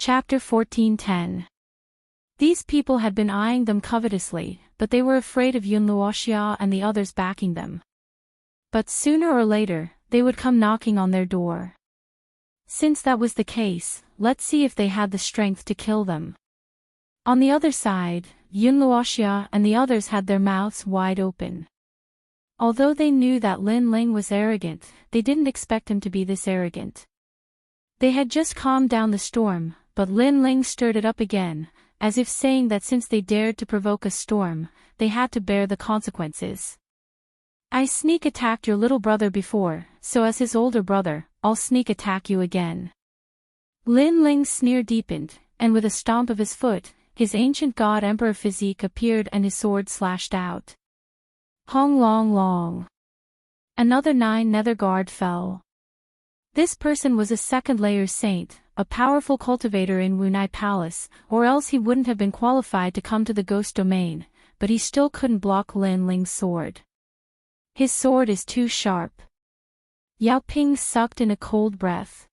Chapter 14:10. These people had been eyeing them covetously, but they were afraid of Yun Luoxia and the others backing them. But sooner or later, they would come knocking on their door. Since that was the case, let's see if they had the strength to kill them. On the other side, Yun Luoxia and the others had their mouths wide open. Although they knew that Lin Ling was arrogant, they didn't expect him to be this arrogant. They had just calmed down the storm, but Lin Ling stirred it up again, as if saying that since they dared to provoke a storm, they had to bear the consequences. I sneak attacked your little brother before, so as his older brother, I'll sneak attack you again. Lin Ling's sneer deepened, and with a stomp of his foot, his ancient god emperor physique appeared and his sword slashed out. Hong long long. Another 9 nether guard fell. This person was a second-layer saint, a powerful cultivator in Wunai Palace, or else he wouldn't have been qualified to come to the ghost domain, but he still couldn't block Lin Ling's sword. His sword is too sharp. Yao Ping sucked in a cold breath.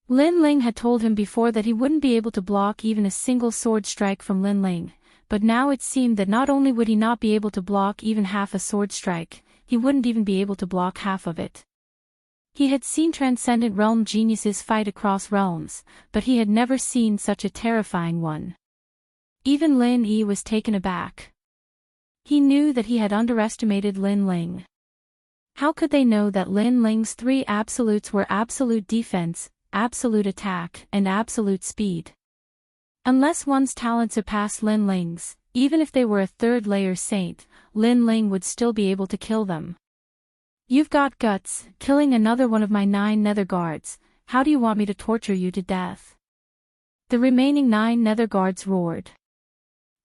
Lin Ling had told him before that he wouldn't be able to block even a single sword strike from Lin Ling, but now it seemed that not only would he not be able to block even half a sword strike, he wouldn't even be able to block half of it. He had seen transcendent realm geniuses fight across realms, but he had never seen such a terrifying one. Even Lin Yi was taken aback. He knew that he had underestimated Lin Ling. How could they know that Lin Ling's 3 absolutes were absolute defense, absolute attack, and absolute speed? Unless one's talent surpassed Lin Ling's, even if they were a 3rd-layer saint, Lin Ling would still be able to kill them. You've got guts, killing another one of my 9 nether guards. How do you want me to torture you to death? The remaining 9 nether guards roared.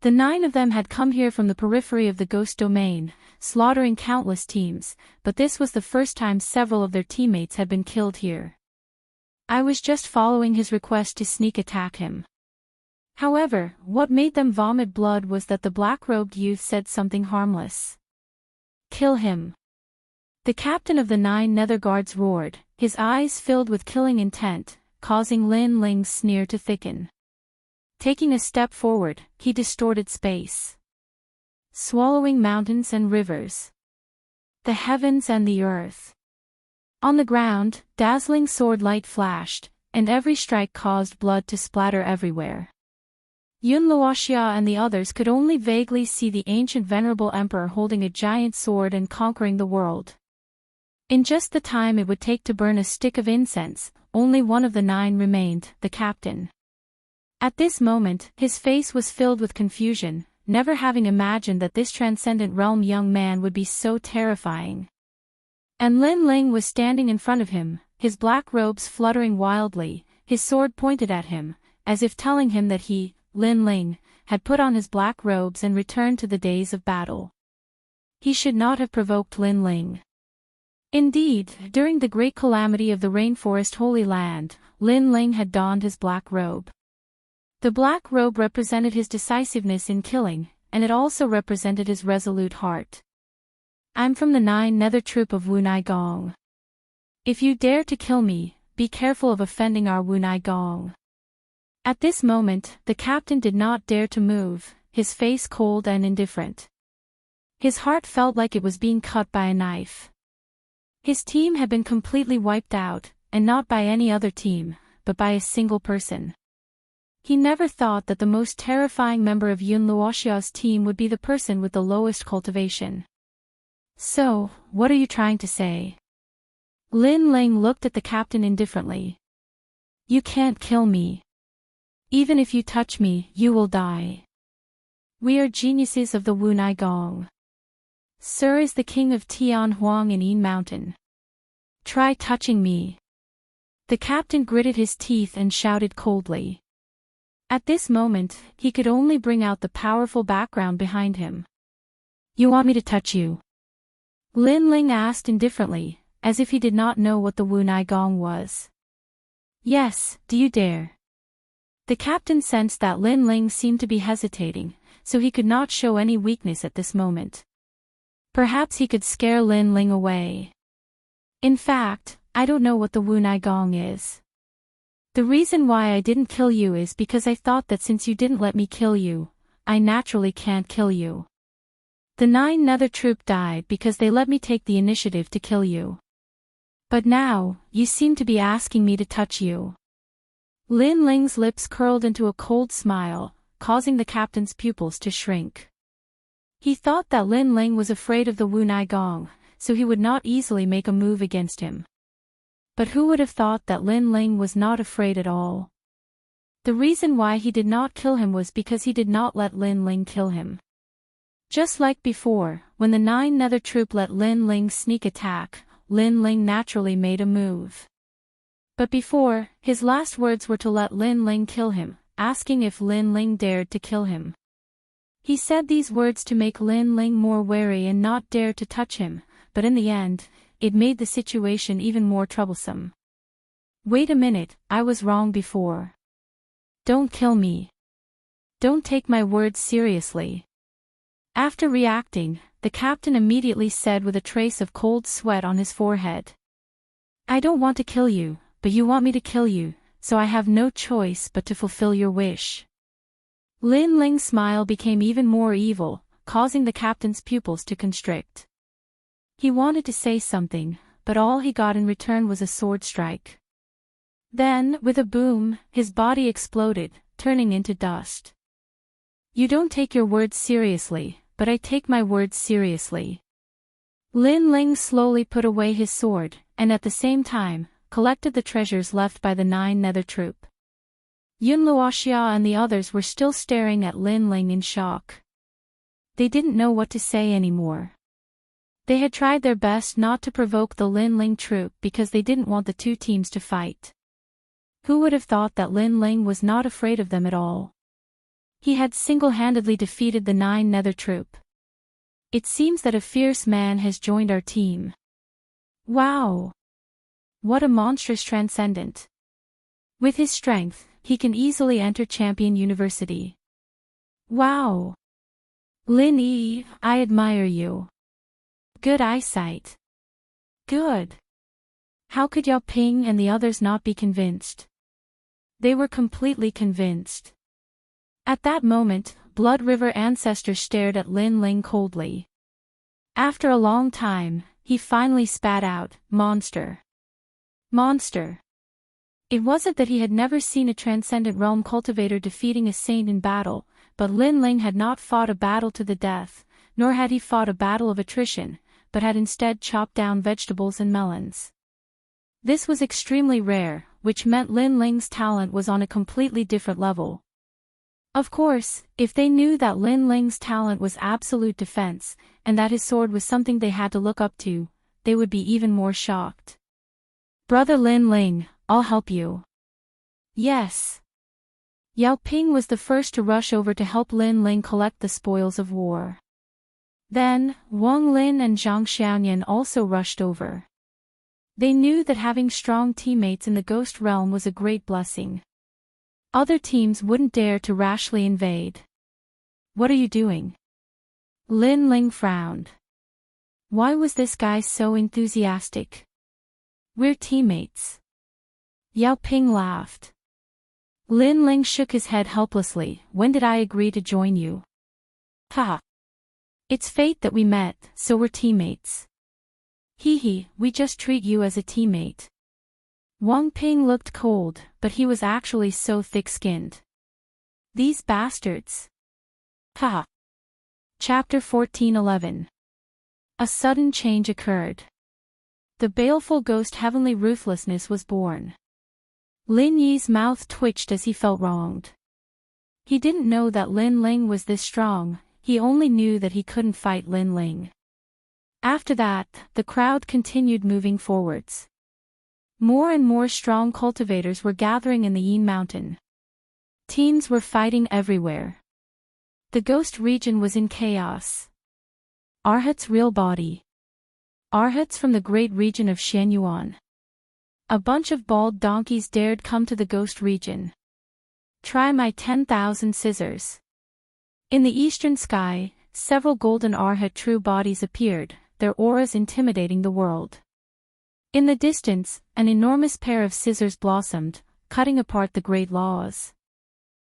The 9 of them had come here from the periphery of the ghost domain, slaughtering countless teams, but this was the first time several of their teammates had been killed here. I was just following his request to sneak attack him. However, what made them vomit blood was that the black-robed youth said something harmless. Kill him. The captain of the 9 nether guards roared, his eyes filled with killing intent, causing Lin Ling's sneer to thicken. Taking a step forward, he distorted space. Swallowing mountains and rivers. The heavens and the earth. On the ground, dazzling sword light flashed, and every strike caused blood to splatter everywhere. Yun Luoxia and the others could only vaguely see the ancient venerable emperor holding a giant sword and conquering the world. In just the time it would take to burn a stick of incense, only one of the 9 remained, the captain. At this moment, his face was filled with confusion, never having imagined that this transcendent realm young man would be so terrifying. And Lin Ling was standing in front of him, his black robes fluttering wildly, his sword pointed at him, as if telling him that he, Lin Ling, had put on his black robes and returned to the days of battle. He should not have provoked Lin Ling. Indeed, during the great calamity of the Rainforest Holy Land, Lin Ling had donned his black robe. The black robe represented his decisiveness in killing, and it also represented his resolute heart. I'm from the 9 nether troop of Wunai Gong. If you dare to kill me, be careful of offending our Wunai Gong. At this moment, the captain did not dare to move, his face cold and indifferent. His heart felt like it was being cut by a knife. His team had been completely wiped out, and not by any other team, but by a single person. He never thought that the most terrifying member of Yun Luoxia's team would be the person with the lowest cultivation. So, what are you trying to say? Lin Ling looked at the captain indifferently. You can't kill me. Even if you touch me, you will die. We are geniuses of the Wunai Gong. Sir is the king of Tian Huang in Yin Mountain. Try touching me. The captain gritted his teeth and shouted coldly. At this moment, he could only bring out the powerful background behind him. You want me to touch you? Lin Ling asked indifferently, as if he did not know what the Wunai Gong was. Yes, do you dare? The captain sensed that Lin Ling seemed to be hesitating, so he could not show any weakness at this moment. Perhaps he could scare Lin Ling away. In fact, I don't know what the Wunai Gong is. The reason why I didn't kill you is because I thought that since you didn't let me kill you, I naturally can't kill you. The 9 Nether troop died because they let me take the initiative to kill you. But now, you seem to be asking me to touch you. Lin Ling's lips curled into a cold smile, causing the captain's pupils to shrink. He thought that Lin Ling was afraid of the Wu Nai Gong, so he would not easily make a move against him. But who would have thought that Lin Ling was not afraid at all? The reason why he did not kill him was because he did not let Lin Ling kill him. Just like before, when the 9 Nether troop let Lin Ling sneak attack, Lin Ling naturally made a move. But before, his last words were to let Lin Ling kill him, asking if Lin Ling dared to kill him. He said these words to make Lin Ling more wary and not dare to touch him, but in the end, it made the situation even more troublesome. Wait a minute, I was wrong before. Don't kill me. Don't take my words seriously. After reacting, the captain immediately said with a trace of cold sweat on his forehead. I don't want to kill you, but you want me to kill you, so I have no choice but to fulfill your wish. Lin Ling's smile became even more evil, causing the captain's pupils to constrict. He wanted to say something, but all he got in return was a sword strike. Then, with a boom, his body exploded, turning into dust. You don't take your words seriously, but I take my words seriously. Lin Ling slowly put away his sword, and at the same time, collected the treasures left by the 9 Nether troop. Yun Luoxia and the others were still staring at Lin Ling in shock. They didn't know what to say anymore. They had tried their best not to provoke the Lin Ling troop because they didn't want the two teams to fight. Who would have thought that Lin Ling was not afraid of them at all? He had single-handedly defeated the 9 Nether troop. It seems that a fierce man has joined our team. Wow! What a monstrous transcendent. With his strength, he can easily enter Champion University. Wow! Lin Yi, I admire you. Good eyesight. Good. How could Yao Ping and the others not be convinced? They were completely convinced. At that moment, Blood River ancestors stared at Lin Ling coldly. After a long time, he finally spat out, "Monster. Monster." It wasn't that he had never seen a transcendent realm cultivator defeating a saint in battle, but Lin Ling had not fought a battle to the death, nor had he fought a battle of attrition, but had instead chopped down vegetables and melons. This was extremely rare, which meant Lin Ling's talent was on a completely different level. Of course, if they knew that Lin Ling's talent was absolute defense, and that his sword was something they had to look up to, they would be even more shocked. Brother Lin Ling, I'll help you. Yes. Yao Ping was the first to rush over to help Lin Ling collect the spoils of war. Then, Wang Lin and Zhang Xiaoyan also rushed over. They knew that having strong teammates in the ghost realm was a great blessing. Other teams wouldn't dare to rashly invade. What are you doing? Lin Ling frowned. Why was this guy so enthusiastic? We're teammates. Yao Ping laughed. Lin Ling shook his head helplessly. When did I agree to join you? Ha! It's fate that we met, so we're teammates. Hee hee, we just treat you as a teammate. Wang Ping looked cold, but he was actually so thick-skinned. These bastards. Ha! Chapter 14:11. A sudden change occurred. The baleful ghost heavenly ruthlessness was born. Lin Yi's mouth twitched as he felt wronged. He didn't know that Lin Ling was this strong, he only knew that he couldn't fight Lin Ling. After that, the crowd continued moving forwards. More and more strong cultivators were gathering in the Yin Mountain. Teams were fighting everywhere. The ghost region was in chaos. Arhat's real body. Arhats from the great region of Shenyuan. A bunch of bald donkeys dared come to the ghost region. Try my 10,000 scissors. In the eastern sky, several golden Arhat true bodies appeared, their auras intimidating the world. In the distance, an enormous pair of scissors blossomed, cutting apart the great laws.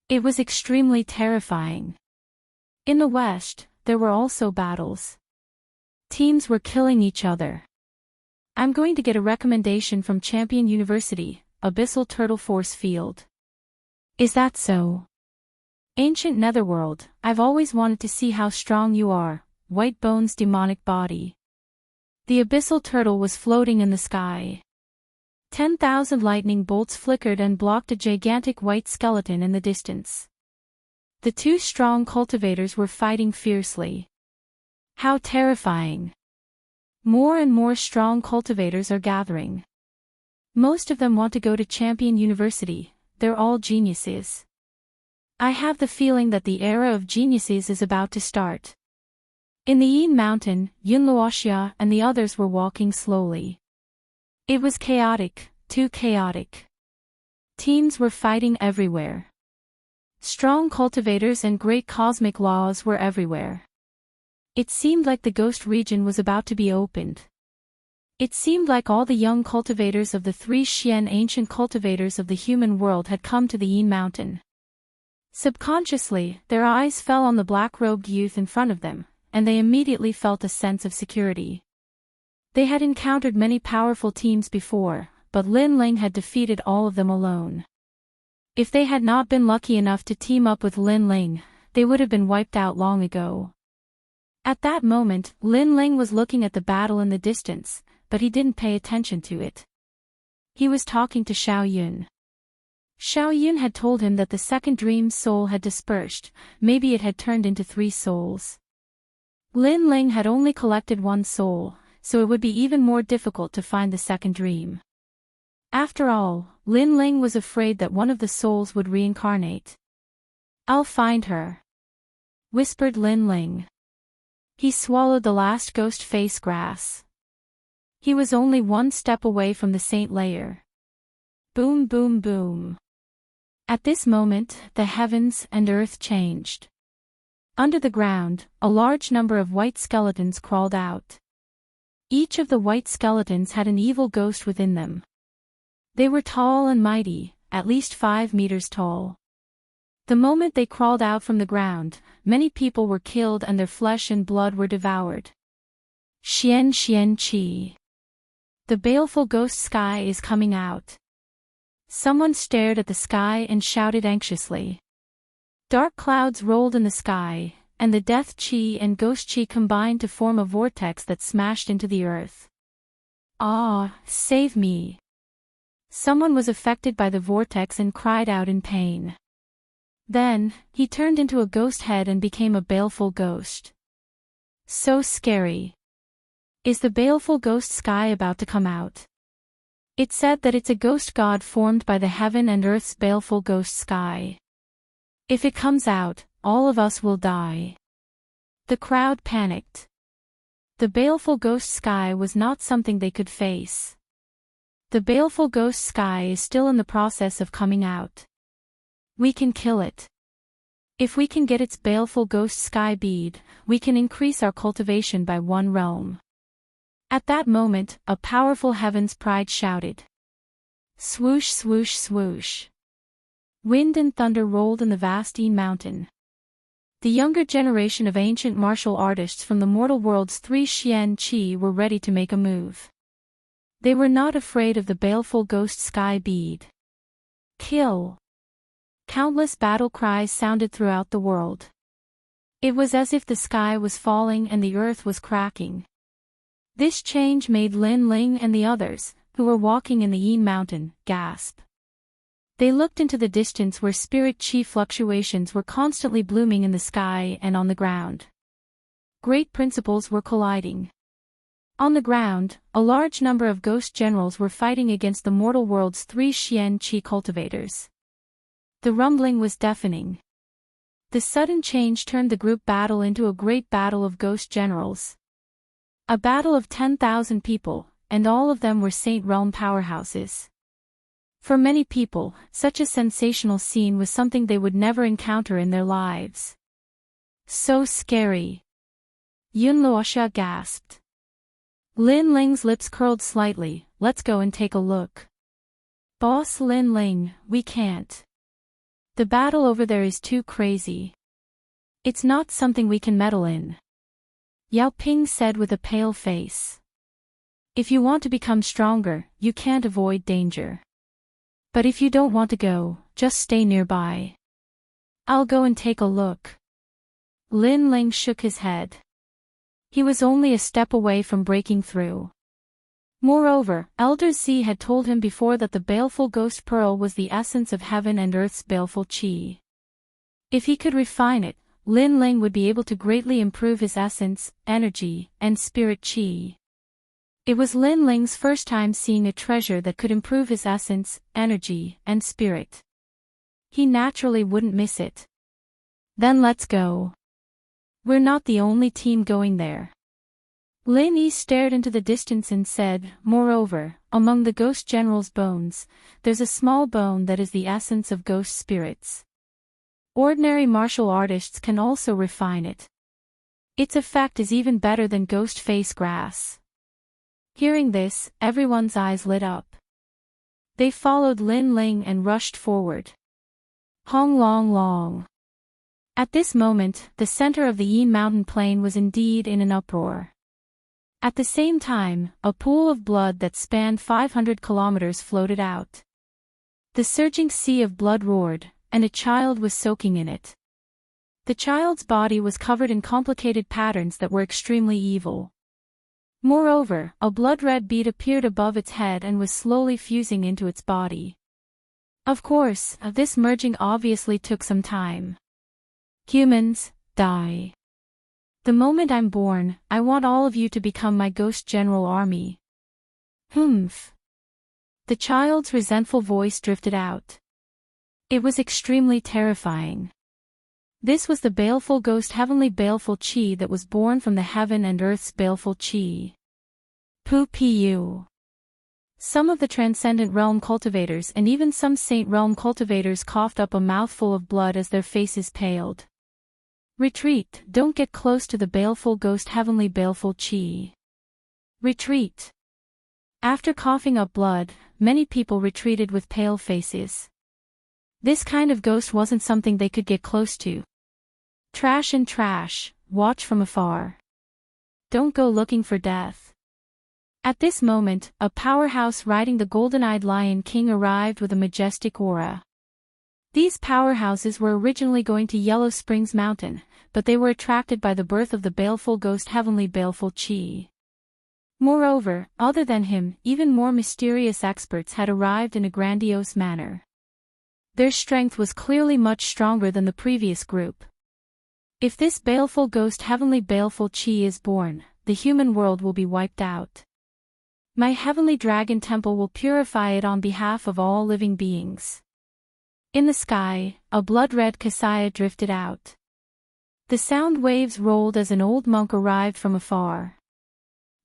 It was extremely terrifying. In the west, there were also battles. Teams were killing each other. I'm going to get a recommendation from Champion University, Abyssal Turtle Force Field. Is that so? Ancient Netherworld, I've always wanted to see how strong you are, White Bone's demonic body. The abyssal turtle was floating in the sky. 10,000 lightning bolts flickered and blocked a gigantic white skeleton in the distance. The two strong cultivators were fighting fiercely. How terrifying! More and more strong cultivators are gathering. Most of them want to go to Champion University, they're all geniuses. I have the feeling that the era of geniuses is about to start. In the Yin Mountain, Yunluoxia and the others were walking slowly. It was chaotic, too chaotic. Teams were fighting everywhere. Strong cultivators and great cosmic laws were everywhere. It seemed like the ghost region was about to be opened. It seemed like all the young cultivators of the three Xian ancient cultivators of the human world had come to the Yin Mountain. Subconsciously, their eyes fell on the black-robed youth in front of them, and they immediately felt a sense of security. They had encountered many powerful teams before, but Lin Ling had defeated all of them alone. If they had not been lucky enough to team up with Lin Ling, they would have been wiped out long ago. At that moment, Lin Ling was looking at the battle in the distance, but he didn't pay attention to it. He was talking to Xiao Yun. Xiao Yun had told him that the second dream's soul had dispersed, maybe it had turned into 3 souls. Lin Ling had only collected 1 soul, so it would be even more difficult to find the second dream. After all, Lin Ling was afraid that one of the souls would reincarnate. "I'll find her," whispered Lin Ling. He swallowed the last ghost face grass. He was only 1 step away from the saint layer. Boom boom boom. At this moment, the heavens and earth changed. Under the ground, a large number of white skeletons crawled out. Each of the white skeletons had an evil ghost within them. They were tall and mighty, at least 5 meters tall. The moment they crawled out from the ground, many people were killed and their flesh and blood were devoured. Xian Xian Qi. The baleful ghost sky is coming out. Someone stared at the sky and shouted anxiously. Dark clouds rolled in the sky, and the death chi and ghost chi combined to form a vortex that smashed into the earth. "Ah, save me!" Someone was affected by the vortex and cried out in pain. Then, he turned into a ghost head and became a baleful ghost. So scary. Is the baleful ghost sky about to come out? It said that it's a ghost god formed by the heaven and earth's baleful ghost sky. If it comes out, all of us will die. The crowd panicked. The baleful ghost sky was not something they could face. The baleful ghost sky is still in the process of coming out. We can kill it. If we can get its baleful ghost sky bead, we can increase our cultivation by 1 realm. At that moment, a powerful heaven's pride shouted. Swoosh swoosh swoosh. Wind and thunder rolled in the vast Yin Mountain. The younger generation of ancient martial artists from the mortal world's 3 Xian Qi were ready to make a move. They were not afraid of the baleful ghost sky bead. Kill! Countless battle cries sounded throughout the world. It was as if the sky was falling and the earth was cracking. This change made Lin Ling and the others, who were walking in the Yin Mountain, gasp. They looked into the distance where spirit chi fluctuations were constantly blooming in the sky and on the ground. Great principles were colliding. On the ground, a large number of ghost generals were fighting against the mortal world's 3 Xian Qi cultivators. The rumbling was deafening. The sudden change turned the group battle into a great battle of ghost generals. A battle of 10,000 people, and all of them were Saint Realm powerhouses. For many people, such a sensational scene was something they would never encounter in their lives. So scary. Yunluoxia gasped. Lin Ling's lips curled slightly. Let's go and take a look. Boss Lin Ling, we can't. The battle over there is too crazy. It's not something we can meddle in. Yao Ping said with a pale face. If you want to become stronger, you can't avoid danger. But if you don't want to go, just stay nearby. I'll go and take a look. Lin Ling shook his head. He was only a step away from breaking through. Moreover, Elder Z had told him before that the baleful ghost pearl was the essence of heaven and earth's baleful qi. If he could refine it, Lin Ling would be able to greatly improve his essence, energy, and spirit qi. It was Lin Ling's first time seeing a treasure that could improve his essence, energy, and spirit. He naturally wouldn't miss it. Then let's go. We're not the only team going there. Lin Yi stared into the distance and said, moreover, among the ghost general's bones, there's a small bone that is the essence of ghost spirits. Ordinary martial artists can also refine it. Its effect is even better than ghost face grass. Hearing this, everyone's eyes lit up. They followed Lin Ling and rushed forward. Hong Long Long. At this moment, the center of the Yin mountain plain was indeed in an uproar. At the same time, a pool of blood that spanned 500 kilometers floated out. The surging sea of blood roared, and a child was soaking in it. The child's body was covered in complicated patterns that were extremely evil. Moreover, a blood-red bead appeared above its head and was slowly fusing into its body. Of course, this merging obviously took some time. Humans, die. The moment I'm born, I want all of you to become my ghost general army. Humph. The child's resentful voice drifted out. It was extremely terrifying. This was the baleful ghost heavenly baleful qi that was born from the heaven and earth's baleful qi. Pu. Some of the transcendent realm cultivators and even some saint realm cultivators coughed up a mouthful of blood as their faces paled. Retreat, don't get close to the baleful ghost heavenly baleful qi. Retreat. After coughing up blood, many people retreated with pale faces. This kind of ghost wasn't something they could get close to. Trash and trash, watch from afar. Don't go looking for death. At this moment, a powerhouse riding the golden-eyed Lion King arrived with a majestic aura. These powerhouses were originally going to Yellow Springs Mountain, but they were attracted by the birth of the baleful ghost heavenly baleful qi. Moreover, other than him, even more mysterious experts had arrived in a grandiose manner. Their strength was clearly much stronger than the previous group. If this baleful ghost heavenly baleful qi is born, the human world will be wiped out. My heavenly dragon temple will purify it on behalf of all living beings. In the sky, a blood-red kasaya drifted out. The sound waves rolled as an old monk arrived from afar.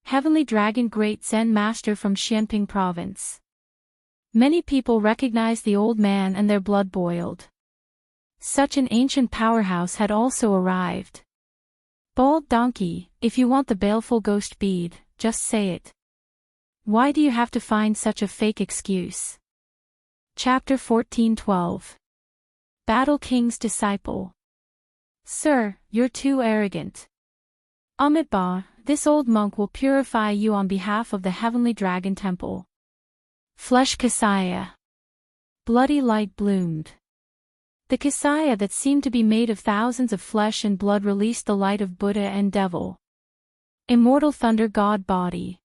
Heavenly Dragon Great Zen Master from Xianping Province. Many people recognized the old man and their blood boiled. Such an ancient powerhouse had also arrived. Bald donkey, if you want the baleful ghost bead, just say it. Why do you have to find such a fake excuse? Chapter 14:12. Battle King's Disciple. Sir, you're too arrogant. Amitabha, this old monk will purify you on behalf of the Heavenly Dragon Temple. Flesh Kasaya. Bloody light bloomed. The Kasaya that seemed to be made of thousands of flesh and blood released the light of Buddha and Devil. Immortal Thunder God Body.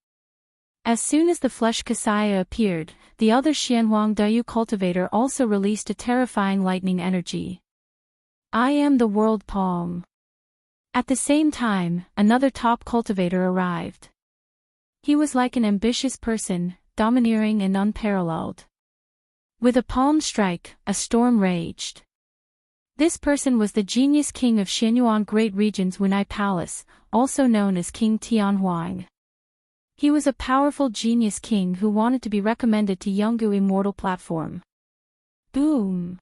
As soon as the flesh Kasaya appeared, the other Xianhuang Dayu cultivator also released a terrifying lightning energy. I am the world palm. At the same time, another top cultivator arrived. He was like an ambitious person, domineering and unparalleled. With a palm strike, a storm raged. This person was the genius king of Xianyuan Great Region's Wunai Palace, also known as King Tianhuang. He was a powerful genius king who wanted to be recommended to Yonggu Immortal platform. Boom!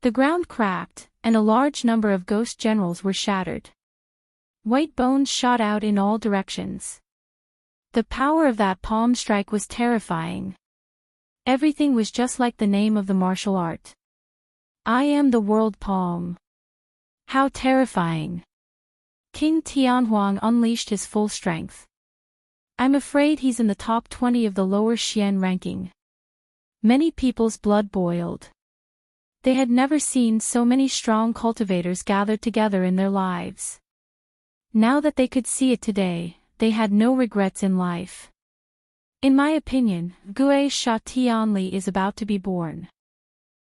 The ground cracked, and a large number of ghost generals were shattered. White bones shot out in all directions. The power of that palm strike was terrifying. Everything was just like the name of the martial art. I am the world palm. How terrifying. King Tianhuang unleashed his full strength. I'm afraid he's in the top 20 of the lower Xian ranking. Many people's blood boiled. They had never seen so many strong cultivators gathered together in their lives. Now that they could see it today, they had no regrets in life. In my opinion, Gue Sha Tianli is about to be born.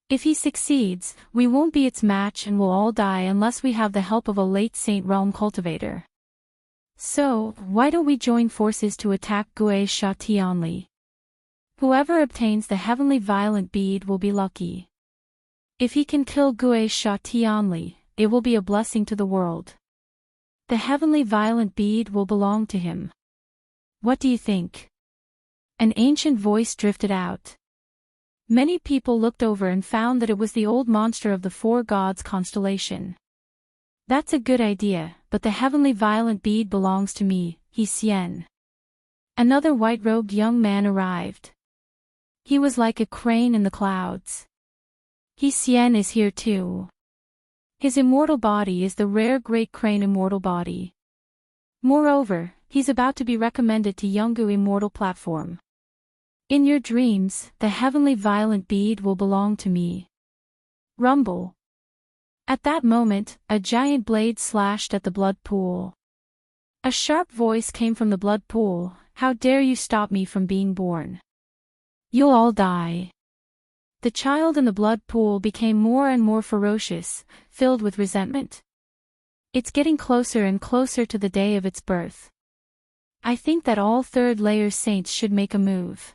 If he succeeds, we won't be its match and will all die unless we have the help of a late Saint Realm cultivator. So, why don't we join forces to attack Gue Sha Tianli? Whoever obtains the heavenly violent bead will be lucky. If he can kill Gue Sha Tianli, it will be a blessing to the world. The heavenly violent bead will belong to him. What do you think? An ancient voice drifted out. Many people looked over and found that it was the old monster of the four gods constellation. That's a good idea, but the heavenly violent bead belongs to me, He Xian. Another white-robed young man arrived. He was like a crane in the clouds. He Xian is here too. His immortal body is the rare great crane immortal body. Moreover, he's about to be recommended to Yungu Immortal platform. In your dreams, the heavenly violent bead will belong to me. Rumble. At that moment, a giant blade slashed at the blood pool. A sharp voice came from the blood pool, how dare you stop me from being born? You'll all die. The child in the blood pool became more and more ferocious, filled with resentment. It's getting closer and closer to the day of its birth. I think that all third-layer saints should make a move.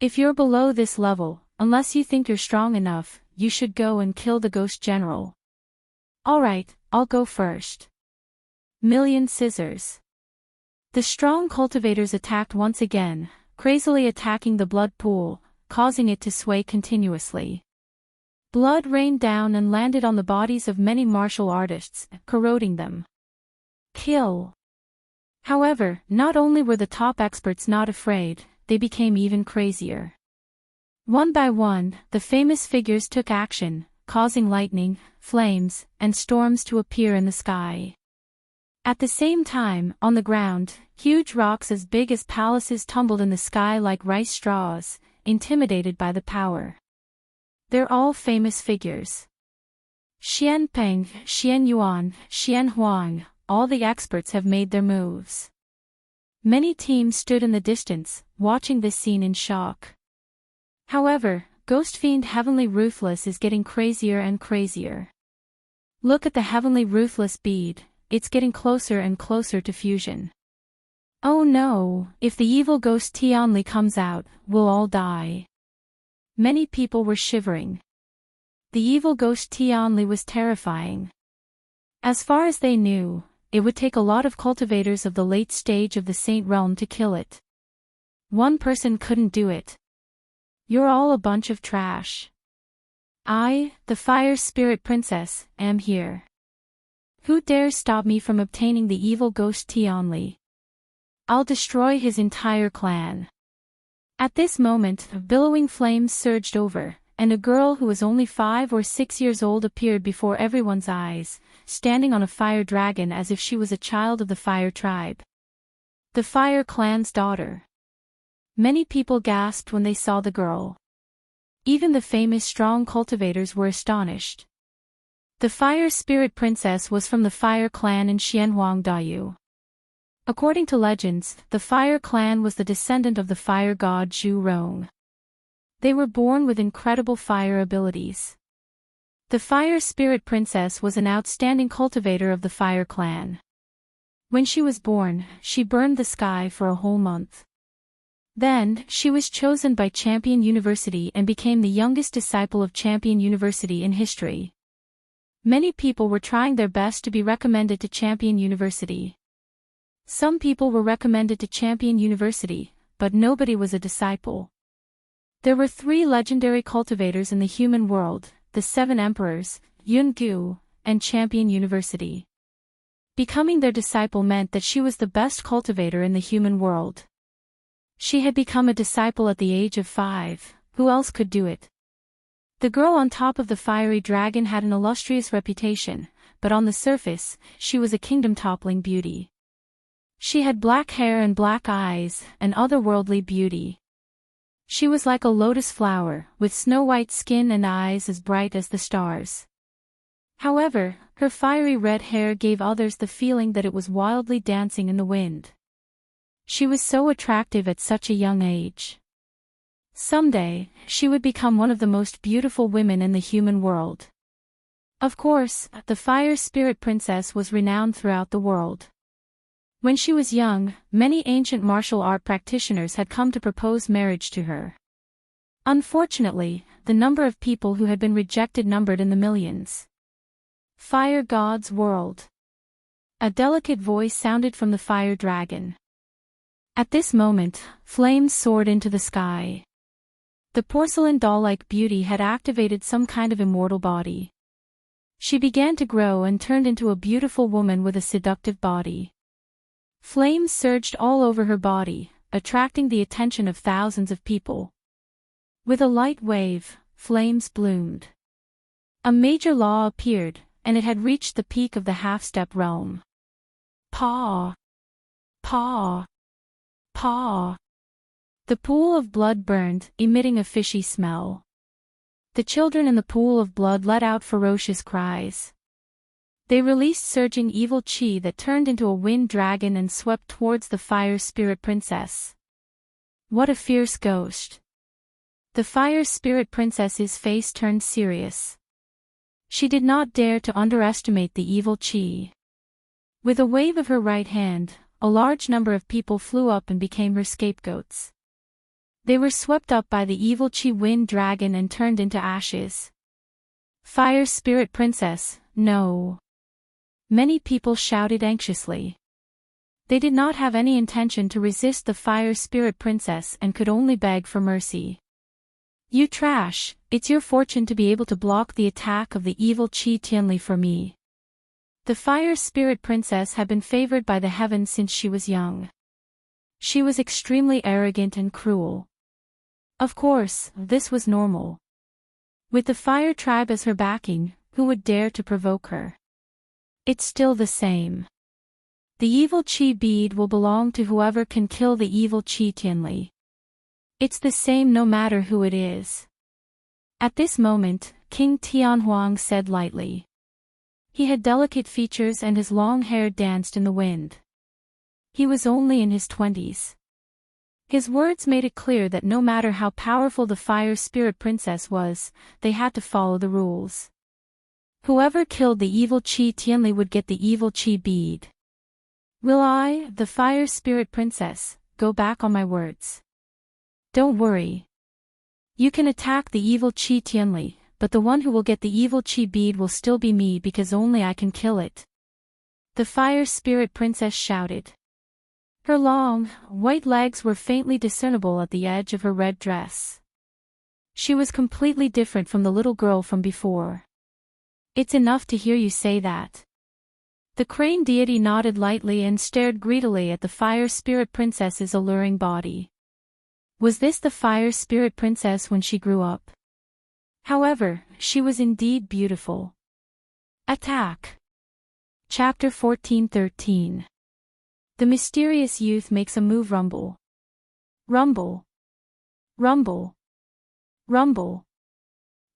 If you're below this level, unless you think you're strong enough, you should go and kill the ghost general. Alright, I'll go first. Million scissors. The strong cultivators attacked once again, crazily attacking the blood pool, causing it to sway continuously. Blood rained down and landed on the bodies of many martial artists, corroding them. Kill. However, not only were the top experts not afraid, they became even crazier. One by one, the famous figures took action, causing lightning, flames, and storms to appear in the sky. At the same time, on the ground, huge rocks as big as palaces tumbled in the sky like rice straws, intimidated by the power. They're all famous figures. Xian Peng, Xian Yuan, Xian Huang, all the experts have made their moves. Many teams stood in the distance, watching this scene in shock. However, Ghost Fiend Heavenly Ruthless is getting crazier and crazier. Look at the Heavenly Ruthless bead, it's getting closer and closer to fusion. Oh no, if the evil ghost Tianli comes out, we'll all die. Many people were shivering. The evil ghost Tianli was terrifying. As far as they knew, it would take a lot of cultivators of the late stage of the Saint Realm to kill it. One person couldn't do it. You're all a bunch of trash. I, the Fire Spirit Princess, am here. Who dares stop me from obtaining the evil ghost Tianli? I'll destroy his entire clan. At this moment, billowing flames surged over, and a girl who was only 5 or 6 years old appeared before everyone's eyes, standing on a fire dragon as if she was a child of the fire tribe. The Fire Clan's daughter. Many people gasped when they saw the girl. Even the famous strong cultivators were astonished. The Fire Spirit Princess was from the Fire Clan in Xianhuang Dayu. According to legends, the Fire Clan was the descendant of the fire god Zhu Rong. They were born with incredible fire abilities. The Fire Spirit Princess was an outstanding cultivator of the Fire Clan. When she was born, she burned the sky for a whole month. Then, she was chosen by Champion University and became the youngest disciple of Champion University in history. Many people were trying their best to be recommended to Champion University. Some people were recommended to Champion University, but nobody was a disciple. There were 3 legendary cultivators in the human world, the 7 emperors, Yungu, and Champion University. Becoming their disciple meant that she was the best cultivator in the human world. She had become a disciple at the age of 5, who else could do it? The girl on top of the fiery dragon had an illustrious reputation, but on the surface, she was a kingdom-toppling beauty. She had black hair and black eyes, an otherworldly beauty. She was like a lotus flower, with snow-white skin and eyes as bright as the stars. However, her fiery red hair gave others the feeling that it was wildly dancing in the wind. She was so attractive at such a young age. Someday, she would become one of the most beautiful women in the human world. Of course, the Fire Spirit Princess was renowned throughout the world. When she was young, many ancient martial art practitioners had come to propose marriage to her. Unfortunately, the number of people who had been rejected numbered in the millions. Fire God's World. A delicate voice sounded from the fire dragon. At this moment, flames soared into the sky. The porcelain doll-like beauty had activated some kind of immortal body. She began to grow and turned into a beautiful woman with a seductive body. Flames surged all over her body, attracting the attention of thousands of people. With a light wave, flames bloomed. A major law appeared, and it had reached the peak of the half-step realm. Paw! Paw! Paw! The pool of blood burned, emitting a fishy smell. The children in the pool of blood let out ferocious cries. They released surging evil chi that turned into a wind dragon and swept towards the Fire Spirit Princess. What a fierce ghost! The Fire Spirit Princess's face turned serious. She did not dare to underestimate the evil chi. With a wave of her right hand, a large number of people flew up and became her scapegoats. They were swept up by the evil chi wind dragon and turned into ashes. Fire Spirit Princess, no! Many people shouted anxiously. They did not have any intention to resist the Fire Spirit Princess and could only beg for mercy. You trash, it's your fortune to be able to block the attack of the evil Chi Tianli for me. The Fire Spirit Princess had been favored by the heavens since she was young. She was extremely arrogant and cruel. Of course, this was normal. With the Fire Tribe as her backing, who would dare to provoke her? It's still the same. The evil Chi bead will belong to whoever can kill the evil Chi Tianli. It's the same no matter who it is. At this moment, King Tianhuang said lightly. He had delicate features and his long hair danced in the wind. He was only in his 20s. His words made it clear that no matter how powerful the Fire Spirit Princess was, they had to follow the rules. Whoever killed the evil Chi Tianli would get the evil Chi bead. Will I, the Fire Spirit Princess, go back on my words? Don't worry. You can attack the evil Chi Tianli, but the one who will get the evil Chi bead will still be me because only I can kill it. The Fire Spirit Princess shouted. Her long, white legs were faintly discernible at the edge of her red dress. She was completely different from the little girl from before. It's enough to hear you say that. The crane deity nodded lightly and stared greedily at the Fire Spirit Princess's alluring body. Was this the Fire Spirit Princess when she grew up? However, she was indeed beautiful. Attack! Chapter 14-13. The mysterious youth makes a move. Rumble. Rumble. Rumble. Rumble.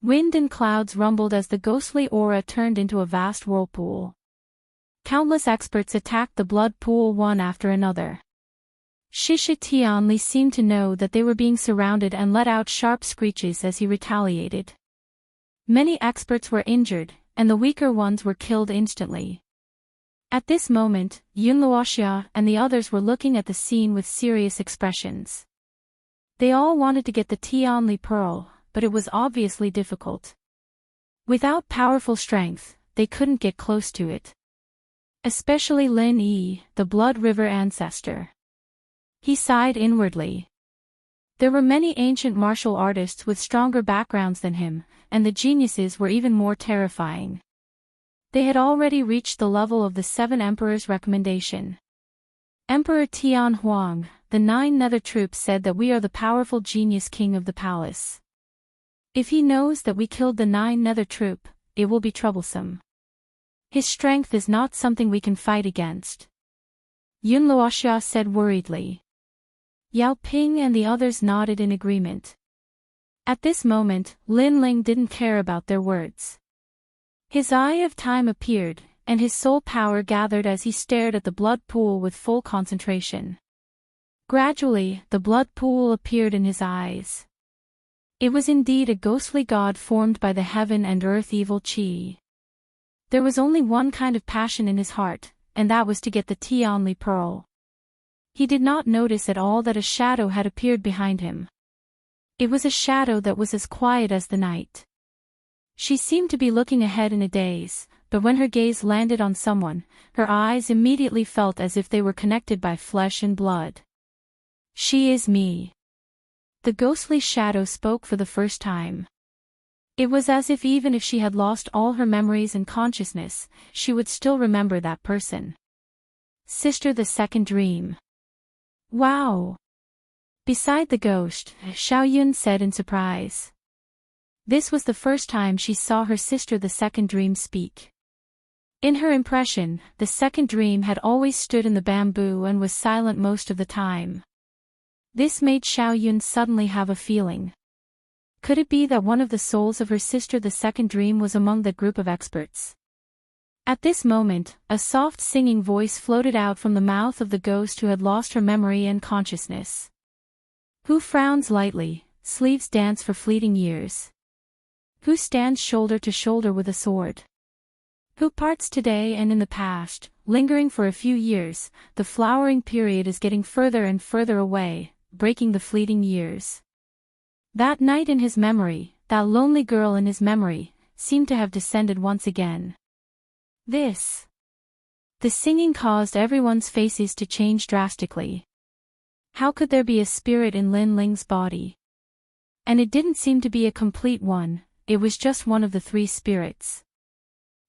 Wind and clouds rumbled as the ghostly aura turned into a vast whirlpool. Countless experts attacked the blood pool one after another. Shisha Tianli seemed to know that they were being surrounded and let out sharp screeches as he retaliated. Many experts were injured, and the weaker ones were killed instantly. At this moment, Yunluoxia and the others were looking at the scene with serious expressions. They all wanted to get the Tianli pearl, but it was obviously difficult. Without powerful strength, they couldn't get close to it. Especially Lin Yi, the Blood River ancestor. He sighed inwardly. There were many ancient martial artists with stronger backgrounds than him, and the geniuses were even more terrifying. They had already reached the level of the 7 emperors' recommendation. Emperor Tianhuang, the 9 nether troops said that we are the powerful genius king of the palace. If he knows that we killed the 9 nether troop, it will be troublesome. His strength is not something we can fight against. Yun Luoxia said worriedly. Yao Ping and the others nodded in agreement. At this moment, Lin Ling didn't care about their words. His eye of time appeared, and his soul power gathered as he stared at the blood pool with full concentration. Gradually, the blood pool appeared in his eyes. It was indeed a ghostly god formed by the heaven and earth evil qi. There was only one kind of passion in his heart, and that was to get the Tianli pearl. He did not notice at all that a shadow had appeared behind him. It was a shadow that was as quiet as the night. She seemed to be looking ahead in a daze, but when her gaze landed on someone, her eyes immediately felt as if they were connected by flesh and blood. She is me. The ghostly shadow spoke for the first time. It was as if even if she had lost all her memories and consciousness, she would still remember that person. Sister, the second dream. Wow! Beside the ghost, Xiao Yun said in surprise. This was the first time she saw her sister the second dream speak. In her impression, the second dream had always stood in the bamboo and was silent most of the time. This made Xiao Yun suddenly have a feeling. Could it be that one of the souls of her sister the second dream was among that group of experts? At this moment, a soft singing voice floated out from the mouth of the ghost who had lost her memory and consciousness. Who frowns lightly, sleeves dance for fleeting years? Who stands shoulder to shoulder with a sword? Who parts today and in the past, lingering for a few years? The flowering period is getting further and further away, breaking the fleeting years. That night in his memory, that lonely girl in his memory, seemed to have descended once again. The singing caused everyone's faces to change drastically. How could there be a spirit in Lin Ling's body? And it didn't seem to be a complete one, it was just one of the 3 spirits.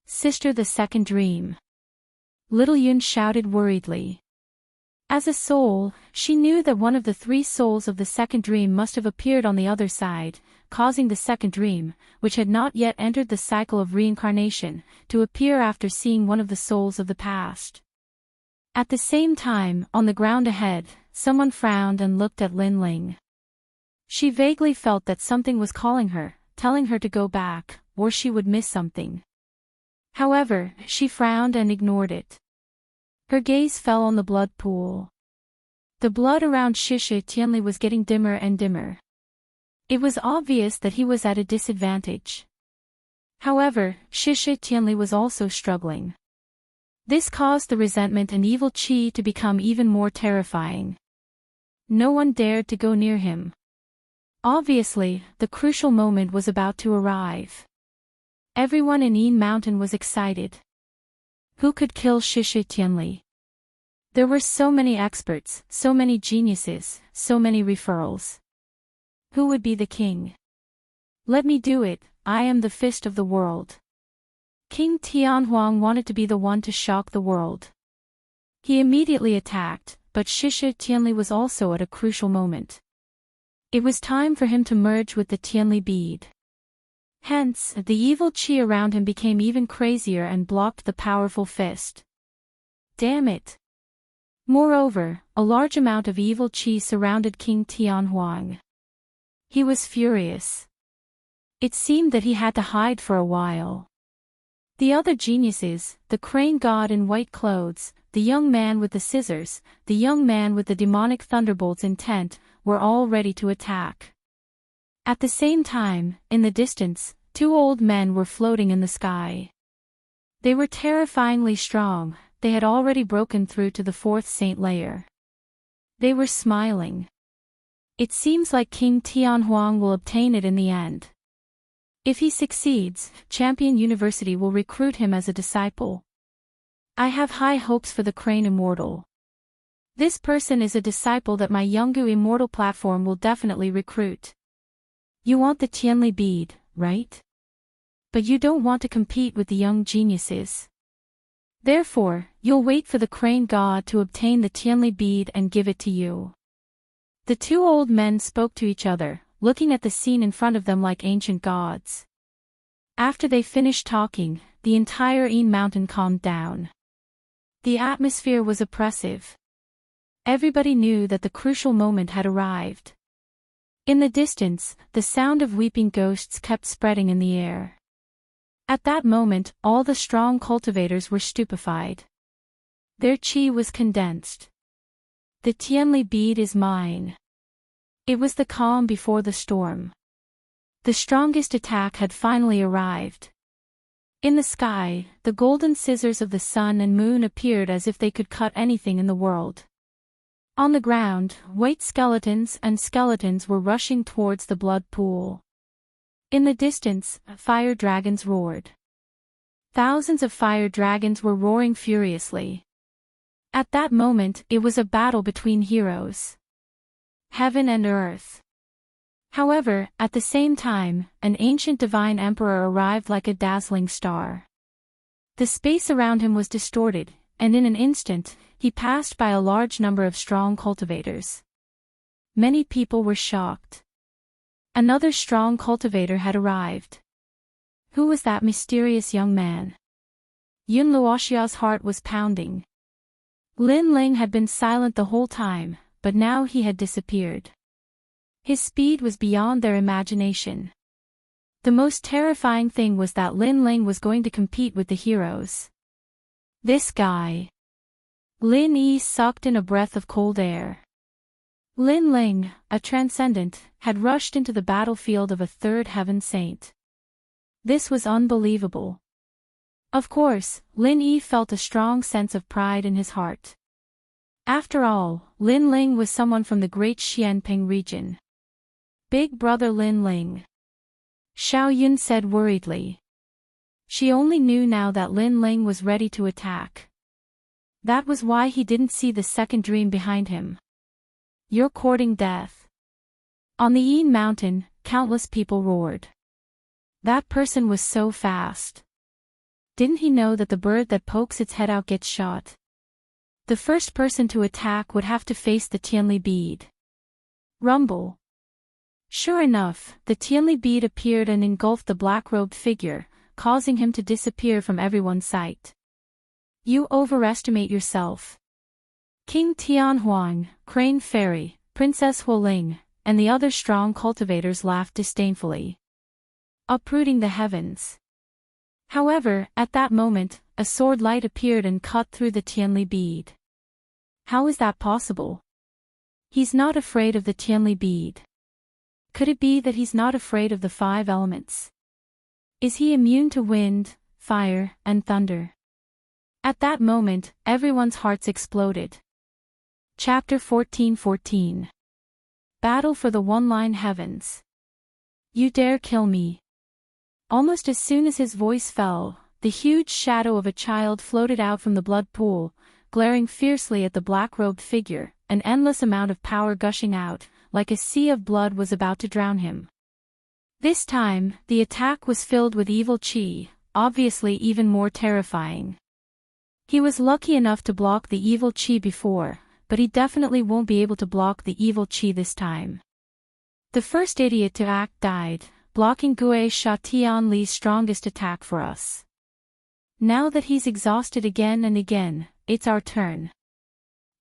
Sister, the second dream. Little Yun shouted worriedly. As a soul, she knew that one of the 3 souls of the second dream must have appeared on the other side, causing the second dream, which had not yet entered the cycle of reincarnation, to appear after seeing one of the souls of the past. At the same time, on the ground ahead, someone frowned and looked at Lin Ling. She vaguely felt that something was calling her, telling her to go back, or she would miss something. However, she frowned and ignored it. Her gaze fell on the blood pool. The blood around Shisha Tianli was getting dimmer and dimmer. It was obvious that he was at a disadvantage. However, Shisha Tianli was also struggling. This caused the resentment and evil qi to become even more terrifying. No one dared to go near him. Obviously, the crucial moment was about to arrive. Everyone in Yin Mountain was excited. Who could kill Shisha Tianli? There were so many experts, so many geniuses, so many referrals. Who would be the king? Let me do it, I am the fist of the world. King Tianhuang wanted to be the one to shock the world. He immediately attacked, but Shisha Tianli was also at a crucial moment. It was time for him to merge with the Tianli bead. Hence, the evil qi around him became even crazier and blocked the powerful fist. Damn it! Moreover, a large amount of evil qi surrounded King Tianhuang. He was furious. It seemed that he had to hide for a while. The other geniuses, the crane god in white clothes, the young man with the scissors, the young man with the demonic thunderbolts intent, were all ready to attack. At the same time, in the distance, 2 old men were floating in the sky. They were terrifyingly strong, they had already broken through to the 4th saint layer. They were smiling. It seems like King Tianhuang will obtain it in the end. If he succeeds, Champion University will recruit him as a disciple. I have high hopes for the Crane Immortal. This person is a disciple that my Younggu Immortal platform will definitely recruit. You want the Tianli bead, right? But you don't want to compete with the young geniuses. Therefore, you'll wait for the crane god to obtain the Tianli bead and give it to you. The 2 old men spoke to each other, looking at the scene in front of them like ancient gods. After they finished talking, the entire mountain calmed down. The atmosphere was oppressive. Everybody knew that the crucial moment had arrived. In the distance, the sound of weeping ghosts kept spreading in the air. At that moment, all the strong cultivators were stupefied. Their chi was condensed. The Tianli bead is mine. It was the calm before the storm. The strongest attack had finally arrived. In the sky, the golden scissors of the sun and moon appeared as if they could cut anything in the world. On the ground, white skeletons and skeletons were rushing towards the blood pool. In the distance, fire dragons roared. Thousands of fire dragons were roaring furiously. At that moment, it was a battle between heroes. Heaven and earth. However, at the same time, an ancient divine emperor arrived like a dazzling star. The space around him was distorted, and in an instant, he passed by a large number of strong cultivators. Many people were shocked. Another strong cultivator had arrived. Who was that mysterious young man? Yun Luoxia's heart was pounding. Lin Ling had been silent the whole time, but now he had disappeared. His speed was beyond their imagination. The most terrifying thing was that Lin Ling was going to compete with the heroes. This guy. Lin Yi sucked in a breath of cold air. Lin Ling, a transcendent, had rushed into the battlefield of a third heaven saint. This was unbelievable. Of course, Lin Yi felt a strong sense of pride in his heart. After all, Lin Ling was someone from the great Xianping region. Big brother Lin Ling. Xiao Yun said worriedly. She only knew now that Lin Ling was ready to attack. That was why he didn't see the second dream behind him. You're courting death. On the Yin Mountain, countless people roared. That person was so fast. Didn't he know that the bird that pokes its head out gets shot? The first person to attack would have to face the Tianli bead. Rumble. Sure enough, the Tianli bead appeared and engulfed the black-robed figure, causing him to disappear from everyone's sight. You overestimate yourself. King Tianhuang, Crane Fairy, Princess Huoling, and the other strong cultivators laughed disdainfully. Uprooting the heavens. However, at that moment, a sword light appeared and cut through the Tianli bead. How is that possible? He's not afraid of the Tianli bead. Could it be that he's not afraid of the 5 elements? Is he immune to wind, fire, and thunder? At that moment, everyone's hearts exploded. Chapter 14:14. Battle for the One-Line Heavens. You dare kill me. Almost as soon as his voice fell, the huge shadow of a child floated out from the blood pool, glaring fiercely at the black-robed figure, an endless amount of power gushing out, like a sea of blood was about to drown him. This time, the attack was filled with evil chi, obviously even more terrifying. He was lucky enough to block the evil chi before, but he definitely won't be able to block the evil chi this time. The first idiot to act died, blocking Gue Sha Tianli's strongest attack for us. Now that he's exhausted again and again, it's our turn.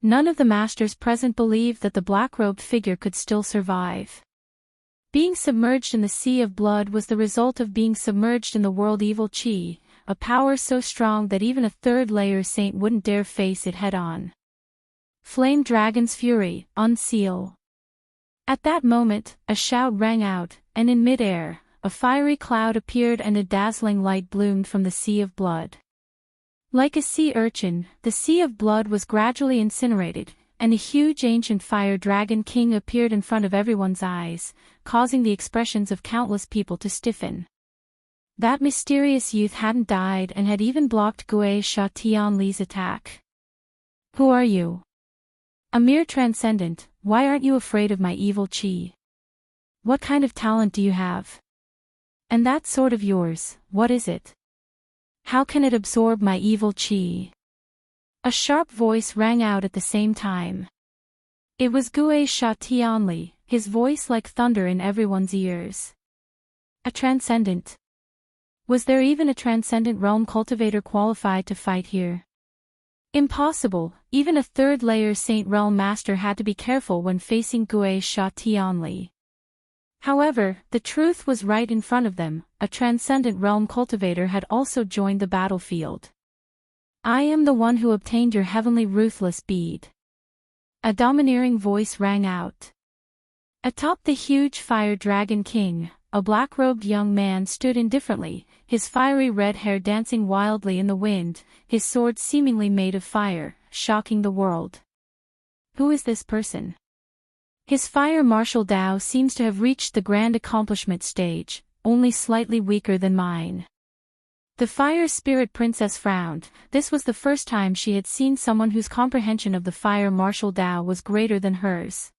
None of the masters present believed that the black-robed figure could still survive. Being submerged in the sea of blood was the result of being submerged in the world evil chi, a power so strong that even a third-layer saint wouldn't dare face it head-on. Flame Dragon's Fury, unseal. At that moment, a shout rang out, and in mid-air, a fiery cloud appeared and a dazzling light bloomed from the sea of blood. Like a sea urchin, the sea of blood was gradually incinerated, and a huge ancient fire dragon king appeared in front of everyone's eyes, causing the expressions of countless people to stiffen. That mysterious youth hadn't died and had even blocked Gue Sha Tianli's attack. Who are you? A mere transcendent, why aren't you afraid of my evil chi? What kind of talent do you have? And that sword of yours, what is it? How can it absorb my evil chi? A sharp voice rang out at the same time. It was Gue Sha Tianli, his voice like thunder in everyone's ears. A transcendent. Was there even a transcendent realm cultivator qualified to fight here? Impossible, even a third-layer Saint Realm Master had to be careful when facing Gue Sha Tianli. However, the truth was right in front of them, a transcendent realm cultivator had also joined the battlefield. I am the one who obtained your heavenly ruthless bead. A domineering voice rang out. Atop the huge fire dragon king, a black-robed young man stood indifferently, his fiery red hair dancing wildly in the wind, his sword seemingly made of fire, shocking the world. Who is this person? His fire martial Dao seems to have reached the grand accomplishment stage, only slightly weaker than mine. The fire spirit princess frowned. This was the first time she had seen someone whose comprehension of the fire martial Dao was greater than hers.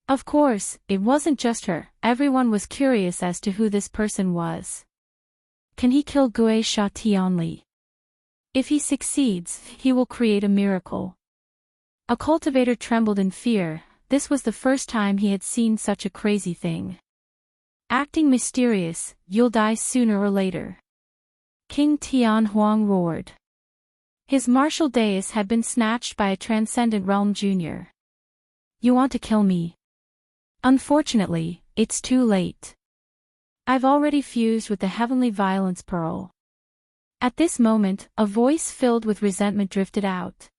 Of course, it wasn't just her, everyone was curious as to who this person was. Can he kill Gue Sha Tianli? If he succeeds, he will create a miracle. A cultivator trembled in fear. This was the first time he had seen such a crazy thing. Acting mysterious, you'll die sooner or later. King Tian Huang roared. His martial dais had been snatched by a transcendent realm junior. You want to kill me? Unfortunately, it's too late. I've already fused with the heavenly violence pearl. At this moment, a voice filled with resentment drifted out.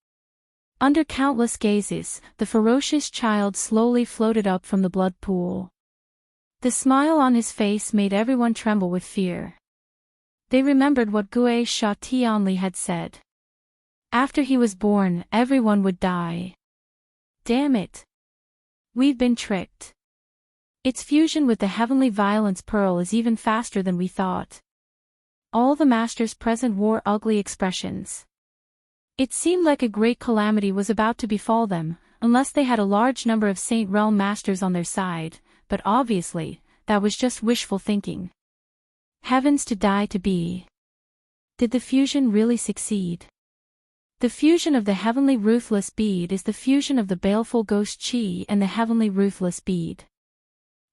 Under countless gazes, the ferocious child slowly floated up from the blood pool. The smile on his face made everyone tremble with fear. They remembered what Gue Sha Tianli had said. After he was born, everyone would die. Damn it! We've been tricked. Its fusion with the heavenly violence pearl is even faster than we thought. All the masters present wore ugly expressions. It seemed like a great calamity was about to befall them, unless they had a large number of Saint Realm Masters on their side, but obviously, that was just wishful thinking. Heavens to die to be. Did the fusion really succeed? The fusion of the heavenly ruthless bead is the fusion of the baleful ghost chi and the heavenly ruthless bead.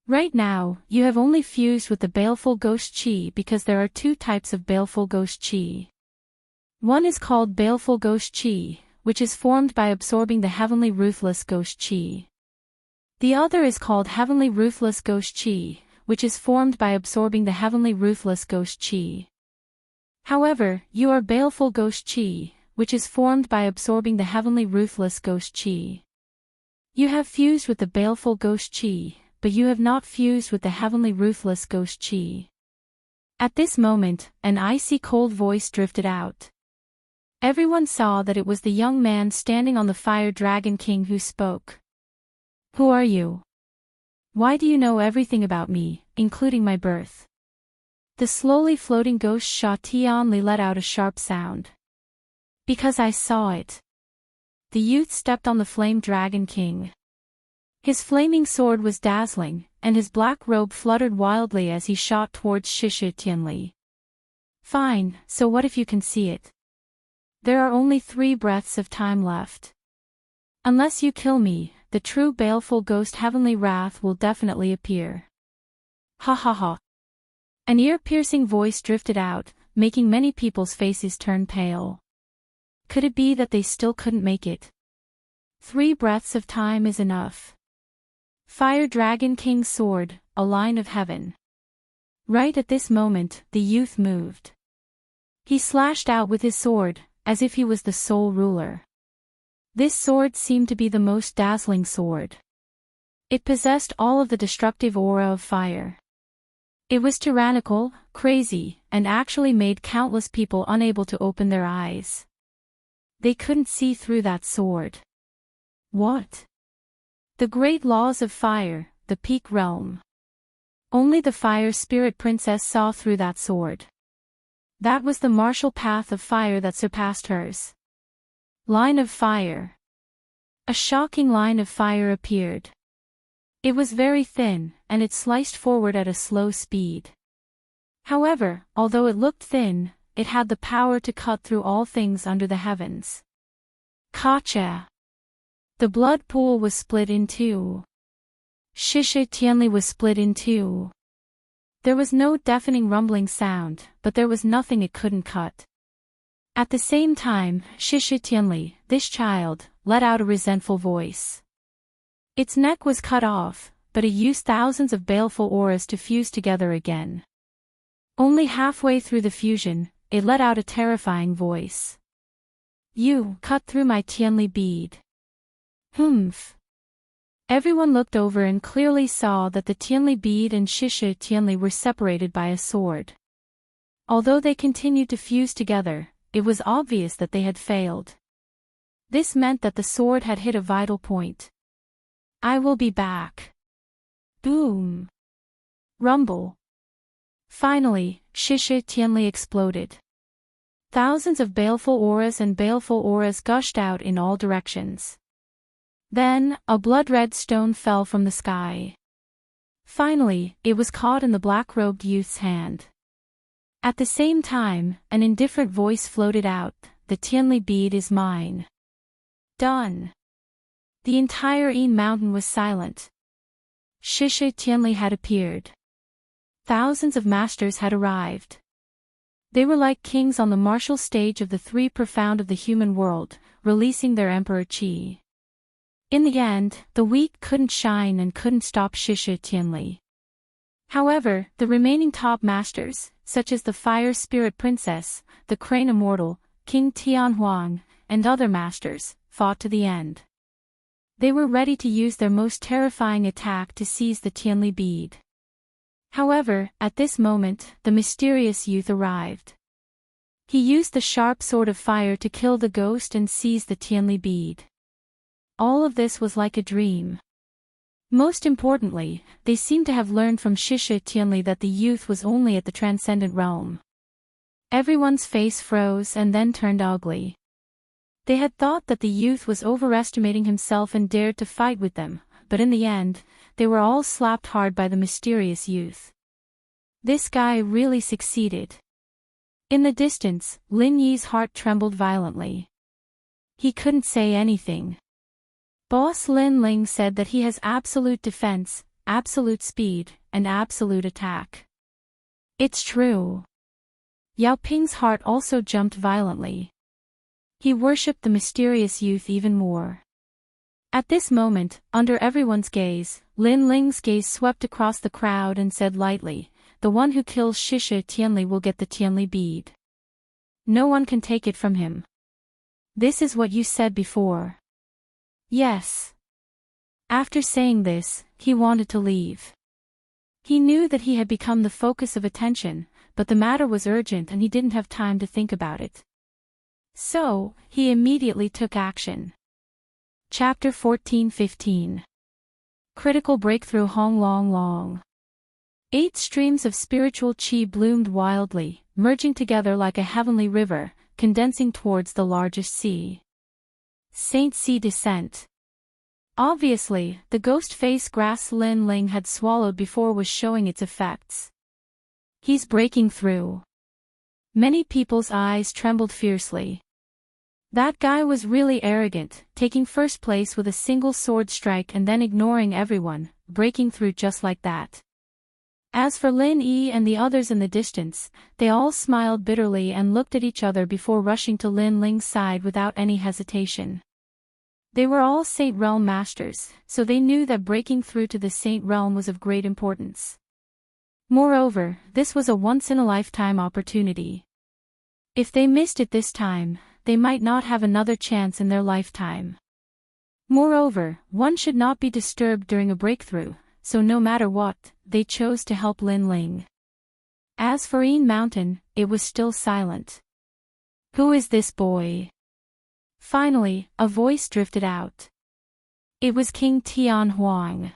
Right now, you have only fused with the baleful ghost chi because there are two types of baleful ghost chi. One is called baleful ghost chi, which is formed by absorbing the heavenly ruthless ghost chi. The other is called heavenly ruthless ghost chi, which is formed by absorbing the heavenly ruthless ghost chi. However, you are baleful ghost chi, which is formed by absorbing the heavenly ruthless ghost chi. You have fused with the baleful ghost chi, but you have not fused with the heavenly ruthless ghost chi. At this moment, an icy cold voice drifted out. Everyone saw that it was the young man standing on the fire dragon king who spoke. Who are you? Why do you know everything about me, including my birth? The slowly floating ghost Sha Tianli let out a sharp sound. Because I saw it. The youth stepped on the flame dragon king. His flaming sword was dazzling, and his black robe fluttered wildly as he shot towards Shishu Tianli. Fine, so what if you can see it? There are only 3 breaths of time left. Unless you kill me, the true baleful ghost heavenly wrath will definitely appear. Ha ha ha. An ear-piercing voice drifted out, making many people's faces turn pale. Could it be that they still couldn't make it? 3 breaths of time is enough. Fire Dragon King's sword, a line of heaven. Right at this moment, the youth moved. He slashed out with his sword, as if he was the sole ruler. This sword seemed to be the most dazzling sword. It possessed all of the destructive aura of fire. It was tyrannical, crazy, and actually made countless people unable to open their eyes. They couldn't see through that sword. What? The great laws of fire, the peak realm. Only the fire spirit princess saw through that sword. That was the martial path of fire that surpassed hers. Line of fire. A shocking line of fire appeared. It was very thin, and it sliced forward at a slow speed. However, although it looked thin, it had the power to cut through all things under the heavens. Kacha! The blood pool was split in two. Shisha Tianli was split in two. There was no deafening rumbling sound, but there was nothing it couldn't cut. At the same time, Shisha Tianli, this child, let out a resentful voice. Its neck was cut off, but it used thousands of baleful auras to fuse together again. Only halfway through the fusion, it let out a terrifying voice. You cut through my Tianli bead. Humph. Everyone looked over and clearly saw that the Tianli bead and Shisha Tianli were separated by a sword. Although they continued to fuse together, it was obvious that they had failed. This meant that the sword had hit a vital point. I will be back. Boom. Rumble. Finally, Shisha Tianli exploded. Thousands of baleful auras gushed out in all directions. Then, a blood-red stone fell from the sky. Finally, it was caught in the black-robed youth's hand. At the same time, an indifferent voice floated out, the Tianli bead is mine. Done. The entire Yin mountain was silent. Shisha Tianli had appeared. Thousands of masters had arrived. They were like kings on the martial stage of the three profound of the human world, releasing their emperor Qi. In the end, the weak couldn't shine and couldn't stop Shisha Tianli. However, the remaining top masters, such as the Fire Spirit Princess, the Crane Immortal, King Tianhuang, and other masters, fought to the end. They were ready to use their most terrifying attack to seize the Tianli bead. However, at this moment, the mysterious youth arrived. He used the sharp sword of fire to kill the ghost and seize the Tianli bead. All of this was like a dream. Most importantly, they seemed to have learned from Shisha Tianli that the youth was only at the transcendent realm. Everyone's face froze and then turned ugly. They had thought that the youth was overestimating himself and dared to fight with them, but in the end, they were all slapped hard by the mysterious youth. This guy really succeeded. In the distance, Lin Yi's heart trembled violently. He couldn't say anything. Boss Lin Ling said that he has absolute defense, absolute speed, and absolute attack. It's true. Yao Ping's heart also jumped violently. He worshipped the mysterious youth even more. At this moment, under everyone's gaze, Lin Ling's gaze swept across the crowd and said lightly, the one who kills Shisha Tianli will get the Tianli bead. No one can take it from him. This is what you said before. Yes. After saying this, he wanted to leave. He knew that he had become the focus of attention, but the matter was urgent and he didn't have time to think about it. So, he immediately took action. Chapter 14-15. Critical Breakthrough Hong Long Long. 8 streams of spiritual qi bloomed wildly, merging together like a heavenly river, condensing towards the largest sea. Saint Sea Descent. Obviously, the ghost face grass Lin Ling had swallowed before was showing its effects. He's breaking through. Many people's eyes trembled fiercely. That guy was really arrogant, taking first place with a single sword strike and then ignoring everyone, breaking through just like that. As for Lin Yi and the others in the distance, they all smiled bitterly and looked at each other before rushing to Lin Ling's side without any hesitation. They were all Saint Realm masters, so they knew that breaking through to the Saint Realm was of great importance. Moreover, this was a once-in-a-lifetime opportunity. If they missed it this time, they might not have another chance in their lifetime. Moreover, one should not be disturbed during a breakthrough, so no matter what, they chose to help Lin Ling. As for Yin Mountain, it was still silent. Who is this boy? Finally, a voice drifted out. It was King Tianhuang.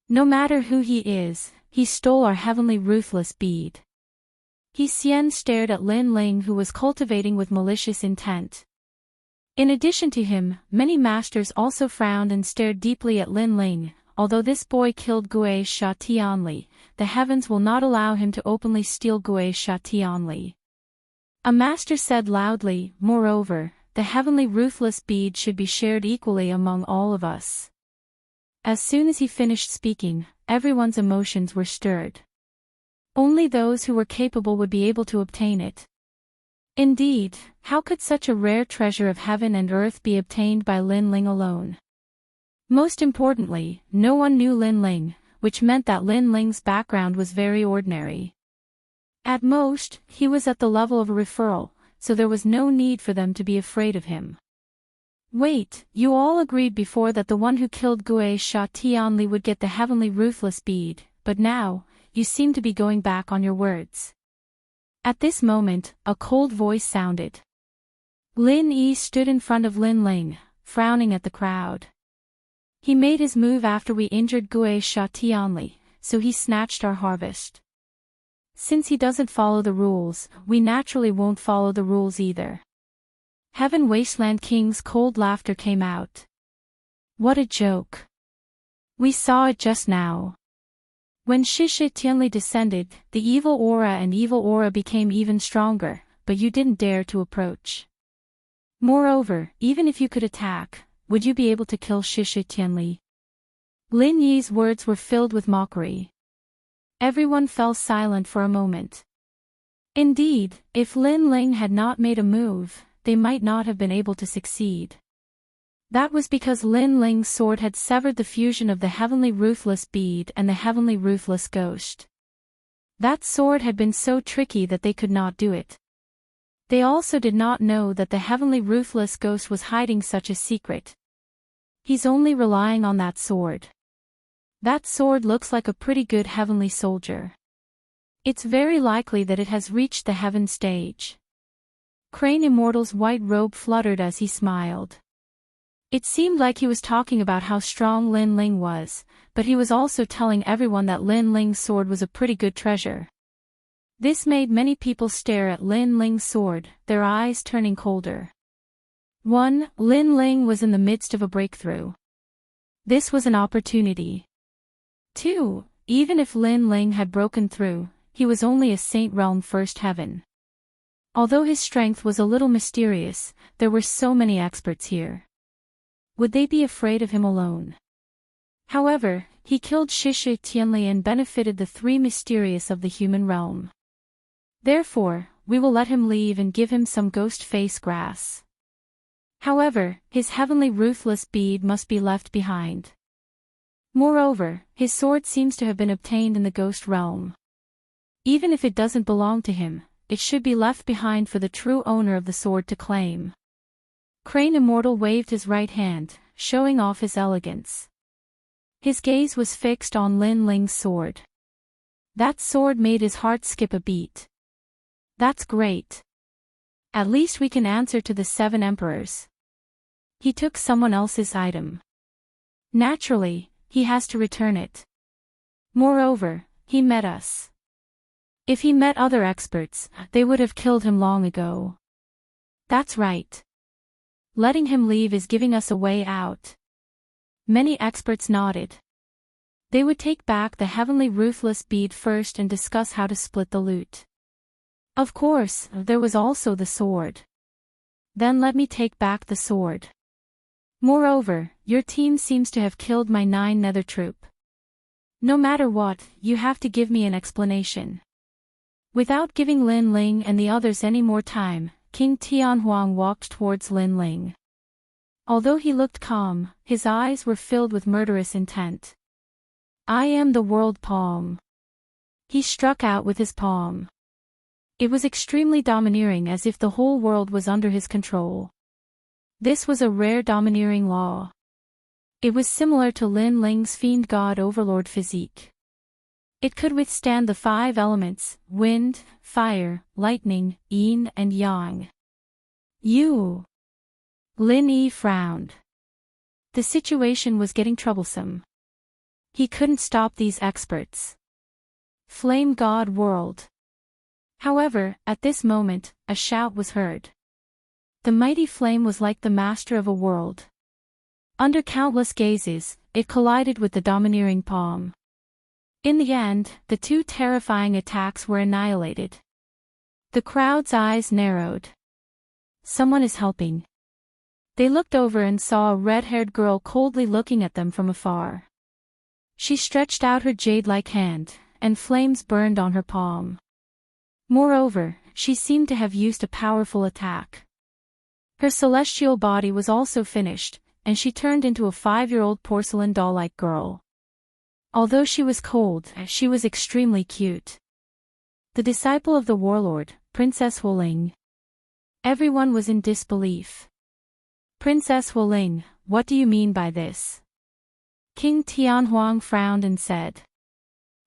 No matter who he is, he stole our heavenly ruthless bead. He Xian stared at Lin Ling, who was cultivating with malicious intent. In addition to him, many masters also frowned and stared deeply at Lin Ling. Although this boy killed Gui Sha Tianli, the heavens will not allow him to openly steal Gui Sha Tianli. A master said loudly, moreover, the heavenly ruthless bead should be shared equally among all of us. As soon as he finished speaking, everyone's emotions were stirred. Only those who were capable would be able to obtain it. Indeed, how could such a rare treasure of heaven and earth be obtained by Lin Ling alone? Most importantly, no one knew Lin Ling, which meant that Lin Ling's background was very ordinary. At most, he was at the level of a referral, so there was no need for them to be afraid of him. Wait, you all agreed before that the one who killed Gue Sha Tianli would get the heavenly ruthless bead, but now, you seem to be going back on your words. At this moment, a cold voice sounded. Lin Yi stood in front of Lin Ling, frowning at the crowd. He made his move after we injured Gue Sha Tianli, so he snatched our harvest. Since he doesn't follow the rules, we naturally won't follow the rules either. Heaven Wasteland King's cold laughter came out. What a joke. We saw it just now. When Shishi Tianli descended, the evil aura became even stronger, but you didn't dare to approach. Moreover, even if you could attack, would you be able to kill Shishi Tianli? Lin Yi's words were filled with mockery. Everyone fell silent for a moment. Indeed, if Lin Ling had not made a move, they might not have been able to succeed. That was because Lin Ling's sword had severed the fusion of the heavenly ruthless bead and the heavenly ruthless ghost. That sword had been so tricky that they could not do it. They also did not know that the heavenly ruthless ghost was hiding such a secret. He's only relying on that sword. That sword looks like a pretty good heavenly soldier. It's very likely that it has reached the heaven stage. Crane Immortal's white robe fluttered as he smiled. It seemed like he was talking about how strong Lin Ling was, but he was also telling everyone that Lin Ling's sword was a pretty good treasure. This made many people stare at Lin Ling's sword, their eyes turning colder. 1. Lin Ling was in the midst of a breakthrough. This was an opportunity. 2. Even if Lin Ling had broken through, he was only a Saint Realm First Heaven. Although his strength was a little mysterious, there were so many experts here. Would they be afraid of him alone? However, he killed Shishi Tianli and benefited the three mysterious of the human realm. Therefore, we will let him leave and give him some ghost face grass. However, his heavenly ruthless bead must be left behind. Moreover, his sword seems to have been obtained in the ghost realm. Even if it doesn't belong to him, it should be left behind for the true owner of the sword to claim. Crane Immortal waved his right hand, showing off his elegance. His gaze was fixed on Lin Ling's sword. That sword made his heart skip a beat. That's great. At least we can answer to the 7 emperors. He took someone else's item. Naturally, he has to return it. Moreover, he met us. If he met other experts, they would have killed him long ago. That's right. Letting him leave is giving us a way out. Many experts nodded. They would take back the heavenly ruthless bead first and discuss how to split the loot. Of course, there was also the sword. Then let me take back the sword. Moreover, your team seems to have killed my 9 nether troop. No matter what, you have to give me an explanation. Without giving Lin Ling and the others any more time, King Tianhuang walked towards Lin Ling. Although he looked calm, his eyes were filled with murderous intent. I am the world palm. He struck out with his palm. It was extremely domineering, as if the whole world was under his control. This was a rare domineering law. It was similar to Lin Ling's Fiend God Overlord physique. It could withstand the 5 elements: wind, fire, lightning, yin and yang. You. Lin Yi frowned. The situation was getting troublesome. He couldn't stop these experts. Flame God World. However, at this moment, a shout was heard. The mighty flame was like the master of a world. Under countless gazes, it collided with the domineering palm. In the end, the 2 terrifying attacks were annihilated. The crowd's eyes narrowed. Someone is helping. They looked over and saw a red-haired girl coldly looking at them from afar. She stretched out her jade-like hand, and flames burned on her palm. Moreover, she seemed to have used a powerful attack. Her celestial body was also finished, and she turned into a 5-year-old porcelain doll-like girl. Although she was cold, she was extremely cute. The disciple of the warlord, Princess Wuling. Everyone was in disbelief. Princess Wuling, what do you mean by this? King Tianhuang frowned and said.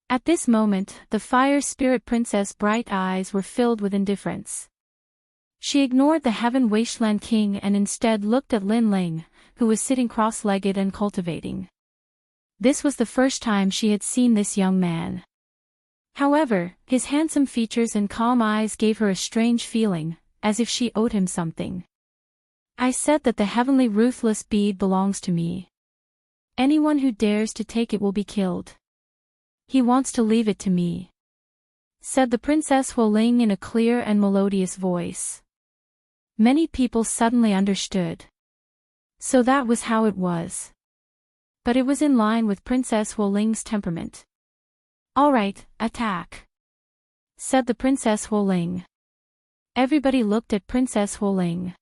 At this moment, the fire spirit princess' bright eyes were filled with indifference. She ignored the Heaven Wasteland King and instead looked at Lin Ling, who was sitting cross-legged and cultivating. This was the first time she had seen this young man. However, his handsome features and calm eyes gave her a strange feeling, as if she owed him something. I said that the heavenly ruthless bead belongs to me. Anyone who dares to take it will be killed. He wants to leave it to me, said the Princess Wuling in a clear and melodious voice. Many people suddenly understood. So that was how it was. But it was in line with Princess Wuling's temperament. All right, attack, said the Princess Wuling. Everybody looked at Princess Wuling.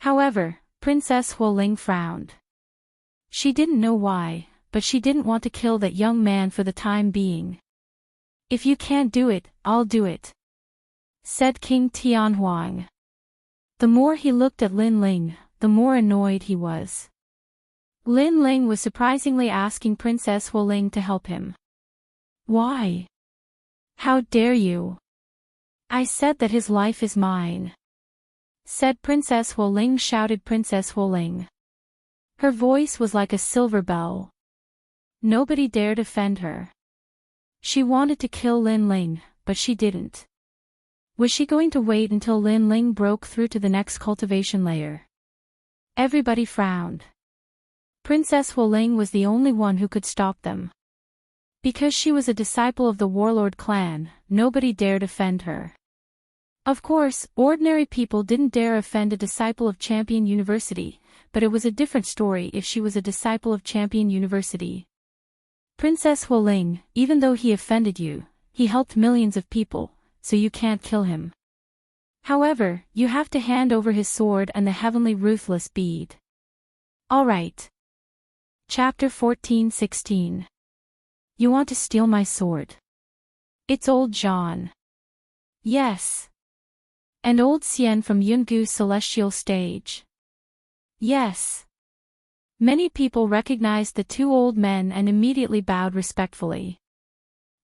However, Princess Wuling frowned. She didn't know why, but she didn't want to kill that young man for the time being. If you can't do it, I'll do it, said King Tianhuang. The more he looked at Lin Ling, the more annoyed he was. Lin Ling was surprisingly asking Princess Wuling to help him. Why? How dare you? I said that his life is mine, said Princess Wuling, shouted Princess Wuling. Her voice was like a silver bell. Nobody dared offend her. She wanted to kill Lin Ling, but she didn't. Was she going to wait until Lin Ling broke through to the next cultivation layer? Everybody frowned. Princess Wuling was the only one who could stop them. Because she was a disciple of the warlord clan, nobody dared offend her. Of course, ordinary people didn't dare offend a disciple of Champion University, but it was a different story if she was a disciple of Champion University. Princess Wuling, even though he offended you, he helped millions of people, so you can't kill him. However, you have to hand over his sword and the heavenly ruthless bead. All right. Chapter 14-16. You want to steal my sword? It's old John. Yes. And old Xian from Yungu's celestial stage. Yes. Many people recognized the two old men and immediately bowed respectfully.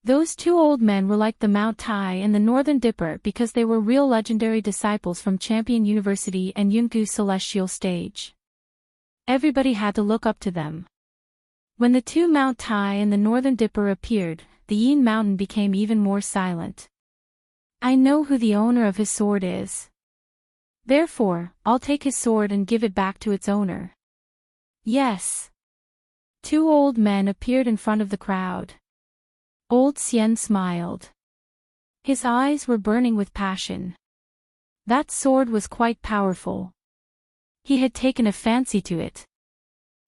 Those two old men were like the Mount Tai and the Northern Dipper because they were real legendary disciples from Champion University and Yungu's celestial stage. Everybody had to look up to them. When the two Mount Tai and the Northern Dipper appeared, the Yin Mountain became even more silent. I know who the owner of his sword is. Therefore, I'll take his sword and give it back to its owner. Yes. Two old men appeared in front of the crowd. Old Xian smiled. His eyes were burning with passion. That sword was quite powerful. He had taken a fancy to it.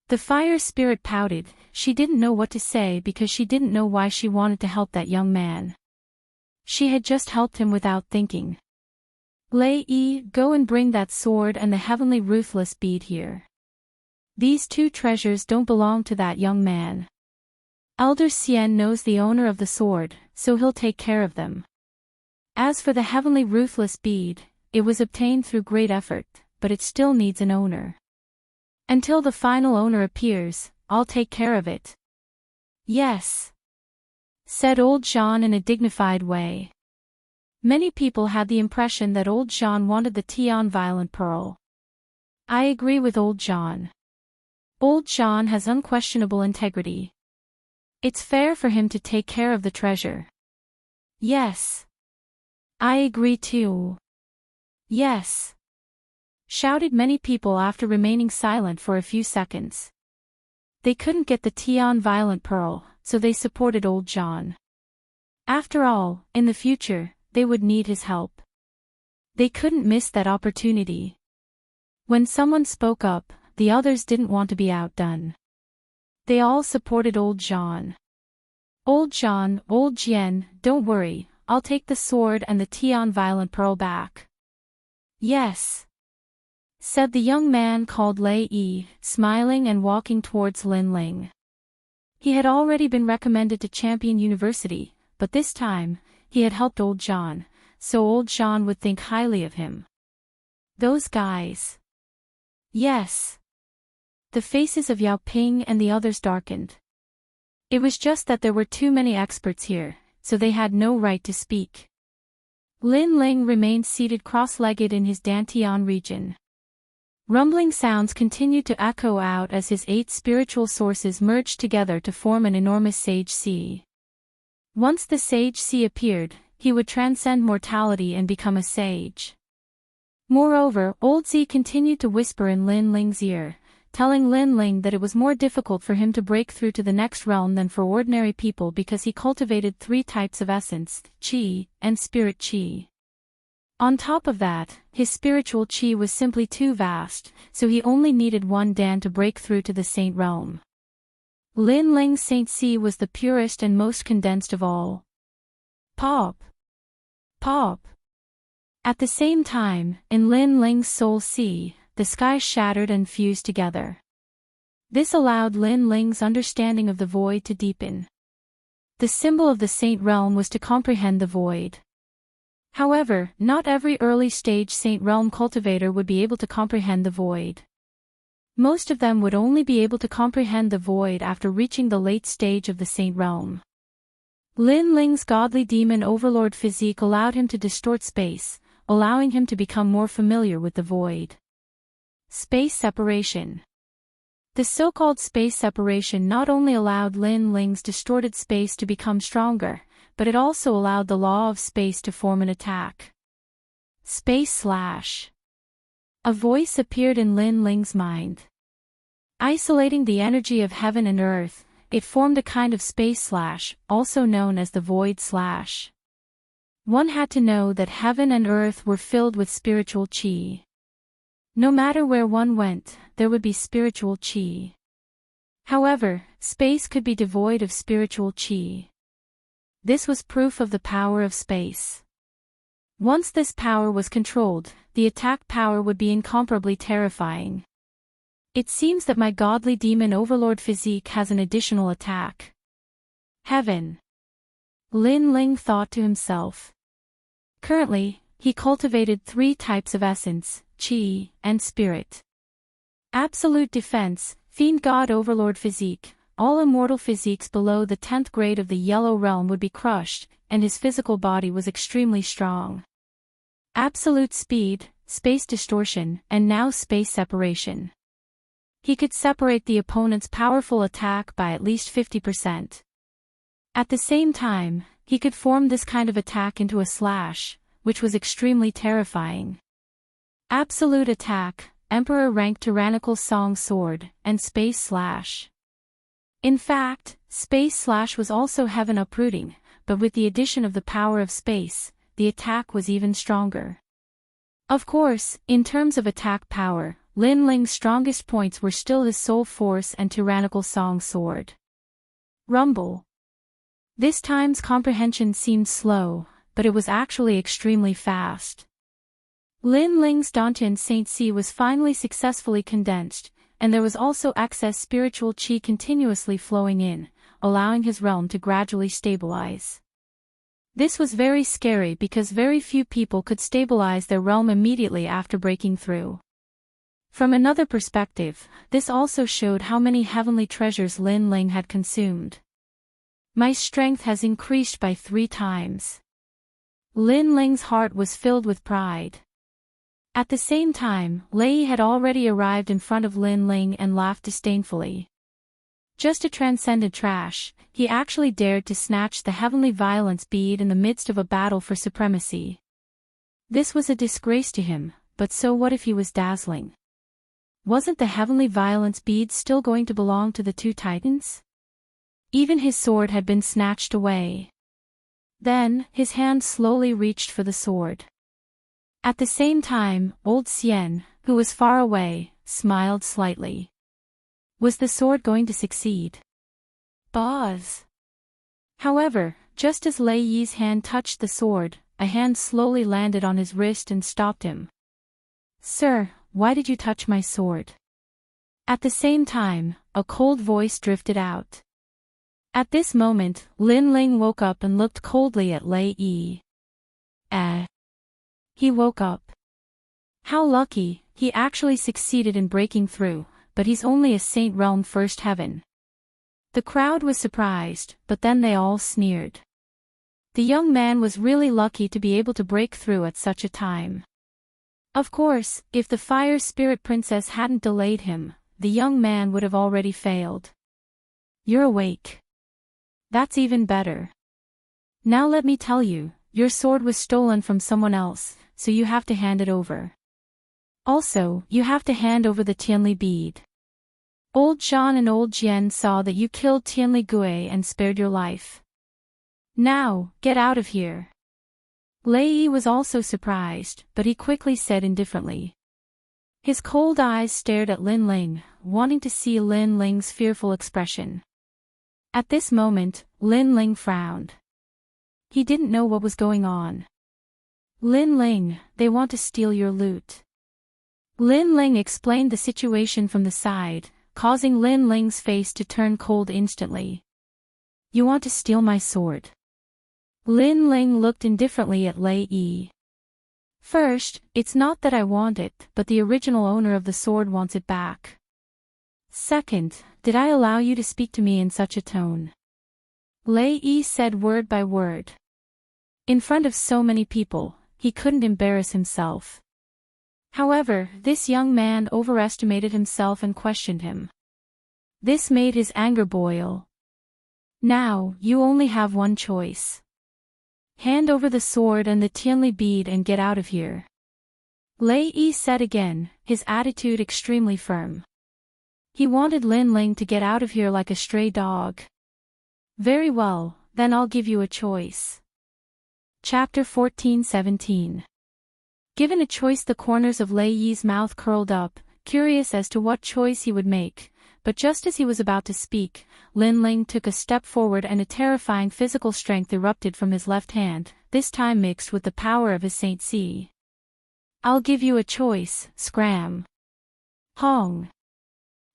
The fire spirit pouted. She didn't know what to say because she didn't know why she wanted to help that young man. She had just helped him without thinking. Lei Yi, go and bring that sword and the heavenly ruthless bead here. These two treasures don't belong to that young man. Elder Xian knows the owner of the sword, so he'll take care of them. As for the heavenly ruthless bead, it was obtained through great effort, but it still needs an owner. Until the final owner appears, I'll take care of it. Yes, said old Jean in a dignified way. Many people had the impression that old Jean wanted the Tian Violent Pearl. I agree with old Jean. Old Jean has unquestionable integrity. It's fair for him to take care of the treasure. Yes. I agree too. Yes, shouted many people after remaining silent for a few seconds. They couldn't get the Tian Violent Pearl, so they supported old John. After all, in the future, they would need his help. They couldn't miss that opportunity. When someone spoke up, the others didn't want to be outdone. They all supported old Jean. Old Jean, old Jian, don't worry, I'll take the sword and the Tian Violent Pearl back. Yes, said the young man called Lei Yi, smiling and walking towards Lin Ling. He had already been recommended to Champion University, but this time, he had helped old Jean, so old Jean would think highly of him. Those guys. Yes. The faces of Yao Ping and the others darkened. It was just that there were too many experts here, so they had no right to speak. Lin Ling remained seated cross-legged in his Dantian region. Rumbling sounds continued to echo out as his 8 spiritual sources merged together to form an enormous sage sea. Once the sage sea appeared, he would transcend mortality and become a sage. Moreover, Old Z continued to whisper in Lin Ling's ear, telling Lin Ling that it was more difficult for him to break through to the next realm than for ordinary people because he cultivated 3 types of essence, qi, and spirit qi. On top of that, his spiritual qi was simply too vast, so he only needed 1 dan to break through to the saint realm. Lin Ling's saint qi was the purest and most condensed of all. Pop! Pop! At the same time, in Lin Ling's soul qi, the sky shattered and fused together. This allowed Lin Ling's understanding of the void to deepen. The symbol of the saint realm was to comprehend the void. However, not every early-stage Saint Realm cultivator would be able to comprehend the void. Most of them would only be able to comprehend the void after reaching the late stage of the Saint Realm. Lin Ling's godly demon overlord physique allowed him to distort space, allowing him to become more familiar with the void. Space separation. The so-called space separation not only allowed Lin Ling's distorted space to become stronger, but it also allowed the law of space to form an attack. Space slash. A voice appeared in Lin Ling's mind. Isolating the energy of heaven and earth, it formed a kind of space slash, also known as the void slash. One had to know that heaven and earth were filled with spiritual qi. No matter where one went, there would be spiritual qi. However, space could be devoid of spiritual qi. This was proof of the power of space. Once this power was controlled, the attack power would be incomparably terrifying. It seems that my godly demon overlord physique has an additional attack. Heaven. Lin Ling thought to himself. Currently, he cultivated 3 types of essence, qi, and spirit. Absolute defense, fiend god overlord physique. All immortal physiques below the 10th grade of the Yellow Realm would be crushed, and his physical body was extremely strong. Absolute speed, space distortion, and now space separation. He could separate the opponent's powerful attack by at least 50%. At the same time, he could form this kind of attack into a slash, which was extremely terrifying. Absolute attack, Emperor rank tyrannical song sword, and space slash. In fact, space slash was also heaven uprooting, but with the addition of the power of space, the attack was even stronger. Of course, in terms of attack power, Lin Ling's strongest points were still his soul force and tyrannical song sword. Rumble. This time's comprehension seemed slow, but it was actually extremely fast. Lin Ling's Dantian Saint C was finally successfully condensed, and there was also excess spiritual qi continuously flowing in, allowing his realm to gradually stabilize. This was very scary because very few people could stabilize their realm immediately after breaking through. From another perspective, this also showed how many heavenly treasures Lin Ling had consumed. My strength has increased by 3 times. Lin Ling's heart was filled with pride. At the same time, Lei had already arrived in front of Lin Ling and laughed disdainfully. Just a transcendent trash, he actually dared to snatch the heavenly violence bead in the midst of a battle for supremacy. This was a disgrace to him, but so what if he was dazzling? Wasn't the heavenly violence bead still going to belong to the 2 titans? Even his sword had been snatched away. Then, his hand slowly reached for the sword. At the same time, old Xian, who was far away, smiled slightly. Was the sword going to succeed? Boz. However, just as Lei Yi's hand touched the sword, a hand slowly landed on his wrist and stopped him. Sir, why did you touch my sword? At the same time, a cold voice drifted out. At this moment, Lin Ling woke up and looked coldly at Lei Yi. He woke up. How lucky, he actually succeeded in breaking through, but he's only a Saint Realm First Heaven. The crowd was surprised, but then they all sneered. The young man was really lucky to be able to break through at such a time. Of course, if the Fire Spirit Princess hadn't delayed him, the young man would have already failed. You're awake. That's even better. Now let me tell you, your sword was stolen from someone else, so you have to hand it over. Also, you have to hand over the Tianli bead. Old Zhan and Old Jian saw that you killed Tianli Gui and spared your life. Now, get out of here. Lei Yi was also surprised, but he quickly said indifferently. His cold eyes stared at Lin Ling, wanting to see Lin Ling's fearful expression. At this moment, Lin Ling frowned. He didn't know what was going on. Lin Ling, they want to steal your loot. Lin Ling explained the situation from the side, causing Lin Ling's face to turn cold instantly. You want to steal my sword? Lin Ling looked indifferently at Lei Yi. First, it's not that I want it, but the original owner of the sword wants it back. Second, did I allow you to speak to me in such a tone? Lei Yi said word by word. In front of so many people, he couldn't embarrass himself. However, this young man overestimated himself and questioned him. This made his anger boil. Now, you only have one choice. Hand over the sword and the Tianli bead and get out of here. Lei Yi said again, his attitude extremely firm. He wanted Lin Ling to get out of here like a stray dog. Very well, then I'll give you a choice. Chapter 14-17. Given a choice, the corners of Lei Yi's mouth curled up, curious as to what choice he would make, but just as he was about to speak, Lin Ling took a step forward and a terrifying physical strength erupted from his left hand, this time mixed with the power of his Saint Si. I'll give you a choice, scram. Hong.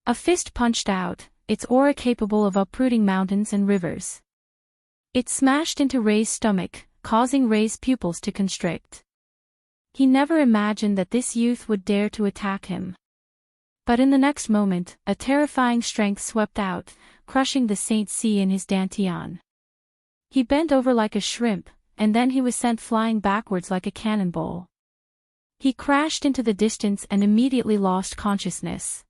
A fist punched out, its aura capable of uprooting mountains and rivers. It smashed into Rei's stomach, causing Rei's pupils to constrict. He never imagined that this youth would dare to attack him. But in the next moment, a terrifying strength swept out, crushing the Saint Si in his dantian. He bent over like a shrimp, and then he was sent flying backwards like a cannonball. He crashed into the distance and immediately lost consciousness.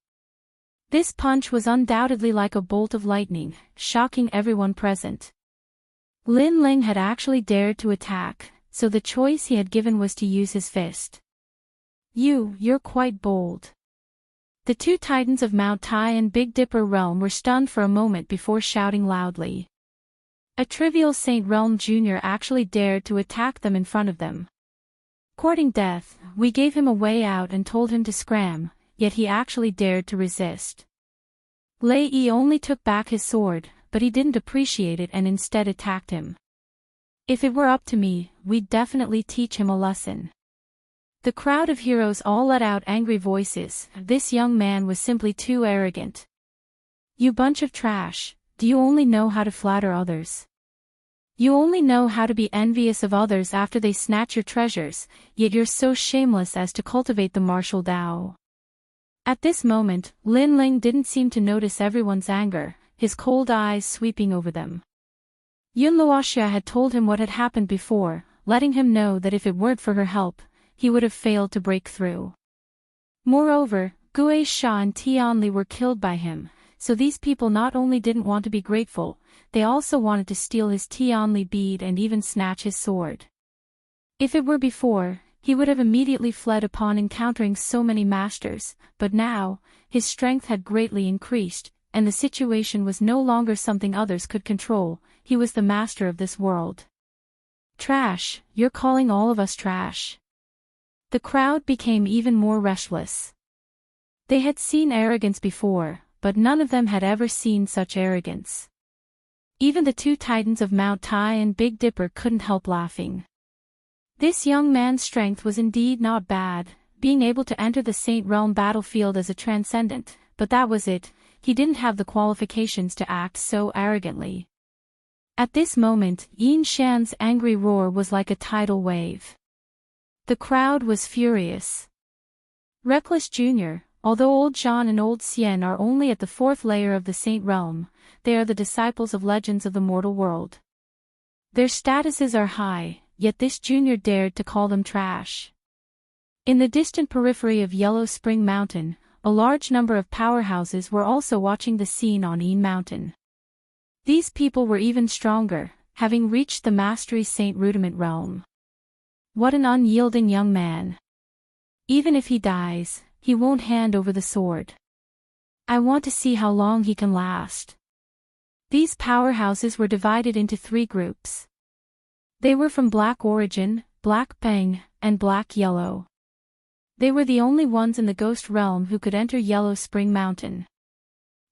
This punch was undoubtedly like a bolt of lightning, shocking everyone present. Lin Ling had actually dared to attack, so the choice he had given was to use his fist. You're quite bold. The two titans of Mount Tai and Big Dipper realm were stunned for a moment before shouting loudly. A trivial Saint Realm Jr. actually dared to attack them in front of them. Courting death, we gave him a way out and told him to scram, yet he actually dared to resist. Lei Yi only took back his sword, but he didn't appreciate it and instead attacked him. If it were up to me, we'd definitely teach him a lesson. The crowd of heroes all let out angry voices. This young man was simply too arrogant. You bunch of trash, do you only know how to flatter others? You only know how to be envious of others after they snatch your treasures, yet you're so shameless as to cultivate the martial Tao. At this moment, Lin Ling didn't seem to notice everyone's anger, his cold eyes sweeping over them. Yun Luoxia had told him what had happened before, letting him know that if it weren't for her help, he would have failed to break through. Moreover, Gui Sha and Tianli were killed by him, so these people not only didn't want to be grateful, they also wanted to steal his Tianli bead and even snatch his sword. If it were before, he would have immediately fled upon encountering so many masters, but now, his strength had greatly increased, and the situation was no longer something others could control, he was the master of this world. Trash, you're calling all of us trash. The crowd became even more restless. They had seen arrogance before, but none of them had ever seen such arrogance. Even the two titans of Mount Tai and Big Dipper couldn't help laughing. This young man's strength was indeed not bad, being able to enter the Saint Realm battlefield as a transcendent, but that was it, he didn't have the qualifications to act so arrogantly. At this moment, Yin Shan's angry roar was like a tidal wave. The crowd was furious. Reckless Jr., although Old Jean and Old Xian are only at the fourth layer of the Saint Realm, they are the disciples of legends of the mortal world. Their statuses are high, yet this junior dared to call them trash. In the distant periphery of Yellow Spring Mountain, a large number of powerhouses were also watching the scene on Yin Mountain. These people were even stronger, having reached the Mastery Saint Rudiment realm. What an unyielding young man. Even if he dies, he won't hand over the sword. I want to see how long he can last. These powerhouses were divided into 3 groups. They were from Black Origin, Black Peng, and Black Yellow. They were the only ones in the Ghost Realm who could enter Yellow Spring Mountain.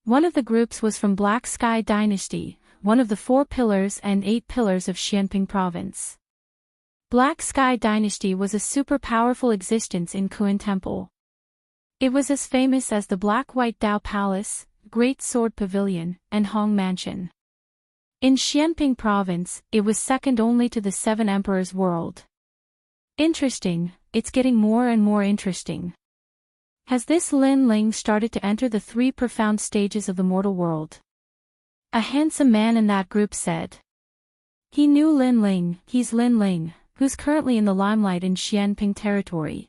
One of the groups was from Black Sky Dynasty, one of the 4 pillars and 8 pillars of Xianping Province. Black Sky Dynasty was a super powerful existence in Kuan Temple. It was as famous as the Black-White Dao Palace, Great Sword Pavilion, and Hong Mansion. In Xianping Province, it was second only to the 7 Emperors World. Interesting, it's getting more and more interesting. Has this Lin Ling started to enter the 3 profound stages of the mortal world? A handsome man in that group said. He knew Lin Ling, he's Lin Ling, who's currently in the limelight in Xianping territory.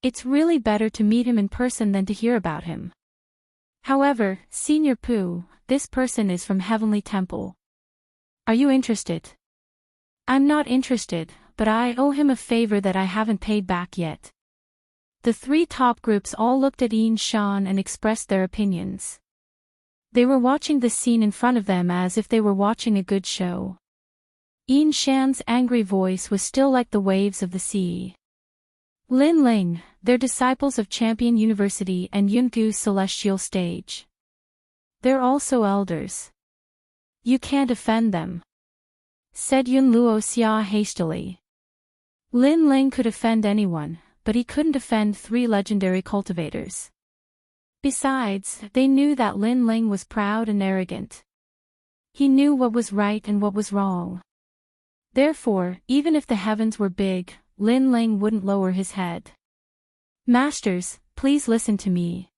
It's really better to meet him in person than to hear about him. However, Senior Pooh, this person is from Heavenly Temple. Are you interested? I'm not interested, but I owe him a favor that I haven't paid back yet. The 3 top groups all looked at Yin Shan and expressed their opinions. They were watching the scene in front of them as if they were watching a good show. Yin Shan's angry voice was still like the waves of the sea. Lin Ling, they're disciples of Champion University and Yungu's Celestial Stage. They're also elders. You can't offend them, said Yun Luo Xia hastily. Lin Ling could offend anyone, but he couldn't offend 3 legendary cultivators. Besides, they knew that Lin Ling was proud and arrogant. He knew what was right and what was wrong. Therefore, even if the heavens were big, Lin Ling wouldn't lower his head. Masters, please listen to me.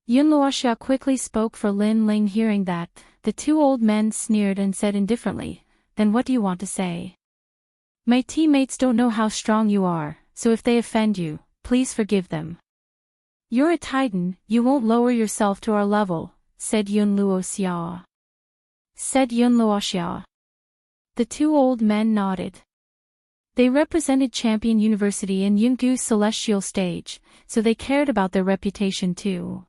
Yun Luoxia quickly spoke for Lin Ling. Hearing that, the 2 old men sneered and said indifferently, then what do you want to say? My teammates don't know how strong you are, so if they offend you, please forgive them. You're a titan, you won't lower yourself to our level, said Yun Luoxia. The 2 old men nodded. They represented Champion University in Yungu's Celestial Stage, so they cared about their reputation too.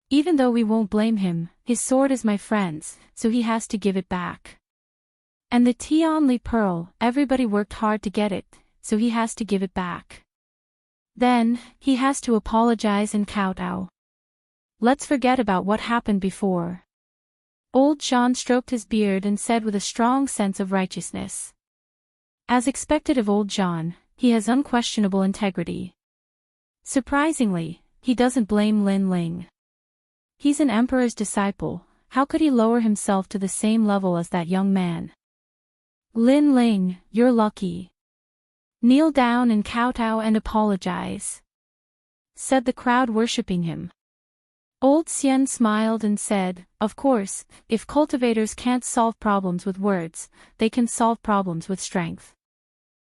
Even though we won't blame him, his sword is my friend's, so he has to give it back. And the Tianli Pearl, everybody worked hard to get it, so he has to give it back. Then, he has to apologize and kowtow. Let's forget about what happened before. Old Jean stroked his beard and said with a strong sense of righteousness. As expected of Old Jean, he has unquestionable integrity. Surprisingly, he doesn't blame Lin Ling. He's an emperor's disciple, how could he lower himself to the same level as that young man? Lin Ling, you're lucky. Kneel down and kowtow and apologize, said the crowd worshipping him. Old Xian smiled and said, of course, if cultivators can't solve problems with words, they can solve problems with strength.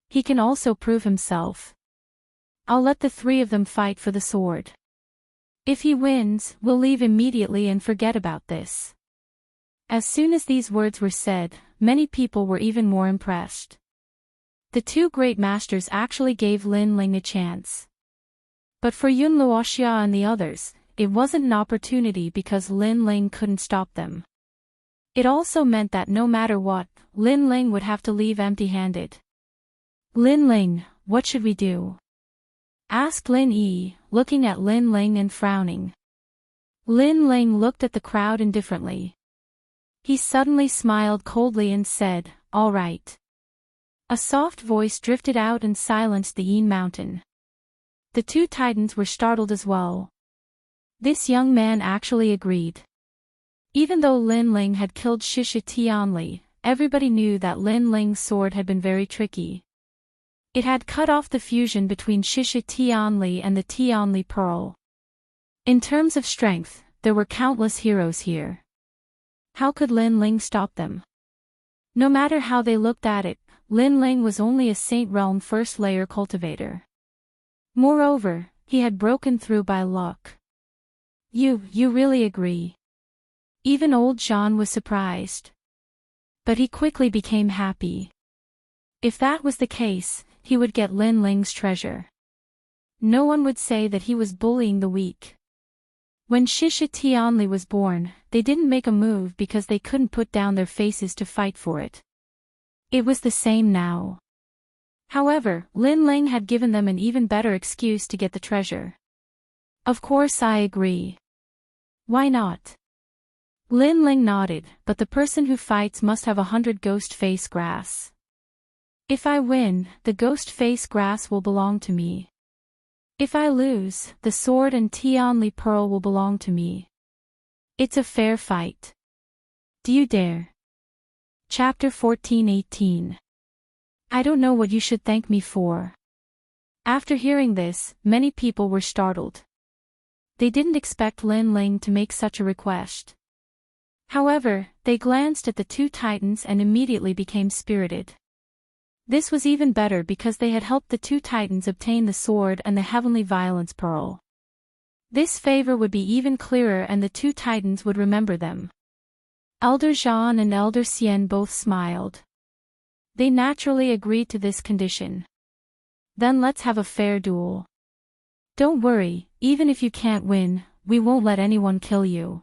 He can also prove himself. I'll let the 3 of them fight for the sword. If he wins, we'll leave immediately and forget about this. As soon as these words were said, many people were even more impressed. The 2 great masters actually gave Lin Ling a chance. But for Yun Luoxia and the others, it wasn't an opportunity because Lin Ling couldn't stop them. It also meant that no matter what, Lin Ling would have to leave empty-handed. Lin Ling, what should we do? Asked Lin Yi, looking at Lin Ling and frowning. Lin Ling looked at the crowd indifferently. He suddenly smiled coldly and said, "All right." A soft voice drifted out and silenced the Yin Mountain. The two titans were startled as well. This young man actually agreed. Even though Lin Ling had killed Shisha Tianli, everybody knew that Lin Ling's sword had been very tricky. It had cut off the fusion between Shisha Tianli and the Tianli Pearl. In terms of strength, there were countless heroes here. How could Lin Ling stop them? No matter how they looked at it, Lin Ling was only a Saint Realm first-layer cultivator. Moreover, he had broken through by luck. You really agree?" Even old Jean was surprised. But he quickly became happy. If that was the case, he would get Lin Ling's treasure. No one would say that he was bullying the weak. When Shisha Tianli was born, they didn't make a move because they couldn't put down their faces to fight for it. It was the same now. However, Lin Ling had given them an even better excuse to get the treasure. "Of course I agree. Why not?" Lin Ling nodded, "But the person who fights must have 100 ghost face grass. If I win, the ghost face grass will belong to me. If I lose, the sword and Tianli Pearl will belong to me. It's a fair fight. Do you dare?" Chapter 14:18. I don't know what you should thank me for. After hearing this, many people were startled. They didn't expect Lin Ling to make such a request. However, they glanced at the two titans and immediately became spirited. This was even better because they had helped the two titans obtain the sword and the heavenly violence pearl. This favor would be even clearer and the two titans would remember them. Elder Jean and Elder Xian both smiled. They naturally agreed to this condition. "Then let's have a fair duel. Don't worry, even if you can't win, we won't let anyone kill you.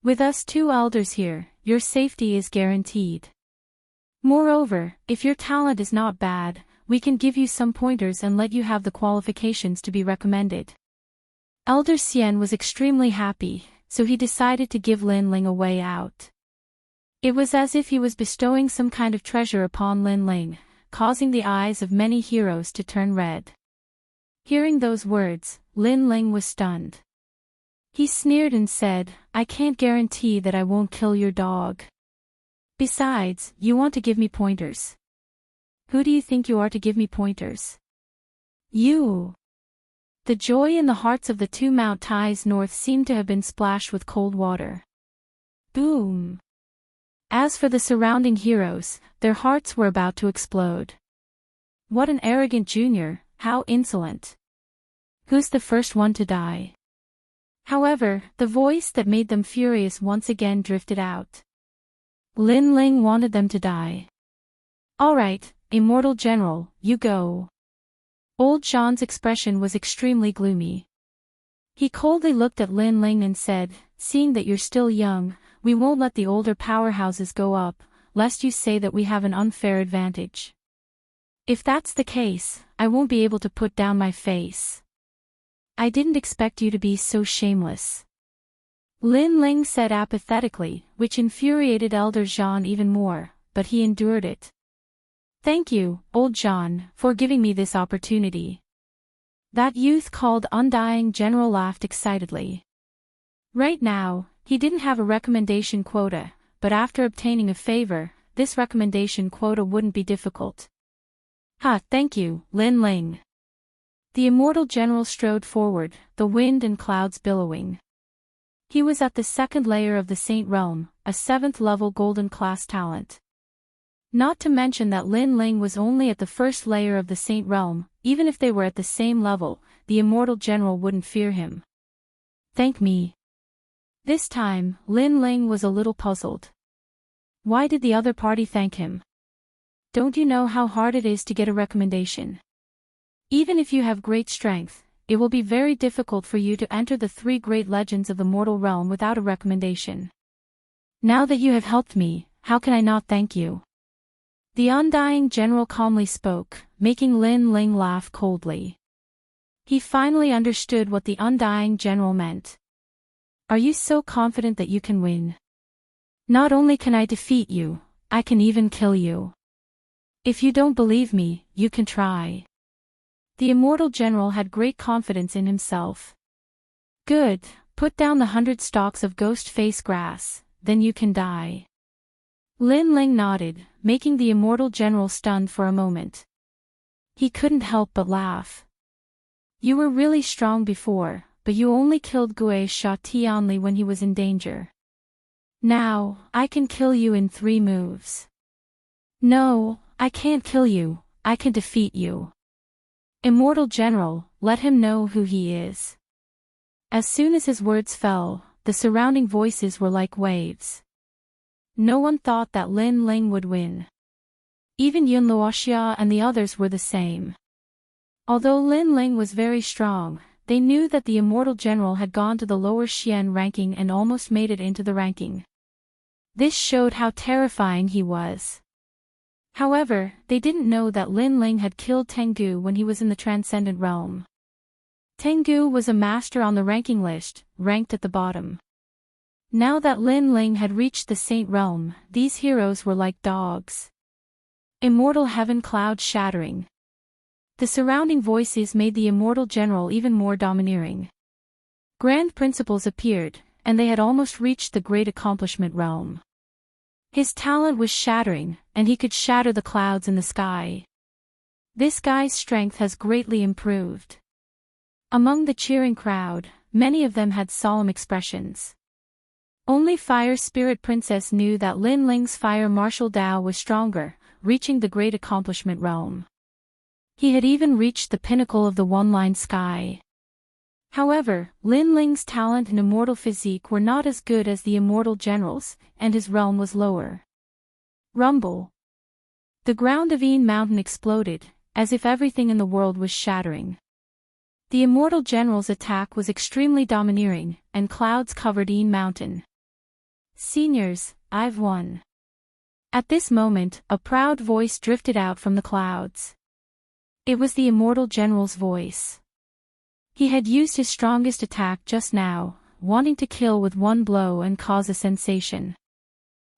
With us two elders here, your safety is guaranteed. Moreover, if your talent is not bad, we can give you some pointers and let you have the qualifications to be recommended." Elder Xian was extremely happy, so he decided to give Lin Ling a way out. It was as if he was bestowing some kind of treasure upon Lin Ling, causing the eyes of many heroes to turn red. Hearing those words, Lin Ling was stunned. He sneered and said, "I can't guarantee that I won't kill your dog. Besides, you want to give me pointers. Who do you think you are to give me pointers? You." The joy in the hearts of the two Mount Tais north seemed to have been splashed with cold water. Boom! As for the surrounding heroes, their hearts were about to explode. What an arrogant junior, how insolent. Who's the first one to die? However, the voice that made them furious once again drifted out. Lin Ling wanted them to die. "All right, Immortal General, you go." Old Jean's expression was extremely gloomy. He coldly looked at Lin Ling and said, "Seeing that you're still young, we won't let the older powerhouses go up, lest you say that we have an unfair advantage. If that's the case, I won't be able to put down my face. I didn't expect you to be so shameless." Lin Ling said apathetically, which infuriated Elder Jean even more, but he endured it. "Thank you, Old Jean, for giving me this opportunity." That youth called Undying General laughed excitedly. Right now, he didn't have a recommendation quota, but after obtaining a favor, this recommendation quota wouldn't be difficult. Thank you, Lin Ling." The Immortal General strode forward, the wind and clouds billowing. He was at the second layer of the Saint Realm, a 7th-level golden class talent. Not to mention that Lin Ling was only at the first layer of the Saint Realm. Even if they were at the same level, the Immortal General wouldn't fear him. "Thank me." This time, Lin Ling was a little puzzled. Why did the other party thank him? Don't you know how hard it is to get a recommendation? Even if you have great strength, it will be very difficult for you to enter the 3 great legends of the mortal realm without a recommendation. Now that you have helped me, how can I not thank you? The Undying General calmly spoke, making Lin Ling laugh coldly. He finally understood what the Undying General meant. Are you so confident that you can win? Not only can I defeat you, I can even kill you. If you don't believe me, you can try. The immortal general had great confidence in himself. Good, put down the 100 stalks of ghost face grass, then you can die. Lin Ling nodded, making the immortal general stunned for a moment. He couldn't help but laugh. You were really strong before, but you only killed Gue Sha Tianli when he was in danger. Now, I can kill you in 3 moves. No, I can't kill you, I can defeat you. Immortal General, let him know who he is. As soon as his words fell, the surrounding voices were like waves. No one thought that Lin Ling would win. Even Yun Luoxia and the others were the same. Although Lin Ling was very strong, they knew that the Immortal General had gone to the lower Xian ranking and almost made it into the ranking. This showed how terrifying he was. However, they didn't know that Lin Ling had killed Tengu when he was in the Transcendent Realm. Tengu was a master on the ranking list, ranked at the bottom. Now that Lin Ling had reached the Saint Realm, these heroes were like dogs. Immortal Heaven cloud shattering. The surrounding voices made the Immortal General even more domineering. Grand Principles appeared, and they had almost reached the Great Accomplishment Realm. His talent was shattering, and he could shatter the clouds in the sky. This guy's strength has greatly improved. Among the cheering crowd, many of them had solemn expressions. Only Fire Spirit Princess knew that Lin Ling's Fire Martial Dao was stronger, reaching the Great Accomplishment Realm. He had even reached the pinnacle of the one-line sky. However, Lin Ling's talent and immortal physique were not as good as the Immortal General's, and his realm was lower. Rumble. The ground of Yin Mountain exploded, as if everything in the world was shattering. The Immortal General's attack was extremely domineering, and clouds covered Yin Mountain. Seniors, I've won. At this moment, a proud voice drifted out from the clouds. It was the Immortal General's voice. He had used his strongest attack just now, wanting to kill with one blow and cause a sensation.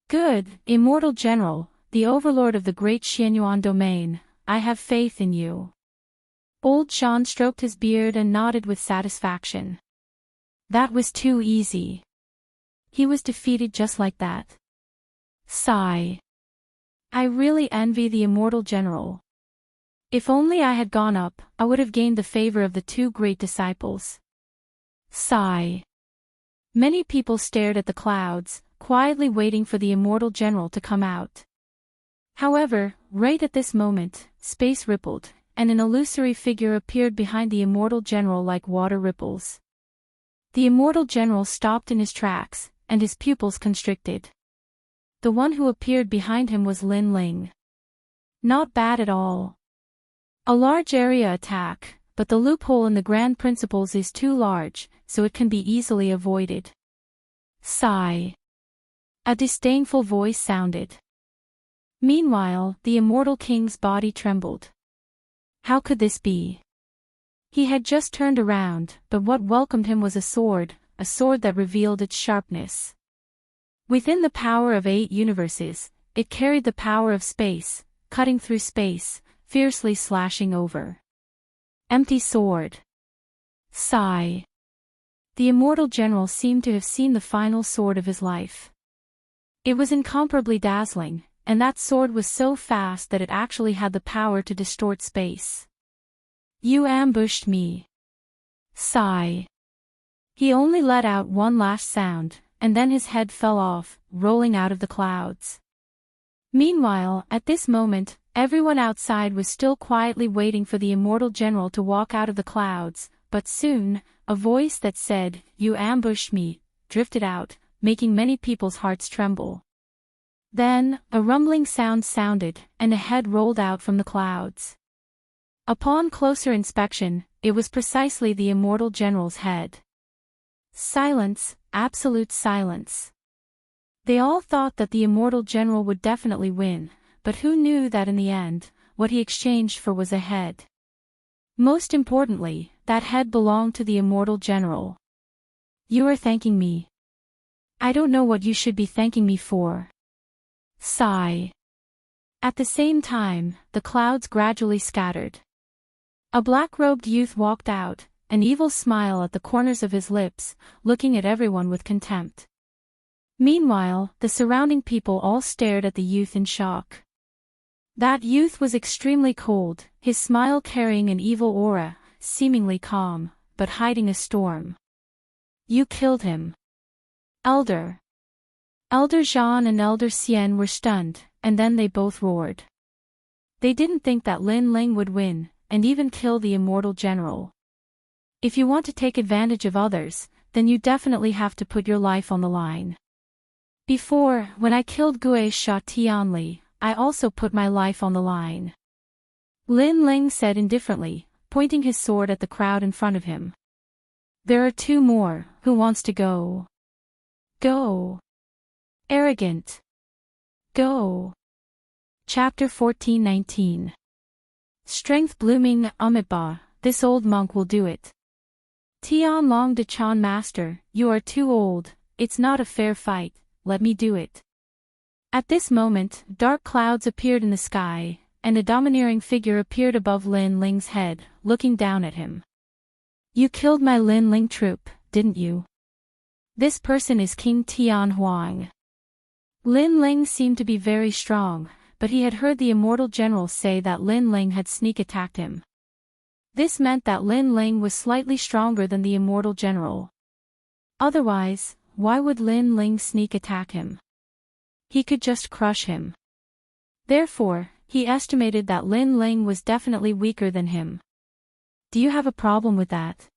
Good, Immortal General, the overlord of the great Xianyuan domain, I have faith in you. Old Shan stroked his beard and nodded with satisfaction. That was too easy. He was defeated just like that. Sigh. I really envy the Immortal General. If only I had gone up, I would have gained the favor of the 2 great disciples. Sigh. Many people stared at the clouds, quietly waiting for the Immortal General to come out. However, right at this moment, space rippled, and an illusory figure appeared behind the Immortal General like water ripples. The Immortal General stopped in his tracks, and his pupils constricted. The one who appeared behind him was Lin Ling. Not bad at all. A large area attack, but the loophole in the Grand Principles is too large, so it can be easily avoided. Sigh. A disdainful voice sounded. Meanwhile, the Immortal King's body trembled. How could this be? He had just turned around, but what welcomed him was a sword that revealed its sharpness. Within the power of 8 universes, it carried the power of space, cutting through space, fiercely slashing over. Empty sword. Sigh. The Immortal General seemed to have seen the final sword of his life. It was incomparably dazzling, and that sword was so fast that it actually had the power to distort space. You ambushed me. Sigh. He only let out one last sound, and then his head fell off, rolling out of the clouds. Meanwhile, at this moment, everyone outside was still quietly waiting for the Immortal General to walk out of the clouds, but soon, a voice that said, "You ambushed me," drifted out, making many people's hearts tremble. Then, a rumbling sound sounded, and a head rolled out from the clouds. Upon closer inspection, it was precisely the Immortal General's head. Silence, absolute silence. They all thought that the Immortal General would definitely win, but who knew that in the end, what he exchanged for was a head. Most importantly, that head belonged to the Immortal General. You are thanking me. I don't know what you should be thanking me for. Sigh. At the same time, the clouds gradually scattered. A black-robed youth walked out, an evil smile at the corners of his lips, looking at everyone with contempt. Meanwhile, the surrounding people all stared at the youth in shock. That youth was extremely cold, his smile carrying an evil aura, seemingly calm, but hiding a storm. You killed him. Elder Jean and Elder Xian were stunned, and then they both roared. They didn't think that Lin Ling would win, and even kill the immortal general. If you want to take advantage of others, then you definitely have to put your life on the line. Before, when I killed Gue Sha Tianli, I also put my life on the line. Lin Ling said indifferently, pointing his sword at the crowd in front of him. There are two more, who wants to go? Go. Arrogant. Go. Chapter 14:19. Strength blooming, Amitabha, this old monk will do it. Tian Long De Chan Master, you are too old, it's not a fair fight, let me do it. At this moment, dark clouds appeared in the sky, and a domineering figure appeared above Lin Ling's head, looking down at him. You killed my Lin Ling troop, didn't you? This person is King Tian Huang. Lin Ling seemed to be very strong, but he had heard the immortal general say that Lin Ling had sneak attacked him. This meant that Lin Ling was slightly stronger than the immortal general. Otherwise, why would Lin Ling sneak attack him? He could just crush him. Therefore, he estimated that Lin Ling was definitely weaker than him. Do you have a problem with that?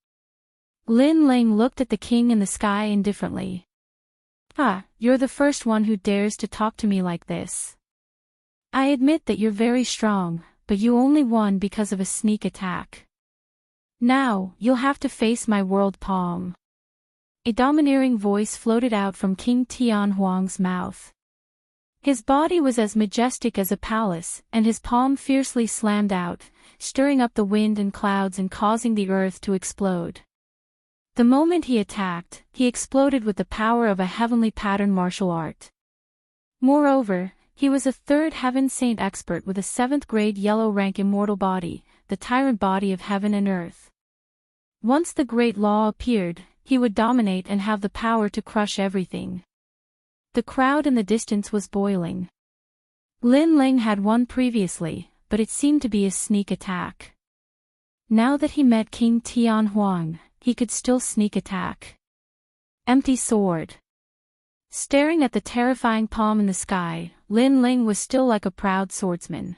Lin Ling looked at the king in the sky indifferently. You're the first one who dares to talk to me like this. I admit that you're very strong, but you only won because of a sneak attack. Now, you'll have to face my world palm. A domineering voice floated out from King Tian Huang's mouth. His body was as majestic as a palace, and his palm fiercely slammed out, stirring up the wind and clouds and causing the earth to explode. The moment he attacked, he exploded with the power of a heavenly pattern martial art. Moreover, he was a third heaven saint expert with a 7th grade yellow rank immortal body, the tyrant body of heaven and earth. Once the great law appeared, he would dominate and have the power to crush everything. The crowd in the distance was boiling. Lin Ling had won previously, but it seemed to be a sneak attack. Now that he met King Tian Huang, he could still sneak attack. Empty sword. Staring at the terrifying palm in the sky, Lin Ling was still like a proud swordsman.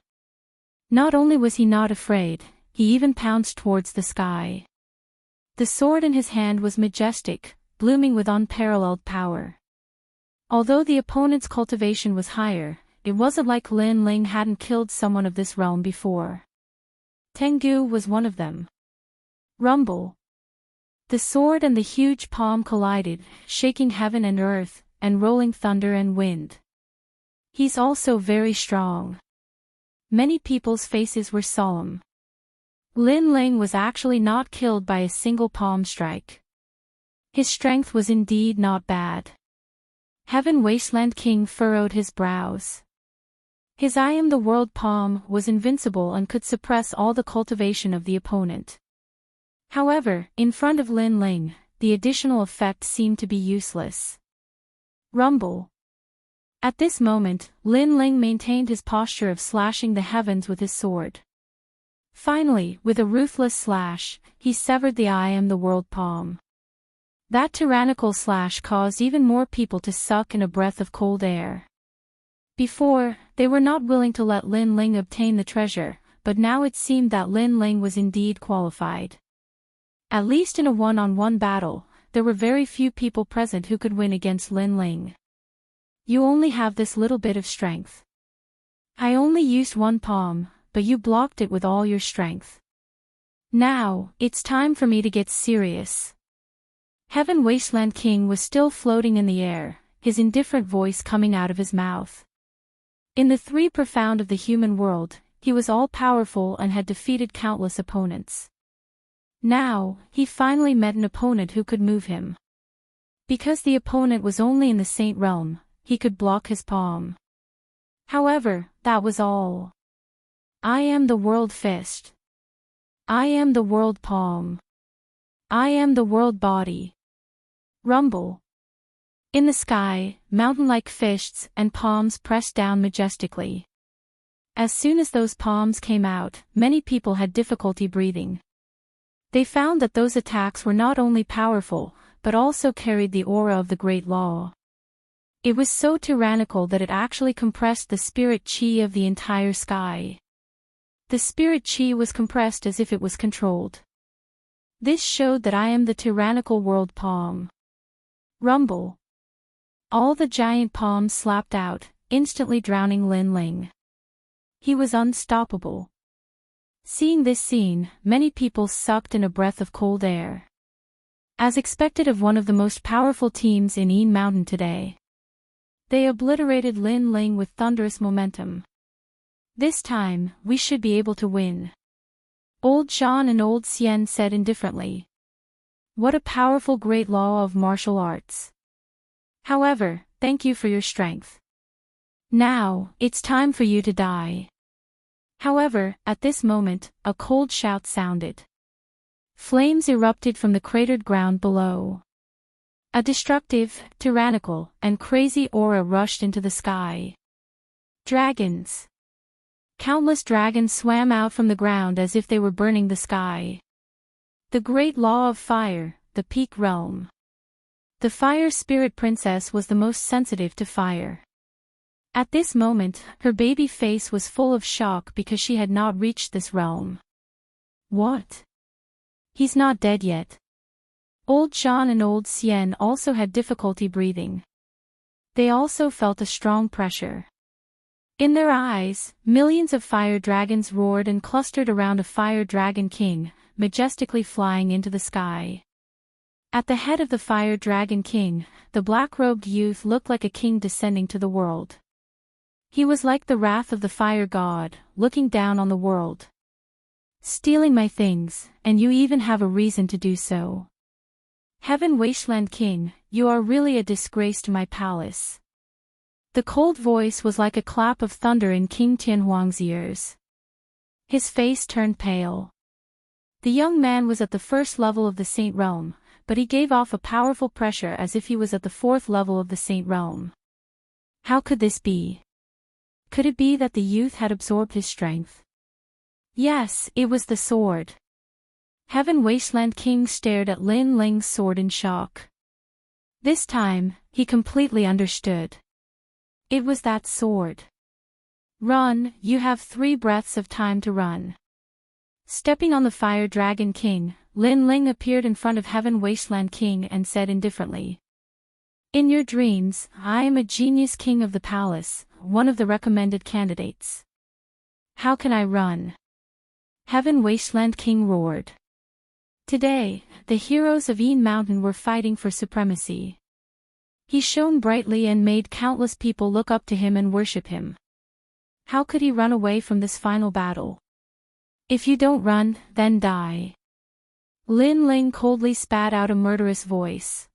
Not only was he not afraid, he even pounced towards the sky. The sword in his hand was majestic, blooming with unparalleled power. Although the opponent's cultivation was higher, it wasn't like Lin Ling hadn't killed someone of this realm before. Tengu was one of them. Rumble. The sword and the huge palm collided, shaking heaven and earth, and rolling thunder and wind. He's also very strong. Many people's faces were solemn. Lin Ling was actually not killed by a single palm strike. His strength was indeed not bad. Heaven Wasteland King furrowed his brows. His I am the world palm was invincible and could suppress all the cultivation of the opponent. However, in front of Lin Ling, the additional effect seemed to be useless. Rumble. At this moment, Lin Ling maintained his posture of slashing the heavens with his sword. Finally, with a ruthless slash, he severed the I am the world palm. That tyrannical slash caused even more people to suck in a breath of cold air. Before, they were not willing to let Lin Ling obtain the treasure, but now it seemed that Lin Ling was indeed qualified. At least in a one-on-one battle, there were very few people present who could win against Lin Ling. You only have this little bit of strength. I only used one palm, but you blocked it with all your strength. Now, it's time for me to get serious. Heaven Wasteland King was still floating in the air, his indifferent voice coming out of his mouth. In the 3 profound of the human world, he was all-powerful and had defeated countless opponents. Now, he finally met an opponent who could move him. Because the opponent was only in the saint realm, he could block his palm. However, that was all. I am the world fist. I am the world palm. I am the world body. Rumble. In the sky, mountain-like fists and palms pressed down majestically. As soon as those palms came out, many people had difficulty breathing. They found that those attacks were not only powerful, but also carried the aura of the Great Law. It was so tyrannical that it actually compressed the spirit chi of the entire sky. The spirit chi was compressed as if it was controlled. This showed that I am the tyrannical world palm. Rumble. All the giant palms slapped out, instantly drowning Lin Ling. He was unstoppable. Seeing this scene, many people sucked in a breath of cold air. As expected of one of the most powerful teams in Een Mountain today. They obliterated Lin Ling with thunderous momentum. This time, we should be able to win. Old Jean and Old Xian said indifferently. What a powerful great law of martial arts. However, thank you for your strength. Now, it's time for you to die. However, at this moment, a cold shout sounded. Flames erupted from the cratered ground below. A destructive, tyrannical, and crazy aura rushed into the sky. Dragons. Countless dragons swam out from the ground as if they were burning the sky. The great law of fire, the peak realm. The fire spirit princess was the most sensitive to fire. At this moment, her baby face was full of shock because she had not reached this realm. What? He's not dead yet. Old Jean and Old Xian also had difficulty breathing. They also felt a strong pressure. In their eyes, millions of fire dragons roared and clustered around a fire dragon king, majestically flying into the sky. At the head of the fire dragon king, the black-robed youth looked like a king descending to the world. He was like the wrath of the fire god, looking down on the world. Stealing my things, and you even have a reason to do so. Heaven Wasteland King, you are really a disgrace to my palace. The cold voice was like a clap of thunder in King Tianhuang's ears. His face turned pale. The young man was at the first level of the Saint Realm, but he gave off a powerful pressure as if he was at the fourth level of the Saint Realm. How could this be? Could it be that the youth had absorbed his strength? Yes, it was the sword. Heaven Wasteland King stared at Lin Ling's sword in shock. This time, he completely understood. It was that sword. Run, you have 3 breaths of time to run. Stepping on the Fire Dragon King, Lin Ling appeared in front of Heaven Wasteland King and said indifferently. In your dreams, I am a genius king of the palace, one of the recommended candidates. How can I run? Heaven Wasteland King roared. Today, the heroes of Een Mountain were fighting for supremacy. He shone brightly and made countless people look up to him and worship him. How could he run away from this final battle? If you don't run, then die. Lin Ling coldly spat out a murderous voice.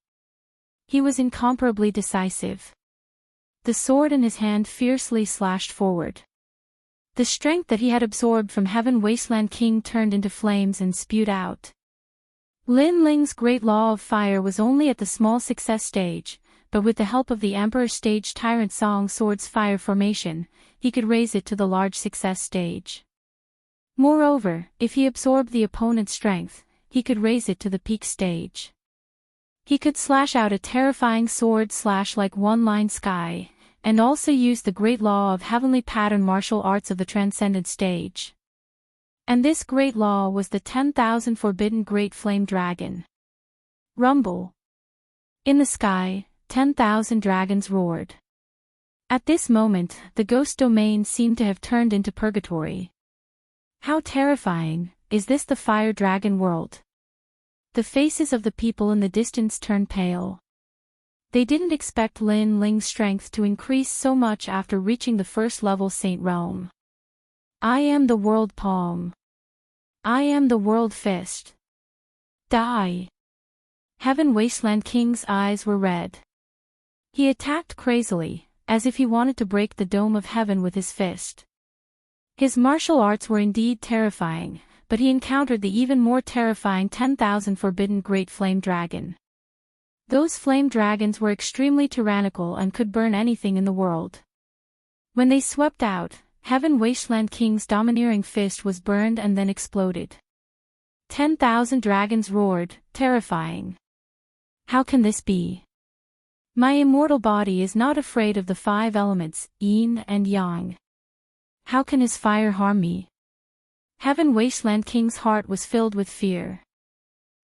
He was incomparably decisive. The sword in his hand fiercely slashed forward. The strength that he had absorbed from Heaven Wasteland King turned into flames and spewed out. Lin Ling's great law of fire was only at the small success stage, but with the help of the Emperor Stage Tyrant Song Sword's fire formation, he could raise it to the large success stage. Moreover, if he absorbed the opponent's strength, he could raise it to the peak stage. He could slash out a terrifying sword slash like one-line sky, and also use the great law of heavenly pattern martial arts of the transcendent stage. And this great law was the 10,000 forbidden great flame dragon. Rumble. In the sky, 10,000 dragons roared. At this moment, the ghost domain seemed to have turned into purgatory. How terrifying, is this the fire dragon world? The faces of the people in the distance turned pale. They didn't expect Lin Ling's strength to increase so much after reaching the first level Saint Realm. I am the world palm. I am the world fist. Die. Heaven Wasteland King's eyes were red. He attacked crazily, as if he wanted to break the dome of heaven with his fist. His martial arts were indeed terrifying, but he encountered the even more terrifying 10,000 forbidden great flame dragon. Those flame dragons were extremely tyrannical and could burn anything in the world. When they swept out, Heaven Wasteland King's domineering fist was burned and then exploded. 10,000 dragons roared, terrifying. How can this be? My immortal body is not afraid of the 5 elements, yin and yang. How can his fire harm me? Heaven Wasteland King's heart was filled with fear.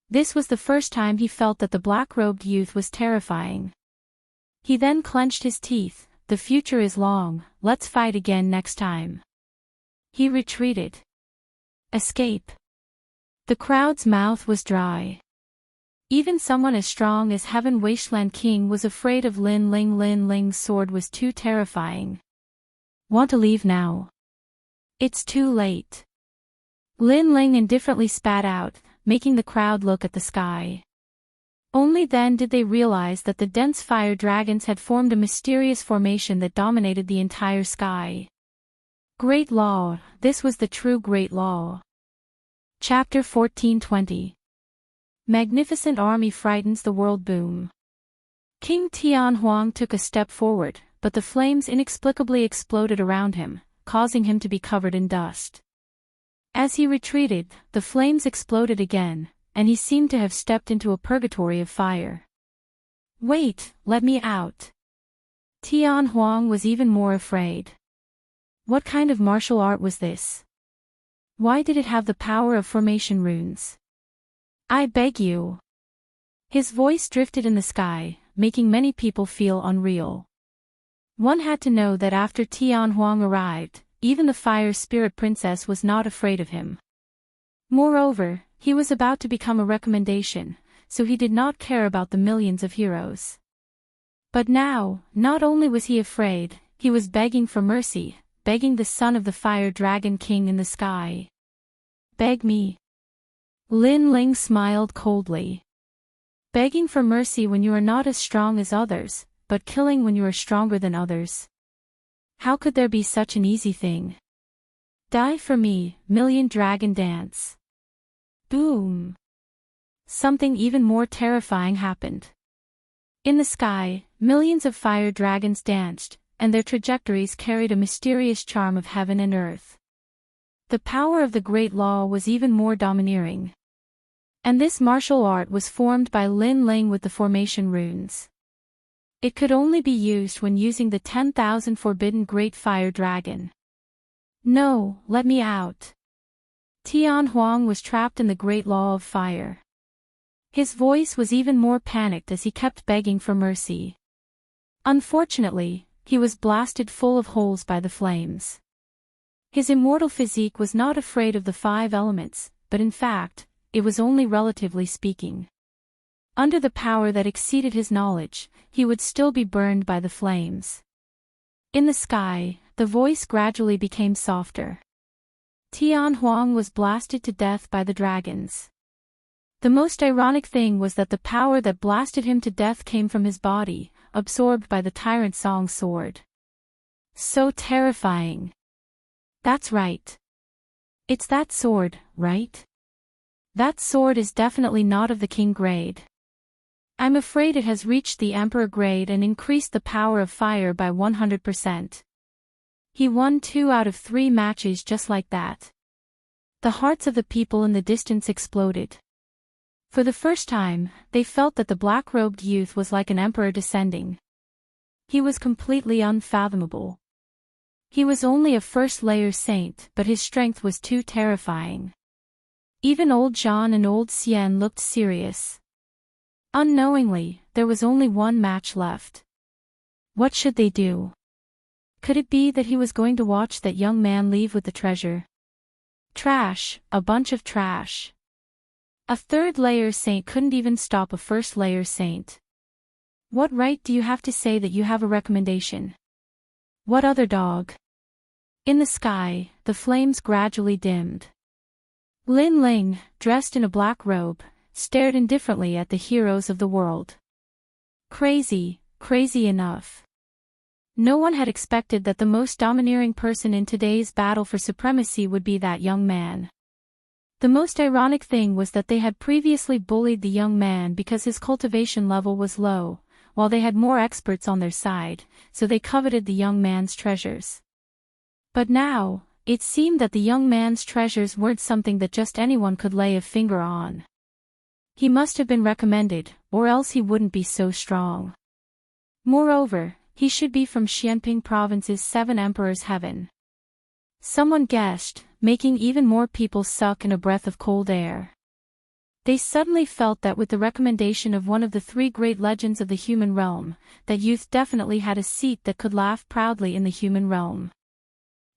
This was the first time he felt that the black-robed youth was terrifying. He then clenched his teeth. The future is long, let's fight again next time. He retreated. Escape. The crowd's mouth was dry. Even someone as strong as Heaven Wasteland King was afraid of Lin Ling. Lin Ling's sword was too terrifying. Want to leave now? It's too late. Lin Ling indifferently spat out, making the crowd look at the sky. Only then did they realize that the dense fire dragons had formed a mysterious formation that dominated the entire sky. Great Law, this was the true Great Law. Chapter 1420. Magnificent army frightens the world. Boom. King Tian Huang took a step forward, but the flames inexplicably exploded around him, causing him to be covered in dust. As he retreated, the flames exploded again, and he seemed to have stepped into a purgatory of fire. Wait, let me out. Tian Huang was even more afraid. What kind of martial art was this? Why did it have the power of formation runes? I beg you. His voice drifted in the sky, making many people feel unreal. One had to know that after Tian Huang arrived, even the Fire Spirit Princess was not afraid of him. Moreover, he was about to become a recommendation, so he did not care about the millions of heroes. But now, not only was he afraid, he was begging for mercy, begging the son of the Fire Dragon King in the sky. Beg me. Lin Ling smiled coldly. Begging for mercy when you are not as strong as others, but killing when you are stronger than others. How could there be such an easy thing? Die for me, Million Dragon Dance. Boom. Something even more terrifying happened. In the sky, millions of fire dragons danced, and their trajectories carried a mysterious charm of heaven and earth. The power of the Great Law was even more domineering. And this martial art was formed by Lin Ling with the formation runes. It could only be used when using the 10,000 forbidden Great Fire Dragon. No, let me out. Tian Huang was trapped in the Great Law of Fire. His voice was even more panicked as he kept begging for mercy. Unfortunately, he was blasted full of holes by the flames. His immortal physique was not afraid of the 5 elements, but in fact, it was only relatively speaking. Under the power that exceeded his knowledge, he would still be burned by the flames. In the sky, the voice gradually became softer. Tian Huang was blasted to death by the dragons. The most ironic thing was that the power that blasted him to death came from his body, absorbed by the Tyrant Song's sword. So terrifying. That's right. It's that sword, right? That sword is definitely not of the king grade. I'm afraid it has reached the emperor grade and increased the power of fire by 100%. He won 2 out of 3 matches just like that. The hearts of the people in the distance exploded. For the first time, they felt that the black-robed youth was like an emperor descending. He was completely unfathomable. He was only a first-layer saint, but his strength was too terrifying. Even old Jean and old Xian looked serious. Unknowingly, there was only 1 match left. What should they do? Could it be that he was going to watch that young man leave with the treasure? Trash, a bunch of trash. A 3rd-layer saint couldn't even stop a 1st-layer saint. What right do you have to say that you have a recommendation? What other dog? In the sky, the flames gradually dimmed. Lin Ling, dressed in a black robe, stared indifferently at the heroes of the world. Crazy, crazy enough. No one had expected that the most domineering person in today's battle for supremacy would be that young man. The most ironic thing was that they had previously bullied the young man because his cultivation level was low, while they had more experts on their side, so they coveted the young man's treasures. But now, it seemed that the young man's treasures weren't something that just anyone could lay a finger on. He must have been recommended, or else he wouldn't be so strong. Moreover, he should be from Xianping Province's 7 Emperors' Heaven. Someone guessed, making even more people suck in a breath of cold air. They suddenly felt that with the recommendation of one of the 3 great legends of the human realm, that youth definitely had a seat that could laugh proudly in the human realm.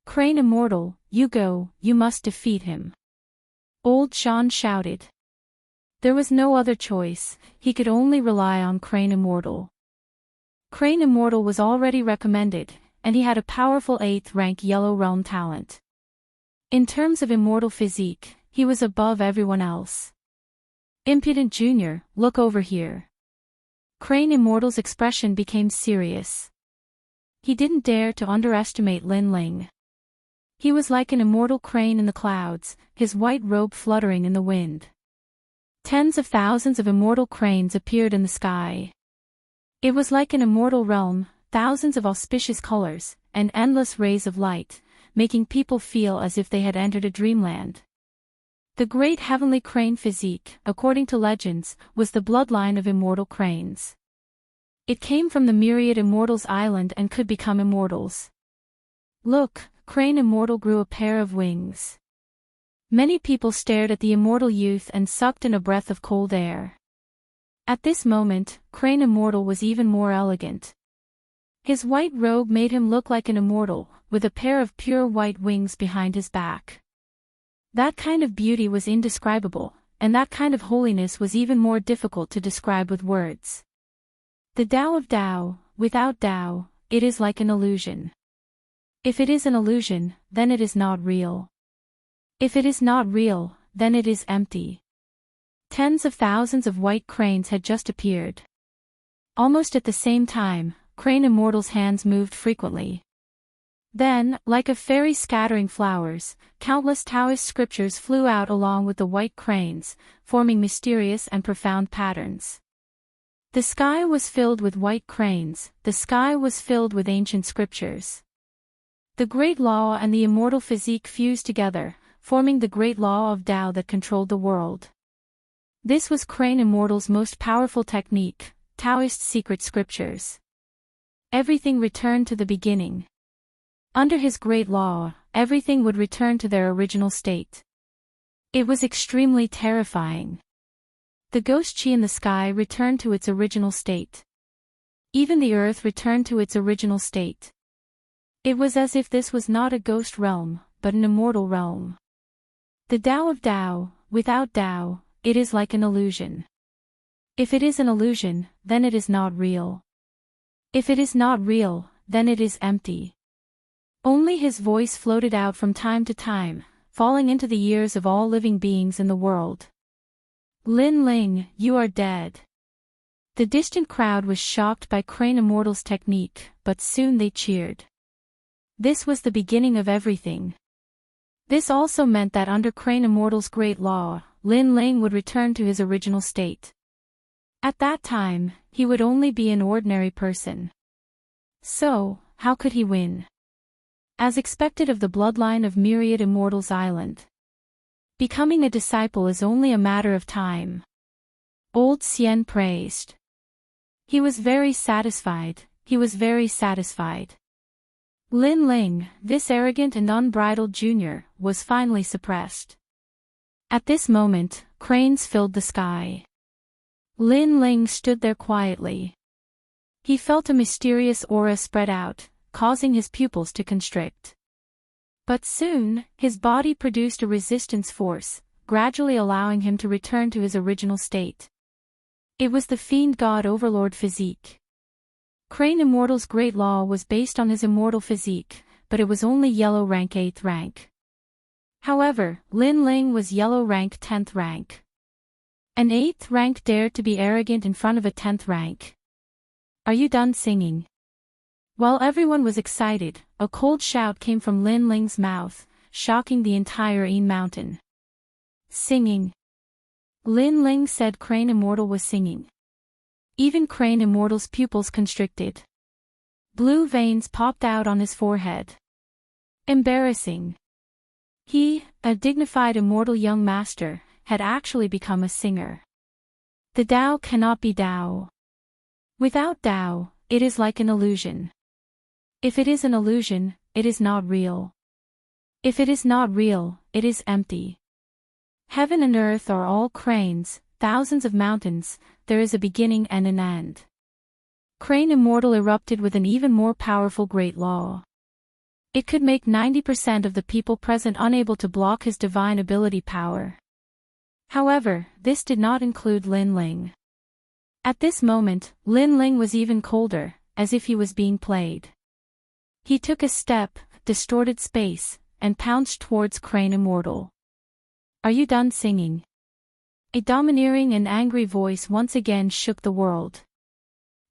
Crane Immortal, you go, you must defeat him. Old Sean shouted. There was no other choice, he could only rely on Crane Immortal. Crane Immortal was already recommended, and he had a powerful 8th rank Yellow Realm talent. In terms of immortal physique, he was above everyone else. Impudent Junior, look over here. Crane Immortal's expression became serious. He didn't dare to underestimate Lin Ling. He was like an immortal crane in the clouds, his white robe fluttering in the wind. Tens of thousands of immortal cranes appeared in the sky. It was like an immortal realm, thousands of auspicious colors, and endless rays of light, making people feel as if they had entered a dreamland. The great heavenly crane physique, according to legends, was the bloodline of immortal cranes. It came from the myriad immortals island and could become immortals. Look, Crane Immortal grew a pair of wings. Many people stared at the immortal youth and sucked in a breath of cold air. At this moment, Crane Immortal was even more elegant. His white robe made him look like an immortal, with a pair of pure white wings behind his back. That kind of beauty was indescribable, and that kind of holiness was even more difficult to describe with words. The Tao of Tao, without Tao, it is like an illusion. If it is an illusion, then it is not real. If it is not real, then it is empty. Tens of thousands of white cranes had just appeared. Almost at the same time, Crane Immortal's hands moved frequently. Then, like a fairy scattering flowers, countless Taoist scriptures flew out along with the white cranes, forming mysterious and profound patterns. The sky was filled with white cranes, the sky was filled with ancient scriptures. The great law and the immortal physique fused together, forming the great law of Tao that controlled the world. This was Crane Immortal's most powerful technique, Taoist secret scriptures. Everything returned to the beginning. Under his great law, everything would return to their original state. It was extremely terrifying. The ghost chi in the sky returned to its original state. Even the earth returned to its original state. It was as if this was not a ghost realm, but an immortal realm. The Tao of Tao, without Tao, it is like an illusion. If it is an illusion, then it is not real. If it is not real, then it is empty. Only his voice floated out from time to time, falling into the ears of all living beings in the world. Lin Ling, you are dead. The distant crowd was shocked by Crane Immortal's technique, but soon they cheered. This was the beginning of everything. This also meant that under Crane Immortal's great law, Lin Ling would return to his original state. At that time, he would only be an ordinary person. So, how could he win? As expected of the bloodline of myriad immortals island. Becoming a disciple is only a matter of time. Old Xian praised. He was very satisfied, he was very satisfied. Lin Ling, this arrogant and unbridled junior, was finally suppressed. At this moment, cranes filled the sky. Lin Ling stood there quietly. He felt a mysterious aura spread out, causing his pupils to constrict. But soon, his body produced a resistance force, gradually allowing him to return to his original state. It was the fiend god overlord physique. Crane Immortal's great law was based on his immortal physique, but it was only yellow rank 8th rank. However, Lin Ling was yellow rank 10th rank. An 8th rank dared to be arrogant in front of a 10th rank. Are you done singing? While everyone was excited, a cold shout came from Lin Ling's mouth, shocking the entire Een Mountain. Singing. Lin Ling said Crane Immortal was singing. Even Crane Immortal's pupils constricted. Blue veins popped out on his forehead. Embarrassing. He, a dignified immortal young master, had actually become a singer. The Tao cannot be Tao. Without Tao, it is like an illusion. If it is an illusion, it is not real. If it is not real, it is empty. Heaven and earth are all cranes, thousands of mountains, there is a beginning and an end. Crane Immortal erupted with an even more powerful great law. It could make 90% of the people present unable to block his divine ability power. However, this did not include Lin Ling. At this moment, Lin Ling was even colder, as if he was being played. He took a step, distorted space, and pounced towards Crane Immortal. Are you done singing? A domineering and angry voice once again shook the world.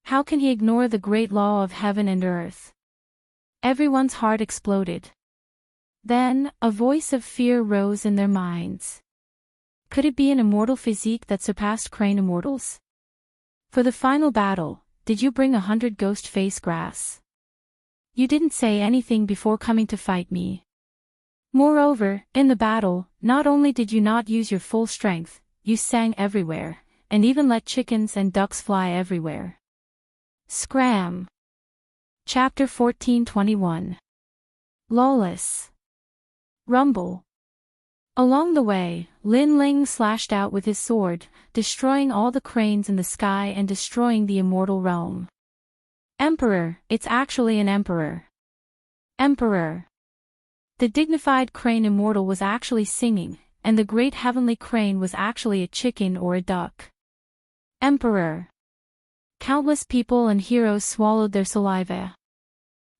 How can he ignore the great law of heaven and earth? Everyone's heart exploded. Then, a voice of fear rose in their minds. Could it be an immortal physique that surpassed Crane Immortal's? For the final battle, did you bring 100 ghost face grass? You didn't say anything before coming to fight me. Moreover, in the battle, not only did you not use your full strength, you sang everywhere, and even let chickens and ducks fly everywhere. Scram. Chapter 14:21. Lawless. Rumble. Along the way, Lin Ling slashed out with his sword, destroying all the cranes in the sky and destroying the immortal realm. Emperor, it's actually an emperor. Emperor. The dignified Crane Immortal was actually singing, and the great heavenly crane was actually a chicken or a duck. Emperor. Countless people and heroes swallowed their saliva.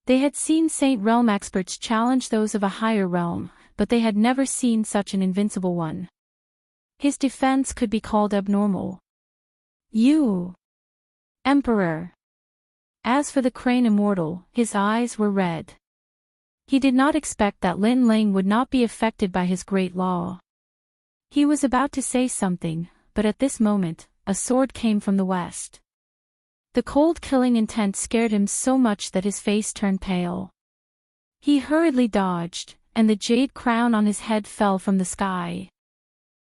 They had seen Saint Realm experts challenge those of a higher realm, but they had never seen such an invincible one. His defense could be called abnormal. You. Emperor. As for the Crane Immortal, his eyes were red. He did not expect that Lin Ling would not be affected by his great law. He was about to say something, but at this moment, a sword came from the west. The cold killing intent scared him so much that his face turned pale. He hurriedly dodged, and the jade crown on his head fell from the sky.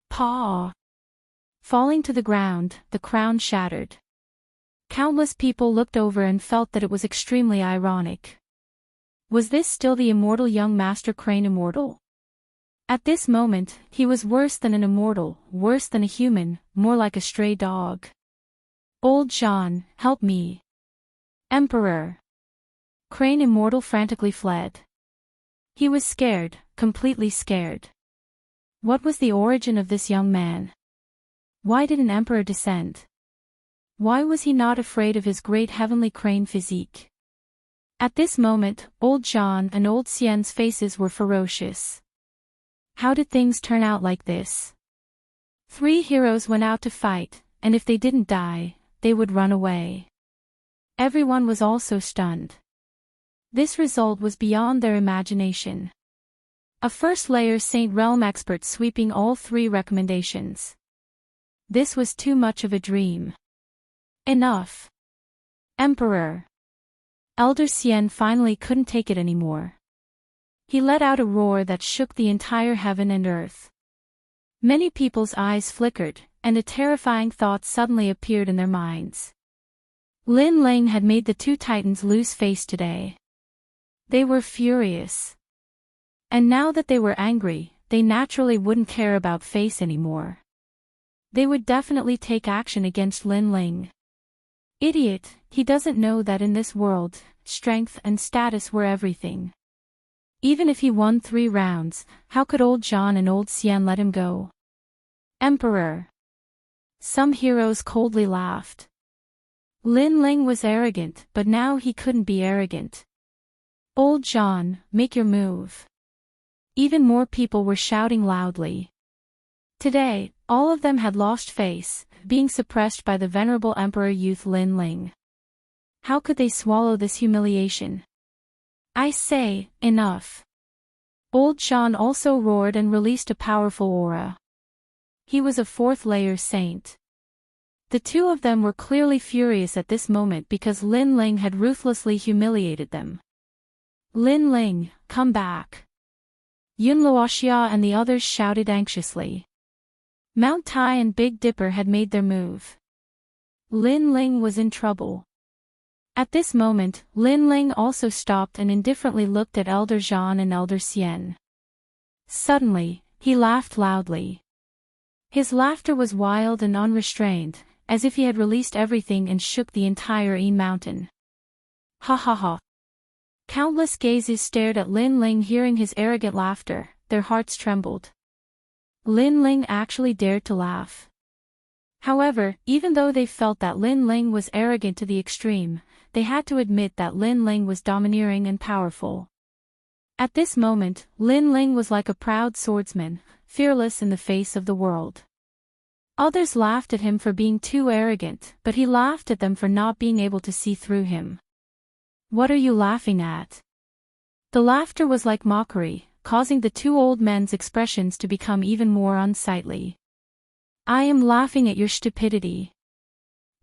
Paw! Falling to the ground, the crown shattered. Countless people looked over and felt that it was extremely ironic. Was this still the immortal young master Crane Immortal? At this moment, he was worse than an immortal, worse than a human, more like a stray dog. Old Jean, help me. Emperor. Crane Immortal frantically fled. He was scared, completely scared. What was the origin of this young man? Why did an emperor descend? Why was he not afraid of his great heavenly crane physique? At this moment, old Jean and old Xian's faces were ferocious. How did things turn out like this? 3 heroes went out to fight, and if they didn't die, they would run away. Everyone was also stunned. This result was beyond their imagination. A first-layer Saint Realm expert sweeping all 3 recommendations. This was too much of a dream. Enough. Emperor. Elder Xian finally couldn't take it anymore. He let out a roar that shook the entire heaven and earth. Many people's eyes flickered, and a terrifying thought suddenly appeared in their minds. Lin Ling had made the 2 titans lose face today. They were furious. And now that they were angry, they naturally wouldn't care about face anymore. They would definitely take action against Lin Ling. Idiot, he doesn't know that in this world, strength and status were everything. Even if he won 3 rounds, how could old Jean and old Xian let him go? Emperor. Some heroes coldly laughed. Lin Ling was arrogant, but now he couldn't be arrogant. Old Jean, make your move. Even more people were shouting loudly. Today, All of them had lost face, being suppressed by the venerable Emperor Youth Lin Ling. How could they swallow this humiliation? I say, enough. Old Shan also roared and released a powerful aura. He was a fourth-layer saint. The two of them were clearly furious at this moment because Lin Ling had ruthlessly humiliated them. Lin Ling, come back. Yun Luoxia and the others shouted anxiously. Mount Tai and Big Dipper had made their move. Lin Ling was in trouble. At this moment, Lin Ling also stopped and indifferently looked at Elder Zhan and Elder Xian. Suddenly, he laughed loudly. His laughter was wild and unrestrained, as if he had released everything and shook the entire Yi mountain. Ha ha ha. Countless gazes stared at Lin Ling hearing his arrogant laughter, their hearts trembled. Lin Ling actually dared to laugh. However, even though they felt that Lin Ling was arrogant to the extreme, they had to admit that Lin Ling was domineering and powerful. At this moment, Lin Ling was like a proud swordsman, fearless in the face of the world. Others laughed at him for being too arrogant, but he laughed at them for not being able to see through him. What are you laughing at? The laughter was like mockery, causing the two old men's expressions to become even more unsightly. I am laughing at your stupidity.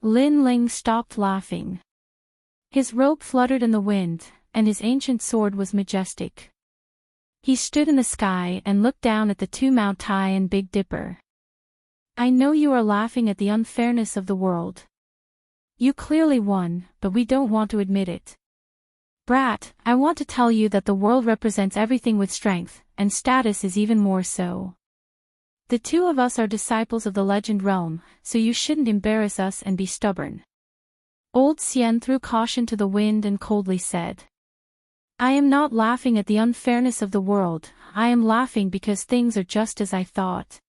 Lin Ling stopped laughing. His robe fluttered in the wind, and his ancient sword was majestic. He stood in the sky and looked down at the two Mount Tai and Big Dipper. I know you are laughing at the unfairness of the world. You clearly won, but we don't want to admit it. Brat, I want to tell you that the world represents everything with strength, and status is even more so. The two of us are disciples of the legend realm, so you shouldn't embarrass us and be stubborn. Old Xian threw caution to the wind and coldly said. I am not laughing at the unfairness of the world, I am laughing because things are just as I thought.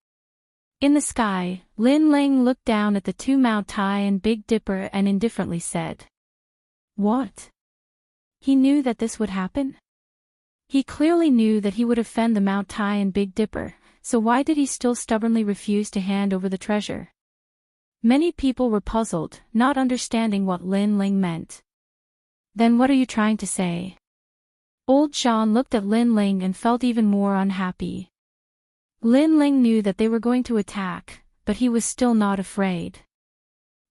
In the sky, Lin Ling looked down at the two Mount Tai and Big Dipper and indifferently said. What? He knew that this would happen? He clearly knew that he would offend the Mount Tai and Big Dipper, so why did he still stubbornly refuse to hand over the treasure? Many people were puzzled, not understanding what Lin Ling meant. Then what are you trying to say? Old Shan looked at Lin Ling and felt even more unhappy. Lin Ling knew that they were going to attack, but he was still not afraid.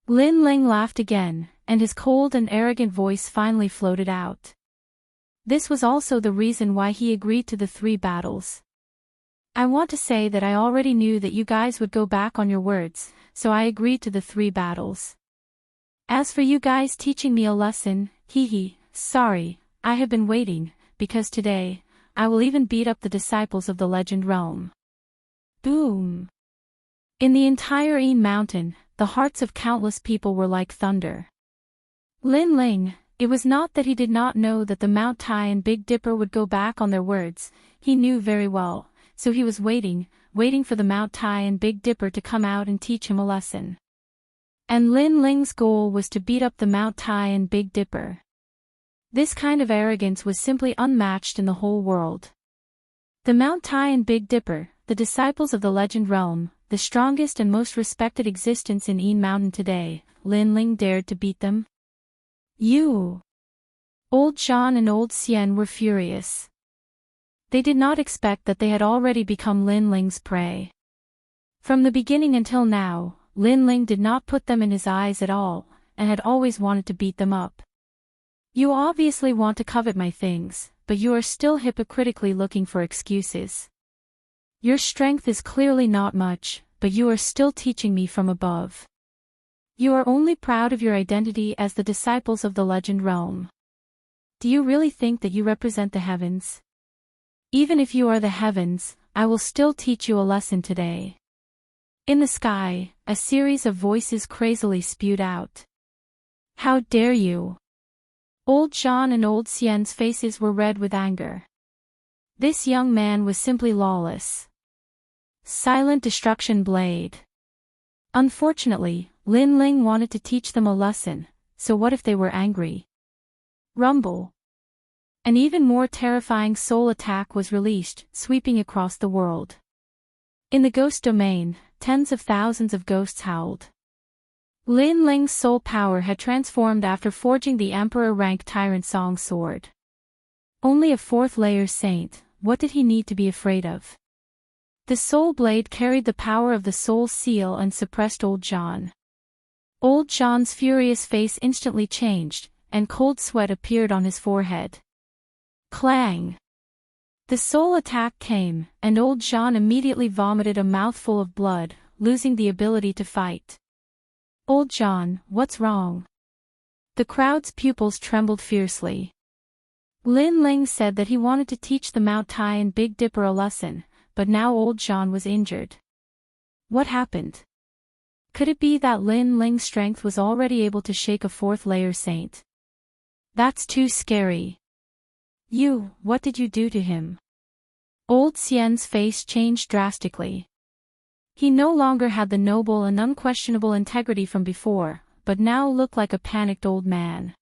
Lin Ling laughed again, and his cold and arrogant voice finally floated out. This was also the reason why he agreed to the 3 battles. I want to say that I already knew that you guys would go back on your words, so I agreed to the 3 battles. As for you guys teaching me a lesson, sorry, I have been waiting, because today, I will even beat up the disciples of the legend realm. Boom! In the entire Yi mountain, the hearts of countless people were like thunder. Lin Ling, it was not that he did not know that the Mount Tai and Big Dipper would go back on their words, he knew very well, so he was waiting for the Mount Tai and Big Dipper to come out and teach him a lesson. And Lin Ling's goal was to beat up the Mount Tai and Big Dipper. This kind of arrogance was simply unmatched in the whole world. The Mount Tai and Big Dipper, the disciples of the legend realm, the strongest and most respected existence in Yi Mountain today, Lin Ling dared to beat them? You! Old Shan and Old Xian were furious. They did not expect that they had already become Lin Ling's prey. From the beginning until now, Lin Ling did not put them in his eyes at all, and had always wanted to beat them up. You obviously want to covet my things, but you are still hypocritically looking for excuses. Your strength is clearly not much, but you are still teaching me from above. You are only proud of your identity as the disciples of the legend realm. Do you really think that you represent the heavens? Even if you are the heavens, I will still teach you a lesson today. In the sky, a series of voices crazily spewed out. How dare you! Old Shan and Old Xian's faces were red with anger. This young man was simply lawless. Silent destruction blade. Unfortunately, Lin Ling wanted to teach them a lesson, so what if they were angry? Rumble. An even more terrifying soul attack was released, sweeping across the world. In the ghost domain, tens of thousands of ghosts howled. Lin Ling's soul power had transformed after forging the emperor-rank Tyrant Song sword. Only a fourth-layer saint, what did he need to be afraid of? The soul blade carried the power of the soul seal and suppressed Old John. Old John's furious face instantly changed, and cold sweat appeared on his forehead. Clang! The soul attack came, and Old John immediately vomited a mouthful of blood, losing the ability to fight. Old John, what's wrong? The crowd's pupils trembled fiercely. Lin Ling said that he wanted to teach the Mount Tai and Big Dipper a lesson, but now Old John was injured. What happened? Could it be that Lin Ling's strength was already able to shake a fourth-layer saint? That's too scary. What did you do to him? Old Xian's face changed drastically. He no longer had the noble and unquestionable integrity from before, but now looked like a panicked old man.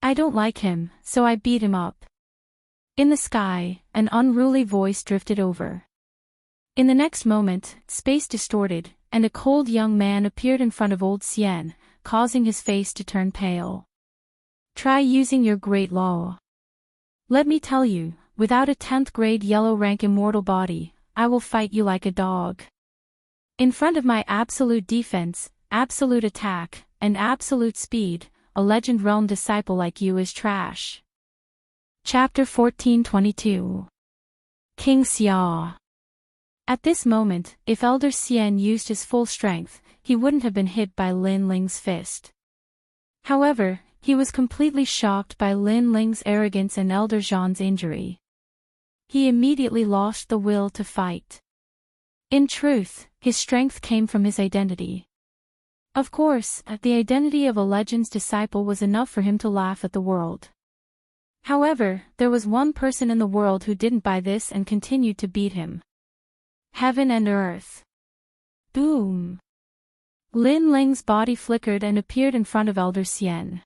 I don't like him, so I beat him up. In the sky, an unruly voice drifted over. In the next moment, space distorted, and a cold young man appeared in front of Old Xian, causing his face to turn pale. Try using your great law. Let me tell you, without a 10th grade yellow rank immortal body, I will fight you like a dog. In front of my absolute defense, absolute attack, and absolute speed, a legend realm disciple like you is trash. Chapter 1422. King Xia. At this moment, if Elder Xian used his full strength, he wouldn't have been hit by Lin Ling's fist. However, he was completely shocked by Lin Ling's arrogance and Elder Zhan's injury. He immediately lost the will to fight. In truth, his strength came from his identity. Of course, the identity of a legend's disciple was enough for him to laugh at the world. However, there was one person in the world who didn't buy this and continued to beat him. Heaven and earth. Boom! Lin Ling's body flickered and appeared in front of Elder Xian.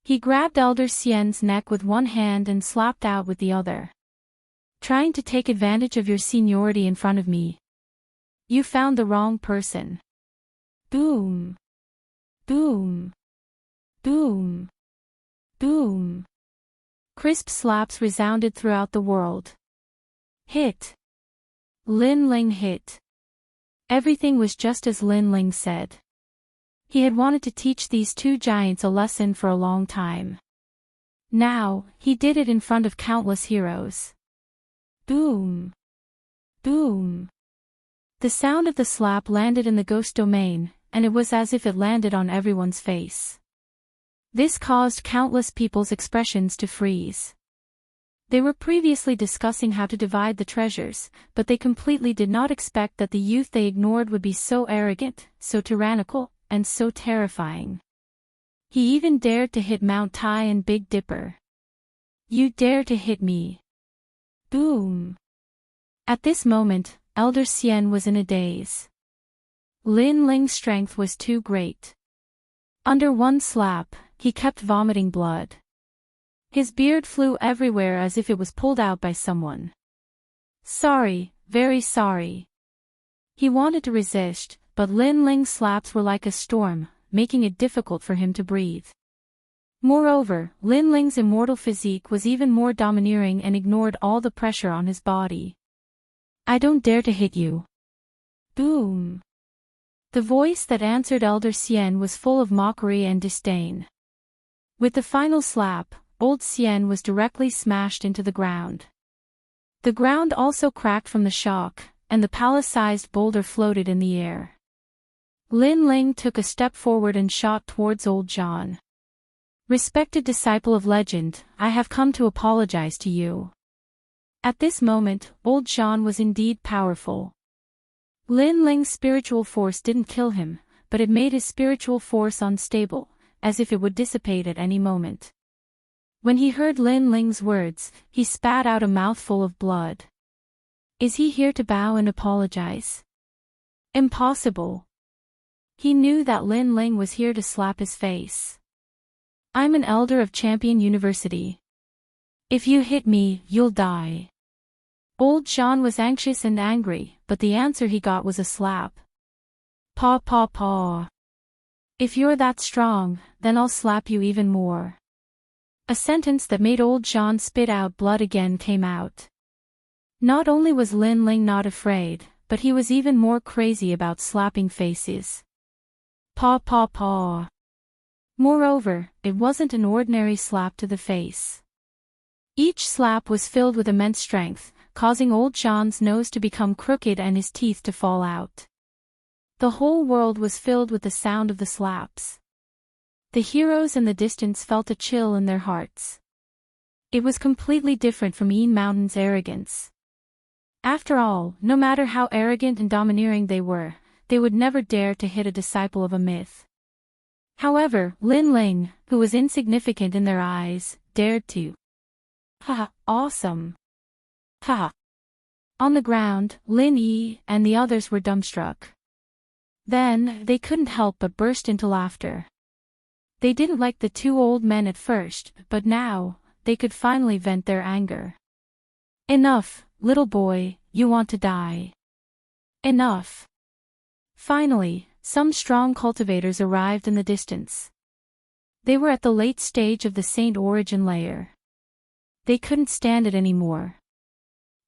He grabbed Elder Xian's neck with one hand and slapped out with the other. Trying to take advantage of your seniority in front of me. You found the wrong person. Boom! Boom! Boom! Boom! Crisp slaps resounded throughout the world. Hit! Lin Ling hit. Everything was just as Lin Ling said. He had wanted to teach these two giants a lesson for a long time. Now, he did it in front of countless heroes. Boom! Boom! The sound of the slap landed in the ghost domain, and it was as if it landed on everyone's face. This caused countless people's expressions to freeze. They were previously discussing how to divide the treasures, but they completely did not expect that the youth they ignored would be so arrogant, so tyrannical, and so terrifying. He even dared to hit Mount Tai and Big Dipper. You dare to hit me? Boom! At this moment, Elder Xian was in a daze. Lin Ling's strength was too great. Under one slap, he kept vomiting blood. His beard flew everywhere as if it was pulled out by someone. Sorry, very sorry. He wanted to resist, but Lin Ling's slaps were like a storm, making it difficult for him to breathe. Moreover, Lin Ling's immortal physique was even more domineering and ignored all the pressure on his body. I don't dare to hit you. Boom! The voice that answered Elder Xian was full of mockery and disdain. With the final slap, Old Xian was directly smashed into the ground. The ground also cracked from the shock, and the palace-sized boulder floated in the air. Lin Ling took a step forward and shot towards Old John. Respected disciple of legend, I have come to apologize to you. At this moment, Old John was indeed powerful. Lin Ling's spiritual force didn't kill him, but it made his spiritual force unstable, as if it would dissipate at any moment. When he heard Lin Ling's words, he spat out a mouthful of blood. Is he here to bow and apologize? Impossible. He knew that Lin Ling was here to slap his face. I'm an elder of Champion University. If you hit me, you'll die. Old John was anxious and angry, but the answer he got was a slap. Paw paw paw. If you're that strong, then I'll slap you even more. A sentence that made old Jean spit out blood again came out. Not only was Lin Ling not afraid, but he was even more crazy about slapping faces. Paw paw paw. Moreover, it wasn't an ordinary slap to the face. Each slap was filled with immense strength, causing old Jean's nose to become crooked and his teeth to fall out. The whole world was filled with the sound of the slaps. The heroes in the distance felt a chill in their hearts. It was completely different from Yin Mountain's arrogance. After all, no matter how arrogant and domineering they would never dare to hit a disciple of a myth. However, Lin Ling, who was insignificant in their eyes, dared to. Ha! Awesome! Ha! On the ground, Lin Yi and the others were dumbstruck. Then, they couldn't help but burst into laughter. They didn't like the two old men at first, but now, they could finally vent their anger. Enough, little boy, you want to die. Enough. Finally, some strong cultivators arrived in the distance. They were at the late stage of the Saint Origin layer. They couldn't stand it anymore.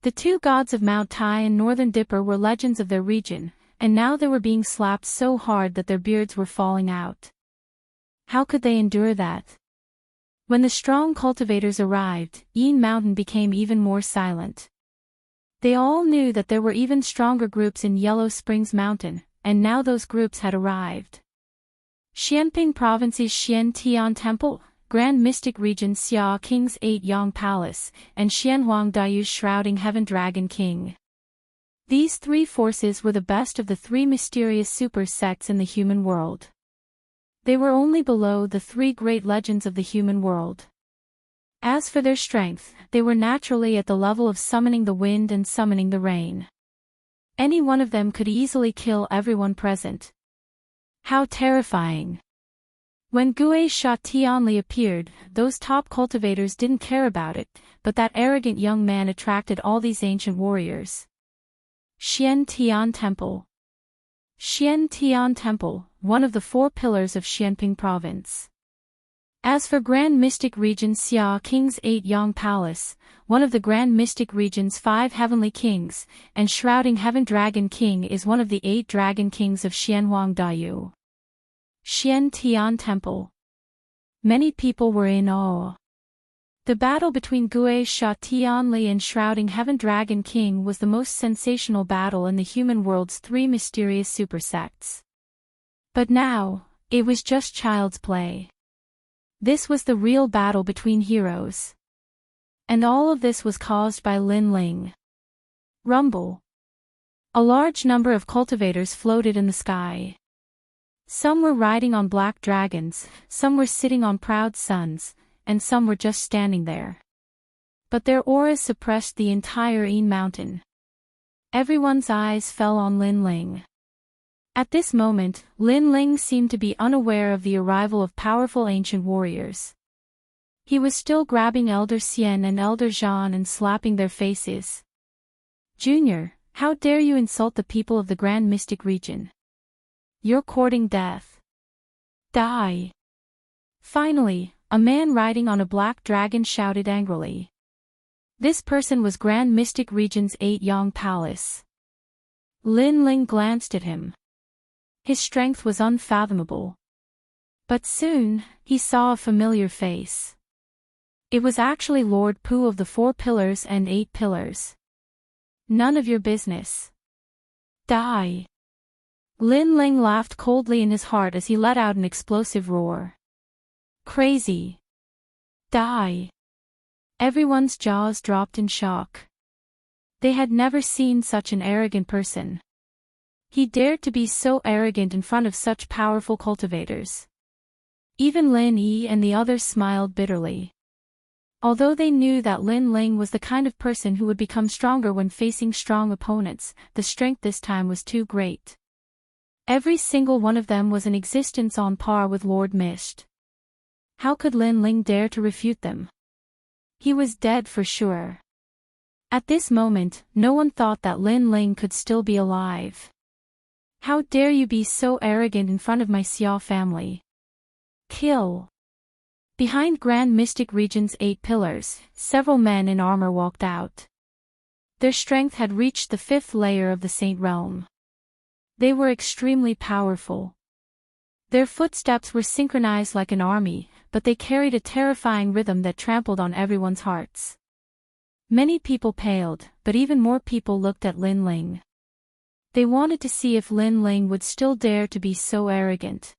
The two gods of Mount Tai and Northern Dipper were legends of their region, and now they were being slapped so hard that their beards were falling out. How could they endure that? When the strong cultivators arrived, Yin Mountain became even more silent. They all knew that there were even stronger groups in Yellow Springs Mountain, and now those groups had arrived. Xianping Province's Xian Tian Temple, Grand Mystic Region Xia King's 8 Yang Palace, and Xianhuang Dayu's Shrouding Heaven Dragon King. These three forces were the best of the three mysterious super sects in the human world. They were only below the three great legends of the human world. As for their strength, they were naturally at the level of summoning the wind and summoning the rain. Any one of them could easily kill everyone present. How terrifying! When Gue Sha Tianli appeared, those top cultivators didn't care about it, but that arrogant young man attracted all these ancient warriors. Xian Tian Temple. Xian Tian Temple, one of the 4 pillars of Xianping Province. As for Grand Mystic Region Xia King's 8 Yang Palace, one of the Grand Mystic Region's 5 Heavenly Kings, and Shrouding Heaven Dragon King is one of the 8 Dragon Kings of Xianhuang Dayu. Xian Tian Temple. Many people were in awe. The battle between Gue Sha Tianli and Shrouding Heaven Dragon King was the most sensational battle in the human world's 3 mysterious super sects. But now, it was just child's play. This was the real battle between heroes. And all of this was caused by Lin Ling. Rumble. A large number of cultivators floated in the sky. Some were riding on black dragons, some were sitting on proud suns, and some were just standing there. But their auras suppressed the entire Yin Mountain. Everyone's eyes fell on Lin Ling. At this moment, Lin Ling seemed to be unaware of the arrival of powerful ancient warriors. He was still grabbing Elder Xian and Elder Zhan and slapping their faces. Junior, how dare you insult the people of the Grand Mystic Region? You're courting death. Die. Finally, a man riding on a black dragon shouted angrily. This person was Grand Mystic Region's 8 Yang Palace. Lin Ling glanced at him. His strength was unfathomable. But soon, he saw a familiar face. It was actually Lord Pu of the 4 Pillars and 8 Pillars. None of your business. Die. Lin Ling laughed coldly in his heart as he let out an explosive roar. Crazy. Die. Everyone's jaws dropped in shock. They had never seen such an arrogant person. He dared to be so arrogant in front of such powerful cultivators. Even Lin Yi and the others smiled bitterly. Although they knew that Lin Ling was the kind of person who would become stronger when facing strong opponents, the strength this time was too great. Every single one of them was in existence on par with Lord Mist. How could Lin Ling dare to refute them? He was dead for sure. At this moment, no one thought that Lin Ling could still be alive. How dare you be so arrogant in front of my Xia family? Kill. Behind Grand Mystic Region's 8 pillars, several men in armor walked out. Their strength had reached the 5th layer of the Saint Realm. They were extremely powerful. Their footsteps were synchronized like an army, but they carried a terrifying rhythm that trampled on everyone's hearts. Many people paled, but even more people looked at Lin Ling. They wanted to see if Lin Ling would still dare to be so arrogant.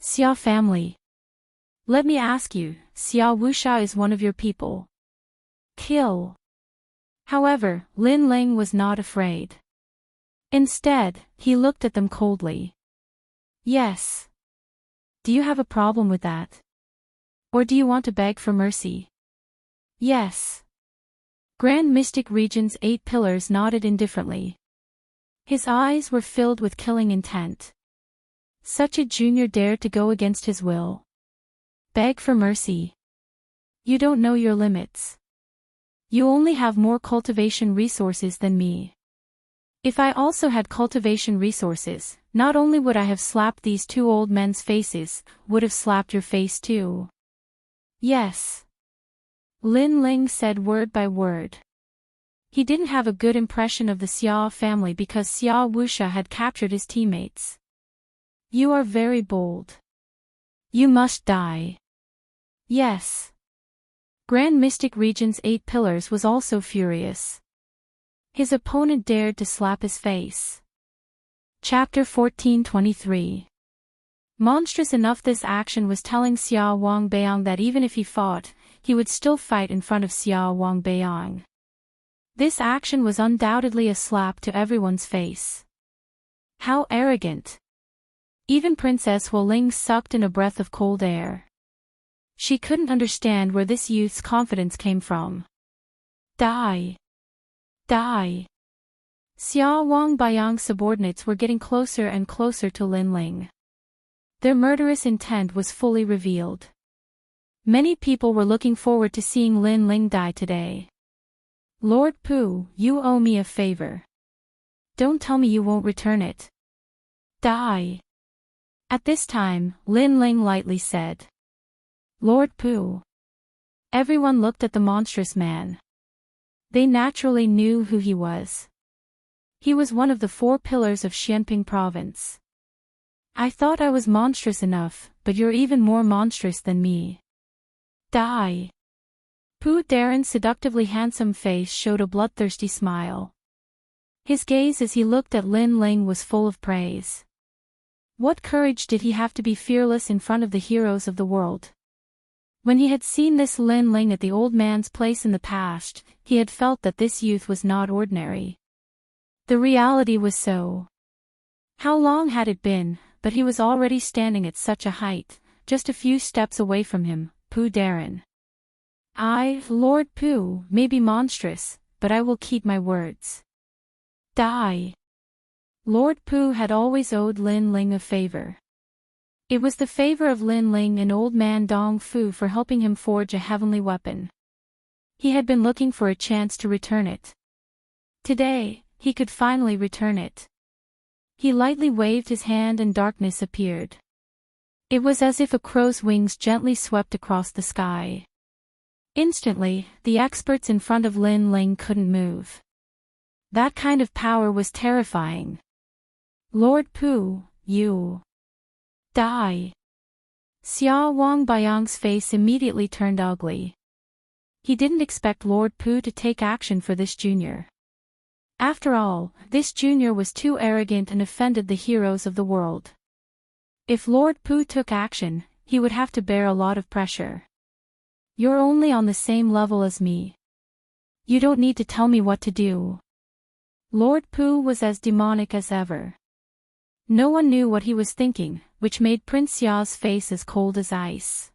Xia family. Let me ask you, Xia Wuxia is one of your people. Kill. However, Lin Ling was not afraid. Instead, he looked at them coldly. Yes. Do you have a problem with that? Or do you want to beg for mercy? Yes. Grand Mystic Region's 8 pillars nodded indifferently. His eyes were filled with killing intent. Such a junior dared to go against his will. Beg for mercy. You don't know your limits. You only have more cultivation resources than me. If I also had cultivation resources, not only would I have slapped these 2 old men's faces, would have slapped your face too. Yes. Lin Ling said word by word. He didn't have a good impression of the Xia family because Xia Wuxia had captured his teammates. You are very bold. You must die. Yes. Grand Mystic Region's 8 pillars was also furious. His opponent dared to slap his face. Chapter 14:23. Monstrous enough, this action was telling Xia Wangbeiyang that even if he fought, he would still fight in front of Xia Wangbeiyang. This action was undoubtedly a slap to everyone's face. How arrogant! Even Princess Huoling sucked in a breath of cold air. She couldn't understand where this youth's confidence came from. Die! Die! Xia Wangbeiyang's subordinates were getting closer and closer to Lin Ling. Their murderous intent was fully revealed. Many people were looking forward to seeing Lin Ling die today. Lord Pu, you owe me a favor. Don't tell me you won't return it. Die! At this time, Lin Ling lightly said. Lord Pu. Everyone looked at the monstrous man. They naturally knew who he was. He was one of the 4 pillars of Xianping province. I thought I was monstrous enough, but you're even more monstrous than me. Die! Pu Daren's seductively handsome face showed a bloodthirsty smile. His gaze as he looked at Lin Ling was full of praise. What courage did he have to be fearless in front of the heroes of the world? When he had seen this Lin Ling at the old man's place in the past, he had felt that this youth was not ordinary. The reality was so. How long had it been, but he was already standing at such a height, just a few steps away from him, Pu Daren. I, Lord Pu, may be monstrous, but I will keep my words. Die! Lord Pu had always owed Lin Ling a favor. It was the favor of Lin Ling and old man Dong Fu for helping him forge a heavenly weapon. He had been looking for a chance to return it. Today, he could finally return it. He lightly waved his hand and darkness appeared. It was as if a crow's wings gently swept across the sky. Instantly, the experts in front of Lin Ling couldn't move. That kind of power was terrifying. Lord Pu, you. Die! Xia Wangbeiyang's face immediately turned ugly. He didn't expect Lord Pu to take action for this junior. After all, this junior was too arrogant and offended the heroes of the world. If Lord Pu took action, he would have to bear a lot of pressure. You're only on the same level as me. You don't need to tell me what to do. Lord Pu was as demonic as ever. No one knew what he was thinking, which made Prince Xia's face as cold as ice.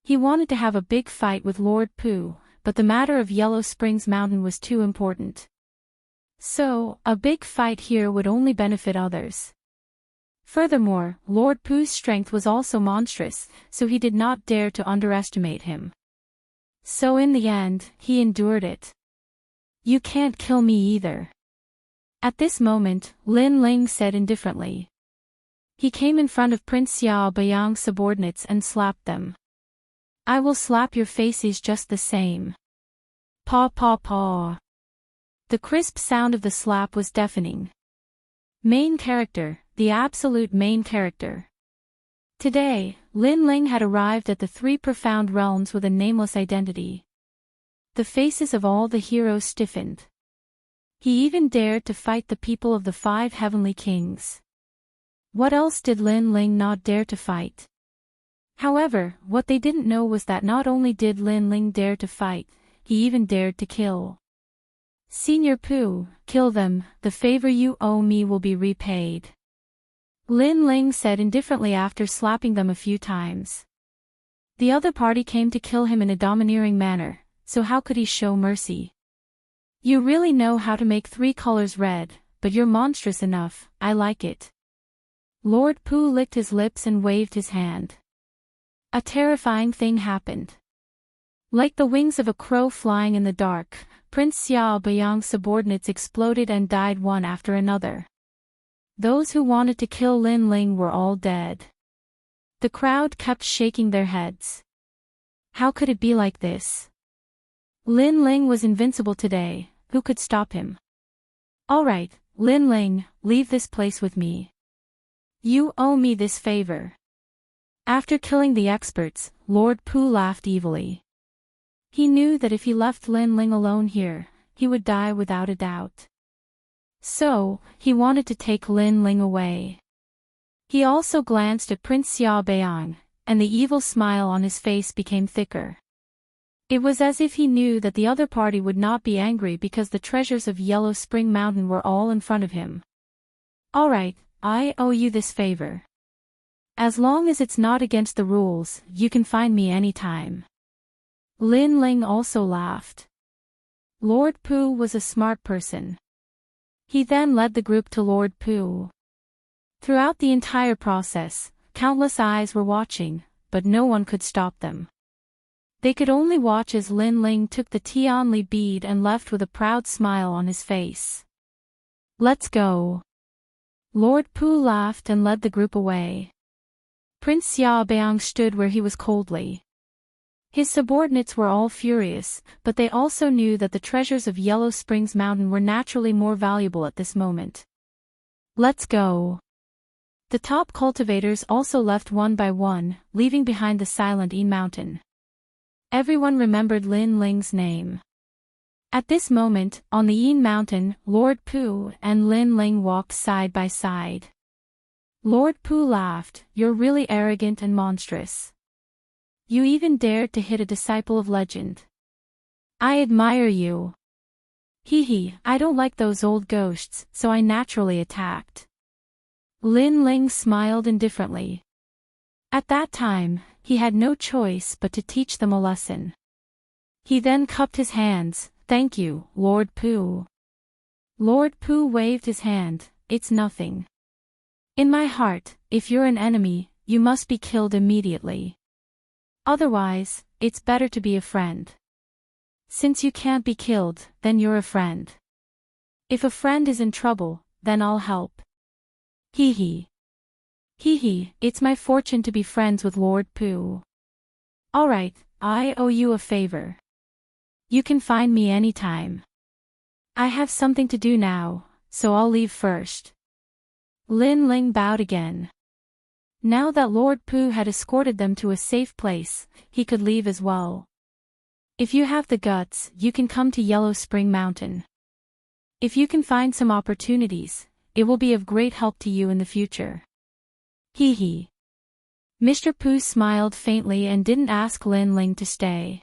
He wanted to have a big fight with Lord Pu, but the matter of Yellow Springs Mountain was too important. So, a big fight here would only benefit others. Furthermore, Lord Pu's strength was also monstrous, so he did not dare to underestimate him. So in the end, he endured it. You can't kill me either. At this moment, Lin Ling said indifferently. He came in front of Prince Xiao Bayang's subordinates and slapped them. I will slap your faces just the same. Paw paw paw. The crisp sound of the slap was deafening. Main character, the absolute main character. Today, Lin Ling had arrived at the three profound realms with a nameless identity. The faces of all the heroes stiffened. He even dared to fight the people of the 5 heavenly kings. What else did Lin Ling not dare to fight? However, what they didn't know was that not only did Lin Ling dare to fight, he even dared to kill. Senior Pooh, kill them, the favor you owe me will be repaid. Lin Ling said indifferently after slapping them a few times. The other party came to kill him in a domineering manner, so how could he show mercy? You really know how to make 3 colors red, but you're monstrous enough, I like it. Lord Pooh licked his lips and waved his hand. A terrifying thing happened. Like the wings of a crow flying in the dark, Prince Xiao Bayang's subordinates exploded and died one after another. Those who wanted to kill Lin Ling were all dead. The crowd kept shaking their heads. How could it be like this? Lin Ling was invincible today, who could stop him? Alright, Lin Ling, leave this place with me. You owe me this favor. After killing the experts, Lord Pooh laughed evilly. He knew that if he left Lin Ling alone here, he would die without a doubt. So, he wanted to take Lin Ling away. He also glanced at Prince Xiao Bayang, and the evil smile on his face became thicker. It was as if he knew that the other party would not be angry because the treasures of Yellow Spring Mountain were all in front of him. Alright, I owe you this favor. As long as it's not against the rules, you can find me anytime. Lin Ling also laughed. Lord Pooh was a smart person. He then led the group to Lord Pooh. Throughout the entire process, countless eyes were watching, but no one could stop them. They could only watch as Lin Ling took the Tianli bead and left with a proud smile on his face. Let's go. Lord Pooh laughed and led the group away. Prince Xiao Bayang stood where he was coldly. His subordinates were all furious, but they also knew that the treasures of Yellow Springs Mountain were naturally more valuable at this moment. Let's go. The top cultivators also left one by one, leaving behind the silent Yin Mountain. Everyone remembered Lin Ling's name. At this moment, on the Yin Mountain, Lord Pooh and Lin Ling walked side by side. Lord Pooh laughed, "You're really arrogant and monstrous. You even dared to hit a disciple of legend. I admire you. Hee hee, I don't like those old ghosts, so I naturally attacked." Lin Ling smiled indifferently. At that time, he had no choice but to teach them a lesson. He then cupped his hands. "Thank you, Lord Pooh." Lord Pooh waved his hand. "It's nothing. In my heart, if you're an enemy, you must be killed immediately. Otherwise, it's better to be a friend. Since you can't be killed, then you're a friend. If a friend is in trouble, then I'll help." Hee hee. Hee hee, it's my fortune to be friends with Lord Pooh. Alright, I owe you a favor. You can find me anytime. I have something to do now, so I'll leave first. Lin Ling bowed again. Now that Lord Pooh had escorted them to a safe place, he could leave as well. If you have the guts, you can come to Yellow Spring Mountain. If you can find some opportunities, it will be of great help to you in the future. Hee hee. Mr. Pooh smiled faintly and didn't ask Lin Ling to stay.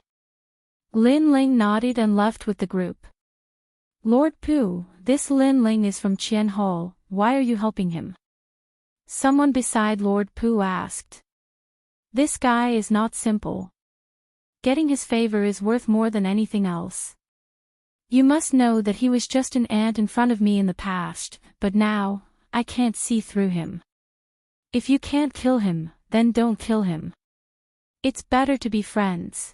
Lin Ling nodded and left with the group. Lord Pooh, this Lin Ling is from Qian Hall, why are you helping him? Someone beside Lord Pooh asked. This guy is not simple. Getting his favor is worth more than anything else. You must know that he was just an ant in front of me in the past, but now, I can't see through him. If you can't kill him, then don't kill him. It's better to be friends.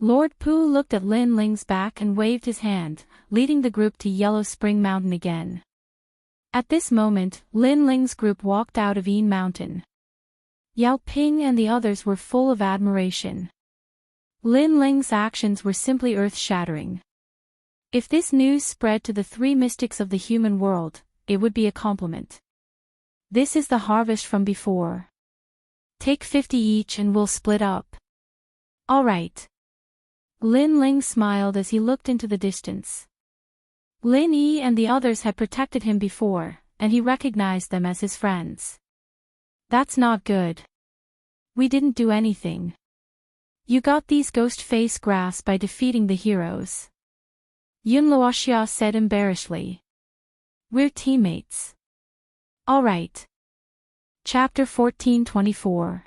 Lord Pu looked at Lin Ling's back and waved his hand, leading the group to Yellow Spring Mountain again. At this moment, Lin Ling's group walked out of Yin Mountain. Yao Ping and the others were full of admiration. Lin Ling's actions were simply earth-shattering. If this news spread to the three mystics of the human world, it would be a compliment. This is the harvest from before. Take 50 each and we'll split up. All right. Lin Ling smiled as he looked into the distance. Lin Yi and the others had protected him before, and he recognized them as his friends. That's not good. We didn't do anything. You got these ghost face grass by defeating the heroes. Yun Luoxia said embarrassedly. We're teammates. All right. Chapter 14:24.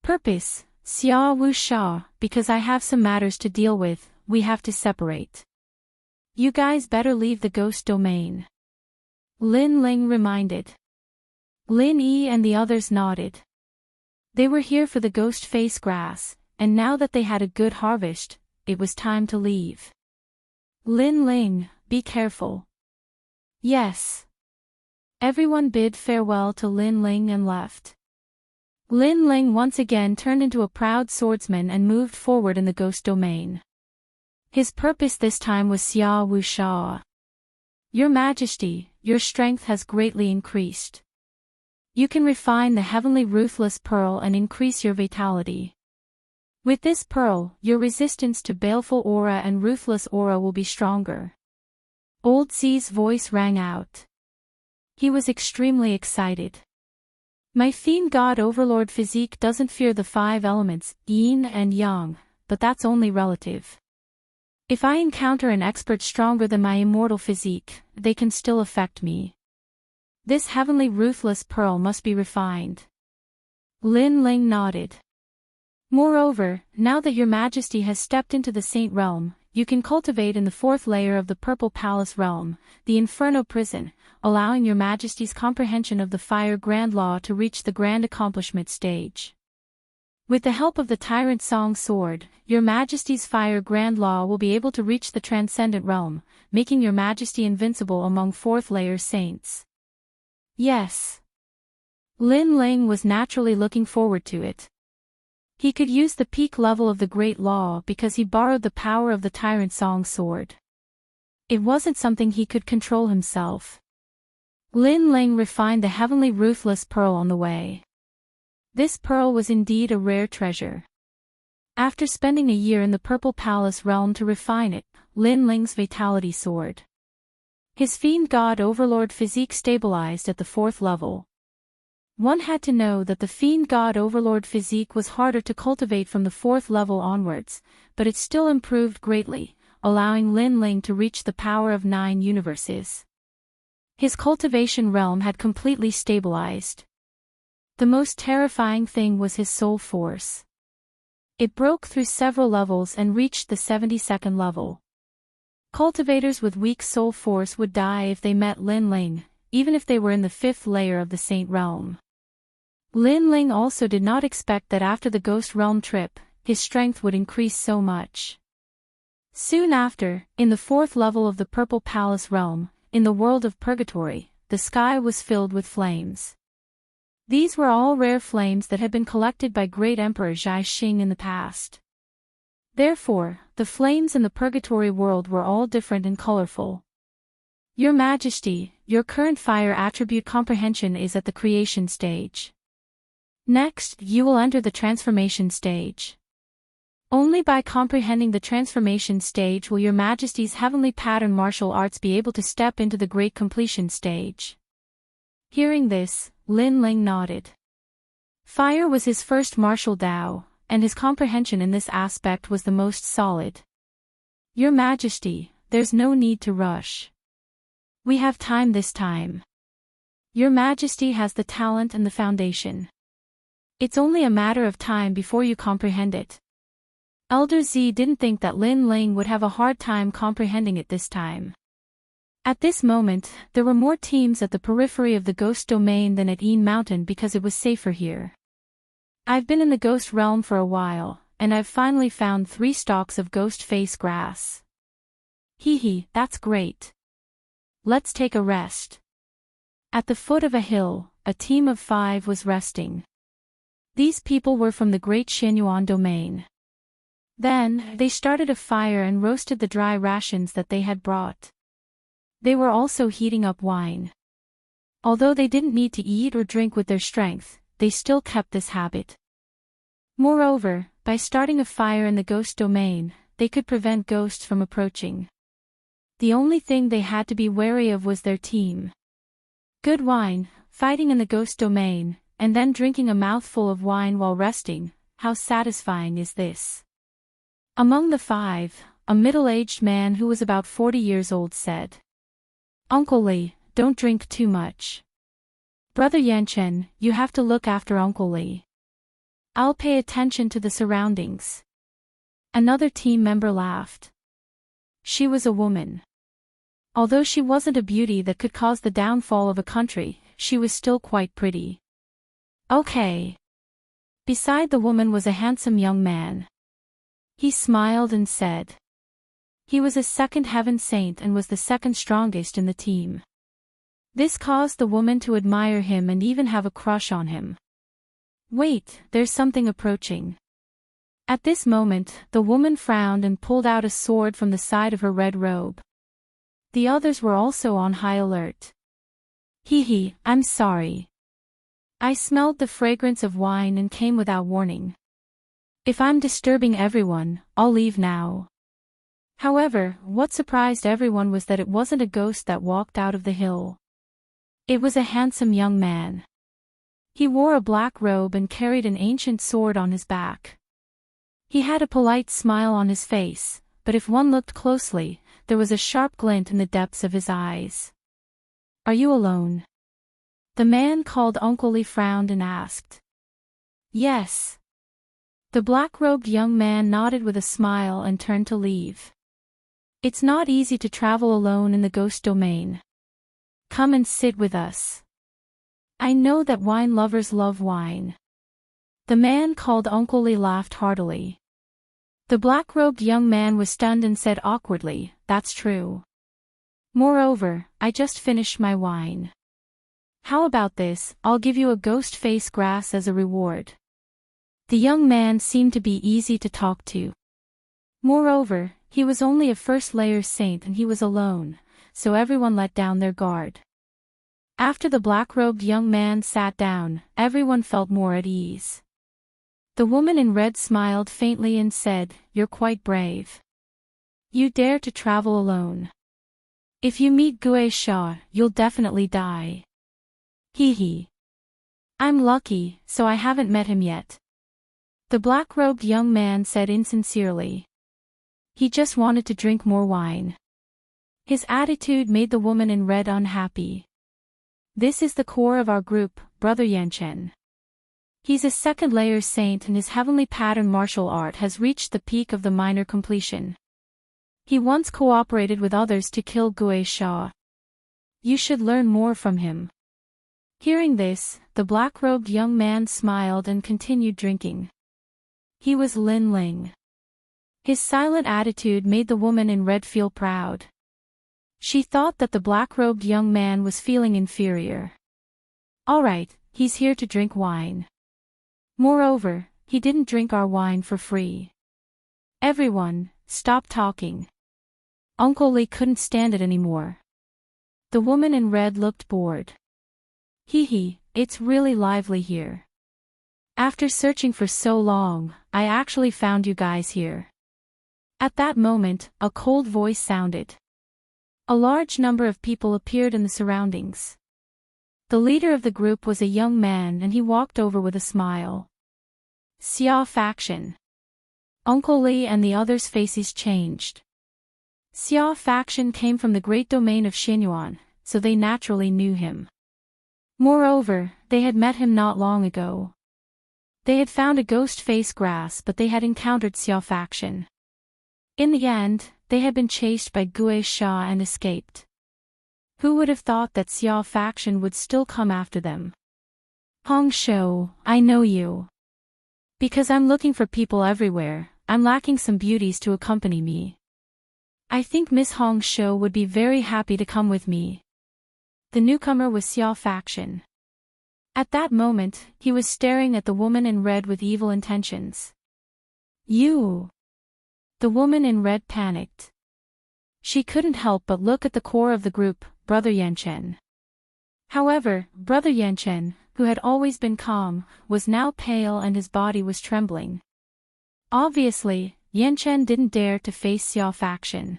Purpose, Xia Wu Sha, because I have some matters to deal with, we have to separate. You guys better leave the ghost domain. Lin Ling reminded. Lin Yi and the others nodded. They were here for the ghost face grass, and now that they had a good harvest, it was time to leave. Lin Ling, be careful. Yes. Everyone bid farewell to Lin Ling and left. Lin Ling once again turned into a proud swordsman and moved forward in the ghost domain. His purpose this time was Xia Wu Sha. Your Majesty, your strength has greatly increased. You can refine the heavenly ruthless pearl and increase your vitality. With this pearl, your resistance to baleful aura and ruthless aura will be stronger. Old Zi's voice rang out. He was extremely excited. My fiend god overlord physique doesn't fear the 5 elements, yin and yang, but that's only relative. If I encounter an expert stronger than my immortal physique, they can still affect me. This heavenly ruthless pearl must be refined. Lin Ling nodded. Moreover, now that your Majesty has stepped into the Saint Realm, you can cultivate in the 4th layer of the Purple Palace Realm, the Inferno Prison, allowing your Majesty's comprehension of the Fire Grand Law to reach the Grand Accomplishment stage. With the help of the Tyrant Song Sword, your Majesty's Fire Grand Law will be able to reach the Transcendent Realm, making your Majesty invincible among 4th layer saints. Yes. Lin Ling was naturally looking forward to it. He could use the peak level of the Great Law because he borrowed the power of the Tyrant Song Sword. It wasn't something he could control himself. Lin Ling refined the heavenly ruthless pearl on the way. This pearl was indeed a rare treasure. After spending a year in the Purple Palace realm to refine it, Lin Ling's vitality soared. His fiend god overlord physique stabilized at the 4th level. One had to know that the fiend god overlord physique was harder to cultivate from the 4th level onwards, but it still improved greatly, allowing Lin Ling to reach the power of 9 universes. His cultivation realm had completely stabilized. The most terrifying thing was his soul force. It broke through several levels and reached the 72nd level. Cultivators with weak soul force would die if they met Lin Ling, even if they were in the 5th layer of the Saint Realm. Lin Ling also did not expect that after the Ghost Realm trip, his strength would increase so much. Soon after, in the 4th level of the Purple Palace Realm, in the world of Purgatory, the sky was filled with flames. These were all rare flames that had been collected by Great Emperor Zhai Xing in the past. Therefore, the flames in the Purgatory world were all different and colorful. Your Majesty, your current fire attribute comprehension is at the creation stage. Next, you will enter the transformation stage. Only by comprehending the transformation stage will your Majesty's heavenly pattern martial arts be able to step into the great completion stage. Hearing this, Lin Ling nodded. Fire was his first martial Dao, and his comprehension in this aspect was the most solid. Your Majesty, there's no need to rush. We have time this time. Your Majesty has the talent and the foundation. It's only a matter of time before you comprehend it. Elder Z didn't think that Lin Ling would have a hard time comprehending it this time. At this moment, there were more teams at the periphery of the Ghost Domain than at Yin Mountain because it was safer here. I've been in the Ghost Realm for a while, and I've finally found 3 stalks of ghost face grass. Hee, that's great. Let's take a rest. At the foot of a hill, a team of 5 was resting. These people were from the Great Xianyuan domain. Then, they started a fire and roasted the dry rations that they had brought. They were also heating up wine. Although they didn't need to eat or drink with their strength, they still kept this habit. Moreover, by starting a fire in the ghost domain, they could prevent ghosts from approaching. The only thing they had to be wary of was their team. Good wine, fighting in the ghost domain, and then drinking a mouthful of wine while resting, how satisfying is this? Among the 5, a middle-aged man who was about 40 years old said, "Uncle Li, don't drink too much. Brother Yanchen, you have to look after Uncle Li. I'll pay attention to the surroundings." Another team member laughed. She was a woman. Although she wasn't a beauty that could cause the downfall of a country, she was still quite pretty. Okay. Beside the woman was a handsome young man. He smiled and said. He was a second heaven saint and was the second strongest in the team. This caused the woman to admire him and even have a crush on him. Wait, there's something approaching. At this moment, the woman frowned and pulled out a sword from the side of her red robe. The others were also on high alert. Hee, I'm sorry. I smelled the fragrance of wine and came without warning. If I'm disturbing everyone, I'll leave now. However, what surprised everyone was that it wasn't a ghost that walked out of the hill. It was a handsome young man. He wore a black robe and carried an ancient sword on his back. He had a polite smile on his face, but if one looked closely, there was a sharp glint in the depths of his eyes. Are you alone? The man called Uncle Li frowned and asked. Yes. The black-robed young man nodded with a smile and turned to leave. It's not easy to travel alone in the ghost domain. Come and sit with us. I know that wine lovers love wine. The man called Uncle Li laughed heartily. The black-robed young man was stunned and said awkwardly, "That's true. Moreover, I just finished my wine. How about this, I'll give you a ghost face grass as a reward." The young man seemed to be easy to talk to. Moreover, he was only a first-layer saint and he was alone, so everyone let down their guard. After the black-robed young man sat down, everyone felt more at ease. The woman in red smiled faintly and said, "You're quite brave. You dare to travel alone. If you meet Gue Sha, you'll definitely die." Hee. I'm lucky, so I haven't met him yet. The black-robed young man said insincerely. He just wanted to drink more wine. His attitude made the woman in red unhappy. This is the core of our group, Brother Yanchen. He's a second-layer saint and his heavenly pattern martial art has reached the peak of the minor completion. He once cooperated with others to kill Gue Sha. You should learn more from him. Hearing this, the black-robed young man smiled and continued drinking. He was Lin Ling. His silent attitude made the woman in red feel proud. She thought that the black-robed young man was feeling inferior. All right, he's here to drink wine. Moreover, he didn't drink our wine for free. Everyone, stop talking. Uncle Li couldn't stand it anymore. The woman in red looked bored. Hee, it's really lively here. After searching for so long, I actually found you guys here. At that moment, a cold voice sounded. A large number of people appeared in the surroundings. The leader of the group was a young man and he walked over with a smile. Xia faction. Uncle Li and the others' faces changed. Xia faction came from the great domain of Xianyuan, so they naturally knew him. Moreover, they had met him not long ago. They had found a ghost face grass but they had encountered Xia faction. In the end, they had been chased by Gue Sha and escaped. Who would have thought that Xia faction would still come after them? Hong Shou, I know you. Because I'm looking for people everywhere, I'm lacking some beauties to accompany me. I think Miss Hong Shou would be very happy to come with me. The newcomer was Xiao Faction. At that moment, he was staring at the woman in red with evil intentions. You! The woman in red panicked. She couldn't help but look at the core of the group, Brother Yanchen. However, Brother Yanchen, who had always been calm, was now pale and his body was trembling. Obviously, Yanchen didn't dare to face Xiao Faction.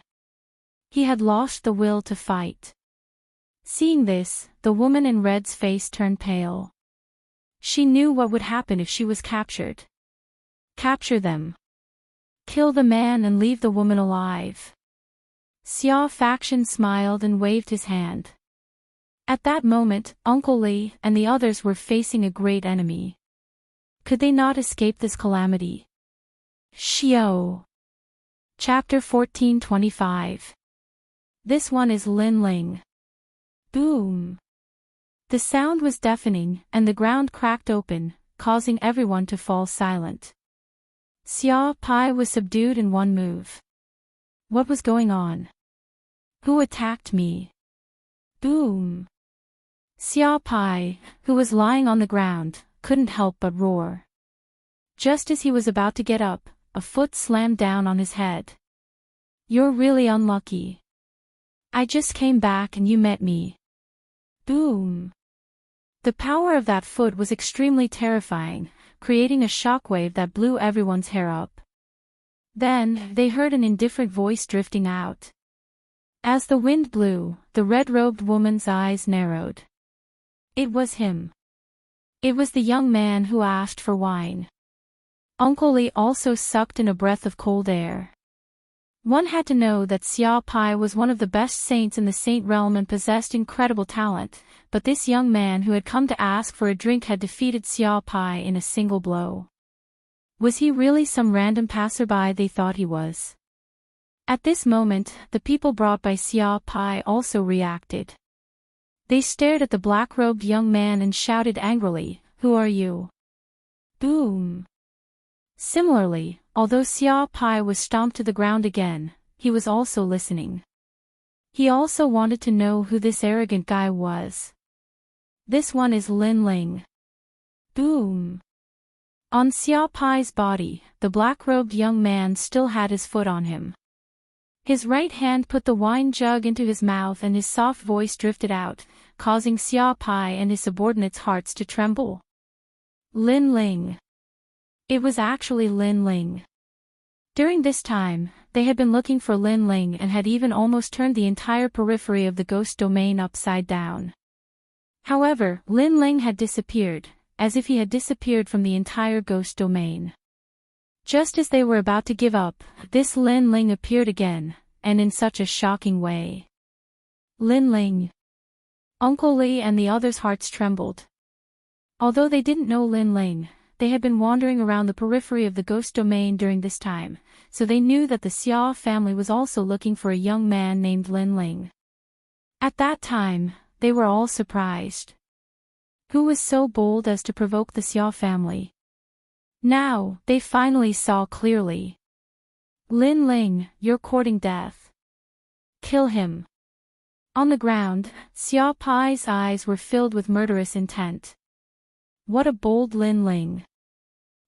He had lost the will to fight. Seeing this, the woman in red's face turned pale. She knew what would happen if she was captured. Capture them. Kill the man and leave the woman alive. Xiao Faction smiled and waved his hand. At that moment, Uncle Li and the others were facing a great enemy. Could they not escape this calamity? Xiao. Chapter 1425. This one is Lin Ling. Boom. The sound was deafening, and the ground cracked open, causing everyone to fall silent. Xiao Pai was subdued in one move. What was going on? Who attacked me? Boom. Xiao Pai, who was lying on the ground, couldn't help but roar. Just as he was about to get up, a foot slammed down on his head. You're really unlucky. I just came back and you met me. Boom. The power of that foot was extremely terrifying, creating a shockwave that blew everyone's hair up. Then, they heard an indifferent voice drifting out. As the wind blew, the red-robed woman's eyes narrowed. It was him. It was the young man who asked for wine. Uncle Li also sucked in a breath of cold air. One had to know that Xiao Pai was one of the best saints in the saint realm and possessed incredible talent, but this young man who had come to ask for a drink had defeated Xiao Pai in a single blow. Was he really some random passerby they thought he was? At this moment, the people brought by Xiao Pai also reacted. They stared at the black-robed young man and shouted angrily, "Who are you?" Boom. Similarly, although Xiao Pai was stomped to the ground again, he was also listening. He also wanted to know who this arrogant guy was. This one is Lin Ling. Boom. On Xiao Pai's body, the black-robed young man still had his foot on him. His right hand put the wine jug into his mouth and his soft voice drifted out, causing Xiao Pai and his subordinates' hearts to tremble. Lin Ling. It was actually Lin Ling. During this time, they had been looking for Lin Ling and had even almost turned the entire periphery of the ghost domain upside down. However, Lin Ling had disappeared, as if he had disappeared from the entire ghost domain. Just as they were about to give up, this Lin Ling appeared again, and in such a shocking way. Lin Ling. Uncle Li and the others' hearts trembled. Although they didn't know Lin Ling, they had been wandering around the periphery of the ghost domain during this time, so they knew that the Xiao family was also looking for a young man named Lin Ling. At that time, they were all surprised. Who was so bold as to provoke the Xiao family? Now, they finally saw clearly. Lin Ling, you're courting death. Kill him. On the ground, Xiao Pai's eyes were filled with murderous intent. What a bold Lin Ling.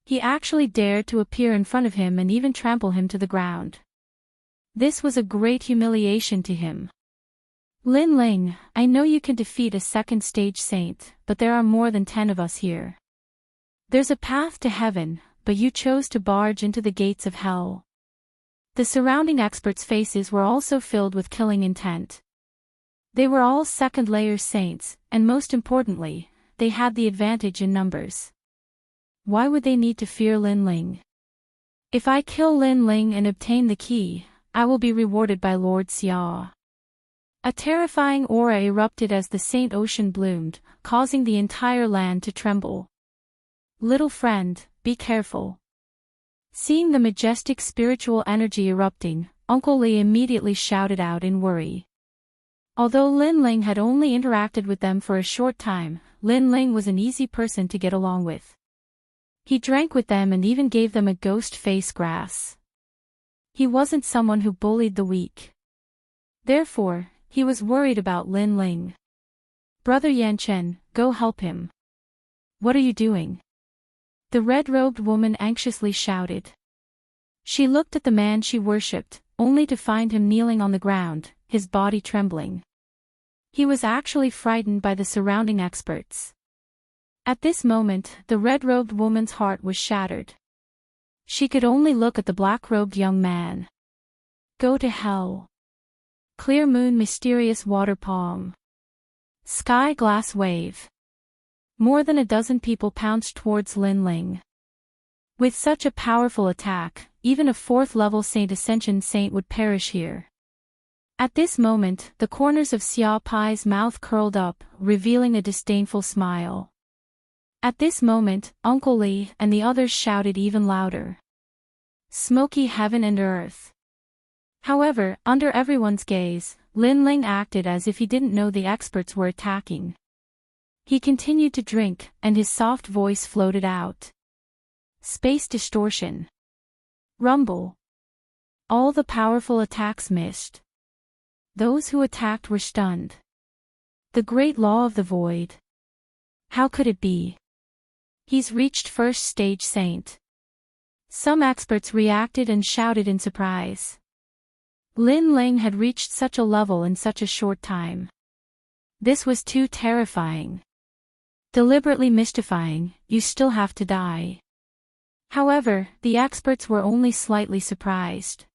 He actually dared to appear in front of him and even trample him to the ground. This was a great humiliation to him. Lin Ling, I know you can defeat a second-stage saint, but there are more than 10 of us here. There's a path to heaven, but you chose to barge into the gates of hell. The surrounding experts' faces were also filled with killing intent. They were all second-layer saints, and most importantly, they had the advantage in numbers. Why would they need to fear Lin Ling? If I kill Lin Ling and obtain the key, I will be rewarded by Lord Xia. A terrifying aura erupted as the Saint Ocean bloomed, causing the entire land to tremble. Little friend, be careful. Seeing the majestic spiritual energy erupting, Uncle Li immediately shouted out in worry. Although Lin Ling had only interacted with them for a short time, Lin Ling was an easy person to get along with. He drank with them and even gave them a ghost face grass. He wasn't someone who bullied the weak. Therefore, he was worried about Lin Ling. Brother Yanchen, go help him. What are you doing? The red-robed woman anxiously shouted. She looked at the man she worshipped, only to find him kneeling on the ground, his body trembling. He was actually frightened by the surrounding experts. At this moment, the red-robed woman's heart was shattered. She could only look at the black-robed young man. Go to hell. Clear moon, mysterious water palm. Sky glass wave. More than a dozen people pounced towards Lin Ling. With such a powerful attack, even a 4th-level Saint Ascension Saint would perish here. At this moment, the corners of Xia Pai's mouth curled up, revealing a disdainful smile. At this moment, Uncle Li and the others shouted even louder. Smoky heaven and earth. However, under everyone's gaze, Lin Ling acted as if he didn't know the experts were attacking. He continued to drink, and his soft voice floated out. Space distortion. Rumble. All the powerful attacks missed. Those who attacked were stunned. The great law of the void. How could it be? He's reached first stage saint. Some experts reacted and shouted in surprise. Lin Ling had reached such a level in such a short time. This was too terrifying. Deliberately mystifying, you still have to die. However, the experts were only slightly surprised.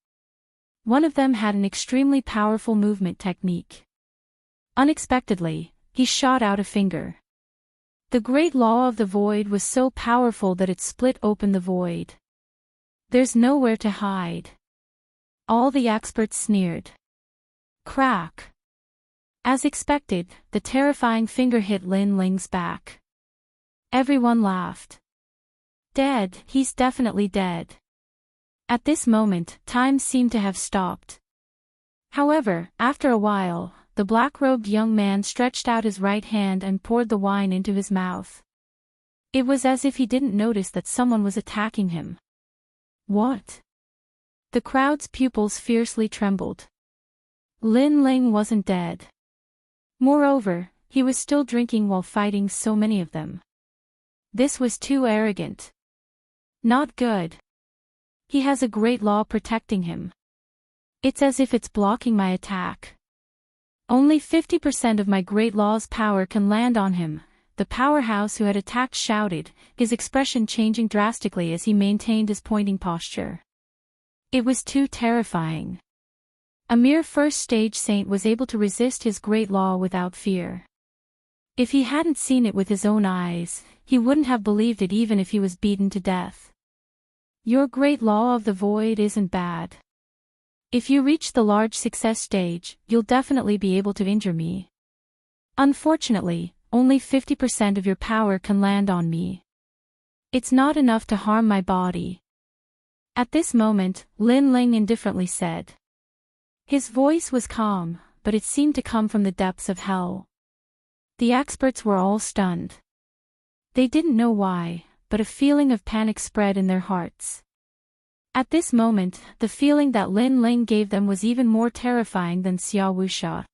One of them had an extremely powerful movement technique. Unexpectedly, he shot out a finger. The great law of the void was so powerful that it split open the void. There's nowhere to hide. All the experts sneered. Crack. As expected, the terrifying finger hit Lin Ling's back. Everyone laughed. Dead, he's definitely dead. At this moment, time seemed to have stopped. However, after a while, the black-robed young man stretched out his right hand and poured the wine into his mouth. It was as if he didn't notice that someone was attacking him. What? The crowd's pupils fiercely trembled. Lin Ling wasn't dead. Moreover, he was still drinking while fighting so many of them. This was too arrogant. Not good. He has a great law protecting him. It's as if it's blocking my attack. Only 50% of my great law's power can land on him, the powerhouse who had attacked shouted, his expression changing drastically as he maintained his pointing posture. It was too terrifying. A mere first-stage saint was able to resist his great law without fear. If he hadn't seen it with his own eyes, he wouldn't have believed it even if he was beaten to death. Your great law of the void isn't bad. If you reach the large success stage, you'll definitely be able to injure me. Unfortunately, only 50% of your power can land on me. It's not enough to harm my body. At this moment, Lin Ling indifferently said. His voice was calm, but it seemed to come from the depths of hell. The experts were all stunned. They didn't know why, but a feeling of panic spread in their hearts. At this moment, the feeling that Lin Ling gave them was even more terrifying than Xia Wuxia.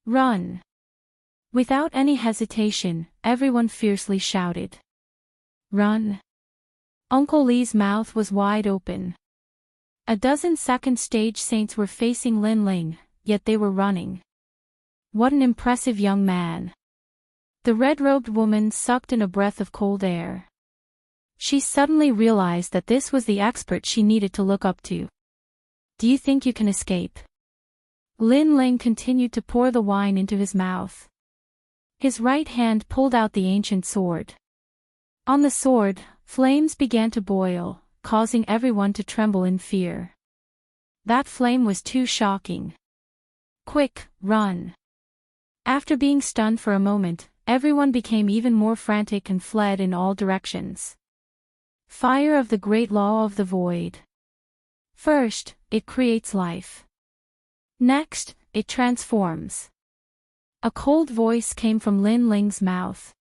Run! Without any hesitation, everyone fiercely shouted. Run! Uncle Li's mouth was wide open. A dozen second-stage saints were facing Lin Ling, yet they were running. What an impressive young man! The red-robed woman sucked in a breath of cold air. She suddenly realized that this was the expert she needed to look up to. Do you think you can escape? Lin Ling continued to pour the wine into his mouth. His right hand pulled out the ancient sword. On the sword, flames began to boil, causing everyone to tremble in fear. That flame was too shocking. Quick, run! After being stunned for a moment, everyone became even more frantic and fled in all directions. Fire of the great law of the void. First, it creates life. Next, it transforms. A cold voice came from Lin Ling's mouth.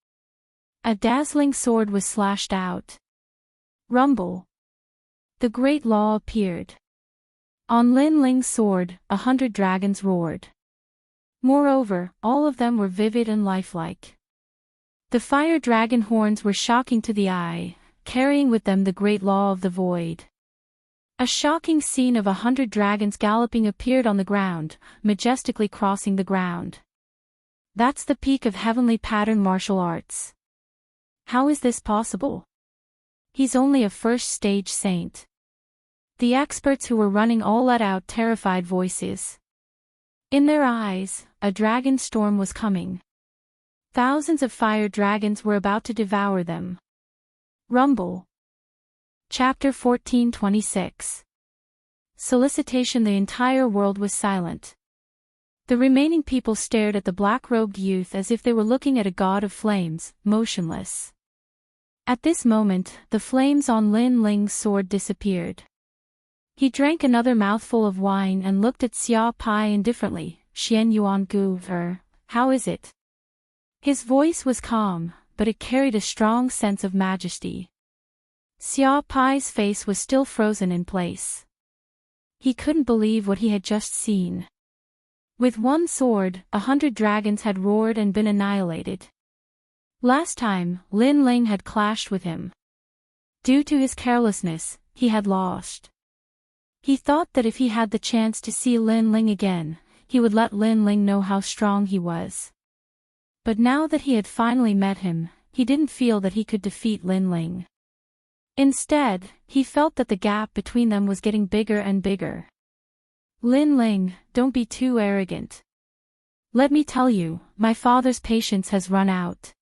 A dazzling sword was slashed out. Rumble. The great law appeared. On Lin Ling's sword, 100 dragons roared. Moreover, all of them were vivid and lifelike. The fire dragon horns were shocking to the eye, carrying with them the great law of the void. A shocking scene of 100 dragons galloping appeared on the ground, majestically crossing the ground. That's the peak of heavenly pattern martial arts. How is this possible? He's only a first-stage saint. The experts who were running all let out terrified voices. In their eyes, a dragon storm was coming. Thousands of fire dragons were about to devour them. Rumble. Chapter 14:26. Solicitation. The entire world was silent. The remaining people stared at the black-robed youth as if they were looking at a god of flames, motionless. At this moment, the flames on Lin Ling's sword disappeared. He drank another mouthful of wine and looked at Xia Pai indifferently. Xian Yuan Gu, how is it? His voice was calm, but it carried a strong sense of majesty. Xia Pai's face was still frozen in place. He couldn't believe what he had just seen. With one sword, 100 dragons had roared and been annihilated. Last time, Lin Ling had clashed with him. Due to his carelessness, he had lost. He thought that if he had the chance to see Lin Ling again, he would let Lin Ling know how strong he was. But now that he had finally met him, he didn't feel that he could defeat Lin Ling. Instead, he felt that the gap between them was getting bigger and bigger. Lin Ling, don't be too arrogant. Let me tell you, my father's patience has run out.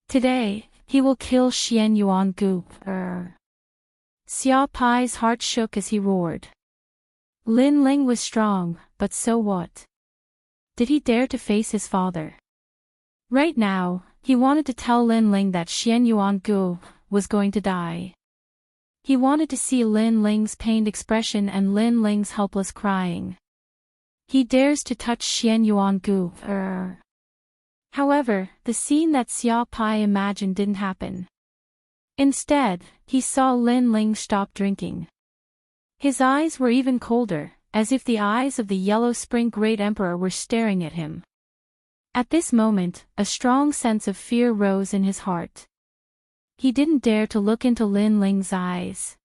Today, he will kill Xian Yuan Gu. Xia Pai's heart shook as he roared. Lin Ling was strong, but so what? Did he dare to face his father? Right now, he wanted to tell Lin Ling that Xian Yuan Gu was going to die. He wanted to see Lin Ling's pained expression and Lin Ling's helpless crying. He dares to touch Xian Yuan Gu. However, the scene that Xia Pai imagined didn't happen. Instead, he saw Lin Ling stop drinking. His eyes were even colder, as if the eyes of the Yellow Spring Great Emperor were staring at him. At this moment, a strong sense of fear rose in his heart. He didn't dare to look into Lin Ling's eyes.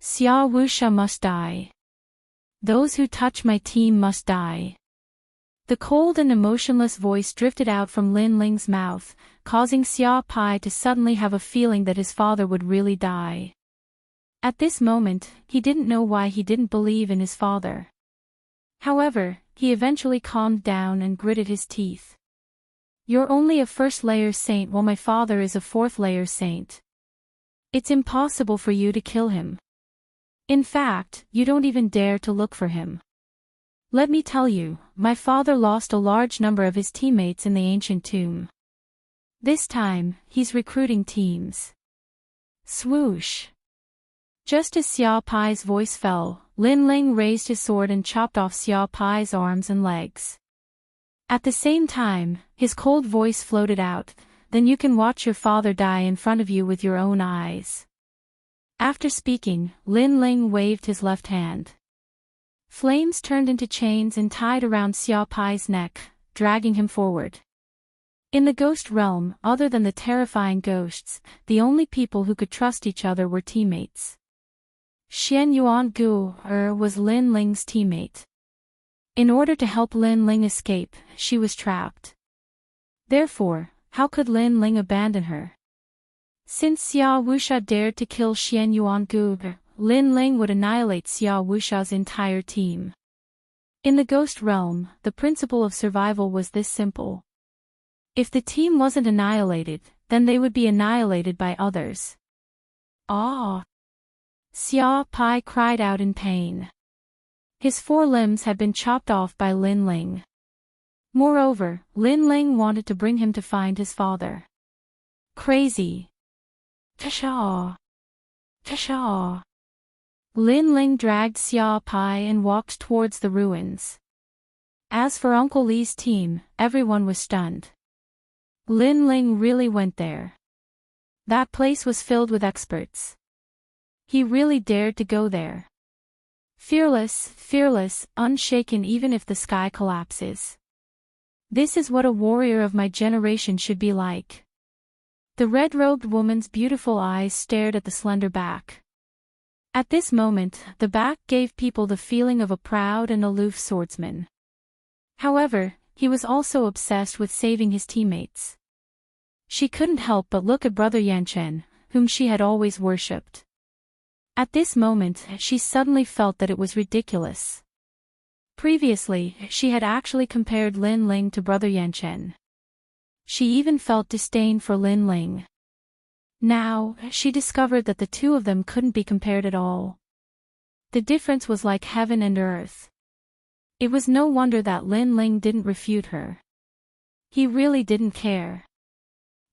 Xia Wuxia must die. Those who touch my team must die. The cold and emotionless voice drifted out from Lin Ling's mouth, causing Xia Pai to suddenly have a feeling that his father would really die. At this moment, he didn't know why he didn't believe in his father. However, he eventually calmed down and gritted his teeth. You're only a first-layer saint while my father is a fourth-layer saint. It's impossible for you to kill him. In fact, you don't even dare to look for him. Let me tell you, my father lost a large number of his teammates in the ancient tomb. This time, he's recruiting teams. Swoosh. Just as Xia Pai's voice fell, Lin Ling raised his sword and chopped off Xia Pai's arms and legs. At the same time, his cold voice floated out, then you can watch your father die in front of you with your own eyes. After speaking, Lin Ling waved his left hand. Flames turned into chains and tied around Xia Pai's neck, dragging him forward. In the ghost realm, other than the terrifying ghosts, the only people who could trust each other were teammates. Xian Yuan Gu was Lin Ling's teammate. In order to help Lin Ling escape, she was trapped. Therefore, how could Lin Ling abandon her? Since Xia Wuxia dared to kill Xian Yuan Gu, Lin Ling would annihilate Xia Wuxia's entire team. In the ghost realm, the principle of survival was this simple. If the team wasn't annihilated, then they would be annihilated by others. Ah! Xia Pai cried out in pain. His 4 limbs had been chopped off by Lin Ling. Moreover, Lin Ling wanted to bring him to find his father. Crazy. Tasha! Tasha! Lin Ling dragged Xia Pai and walked towards the ruins. As for Uncle Li's team, everyone was stunned. Lin Ling really went there. That place was filled with experts. He really dared to go there. Fearless, unshaken even if the sky collapses. This is what a warrior of my generation should be like. The red-robed woman's beautiful eyes stared at the slender back. At this moment, the back gave people the feeling of a proud and aloof swordsman. However, he was also obsessed with saving his teammates. She couldn't help but look at Brother Yanchen, whom she had always worshipped. At this moment, she suddenly felt that it was ridiculous. Previously, she had actually compared Lin Ling to Brother Yanchen. She even felt disdain for Lin Ling. Now, she discovered that the two of them couldn't be compared at all. The difference was like heaven and earth. It was no wonder that Lin Ling didn't refute her. He really didn't care.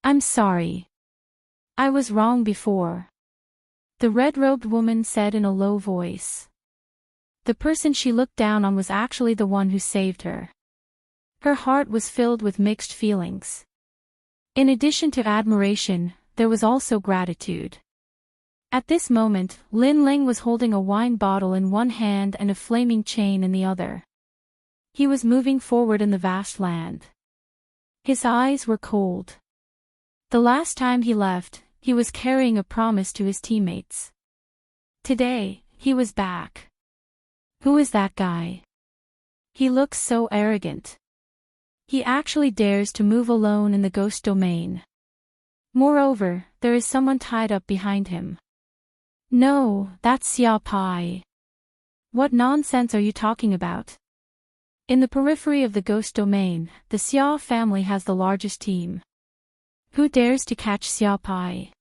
"I'm sorry. I was wrong before," the red-robed woman said in a low voice. The person she looked down on was actually the one who saved her. Her heart was filled with mixed feelings. In addition to admiration, there was also gratitude. At this moment, Lin Ling was holding a wine bottle in one hand and a flaming chain in the other. He was moving forward in the vast land. His eyes were cold. The last time he left, he was carrying a promise to his teammates. Today, he was back. Who is that guy? He looks so arrogant. He actually dares to move alone in the ghost domain. Moreover, there is someone tied up behind him. No, that's Xia Pai. What nonsense are you talking about? In the periphery of the ghost domain, the Xia family has the largest team. Who dares to catch Xia Pai?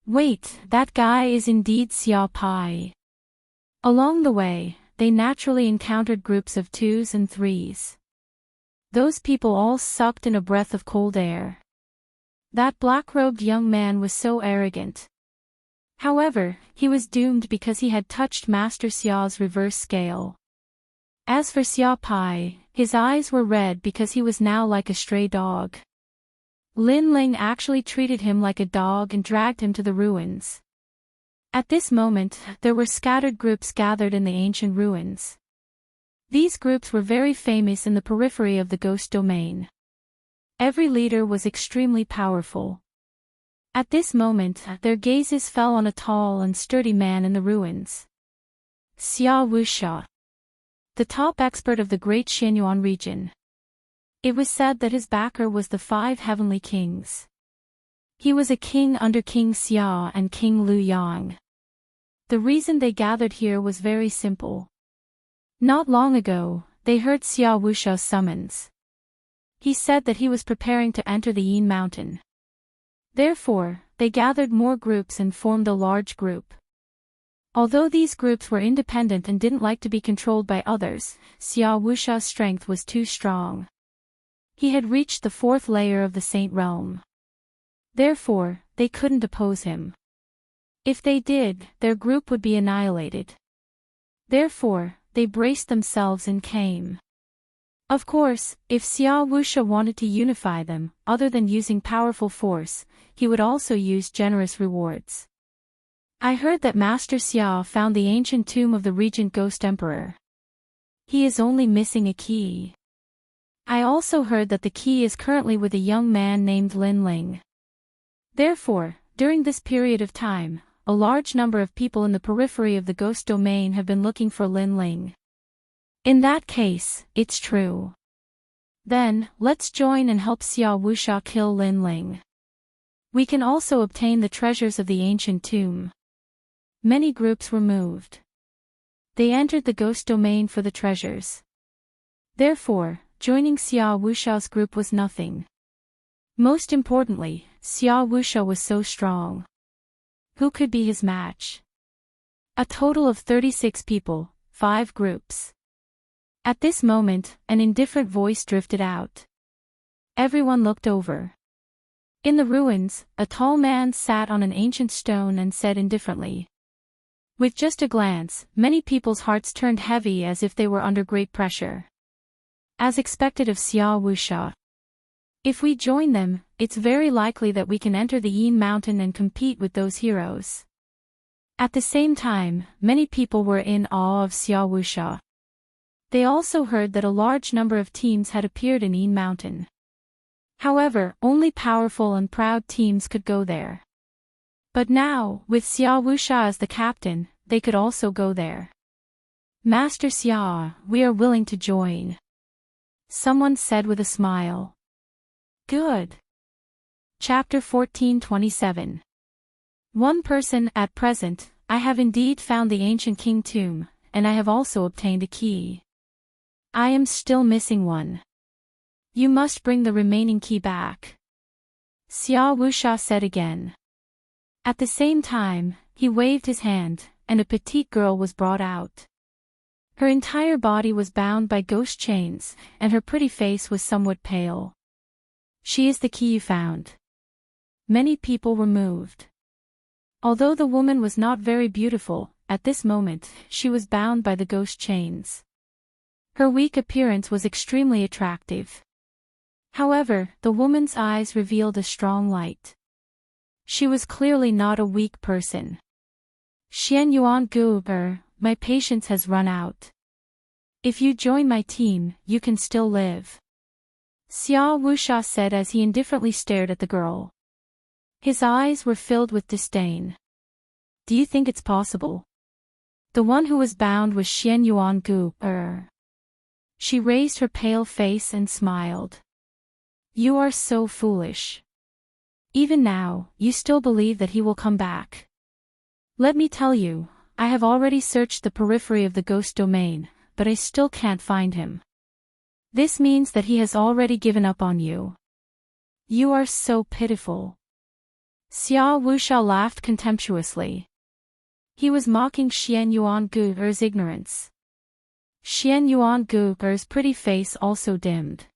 Wait, that guy is indeed Xia Pai. Along the way, they naturally encountered groups of 2s and 3s. Those people all sucked in a breath of cold air. That black-robed young man was so arrogant. However, he was doomed because he had touched Master Xia's reverse scale. As for Xia Pai, his eyes were red because he was now like a stray dog. Lin Ling actually treated him like a dog and dragged him to the ruins. At this moment, there were scattered groups gathered in the ancient ruins. These groups were very famous in the periphery of the ghost domain. Every leader was extremely powerful. At this moment, their gazes fell on a tall and sturdy man in the ruins. Xia Wuxia, the top expert of the Great Xianyuan region. It was said that his backer was the 5 heavenly kings. He was a king under King Xia and King Lu Yang. The reason they gathered here was very simple. Not long ago, they heard Xia Wuxia's summons. He said that he was preparing to enter the Yin Mountain. Therefore, they gathered more groups and formed a large group. Although these groups were independent and didn't like to be controlled by others, Xia Wuxia's strength was too strong. He had reached the 4th layer of the Saint Realm. Therefore, they couldn't oppose him. If they did, their group would be annihilated. Therefore, they braced themselves and came. Of course, if Xia Wuxia wanted to unify them, other than using powerful force, he would also use generous rewards. I heard that Master Xia found the ancient tomb of the Regent Ghost Emperor. He is only missing a key. I also heard that the key is currently with a young man named Lin Ling. Therefore, during this period of time, a large number of people in the periphery of the ghost domain have been looking for Lin Ling. In that case, it's true. Then, let's join and help Xia Wuxia kill Lin Ling. We can also obtain the treasures of the ancient tomb. Many groups were moved. They entered the ghost domain for the treasures. Therefore, joining Xia Wuxia's group was nothing. Most importantly, Xia Wuxia was so strong. Who could be his match? A total of 36 people, 5 groups. At this moment, an indifferent voice drifted out. Everyone looked over. In the ruins, a tall man sat on an ancient stone and said indifferently. With just a glance, many people's hearts turned heavy as if they were under great pressure. As expected of Xia Wuxia. If we join them, it's very likely that we can enter the Yin Mountain and compete with those heroes. At the same time, many people were in awe of Xiao Wuxia. They also heard that a large number of teams had appeared in Yin Mountain. However, only powerful and proud teams could go there. But now, with Xiao Wuxia as the captain, they could also go there. Master Xia, we are willing to join. Someone said with a smile. Good. Chapter 14:27. One person. At present, I have indeed found the ancient king tomb, and I have also obtained a key. I am still missing one. You must bring the remaining key back. Xiao Wuxia said again. At the same time, he waved his hand, and a petite girl was brought out. Her entire body was bound by ghost chains, and her pretty face was somewhat pale. She is the key you found. Many people were moved. Although the woman was not very beautiful, at this moment, she was bound by the ghost chains. Her weak appearance was extremely attractive. However, the woman's eyes revealed a strong light. She was clearly not a weak person. Xian Yuan Gu, my patience has run out. If you join my team, you can still live. Xiao Wuxia said as he indifferently stared at the girl. His eyes were filled with disdain. Do you think it's possible? The one who was bound was Xian Yuan Gu, She raised her pale face and smiled. You are so foolish. Even now, you still believe that he will come back. Let me tell you, I have already searched the periphery of the ghost domain, but I still can't find him. This means that he has already given up on you. You are so pitiful. Xiao Wuxia laughed contemptuously. He was mocking Xian Yuan Gu's ignorance. Xian Yuan Gu's pretty face also dimmed.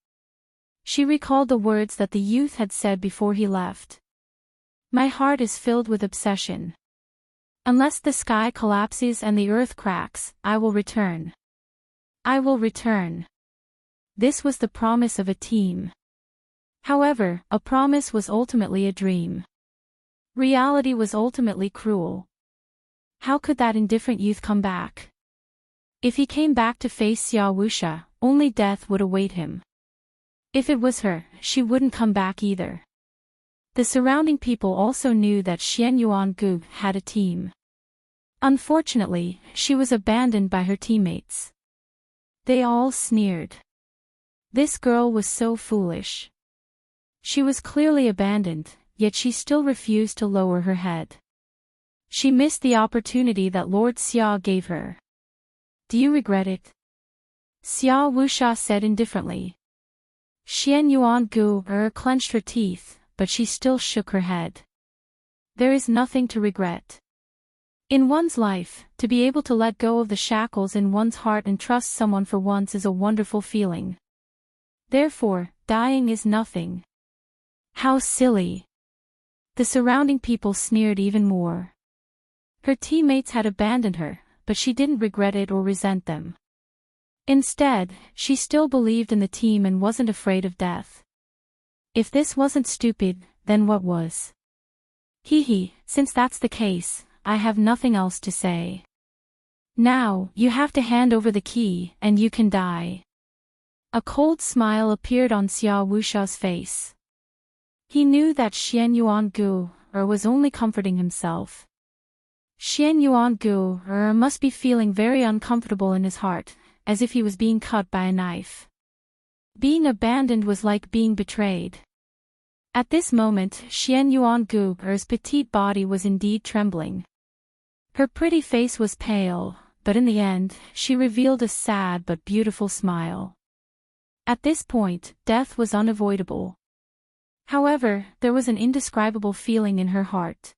She recalled the words that the youth had said before he left. My heart is filled with obsession. Unless the sky collapses and the earth cracks, I will return. I will return. This was the promise of a team. However, a promise was ultimately a dream. Reality was ultimately cruel. How could that indifferent youth come back? If he came back to face Xiao Wuxia, only death would await him. If it was her, she wouldn't come back either. The surrounding people also knew that Xian Yuan Gu had a team. Unfortunately, she was abandoned by her teammates. They all sneered. This girl was so foolish. She was clearly abandoned, yet she still refused to lower her head. She missed the opportunity that Lord Xia gave her. Do you regret it? Xiao Wuxia said indifferently. Xian Yuan Gu clenched her teeth, but she still shook her head. There is nothing to regret. In one's life, to be able to let go of the shackles in one's heart and trust someone for once is a wonderful feeling. Therefore, dying is nothing. How silly. The surrounding people sneered even more. Her teammates had abandoned her, but she didn't regret it or resent them. Instead, she still believed in the team and wasn't afraid of death. If this wasn't stupid, then what was? Since that's the case, I have nothing else to say. Now, you have to hand over the key, and you can die. A cold smile appeared on Xiao Wuxia's face. He knew that Xian Yuan Gu was only comforting himself. Xian Yuan Gu must be feeling very uncomfortable in his heart, as if he was being cut by a knife. Being abandoned was like being betrayed. At this moment, Xian Yuan Gu's petite body was indeed trembling. Her pretty face was pale, but in the end, she revealed a sad but beautiful smile. At this point, death was unavoidable. However, there was an indescribable feeling in her heart.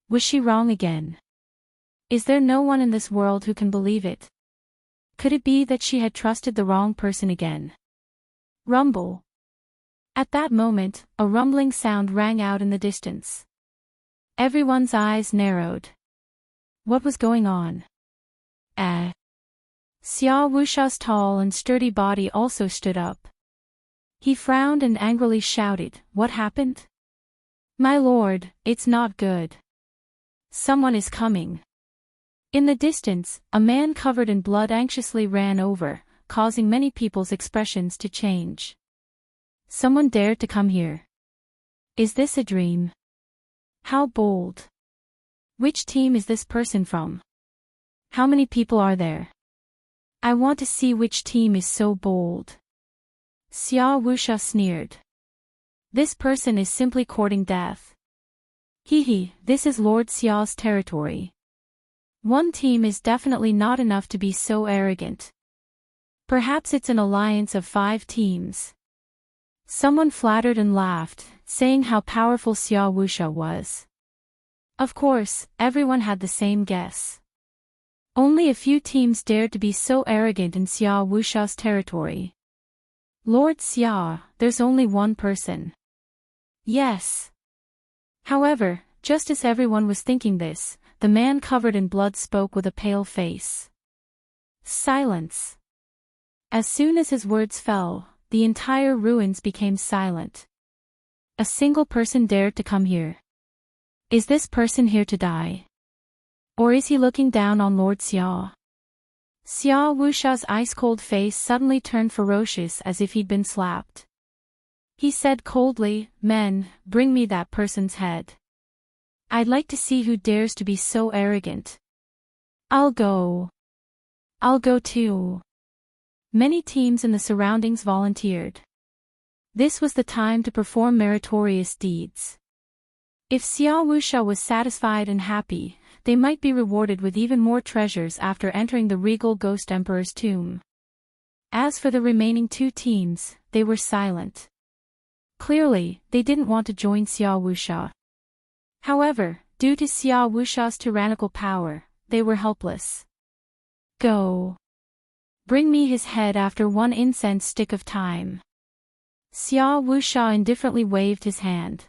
Was she wrong again? Is there no one in this world who can believe it? Could it be that she had trusted the wrong person again? Rumble. At that moment, a rumbling sound rang out in the distance. Everyone's eyes narrowed. What was going on? Xiao Wuxia's tall and sturdy body also stood up. He frowned and angrily shouted, "What happened?" "My lord, it's not good." Someone is coming. In the distance, a man covered in blood anxiously ran over, causing many people's expressions to change. Someone dared to come here. Is this a dream? How bold. Which team is this person from? How many people are there? I want to see which team is so bold. Xia Wuxia sneered. This person is simply courting death. Hee, this is Lord Xia's territory. One team is definitely not enough to be so arrogant. Perhaps it's an alliance of 5 teams. Someone flattered and laughed, saying how powerful Xia Wuxia was. Of course, everyone had the same guess. Only a few teams dared to be so arrogant in Xia Wuxia's territory. Lord Xia, there's only one person. Yes. However, just as everyone was thinking this, the man covered in blood spoke with a pale face. Silence. As soon as his words fell, the entire ruins became silent. A single person dared to come here. Is this person here to die? Or is he looking down on Lord Xia? Xia Wuxia's ice-cold face suddenly turned ferocious as if he'd been slapped. He said coldly, "Men, bring me that person's head. I'd like to see who dares to be so arrogant." I'll go too. Many teams in the surroundings volunteered. This was the time to perform meritorious deeds. If Xia Wuxia was satisfied and happy, they might be rewarded with even more treasures after entering the regal ghost emperor's tomb. As for the remaining 2 teams, they were silent. Clearly, they didn't want to join Xia Wuxia. However, due to Xia Wuxia's tyrannical power, they were helpless. Go. Bring me his head after 1 incense stick of time. Xia Wuxia indifferently waved his hand.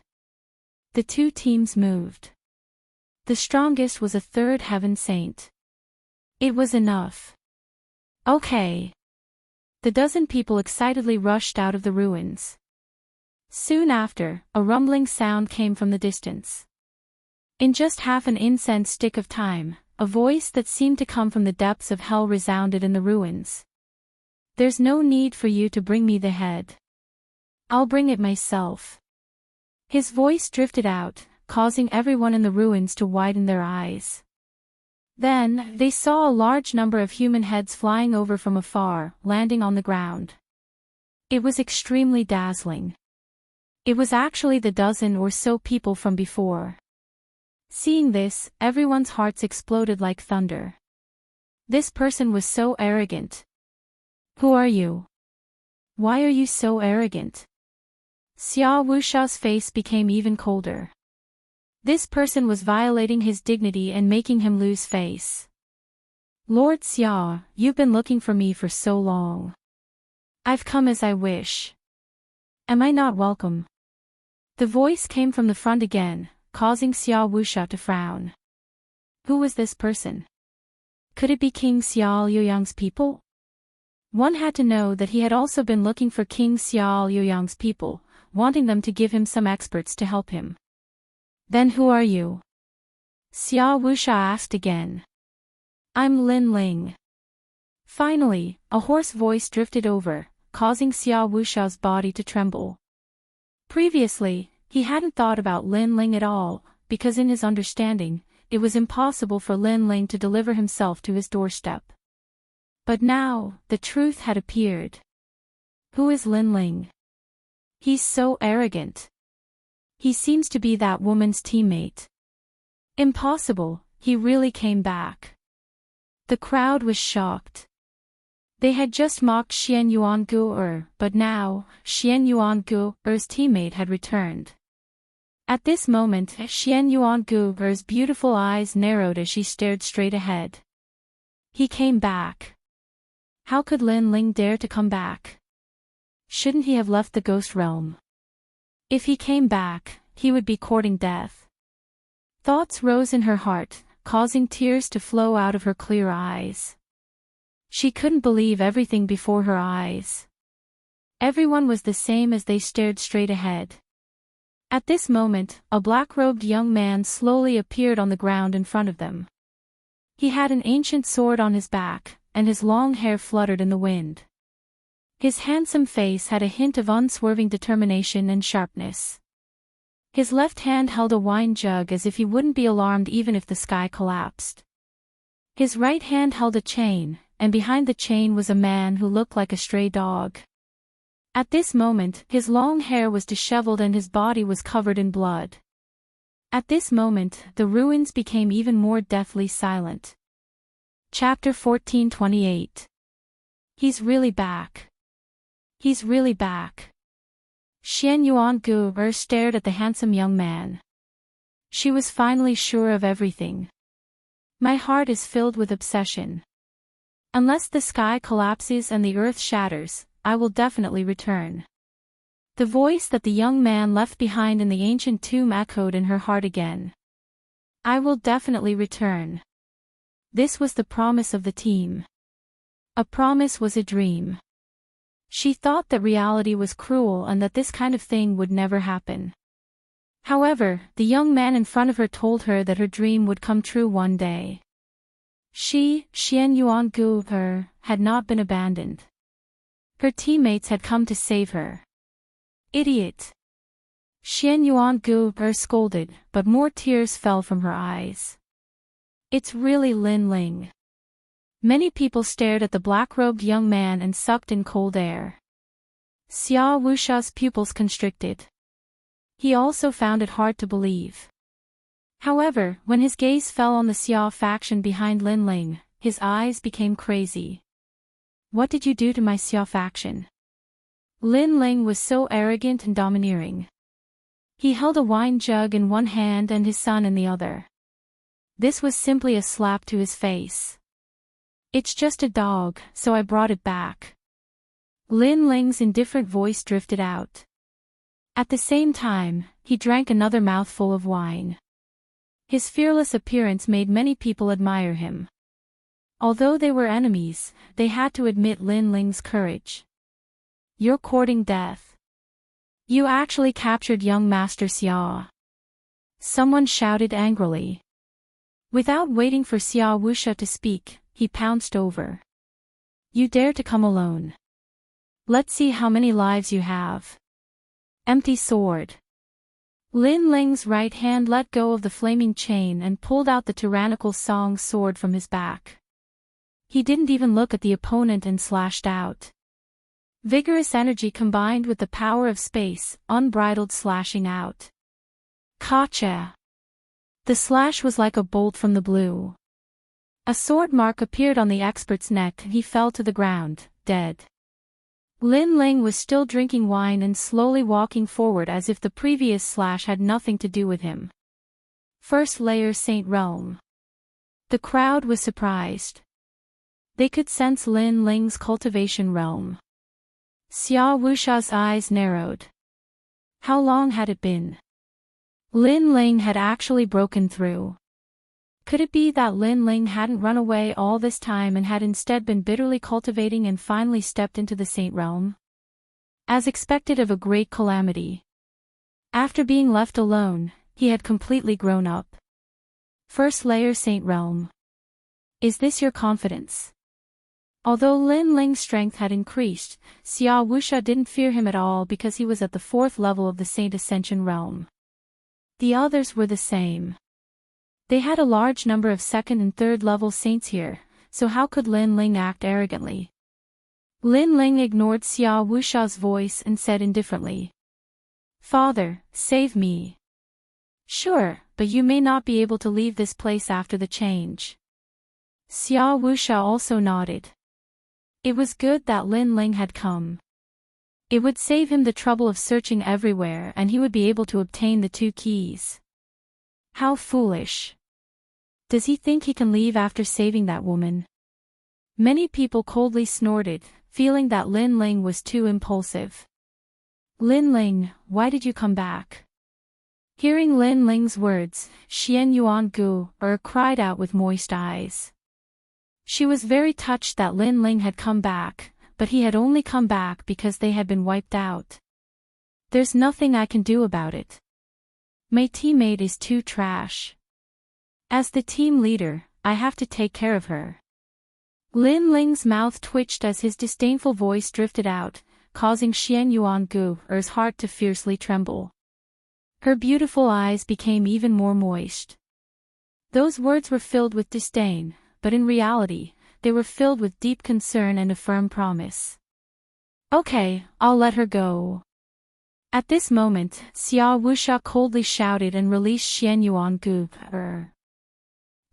The 2 teams moved. The strongest was a 3rd heaven saint. It was enough. Okay. The dozen people excitedly rushed out of the ruins. Soon after, a rumbling sound came from the distance. In just half an incense stick of time, a voice that seemed to come from the depths of hell resounded in the ruins. There's no need for you to bring me the head. I'll bring it myself. His voice drifted out, causing everyone in the ruins to widen their eyes. Then, they saw a large number of human heads flying over from afar, landing on the ground. It was extremely dazzling. It was actually the dozen or so people from before. Seeing this, everyone's hearts exploded like thunder. This person was so arrogant. Who are you? Why are you so arrogant? Xia Wuxia's face became even colder. This person was violating his dignity and making him lose face. Lord Xia, you've been looking for me for so long. I've come as I wish. Am I not welcome? The voice came from the front again, causing Xia Wuxia to frown. Who was this person? Could it be King Xia Luoyang's people? One had to know that he had also been looking for King Xia Luoyang's people, wanting them to give him some experts to help him. Then who are you? Xia Wuxia asked again. I'm Lin Ling. Finally, a hoarse voice drifted over, causing Xia Wuxia's body to tremble. Previously, he hadn't thought about Lin Ling at all, because in his understanding, it was impossible for Lin Ling to deliver himself to his doorstep. But now, the truth had appeared. Who is Lin Ling? He's so arrogant. He seems to be that woman's teammate. Impossible, he really came back. The crowd was shocked. They had just mocked Xian Yuangu, but now, Xian Yuangu's teammate had returned. At this moment, Xian Yuangu's beautiful eyes narrowed as she stared straight ahead. He came back. How could Lin Ling dare to come back? Shouldn't he have left the ghost realm? If he came back, he would be courting death. Thoughts rose in her heart, causing tears to flow out of her clear eyes. She couldn't believe everything before her eyes. Everyone was the same as they stared straight ahead. At this moment, a black-robed young man slowly appeared on the ground in front of them. He had an ancient sword on his back, and his long hair fluttered in the wind. His handsome face had a hint of unswerving determination and sharpness. His left hand held a wine jug as if he wouldn't be alarmed even if the sky collapsed. His right hand held a chain, and behind the chain was a man who looked like a stray dog. At this moment, his long hair was disheveled and his body was covered in blood. At this moment, the ruins became even more deathly silent. Chapter 14:28. He's really back. He's really back. Xian Yuangu stared at the handsome young man. She was finally sure of everything. My heart is filled with obsession. Unless the sky collapses and the earth shatters, I will definitely return. The voice that the young man left behind in the ancient tomb echoed in her heart again. I will definitely return. This was the promise of the team. A promise was a dream. She thought that reality was cruel and that this kind of thing would never happen. However, the young man in front of her told her that her dream would come true one day. She, Xian Yuangu, had not been abandoned. Her teammates had come to save her. Idiot! Xian Yuangu scolded, but more tears fell from her eyes. It's really Lin Ling. Many people stared at the black-robed young man and sucked in cold air. Xia Wusha's pupils constricted. He also found it hard to believe. However, when his gaze fell on the Xia faction behind Lin Ling, his eyes became crazy. What did you do to my Xia faction? Lin Ling was so arrogant and domineering. He held a wine jug in one hand and his son in the other. This was simply a slap to his face. It's just a dog, so I brought it back. Lin Ling's indifferent voice drifted out. At the same time, he drank another mouthful of wine. His fearless appearance made many people admire him. Although they were enemies, they had to admit Lin Ling's courage. You're courting death. You actually captured young Master Xia. Someone shouted angrily. Without waiting for Xia Wusha to speak, he pounced over. You dare to come alone. Let's see how many lives you have. Empty sword. Lin Ling's right hand let go of the flaming chain and pulled out the tyrannical Song sword from his back. He didn't even look at the opponent and slashed out. Vigorous energy combined with the power of space, unbridled slashing out. Gotcha! The slash was like a bolt from the blue. A sword mark appeared on the expert's neck and he fell to the ground, dead. Lin Ling was still drinking wine and slowly walking forward as if the previous slash had nothing to do with him. First layer Saint Realm. The crowd was surprised. They could sense Lin Ling's cultivation realm. Xia Wusha's eyes narrowed. How long had it been? Lin Ling had actually broken through. Could it be that Lin Ling hadn't run away all this time and had instead been bitterly cultivating and finally stepped into the Saint Realm? As expected of a great calamity. After being left alone, he had completely grown up. First layer Saint Realm. Is this your confidence? Although Lin Ling's strength had increased, Xia Wusha didn't fear him at all because he was at the 4th level of the Saint Ascension Realm. The others were the same. They had a large number of 2nd and 3rd level saints here, so how could Lin Ling act arrogantly? Lin Ling ignored Xia Wusha's voice and said indifferently. Father, save me. Sure, but you may not be able to leave this place after the change. Xia Wusha also nodded. It was good that Lin Ling had come. It would save him the trouble of searching everywhere and he would be able to obtain the 2 keys. How foolish. Does he think he can leave after saving that woman? Many people coldly snorted, feeling that Lin Ling was too impulsive. Lin Ling, why did you come back? Hearing Lin Ling's words, Xian Yuangu cried out with moist eyes. She was very touched that Lin Ling had come back, but he had only come back because they had been wiped out. There's nothing I can do about it. My teammate is too trash. As the team leader, I have to take care of her. Lin Ling's mouth twitched as his disdainful voice drifted out, causing Xian Yuangu's heart to fiercely tremble. Her beautiful eyes became even more moist. Those words were filled with disdain, but in reality, they were filled with deep concern and a firm promise. Okay, I'll let her go. At this moment, Xia Wuxia coldly shouted and released Xian Yuangu.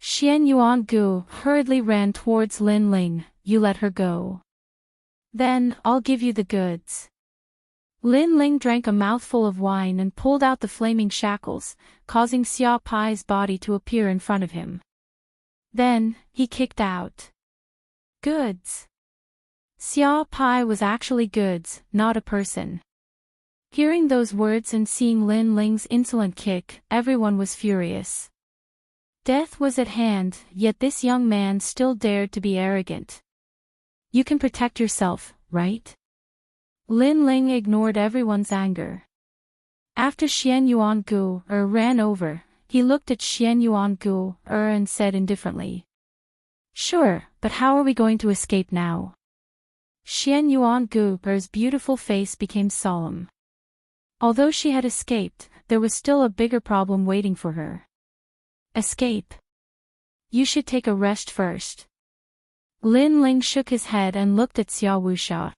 Xian Yuangu hurriedly ran towards Lin Ling. You let her go. Then, I'll give you the goods. Lin Ling drank a mouthful of wine and pulled out the flaming shackles, causing Xia Pai's body to appear in front of him. Then, he kicked out. Goods. Xia Pai was actually goods, not a person. Hearing those words and seeing Lin Ling's insolent kick, everyone was furious. Death was at hand, yet this young man still dared to be arrogant. You can protect yourself, right? Lin Ling ignored everyone's anger. After Xian Yuangu ran over, he looked at Xian Yuangu and said indifferently. Sure, but how are we going to escape now? Xian Yuangu's beautiful face became solemn. Although she had escaped, there was still a bigger problem waiting for her. Escape. You should take a rest first. Lin Ling shook his head and looked at Xia Wuxia.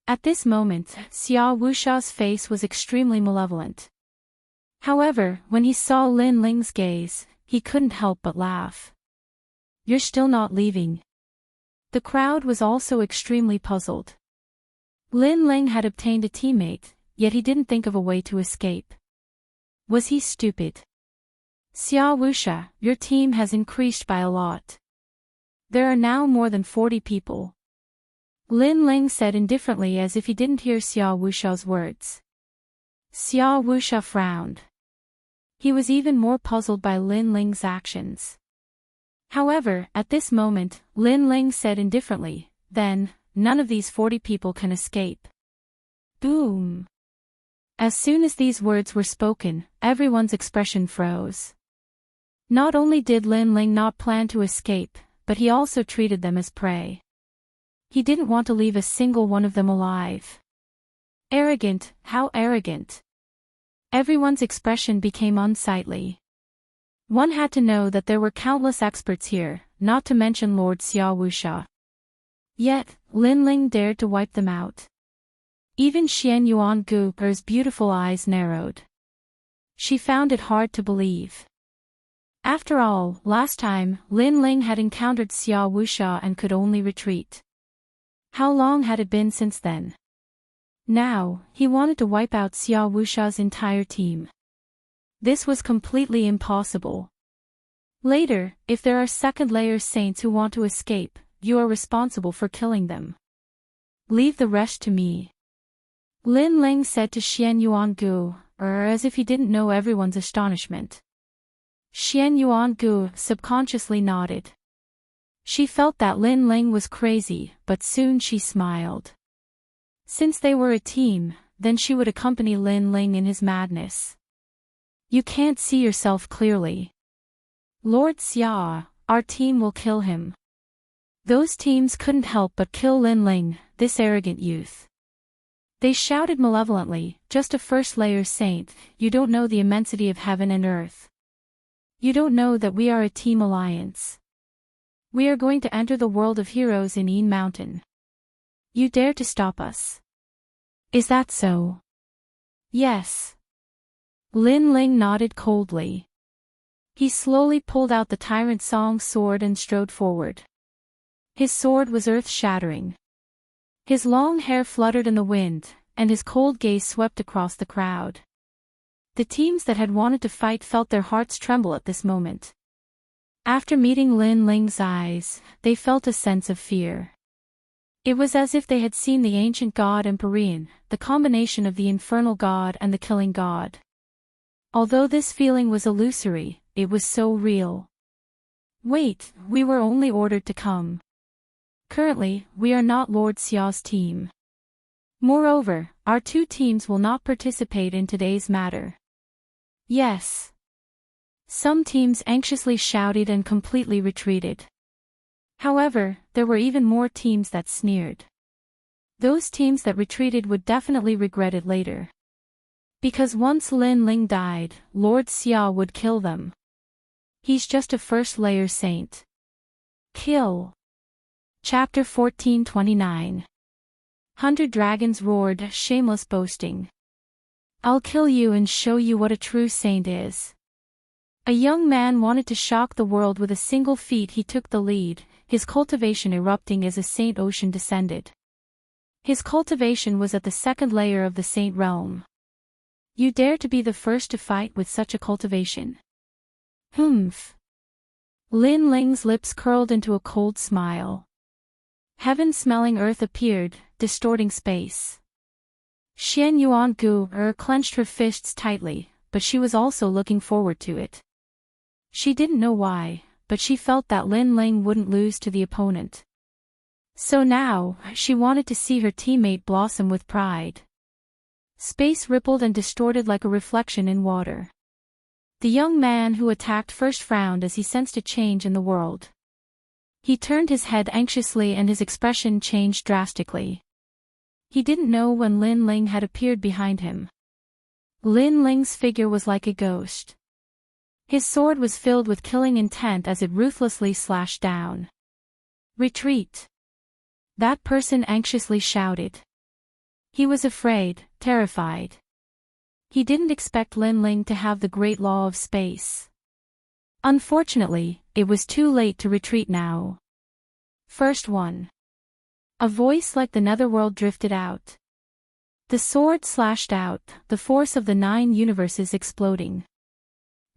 At this moment, Xia Wuxia's face was extremely malevolent. However, when he saw Lin Ling's gaze, he couldn't help but laugh. You're still not leaving. The crowd was also extremely puzzled. Lin Ling had obtained a teammate, yet he didn't think of a way to escape. Was he stupid? Xia Wuxia, your team has increased by a lot. There are now more than 40 people. Lin Ling said indifferently as if he didn't hear Xia Wuxia's words. Xia Wuxia frowned. He was even more puzzled by Lin Ling's actions. However, at this moment, Lin Ling said indifferently, then, none of these 40 people can escape. Boom! As soon as these words were spoken, everyone's expression froze. Not only did Lin Ling not plan to escape, but he also treated them as prey. He didn't want to leave a single one of them alive. Arrogant, how arrogant! Everyone's expression became unsightly. One had to know that there were countless experts here, not to mention Lord Xia Wuxia. Yet, Lin Ling dared to wipe them out. Even Xian Yuangu's beautiful eyes narrowed. She found it hard to believe. After all, last time, Lin Ling had encountered Xia Wuxia and could only retreat. How long had it been since then? Now, he wanted to wipe out Xia Wuxia's entire team. This was completely impossible. Later, if there are second-layer saints who want to escape, you are responsible for killing them. Leave the rest to me. Lin Ling said to Xian Yuangu, as if he didn't know everyone's astonishment. Xian Yuangu subconsciously nodded. She felt that Lin Ling was crazy, but soon she smiled. Since they were a team, then she would accompany Lin Ling in his madness. You can't see yourself clearly. Lord Xia, our team will kill him. Those teams couldn't help but kill Lin Ling, this arrogant youth. They shouted malevolently, just a first-layer saint, you don't know the immensity of heaven and earth. You don't know that we are a team alliance. We are going to enter the world of heroes in Yin Mountain. You dare to stop us. Is that so? Yes. Lin Ling nodded coldly. He slowly pulled out the Tyrant Song sword and strode forward. His sword was earth-shattering. His long hair fluttered in the wind, and his cold gaze swept across the crowd. The teams that had wanted to fight felt their hearts tremble at this moment. After meeting Lin Ling's eyes, they felt a sense of fear. It was as if they had seen the ancient god Empyrean, the combination of the infernal god and the killing god. Although this feeling was illusory, it was so real. Wait, we were only ordered to come. Currently, we are not Lord Xiao's team. Moreover, our two teams will not participate in today's matter. Yes. Some teams anxiously shouted and completely retreated. However, there were even more teams that sneered. Those teams that retreated would definitely regret it later. Because once Lin Ling died, Lord Xia would kill them. He's just a first-layer saint. Kill. Chapter 1429. 100 Dragons roared, shameless boasting. I'll kill you and show you what a true saint is. A young man wanted to shock the world with a single feat. He took the lead, his cultivation erupting as a saint ocean descended. His cultivation was at the second layer of the saint realm. You dare to be the first to fight with such a cultivation? Humph. Lin Ling's lips curled into a cold smile. Heaven-smelling earth appeared, distorting space. Xian Yuan Gu clenched her fists tightly, but she was also looking forward to it. She didn't know why, but she felt that Lin Ling wouldn't lose to the opponent. So now, she wanted to see her teammate blossom with pride. Space rippled and distorted like a reflection in water. The young man who attacked first frowned as he sensed a change in the world. He turned his head anxiously and his expression changed drastically. He didn't know when Lin Ling had appeared behind him. Lin Ling's figure was like a ghost. His sword was filled with killing intent as it ruthlessly slashed down. Retreat! That person anxiously shouted. He was afraid, terrified. He didn't expect Lin Ling to have the great law of space. Unfortunately, it was too late to retreat now. First one. A voice like the netherworld drifted out. The sword slashed out, the force of the 9 universes exploding.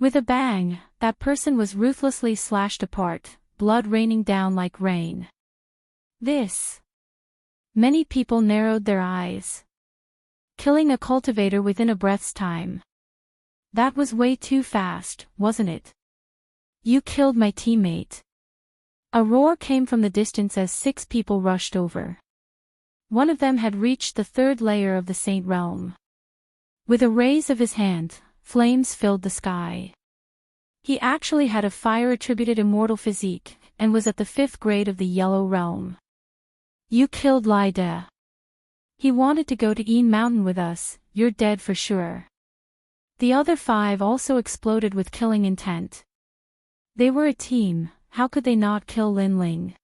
With a bang, that person was ruthlessly slashed apart, blood raining down like rain. This. Many people narrowed their eyes. Killing a cultivator within a breath's time. That was way too fast, wasn't it? You killed my teammate. A roar came from the distance as 6 people rushed over. One of them had reached the 3rd layer of the Saint Realm. With a raise of his hand, flames filled the sky. He actually had a fire-attributed immortal physique, and was at the 5th grade of the Yellow Realm. You killed Lai De. He wanted to go to Yin Mountain with us, you're dead for sure. The other 5 also exploded with killing intent. They were a team, how could they not kill Lin Ling?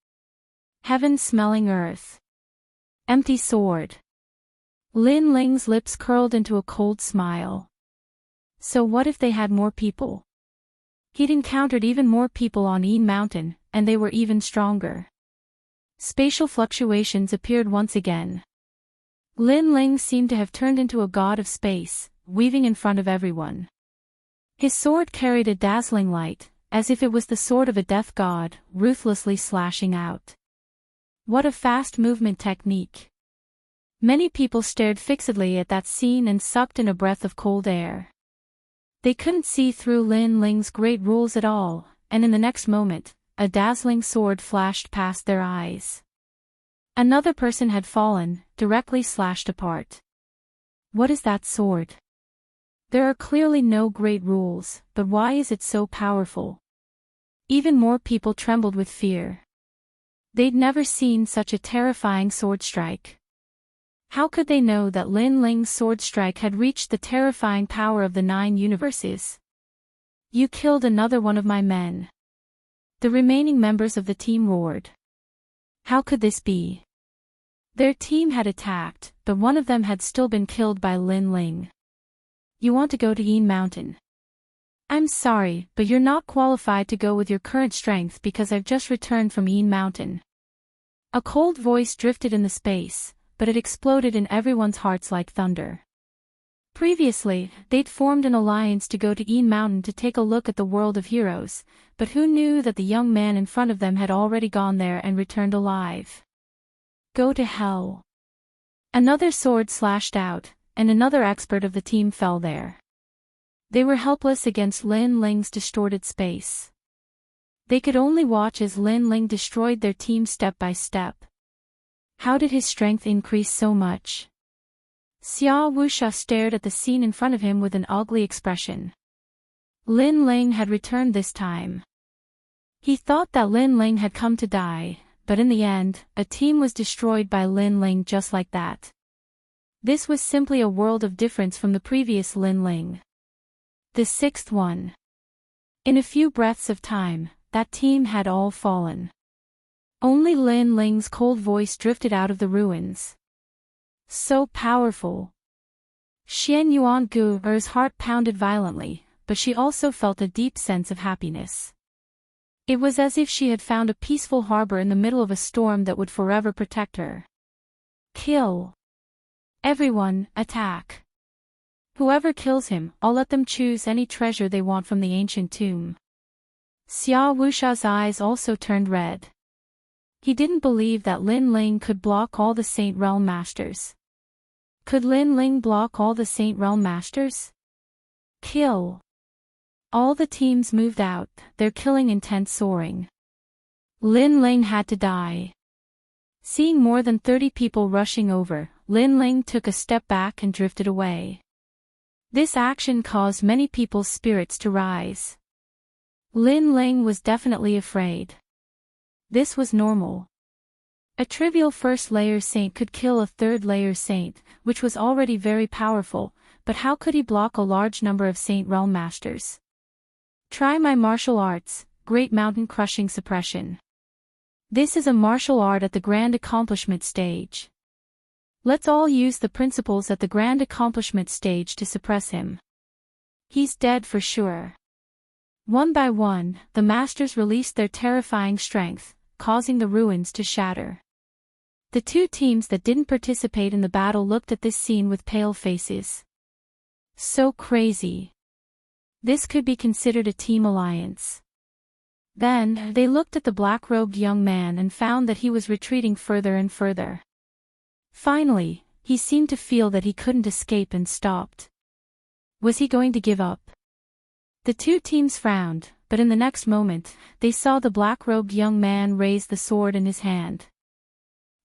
Heaven-smelling earth. Empty sword. Lin Ling's lips curled into a cold smile. So what if they had more people? He'd encountered even more people on Yin Mountain, and they were even stronger. Spatial fluctuations appeared once again. Lin Ling seemed to have turned into a god of space, weaving in front of everyone. His sword carried a dazzling light, as if it was the sword of a death god, ruthlessly slashing out. What a fast movement technique. Many people stared fixedly at that scene and sucked in a breath of cold air. They couldn't see through Lin Ling's great rules at all, and in the next moment, a dazzling sword flashed past their eyes. Another person had fallen, directly slashed apart. What is that sword? There are clearly no great rules, but why is it so powerful? Even more people trembled with fear. They'd never seen such a terrifying sword strike. How could they know that Lin Ling's sword strike had reached the terrifying power of the 9 universes? You killed another one of my men. The remaining members of the team roared. How could this be? Their team had attacked, but one of them had still been killed by Lin Ling. You want to go to Yin Mountain? I'm sorry, but you're not qualified to go with your current strength because I've just returned from Yin Mountain. A cold voice drifted in the space, but it exploded in everyone's hearts like thunder. Previously, they'd formed an alliance to go to Yin Mountain to take a look at the world of heroes, but who knew that the young man in front of them had already gone there and returned alive? Go to hell. Another sword slashed out, and another expert of the team fell there. They were helpless against Lin Ling's distorted space. They could only watch as Lin Ling destroyed their team step by step. How did his strength increase so much? Xia Wuxia stared at the scene in front of him with an ugly expression. Lin Ling had returned this time. He thought that Lin Ling had come to die, but in the end, a team was destroyed by Lin Ling just like that. This was simply a world of difference from the previous Lin Ling. The sixth one. In a few breaths of time, that team had all fallen. Only Lin Ling's cold voice drifted out of the ruins. So powerful. Xian Yuangu's heart pounded violently, but she also felt a deep sense of happiness. It was as if she had found a peaceful harbor in the middle of a storm that would forever protect her. Kill. Everyone, attack. Whoever kills him, I'll let them choose any treasure they want from the ancient tomb. Xia Wusha's eyes also turned red. He didn't believe that Lin Ling could block all the Saint Realm Masters. Could Lin Ling block all the Saint Realm Masters? Kill. All the teams moved out, their killing intent soaring. Lin Ling had to die. Seeing more than 30 people rushing over, Lin Ling took a step back and drifted away. This action caused many people's spirits to rise. Lin Ling was definitely afraid. This was normal. A trivial first-layer saint could kill a third-layer saint, which was already very powerful, but how could he block a large number of Saint Realm Masters? Try my martial arts, Great Mountain Crushing Suppression. This is a martial art at the Grand Accomplishment stage. Let's all use the principles at the Grand Accomplishment stage to suppress him. He's dead for sure. One by one, the Masters released their terrifying strength, causing the ruins to shatter. The two teams that didn't participate in the battle looked at this scene with pale faces. So crazy. This could be considered a team alliance. Then, they looked at the black-robed young man and found that he was retreating further and further. Finally, he seemed to feel that he couldn't escape and stopped. Was he going to give up? The two teams frowned, but in the next moment, they saw the black-robed young man raise the sword in his hand.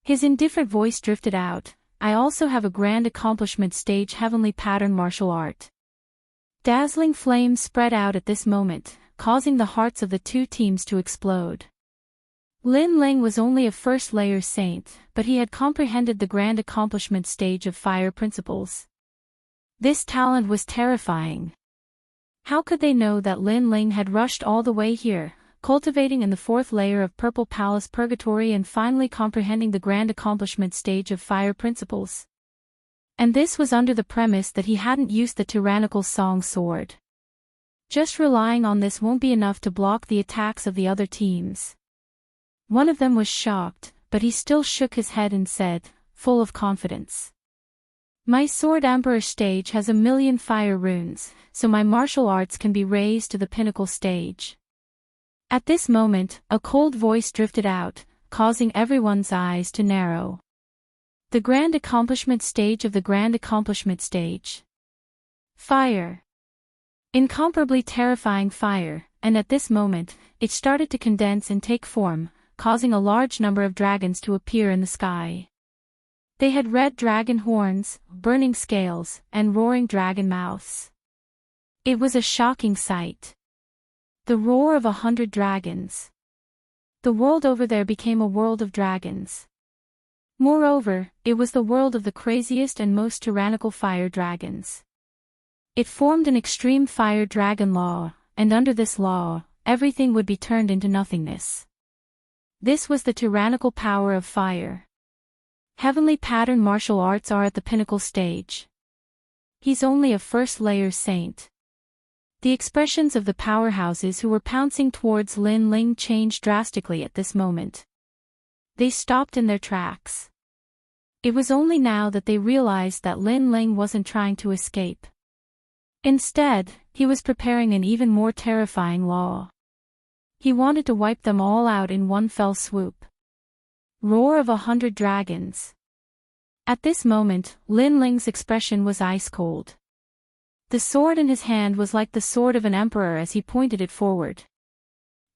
His indifferent voice drifted out, I also have a Grand Accomplishment stage heavenly pattern martial art. Dazzling flames spread out at this moment, causing the hearts of the two teams to explode. Lin Ling was only a first-layer saint, but he had comprehended the Grand Accomplishment stage of fire principles. This talent was terrifying. How could they know that Lin Ling had rushed all the way here, cultivating in the fourth layer of Purple Palace Purgatory and finally comprehending the Grand Accomplishment stage of fire principles? And this was under the premise that he hadn't used the tyrannical song sword. Just relying on this won't be enough to block the attacks of the other teams. One of them was shocked, but he still shook his head and said, full of confidence. My Sword Emperor stage has 1,000,000 fire runes, so my martial arts can be raised to the pinnacle stage. At this moment, a cold voice drifted out, causing everyone's eyes to narrow. The Grand Accomplishment stage of the Grand Accomplishment stage. Fire. Incomparably terrifying fire, and at this moment, it started to condense and take form, causing a large number of dragons to appear in the sky. They had red dragon horns, burning scales, and roaring dragon mouths. It was a shocking sight. The roar of 100 dragons. The world over there became a world of dragons. Moreover, it was the world of the craziest and most tyrannical fire dragons. It formed an extreme fire dragon law, and under this law, everything would be turned into nothingness. This was the tyrannical power of fire. Heavenly pattern martial arts are at the pinnacle stage. He's only a first-layer saint. The expressions of the powerhouses who were pouncing towards Lin Ling changed drastically at this moment. They stopped in their tracks. It was only now that they realized that Lin Ling wasn't trying to escape. Instead, he was preparing an even more terrifying law. He wanted to wipe them all out in one fell swoop. Roar of 100 dragons. At this moment, Lin Ling's expression was ice cold. The sword in his hand was like the sword of an emperor as he pointed it forward.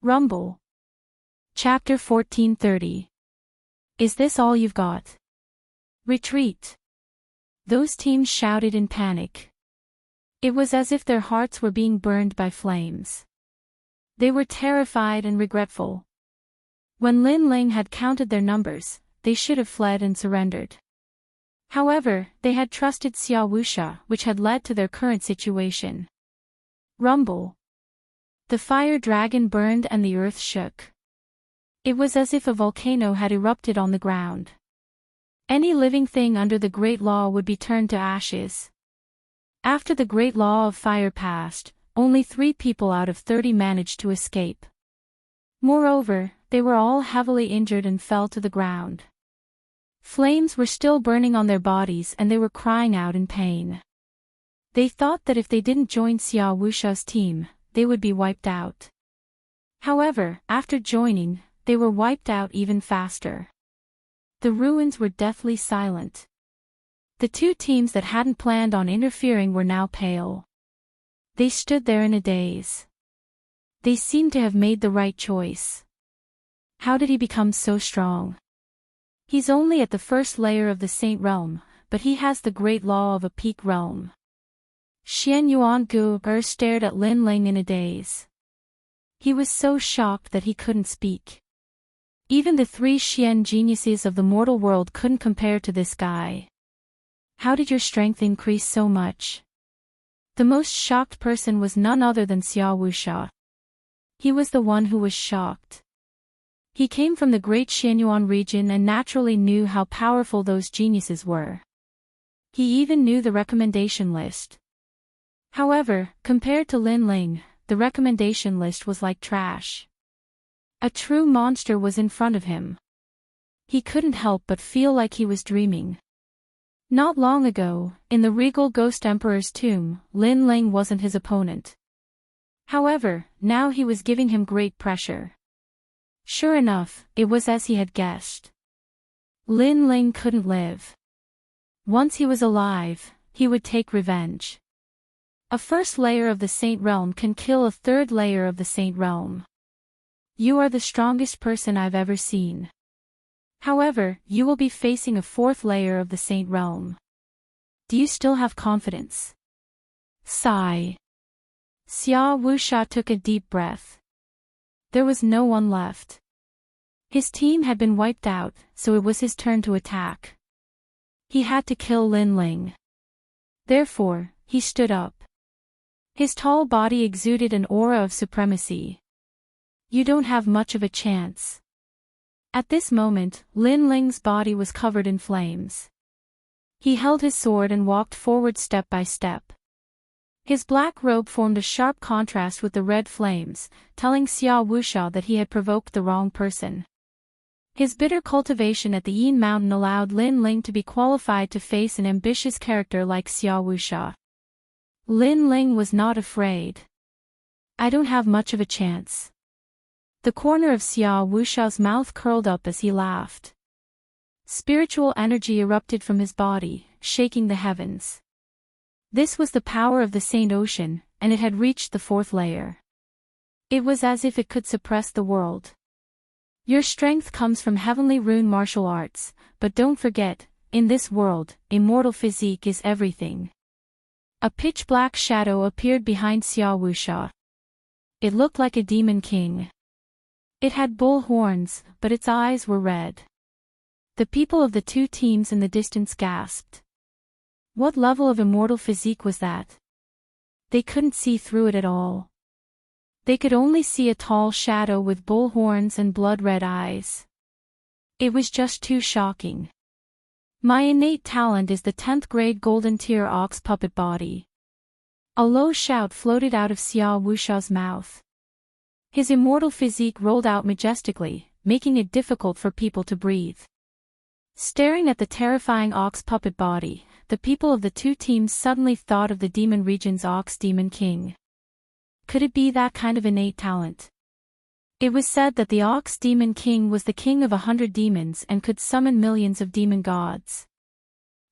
Rumble. Chapter 1430. Is this all you've got? Retreat. Those teams shouted in panic. It was as if their hearts were being burned by flames. They were terrified and regretful. When Lin Ling had counted their numbers, they should have fled and surrendered. However, they had trusted Xia Wuxia, which had led to their current situation. Rumble. The fire dragon burned and the earth shook. It was as if a volcano had erupted on the ground. Any living thing under the Great Law would be turned to ashes. After the Great Law of Fire passed, only 3 people out of 30 managed to escape. Moreover, they were all heavily injured and fell to the ground. Flames were still burning on their bodies and they were crying out in pain. They thought that if they didn't join Xia Wuxia's team, they would be wiped out. However, after joining, they were wiped out even faster. The ruins were deathly silent. The 2 teams that hadn't planned on interfering were now pale. They stood there in a daze. They seemed to have made the right choice. How did he become so strong? He's only at the first layer of the Saint Realm, but he has the Great Law of a peak realm. Xian Yuan Gu stared at Lin Ling in a daze. He was so shocked that he couldn't speak. Even the 3 Xian geniuses of the mortal world couldn't compare to this guy. How did your strength increase so much? The most shocked person was none other than Xia Wuxia. He was the one who was shocked. He came from the great Xianyuan region and naturally knew how powerful those geniuses were. He even knew the recommendation list. However, compared to Lin Ling, the recommendation list was like trash. A true monster was in front of him. He couldn't help but feel like he was dreaming. Not long ago, in the regal Ghost Emperor's tomb, Lin Ling wasn't his opponent. However, now he was giving him great pressure. Sure enough, it was as he had guessed. Lin Ling couldn't live. Once he was alive, he would take revenge. A first layer of the Saint Realm can kill a third layer of the Saint Realm. You are the strongest person I've ever seen. However, you will be facing a 4th layer of the Saint Realm. Do you still have confidence? Sigh. Xia Wuxia took a deep breath. There was no one left. His team had been wiped out, so it was his turn to attack. He had to kill Lin Ling. Therefore, he stood up. His tall body exuded an aura of supremacy. You don't have much of a chance. At this moment, Lin Ling's body was covered in flames. He held his sword and walked forward step by step. His black robe formed a sharp contrast with the red flames, telling Xia Wuxia that he had provoked the wrong person. His bitter cultivation at the Yin Mountain allowed Lin Ling to be qualified to face an ambitious character like Xia Wuxia. Lin Ling was not afraid. I don't have much of a chance. The corner of Xia Wuxia's mouth curled up as he laughed. Spiritual energy erupted from his body, shaking the heavens. This was the power of the Saint Ocean, and it had reached the 4th layer. It was as if it could suppress the world. Your strength comes from heavenly rune martial arts, but don't forget, in this world, immortal physique is everything. A pitch-black shadow appeared behind Xia Wuxia. It looked like a demon king. It had bull horns, but its eyes were red. The people of the 2 teams in the distance gasped. What level of immortal physique was that? They couldn't see through it at all. They could only see a tall shadow with bull horns and blood-red eyes. It was just too shocking. My innate talent is the 10th grade golden tier ox puppet body. A low shout floated out of Xia Wuxia's mouth. His immortal physique rolled out majestically, making it difficult for people to breathe. Staring at the terrifying ox puppet body, the people of the 2 teams suddenly thought of the demon region's ox demon king. Could it be that kind of innate talent? It was said that the ox demon king was the king of 100 demons and could summon millions of demon gods.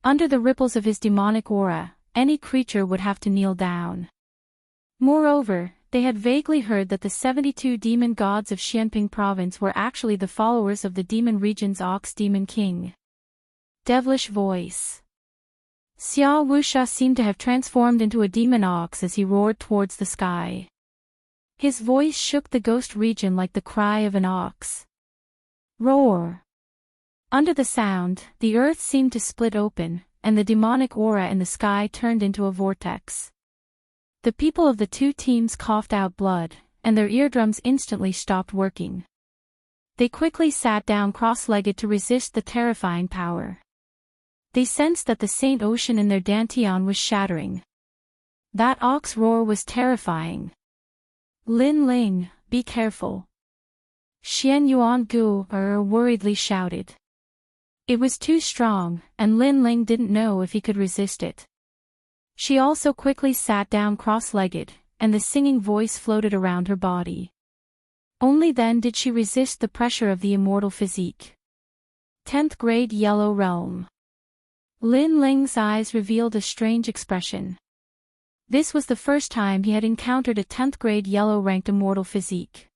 Under the ripples of his demonic aura, any creature would have to kneel down. Moreover, they had vaguely heard that the 72 demon gods of Xianping province were actually the followers of the demon region's ox demon king. Devilish voice. Xiao Wuxia seemed to have transformed into a demon ox as he roared towards the sky. His voice shook the ghost region like the cry of an ox. Roar! Under the sound, the earth seemed to split open, and the demonic aura in the sky turned into a vortex. The people of the two teams coughed out blood, and their eardrums instantly stopped working. They quickly sat down cross-legged to resist the terrifying power. They sensed that the Saint Ocean in their dantian was shattering. That ox roar was terrifying. Lin Ling, be careful. Xian Yuan Gu worriedly shouted. It was too strong, and Lin Ling didn't know if he could resist it. She also quickly sat down cross-legged, and the singing voice floated around her body. Only then did she resist the pressure of the immortal physique. 10th grade Yellow Realm. Lin Ling's eyes revealed a strange expression. This was the first time he had encountered a 10th grade yellow-ranked immortal physique.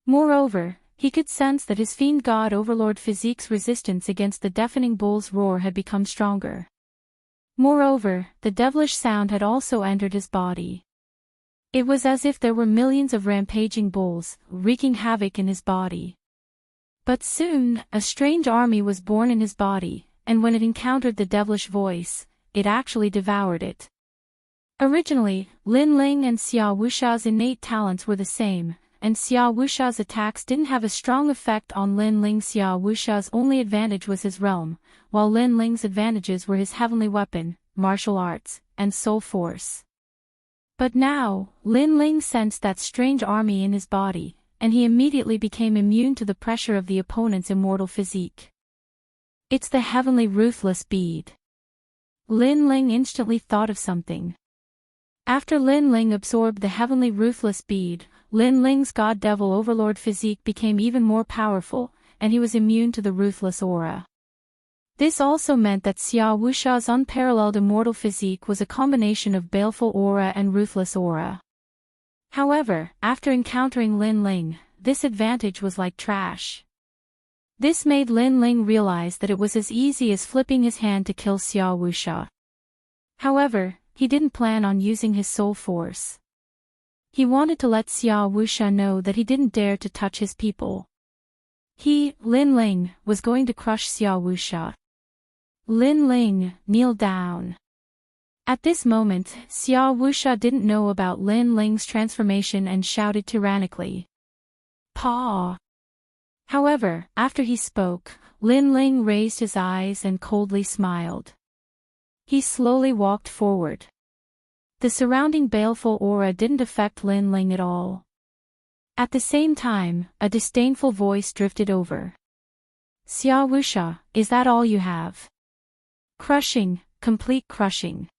Moreover, he could sense that his fiend god overlord physique's resistance against the deafening bull's roar had become stronger. Moreover, the devilish sound had also entered his body. It was as if there were millions of rampaging bulls, wreaking havoc in his body. But soon, a strange army was born in his body, and when it encountered the devilish voice, it actually devoured it. Originally, Lin Ling and Xiao Wuxia's innate talents were the same, and Xiao Wuxia's attacks didn't have a strong effect on Lin Ling. Xiao Wuxia's only advantage was his realm, while Lin Ling's advantages were his heavenly weapon, martial arts, and soul force. But now, Lin Ling sensed that strange army in his body, and he immediately became immune to the pressure of the opponent's immortal physique. It's the heavenly ruthless bead. Lin Ling instantly thought of something. After Lin Ling absorbed the heavenly ruthless bead, Lin Ling's god devil overlord physique became even more powerful, and he was immune to the ruthless aura. This also meant that Xiao Wuxia's unparalleled immortal physique was a combination of baleful aura and ruthless aura. However, after encountering Lin Ling, this advantage was like trash. This made Lin Ling realize that it was as easy as flipping his hand to kill Xiao Wuxia. However, he didn't plan on using his soul force. He wanted to let Xiao Wuxia know that he didn't dare to touch his people. He, Lin Ling, was going to crush Xiao Wuxia. Lin Ling, kneel down. At this moment, Xiao Wuxia didn't know about Lin Ling's transformation and shouted tyrannically. "Paw!" However, after he spoke, Lin Ling raised his eyes and coldly smiled. He slowly walked forward. The surrounding baleful aura didn't affect Lin Ling at all. At the same time, a disdainful voice drifted over. "Xiao Wuxia, is that all you have?" Crushing, complete crushing.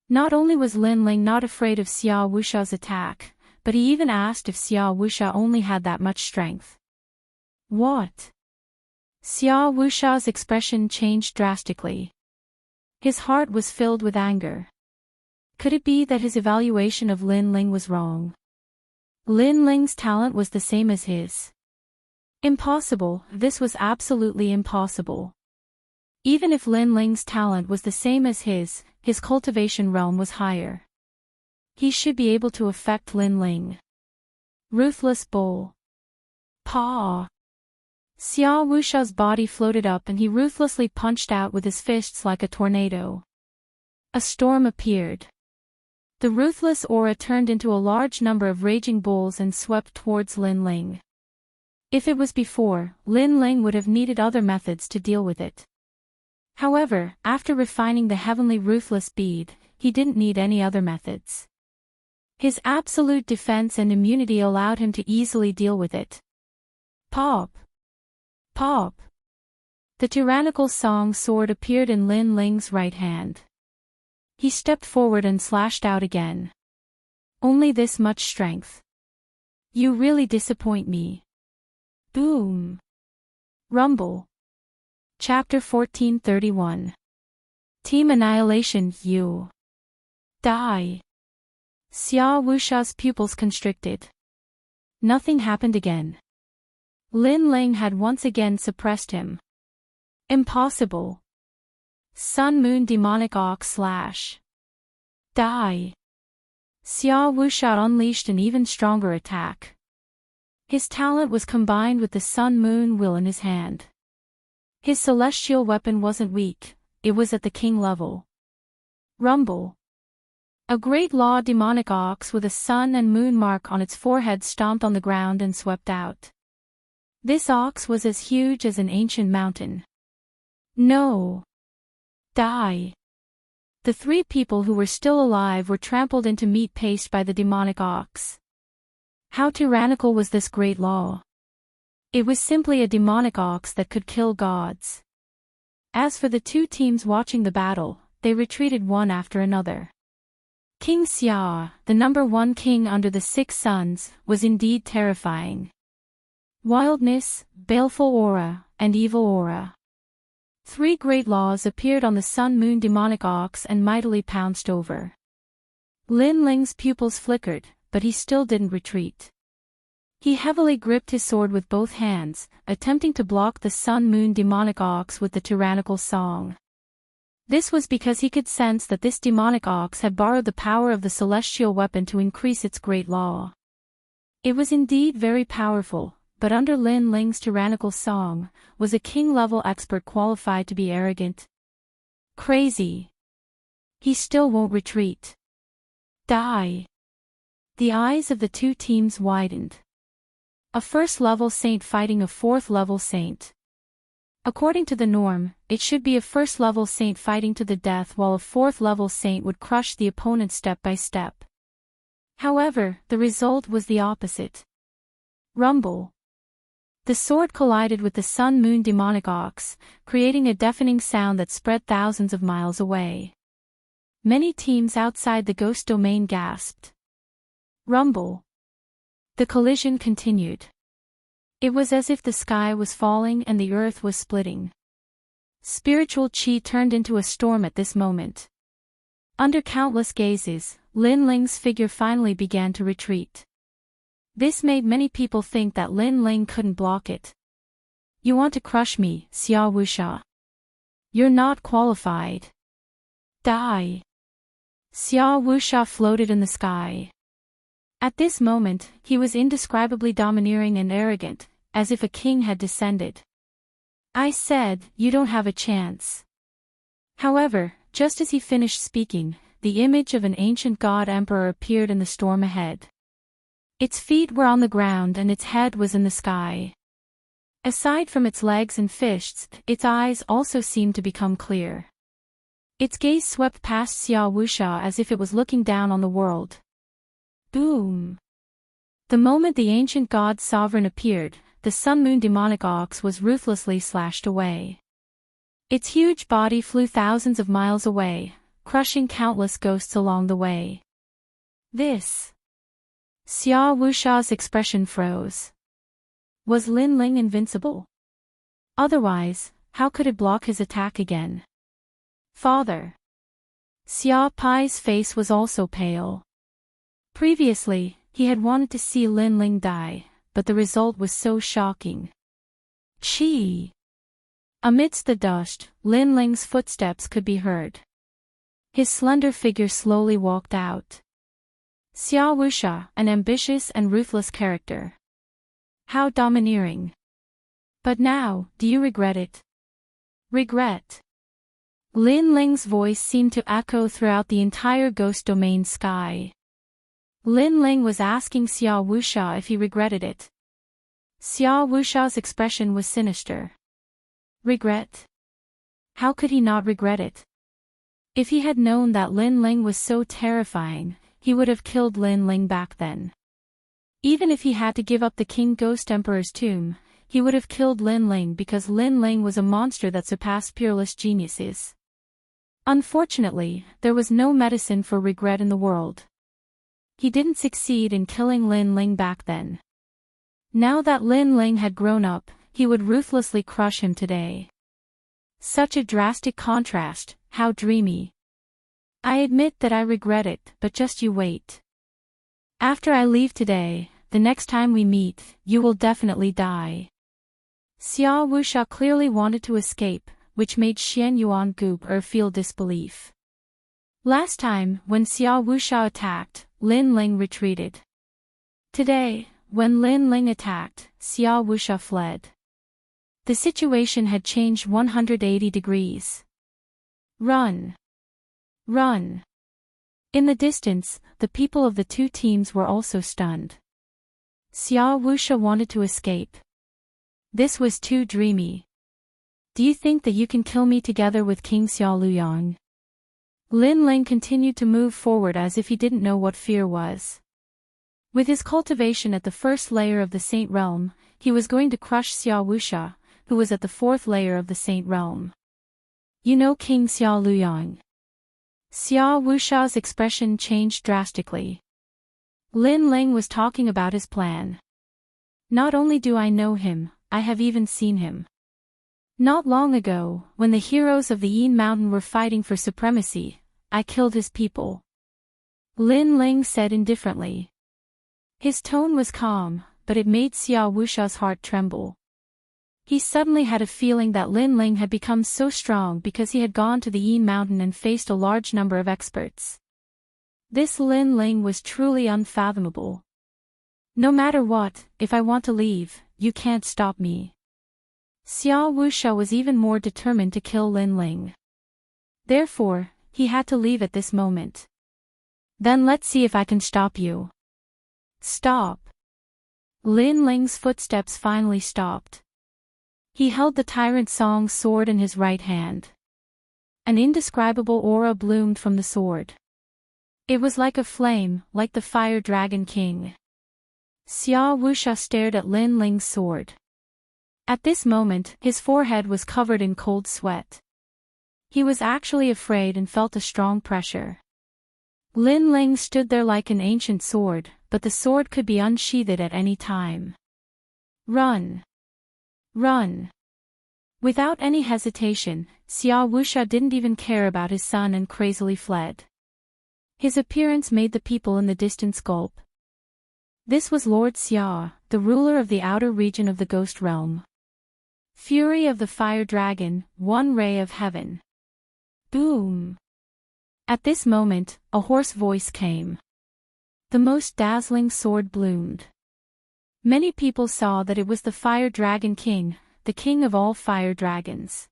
Not only was Lin Ling not afraid of Xiao Wuxia's attack, but he even asked if Xiao Wuxia only had that much strength. What? Xiao Wuxia's expression changed drastically. His heart was filled with anger. Could it be that his evaluation of Lin Ling was wrong? Lin Ling's talent was the same as his. Impossible, this was absolutely impossible. Even if Lin Ling's talent was the same as his cultivation realm was higher. He should be able to affect Lin Ling. Ruthless bull. Paw. Xiao Wuxia's body floated up and he ruthlessly punched out with his fists like a tornado. A storm appeared. The ruthless aura turned into a large number of raging bulls and swept towards Lin Ling. If it was before, Lin Ling would have needed other methods to deal with it. However, after refining the heavenly ruthless bead, he didn't need any other methods. His absolute defense and immunity allowed him to easily deal with it. Pop! Pop! The tyrannical song sword appeared in Lin Ling's right hand. He stepped forward and slashed out again. Only this much strength. You really disappoint me. Boom! Rumble. Chapter 1431. Team Annihilation. You die. Xiao Wuxia's pupils constricted. Nothing happened again. Lin Ling had once again suppressed him. Impossible. Sun-Moon Demonic Ox / Die. Xia Wuxia unleashed an even stronger attack. His talent was combined with the Sun-Moon will in his hand. His celestial weapon wasn't weak, it was at the king level. Rumble. A great law demonic ox with a sun and moon mark on its forehead stomped on the ground and swept out. This ox was as huge as an ancient mountain. No. Die. The three people who were still alive were trampled into meat paste by the demonic ox. How tyrannical was this great law? It was simply a demonic ox that could kill gods. As for the two teams watching the battle, they retreated one after another. King Xia, the #1 king under the 6 suns, was indeed terrifying. Wildness, baleful aura, and evil aura. 3 great laws appeared on the Sun-Moon demonic ox and mightily pounced over. Lin Ling's pupils flickered, but he still didn't retreat. He heavily gripped his sword with both hands, attempting to block the Sun-Moon demonic ox with the tyrannical song. This was because he could sense that this demonic ox had borrowed the power of the celestial weapon to increase its great law. It was indeed very powerful, but under Lin Ling's tyrannical song, was a king-level expert qualified to be arrogant? Crazy. He still won't retreat. Die. The eyes of the two teams widened. A first-level saint fighting a fourth-level saint. According to the norm, it should be a first-level saint fighting to the death while a fourth-level saint would crush the opponent step by step. However, the result was the opposite. Rumble. The sword collided with the Sun-Moon demonic ox, creating a deafening sound that spread thousands of miles away. Many teams outside the ghost domain gasped. Rumble. The collision continued. It was as if the sky was falling and the earth was splitting. Spiritual chi turned into a storm at this moment. Under countless gazes, Lin Ling's figure finally began to retreat. This made many people think that Lin Ling couldn't block it. You want to crush me, Xia Wuxia? You're not qualified. Die. Xia Wuxia floated in the sky. At this moment, he was indescribably domineering and arrogant, as if a king had descended. I said, you don't have a chance. However, just as he finished speaking, the image of an ancient god emperor appeared in the storm ahead. Its feet were on the ground and its head was in the sky. Aside from its legs and fists, its eyes also seemed to become clear. Its gaze swept past Xia Wuxia as if it was looking down on the world. Boom! The moment the ancient god's sovereign appeared, the Sun-Moon demonic ox was ruthlessly slashed away. Its huge body flew thousands of miles away, crushing countless ghosts along the way. Xia Wuxia's expression froze. Was Lin Ling invincible? Otherwise, how could it block his attack again? Father. Xia Pai's face was also pale. Previously, he had wanted to see Lin Ling die, but the result was so shocking. Chi. Amidst the dust, Lin Ling's footsteps could be heard. His slender figure slowly walked out. Xia Wuxia, an ambitious and ruthless character. How domineering. But now, do you regret it? Regret. Lin Ling's voice seemed to echo throughout the entire ghost domain sky. Lin Ling was asking Xia Wuxia if he regretted it. Xia Wuxia's expression was sinister. Regret? How could he not regret it? If he had known that Lin Ling was so terrifying, he would have killed Lin Ling back then. Even if he had to give up the King Ghost Emperor's tomb, he would have killed Lin Ling because Lin Ling was a monster that surpassed peerless geniuses. Unfortunately, there was no medicine for regret in the world. He didn't succeed in killing Lin Ling back then. Now that Lin Ling had grown up, he would ruthlessly crush him today. Such a drastic contrast, how dreamy. I admit that I regret it, but just you wait. After I leave today, the next time we meet, you will definitely die. Xia Wuxia clearly wanted to escape, which made Xian Yuan goop or feel disbelief. Last time, when Xiao Wuxia attacked, Lin Ling retreated. Today, when Lin Ling attacked, Xiao Wuxia fled. The situation had changed 180 degrees. Run! Run! In the distance, the people of the two teams were also stunned. Xiao Wuxia wanted to escape. This was too dreamy. Do you think that you can kill me together with King Xiao Luyang? Lin Ling continued to move forward as if he didn't know what fear was. With his cultivation at the first layer of the Saint Realm, he was going to crush Xiao Wuxia, who was at the fourth layer of the Saint Realm. You know King Xiao Luyang. Xiao Wuxia's expression changed drastically. Lin Ling was talking about his plan. Not only do I know him, I have even seen him. Not long ago, when the heroes of the Yin Mountain were fighting for supremacy, I killed his people. Lin Ling said indifferently. His tone was calm, but it made Xiao Wuxia's heart tremble. He suddenly had a feeling that Lin Ling had become so strong because he had gone to the Yin Mountain and faced a large number of experts. This Lin Ling was truly unfathomable. No matter what, if I want to leave, you can't stop me. Xiao Wuxia was even more determined to kill Lin Ling. Therefore, he had to leave at this moment. Then let's see if I can stop you. Stop. Lin Ling's footsteps finally stopped. He held the Tyrant Song's sword in his right hand. An indescribable aura bloomed from the sword. It was like a flame, like the Fire Dragon King. Xiao Wuxia stared at Lin Ling's sword. At this moment, his forehead was covered in cold sweat. He was actually afraid and felt a strong pressure. Lin Ling stood there like an ancient sword, but the sword could be unsheathed at any time. Run! Run! Without any hesitation, Xiao Wuxia didn't even care about his son and crazily fled. His appearance made the people in the distance gulp. This was Lord Xia, the ruler of the outer region of the Ghost Realm. Fury of the Fire Dragon, one ray of heaven. Boom! At this moment, a hoarse voice came. The most dazzling sword bloomed. Many people saw that it was the Fire Dragon King, the king of all fire dragons.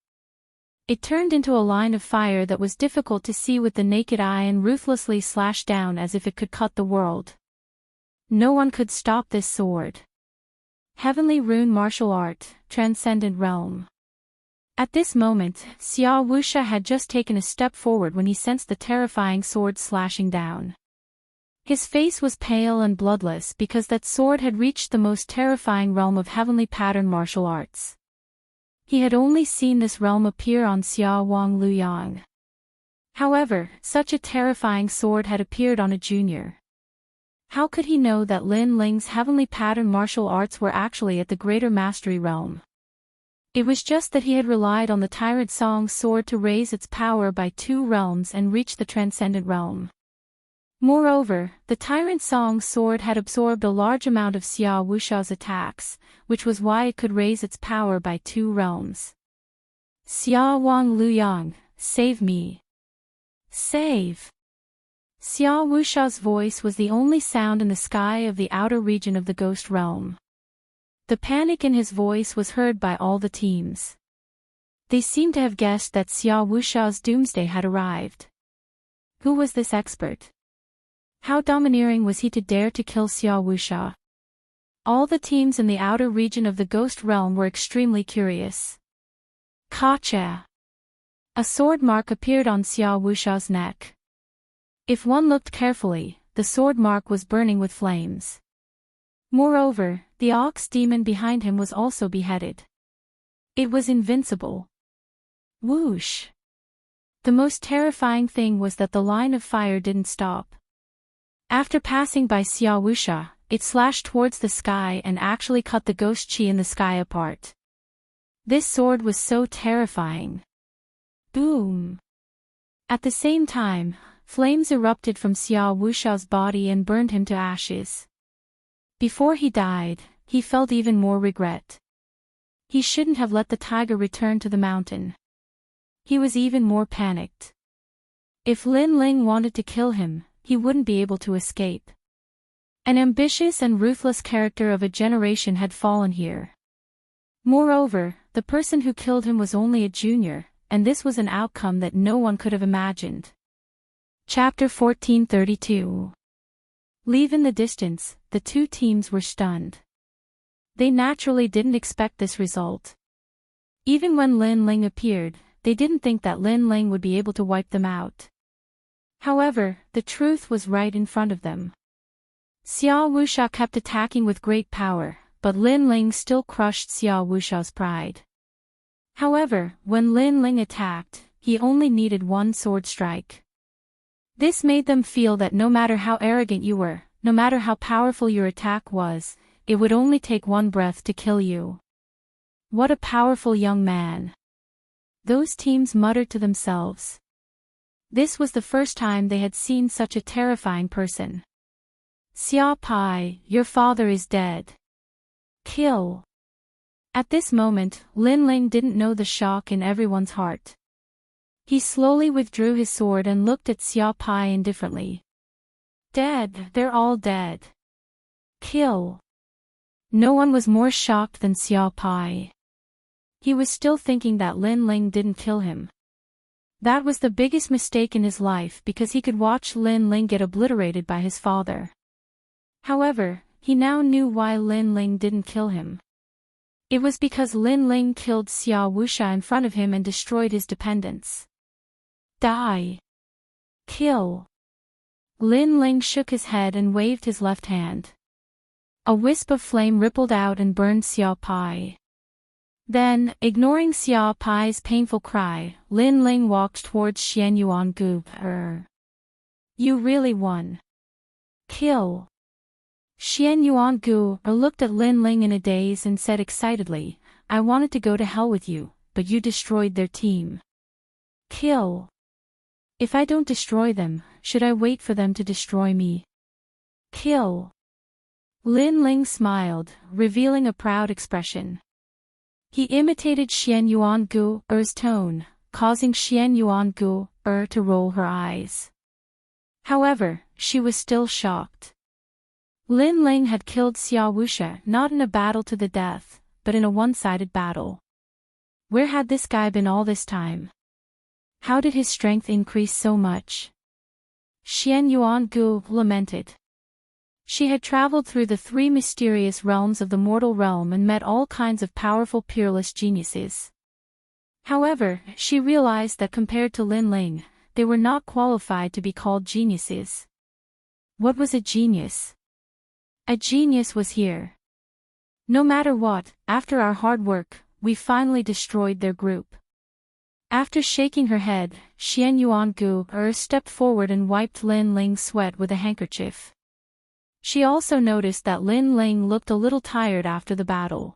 It turned into a line of fire that was difficult to see with the naked eye and ruthlessly slashed down as if it could cut the world. No one could stop this sword. Heavenly Rune Martial Art, Transcendent Realm. At this moment, Xiao Wuxia had just taken a step forward when he sensed the terrifying sword slashing down. His face was pale and bloodless because that sword had reached the most terrifying realm of heavenly pattern martial arts. He had only seen this realm appear on Xiao Wang Luyang. However, such a terrifying sword had appeared on a junior. How could he know that Lin Ling's heavenly pattern martial arts were actually at the greater mastery realm? It was just that he had relied on the Tyrant Song's sword to raise its power by 2 realms and reach the transcendent realm. Moreover, the Tyrant Song's sword had absorbed a large amount of Xiao Wuxia's attacks, which was why it could raise its power by 2 realms. Xiao Wang Luyang, save me! Save! Xiao Wuxia's voice was the only sound in the sky of the outer region of the Ghost Realm. The panic in his voice was heard by all the teams. They seemed to have guessed that Xiao Wuxia's doomsday had arrived. Who was this expert? How domineering was he to dare to kill Xiao Wuxia? All the teams in the outer region of the Ghost Realm were extremely curious. Kacha! A sword mark appeared on Xiao Wuxia's neck. If one looked carefully, the sword mark was burning with flames. Moreover, the ox demon behind him was also beheaded. It was invincible. Whoosh! The most terrifying thing was that the line of fire didn't stop. After passing by Xiao Wuxia, it slashed towards the sky and actually cut the ghost chi in the sky apart. This sword was so terrifying. Boom! At the same time, flames erupted from Xiao Wuxia's body and burned him to ashes. Before he died, he felt even more regret. He shouldn't have let the tiger return to the mountain. He was even more panicked. If Lin Ling wanted to kill him, he wouldn't be able to escape. An ambitious and ruthless character of a generation had fallen here. Moreover, the person who killed him was only a junior, and this was an outcome that no one could have imagined. Chapter 1432. Leave in the distance, the two teams were stunned. They naturally didn't expect this result. Even when Lin Ling appeared, they didn't think that Lin Ling would be able to wipe them out. However, the truth was right in front of them. Xiao Wuxia kept attacking with great power, but Lin Ling still crushed Xiao Wuxia's pride. However, when Lin Ling attacked, he only needed one sword strike. This made them feel that no matter how arrogant you were, no matter how powerful your attack was, it would only take one breath to kill you. What a powerful young man. Those teams muttered to themselves. This was the first time they had seen such a terrifying person. Xia Pai, your father is dead. Kill. At this moment, Lin Ling didn't know the shock in everyone's heart. He slowly withdrew his sword and looked at Xia Pai indifferently. Dead, they're all dead. Kill. No one was more shocked than Xia Pai. He was still thinking that Lin Ling didn't kill him. That was the biggest mistake in his life because he could watch Lin Ling get obliterated by his father. However, he now knew why Lin Ling didn't kill him. It was because Lin Ling killed Xiao Wuxia in front of him and destroyed his dependents. Die. Kill. Lin Ling shook his head and waved his left hand. A wisp of flame rippled out and burned Xiao Pai. Then, ignoring Xiao Pai's painful cry, Lin Ling walked towards Xian Yuangu. You really won. Kill. Xian Yuangu looked at Lin Ling in a daze and said excitedly, I wanted to go to hell with you, but you destroyed their team. Kill. If I don't destroy them, should I wait for them to destroy me? Kill. Lin Ling smiled, revealing a proud expression. He imitated Xian Yuangu's tone, causing Xian Yuangu to roll her eyes. However, she was still shocked. Lin Ling had killed Xiao Wuxia not in a battle to the death, but in a one-sided battle. Where had this guy been all this time? How did his strength increase so much? Xian Yuangu lamented. She had traveled through the three mysterious realms of the mortal realm and met all kinds of powerful peerless geniuses. However, she realized that compared to Lin Ling, they were not qualified to be called geniuses. What was a genius? A genius was here. No matter what, after our hard work, we finally destroyed their group. After shaking her head, Xian Yuangu stepped forward and wiped Lin Ling's sweat with a handkerchief. She also noticed that Lin Ling looked a little tired after the battle.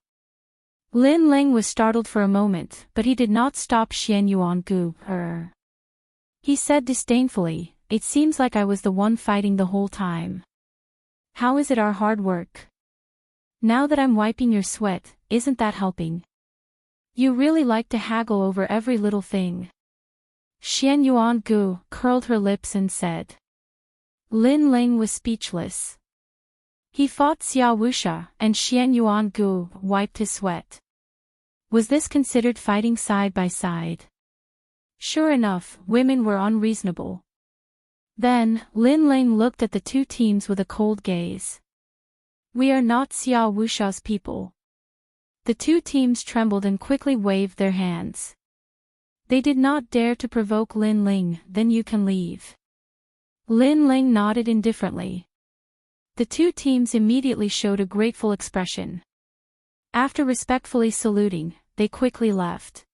Lin Ling was startled for a moment, but he did not stop Xian Yuangu. He said disdainfully, it seems like I was the one fighting the whole time. How is it our hard work? Now that I'm wiping your sweat, isn't that helping? You really like to haggle over every little thing. Xian Yuangu curled her lips and said. Lin Ling was speechless. He fought Xiao Wuxia, and Xian Yuangu wiped his sweat. Was this considered fighting side by side? Sure enough, women were unreasonable. Then, Lin Ling looked at the two teams with a cold gaze. We are not Xiao Wuxia's people. The two teams trembled and quickly waved their hands. They did not dare to provoke Lin Ling, then you can leave. Lin Ling nodded indifferently. The two teams immediately showed a grateful expression. After respectfully saluting, they quickly left.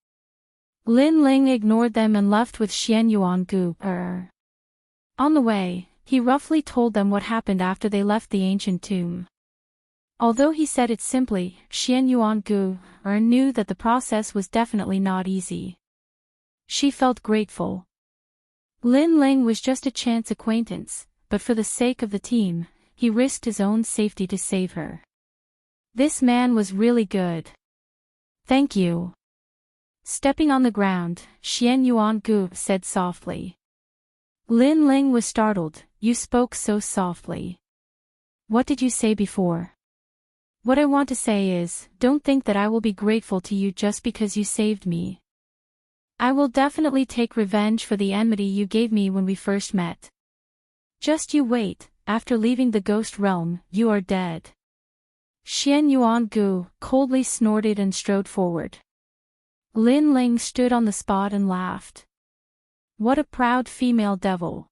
Lin Ling ignored them and left with Xian Yuangu. On the way, he roughly told them what happened after they left the ancient tomb. Although he said it simply, Xian Yuangu knew that the process was definitely not easy. She felt grateful. Lin Ling was just a chance acquaintance, but for the sake of the team, he risked his own safety to save her. This man was really good. Thank you. Stepping on the ground, Xian Yuangu said softly. Lin Ling was startled. You spoke so softly. What did you say before? What I want to say is, don't think that I will be grateful to you just because you saved me. I will definitely take revenge for the enmity you gave me when we first met. Just you wait, after leaving the ghost realm, you are dead. Xian Yuangu coldly snorted and strode forward. Lin Ling stood on the spot and laughed. What a proud female devil.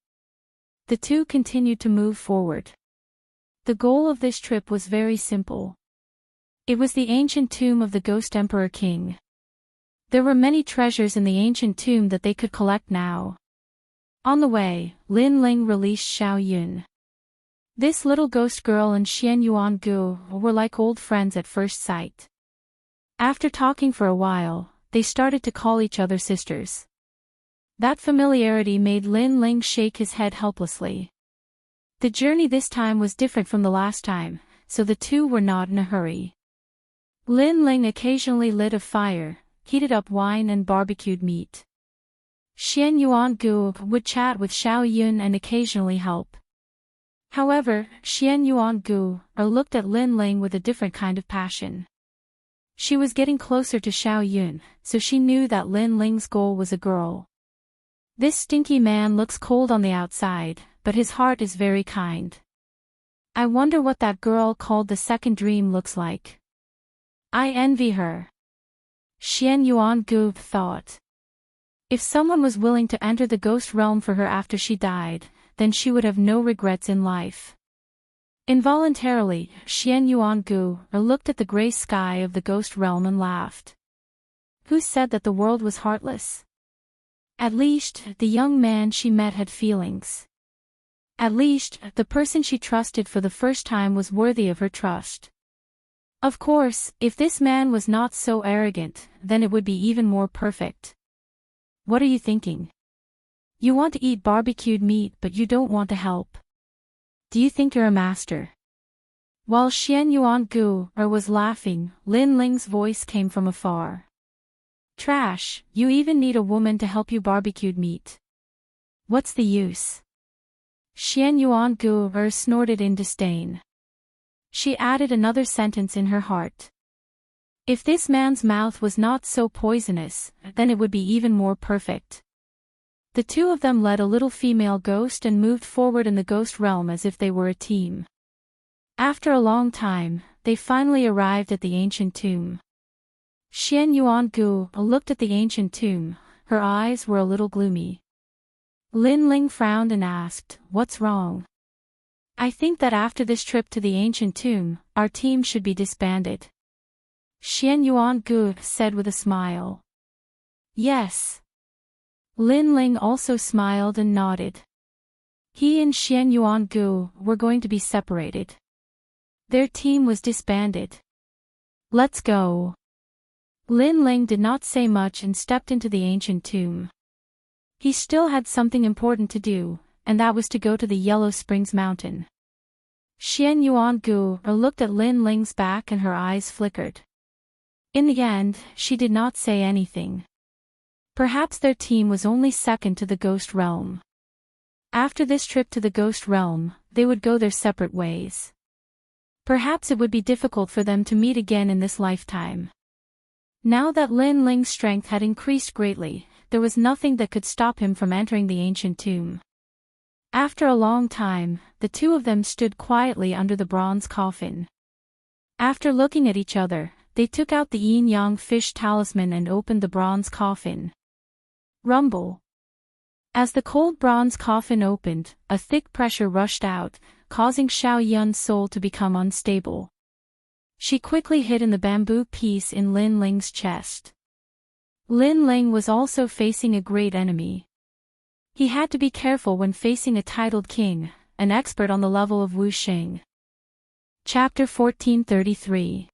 The two continued to move forward. The goal of this trip was very simple. It was the ancient tomb of the Ghost Emperor King. There were many treasures in the ancient tomb that they could collect now. On the way, Lin Ling released Xiao Yun. This little ghost girl and Xian Yuangu were like old friends at first sight. After talking for a while, they started to call each other sisters. That familiarity made Lin Ling shake his head helplessly. The journey this time was different from the last time, so the two were not in a hurry. Lin Ling occasionally lit a fire, heated up wine and barbecued meat. Xian Yuangu would chat with Xiao Yun and occasionally help. However, Xian Yuangu looked at Lin Ling with a different kind of passion. She was getting closer to Xiao Yun, so she knew that Lin Ling's goal was a girl. This stinky man looks cold on the outside, but his heart is very kind. I wonder what that girl called the second dream looks like. I envy her. Xian Yuangu thought. If someone was willing to enter the ghost realm for her after she died, then she would have no regrets in life. Involuntarily, Xian Yuangu looked at the gray sky of the ghost realm and laughed. Who said that the world was heartless? At least, the young man she met had feelings. At least, the person she trusted for the first time was worthy of her trust. Of course, if this man was not so arrogant, then it would be even more perfect. What are you thinking? You want to eat barbecued meat but you don't want to help. Do you think you're a master? While Xian Yuangu was laughing, Lin Ling's voice came from afar. Trash, you even need a woman to help you barbecued meat. What's the use? Xian Yuangu snorted in disdain. She added another sentence in her heart. If this man's mouth was not so poisonous, then it would be even more perfect. The two of them led a little female ghost and moved forward in the ghost realm as if they were a team. After a long time, they finally arrived at the ancient tomb. Xian Yuangu looked at the ancient tomb, her eyes were a little gloomy. Lin Ling frowned and asked, "What's wrong?" I think that after this trip to the ancient tomb, our team should be disbanded. Xian Yuangu said with a smile. Yes. Lin Ling also smiled and nodded. He and Xian Yuangu were going to be separated. Their team was disbanded. Let's go. Lin Ling did not say much and stepped into the ancient tomb. He still had something important to do, and that was to go to the Yellow Springs Mountain. Xian Yuangu looked at Lin Ling's back and her eyes flickered. In the end, she did not say anything. Perhaps their team was only second to the ghost realm. After this trip to the ghost realm, they would go their separate ways. Perhaps it would be difficult for them to meet again in this lifetime. Now that Lin Ling's strength had increased greatly, there was nothing that could stop him from entering the ancient tomb. After a long time, the two of them stood quietly under the bronze coffin. After looking at each other, they took out the yin-yang fish talisman and opened the bronze coffin. Rumble. As the cold bronze coffin opened, a thick pressure rushed out, causing Xiao Yun's soul to become unstable. She quickly hid in the bamboo piece in Lin Ling's chest. Lin Ling was also facing a great enemy. He had to be careful when facing a titled king, an expert on the level of Wu Xing. Chapter 1433.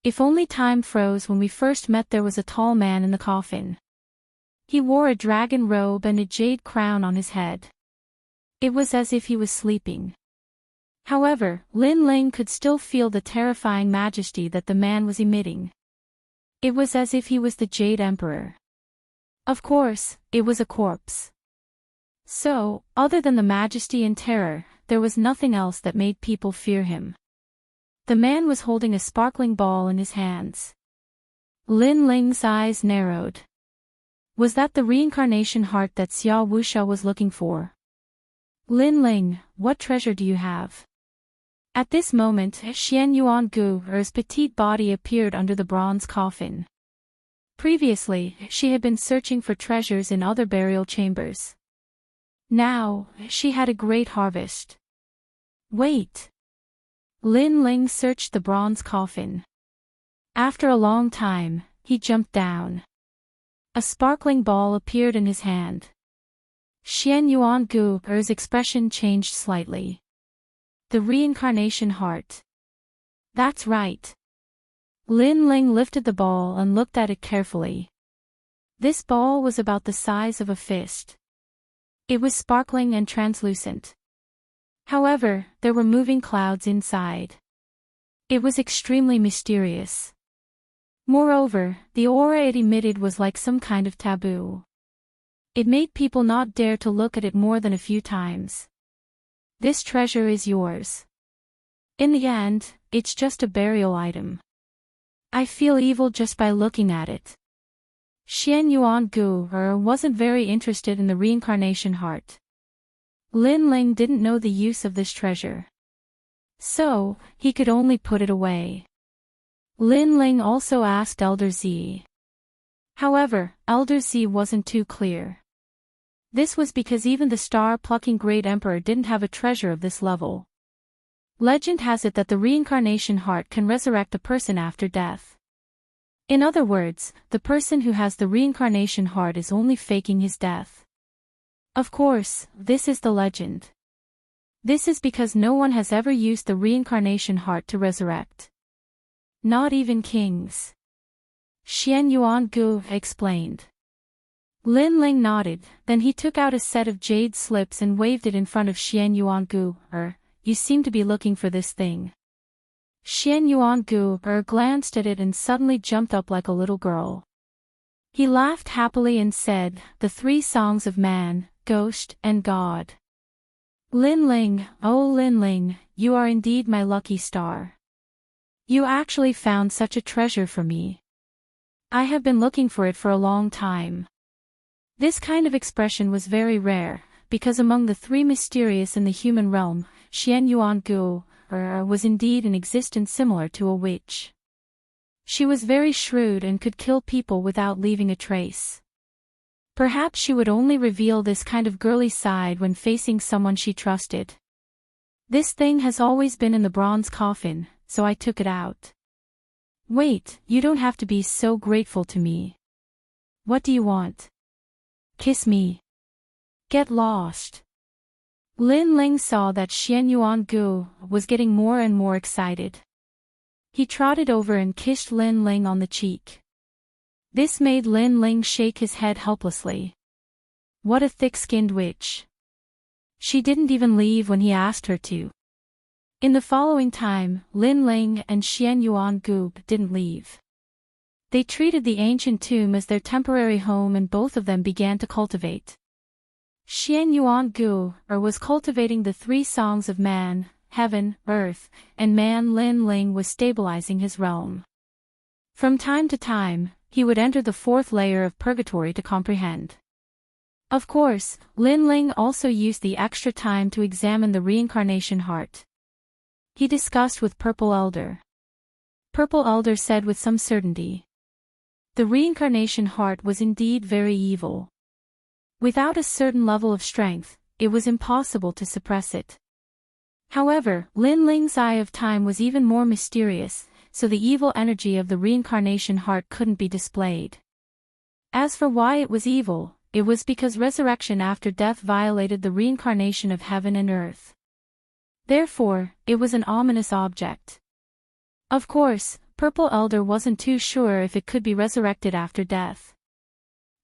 If only time froze when we first met. There was a tall man in the coffin. He wore a dragon robe and a jade crown on his head. It was as if he was sleeping. However, Lin Ling could still feel the terrifying majesty that the man was emitting. It was as if he was the Jade Emperor. Of course, it was a corpse. So, other than the majesty and terror, there was nothing else that made people fear him. The man was holding a sparkling ball in his hands. Lin Ling's eyes narrowed. Was that the reincarnation heart that Xia Wuxia was looking for? Lin Ling, what treasure do you have? At this moment, Xian Yuangu's petite body appeared under the bronze coffin. Previously, she had been searching for treasures in other burial chambers. Now, she had a great harvest. Wait. Lin Ling searched the bronze coffin. After a long time, he jumped down. A sparkling ball appeared in his hand. Xian Yuangu's expression changed slightly. The reincarnation heart. That's right. Lin Ling lifted the ball and looked at it carefully. This ball was about the size of a fist. It was sparkling and translucent. However, there were moving clouds inside. It was extremely mysterious. Moreover, the aura it emitted was like some kind of taboo. It made people not dare to look at it more than a few times. This treasure is yours. In the end, it's just a burial item. I feel evil just by looking at it. Xian Yuangu wasn't very interested in the reincarnation heart. Lin Ling didn't know the use of this treasure. So, he could only put it away. Lin Ling also asked Elder Z. However, Elder Z wasn't too clear. This was because even the star-plucking great emperor didn't have a treasure of this level. Legend has it that the reincarnation heart can resurrect a person after death. In other words, the person who has the reincarnation heart is only faking his death. Of course, this is the legend. This is because no one has ever used the reincarnation heart to resurrect. Not even kings. Xian Yuangu explained. Lin Ling nodded, then he took out a set of jade slips and waved it in front of Xian Yuangu. You seem to be looking for this thing. Xian Yuangu glanced at it and suddenly jumped up like a little girl. He laughed happily and said, the 3 songs of man, ghost, and God. Lin Ling, oh Lin Ling, you are indeed my lucky star. You actually found such a treasure for me. I have been looking for it for a long time. This kind of expression was very rare, because among the 3 mysterious in the human realm, Xian Yuangu was indeed in existence similar to a witch. She was very shrewd and could kill people without leaving a trace. Perhaps she would only reveal this kind of girly side when facing someone she trusted. This thing has always been in the bronze coffin, so I took it out. Wait, you don't have to be so grateful to me. What do you want? Kiss me. Get lost. Lin Ling saw that Xian Yuangu was getting more and more excited. He trotted over and kissed Lin Ling on the cheek. This made Lin Ling shake his head helplessly. What a thick-skinned witch. She didn't even leave when he asked her to. In the following time, Lin Ling and Xian Yuangu didn't leave. They treated the ancient tomb as their temporary home and both of them began to cultivate. Xian Yuangu was cultivating the 3 songs of man, heaven, earth, and man. Lin Ling was stabilizing his realm. From time to time, he would enter the 4th layer of purgatory to comprehend. Of course, Lin Ling also used the extra time to examine the reincarnation heart. He discussed with Purple Elder. Purple Elder said with some certainty. The reincarnation heart was indeed very evil. Without a certain level of strength, it was impossible to suppress it. However, Lin Ling's eye of time was even more mysterious, so the evil energy of the reincarnation heart couldn't be displayed. As for why it was evil, it was because resurrection after death violated the reincarnation of heaven and earth. Therefore, it was an ominous object. Of course, Purple Elder wasn't too sure if it could be resurrected after death.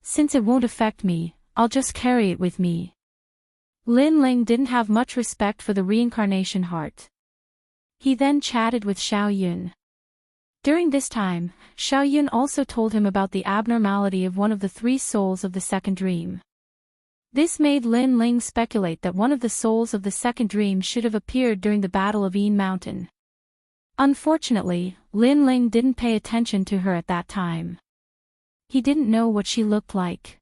Since it won't affect me, I'll just carry it with me. Lin Ling didn't have much respect for the reincarnation heart. He then chatted with Xiao Yun. During this time, Xiaoyun also told him about the abnormality of one of the three souls of the second dream. This made Lin Ling speculate that one of the souls of the second dream should have appeared during the Battle of Yin Mountain. Unfortunately, Lin Ling didn't pay attention to her at that time. He didn't know what she looked like.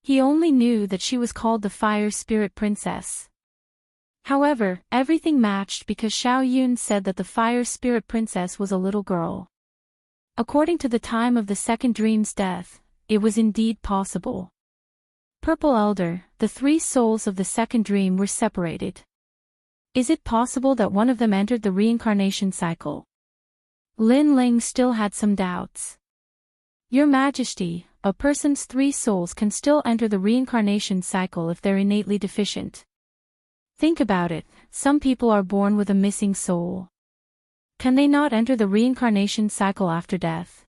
He only knew that she was called the Fire Spirit Princess. However, everything matched because Xiaoyun said that the Fire Spirit Princess was a little girl. According to the time of the second dream's death, it was indeed possible. Purple Elder, the three souls of the second dream were separated. Is it possible that one of them entered the reincarnation cycle? Lin Ling still had some doubts. Your Majesty, a person's three souls can still enter the reincarnation cycle if they're innately deficient. Think about it, some people are born with a missing soul. Can they not enter the reincarnation cycle after death?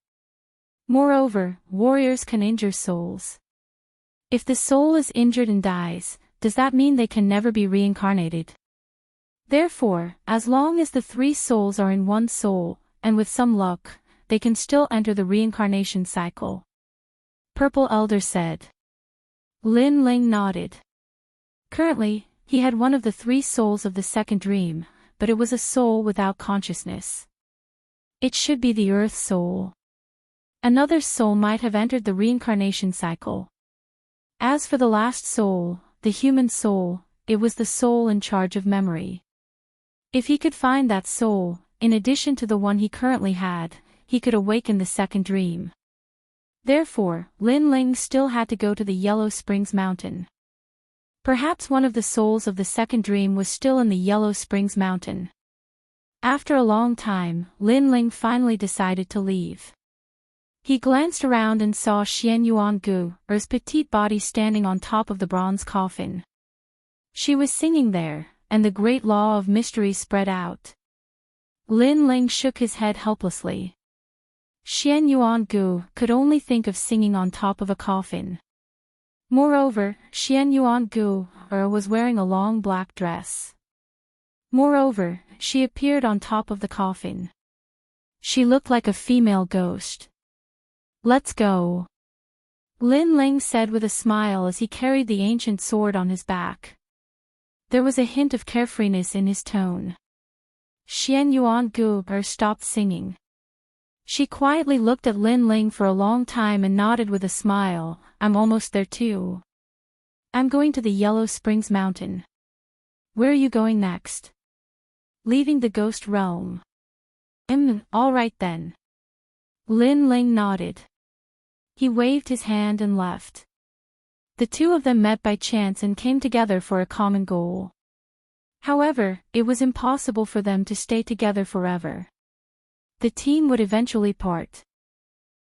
Moreover, warriors can injure souls. If the soul is injured and dies, does that mean they can never be reincarnated? Therefore, as long as the three souls are in one soul, and with some luck, they can still enter the reincarnation cycle. Purple Elder said. Lin Ling nodded. Currently, he had one of the three souls of the second dream, but it was a soul without consciousness. It should be the Earth soul. Another soul might have entered the reincarnation cycle. As for the last soul, the human soul, it was the soul in charge of memory. If he could find that soul, in addition to the one he currently had, he could awaken the second dream. Therefore, Lin Ling still had to go to the Yellow Springs Mountain. Perhaps one of the souls of the second dream was still in the Yellow Springs Mountain. After a long time, Lin Ling finally decided to leave. He glanced around and saw Xian Yuangu, Er's petite body standing on top of the bronze coffin. She was singing there, and the great law of mystery spread out. Lin Ling shook his head helplessly. Xian Yuangu could only think of singing on top of a coffin. Moreover, Xian Yuangu was wearing a long black dress. Moreover, she appeared on top of the coffin. She looked like a female ghost. Let's go. Lin Ling said with a smile as he carried the ancient sword on his back. There was a hint of carefreeness in his tone. Xian Yuangu stopped singing. She quietly looked at Lin Ling for a long time and nodded with a smile. I'm almost there too. I'm going to the Yellow Springs Mountain. Where are you going next? Leaving the ghost realm. All right then. Lin Ling nodded. He waved his hand and left. The two of them met by chance and came together for a common goal. However, it was impossible for them to stay together forever. The team would eventually part.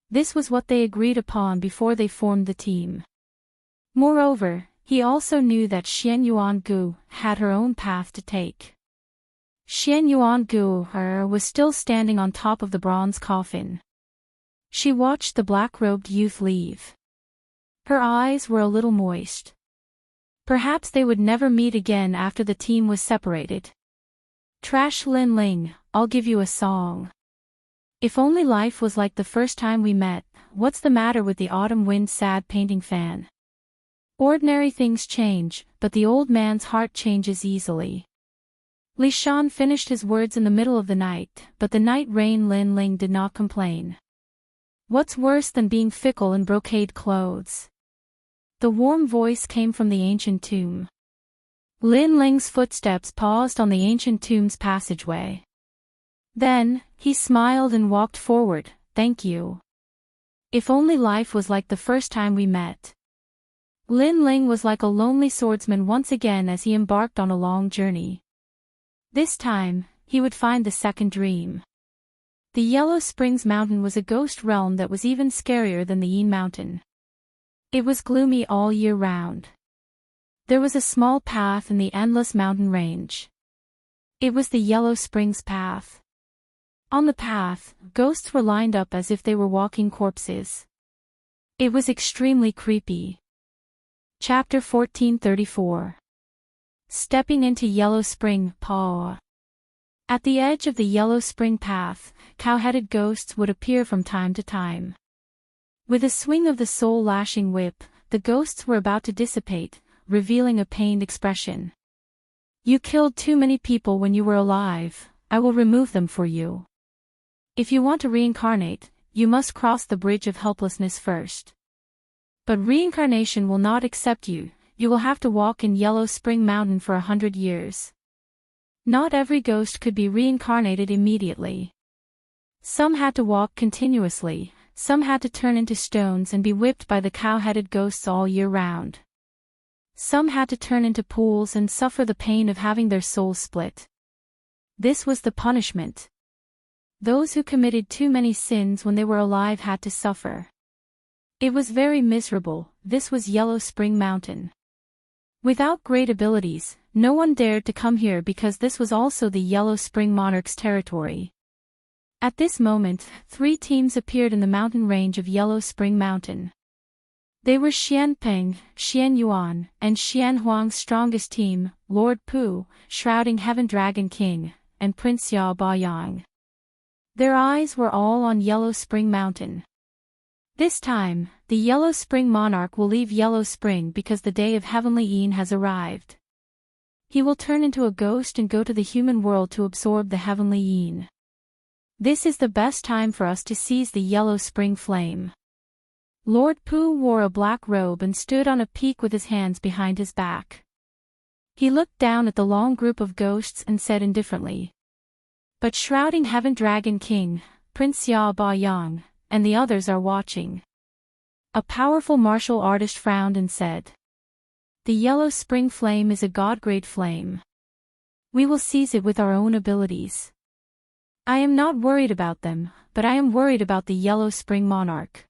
This was what they agreed upon before they formed the team. Moreover, he also knew that Xian Yuangu had her own path to take. Xian Yuangu was still standing on top of the bronze coffin. She watched the black-robed youth leave. Her eyes were a little moist. Perhaps they would never meet again after the team was separated. Trash Lin Ling, I'll give you a song. If only life was like the first time we met, what's the matter with the autumn wind sad painting fan? Ordinary things change, but the old man's heart changes easily. Li Shan finished his words in the middle of the night, but the night rain Lin Ling did not complain. What's worse than being fickle in brocade clothes? The warm voice came from the ancient tomb. Lin Ling's footsteps paused on the ancient tomb's passageway. Then, he smiled and walked forward. Thank you. If only life was like the first time we met. Lin Ling was like a lonely swordsman once again as he embarked on a long journey. This time, he would find the second dream. The Yellow Springs Mountain was a ghost realm that was even scarier than the Yin Mountain. It was gloomy all year round. There was a small path in the endless mountain range. It was the Yellow Springs path. On the path, ghosts were lined up as if they were walking corpses. It was extremely creepy. Chapter 1434. Stepping into Yellow Spring, Paw. At the edge of the yellow spring path, cow-headed ghosts would appear from time to time. With a swing of the soul-lashing whip, the ghosts were about to dissipate, revealing a pained expression. "You killed too many people when you were alive, I will remove them for you. If you want to reincarnate, you must cross the bridge of helplessness first. But reincarnation will not accept you, you will have to walk in Yellow Spring Mountain for 100 years. Not every ghost could be reincarnated immediately. Some had to walk continuously, some had to turn into stones and be whipped by the cow-headed ghosts all year round. Some had to turn into pools and suffer the pain of having their souls split. This was the punishment. Those who committed too many sins when they were alive had to suffer. It was very miserable. This was Yellow Spring Mountain. Without great abilities, no one dared to come here because this was also the Yellow Spring Monarch's territory. At this moment, 3 teams appeared in the mountain range of Yellow Spring Mountain. They were Xian Peng, Xian Yuan, and Xian Huang's strongest team, Lord Pu, Shrouding Heaven Dragon King, and Prince Ya Baoyang. Their eyes were all on Yellow Spring Mountain. This time, the Yellow Spring Monarch will leave Yellow Spring because the day of Heavenly Yin has arrived. He will turn into a ghost and go to the human world to absorb the Heavenly Yin. This is the best time for us to seize the Yellow Spring Flame. Lord Pu wore a black robe and stood on a peak with his hands behind his back. He looked down at the long group of ghosts and said indifferently. But Shrouding Heaven Dragon King, Prince Ya Baoyang, and the others are watching. A powerful martial artist frowned and said. The Yellow Spring Flame is a god-grade flame. We will seize it with our own abilities. I am not worried about them, but I am worried about the Yellow Spring Monarch.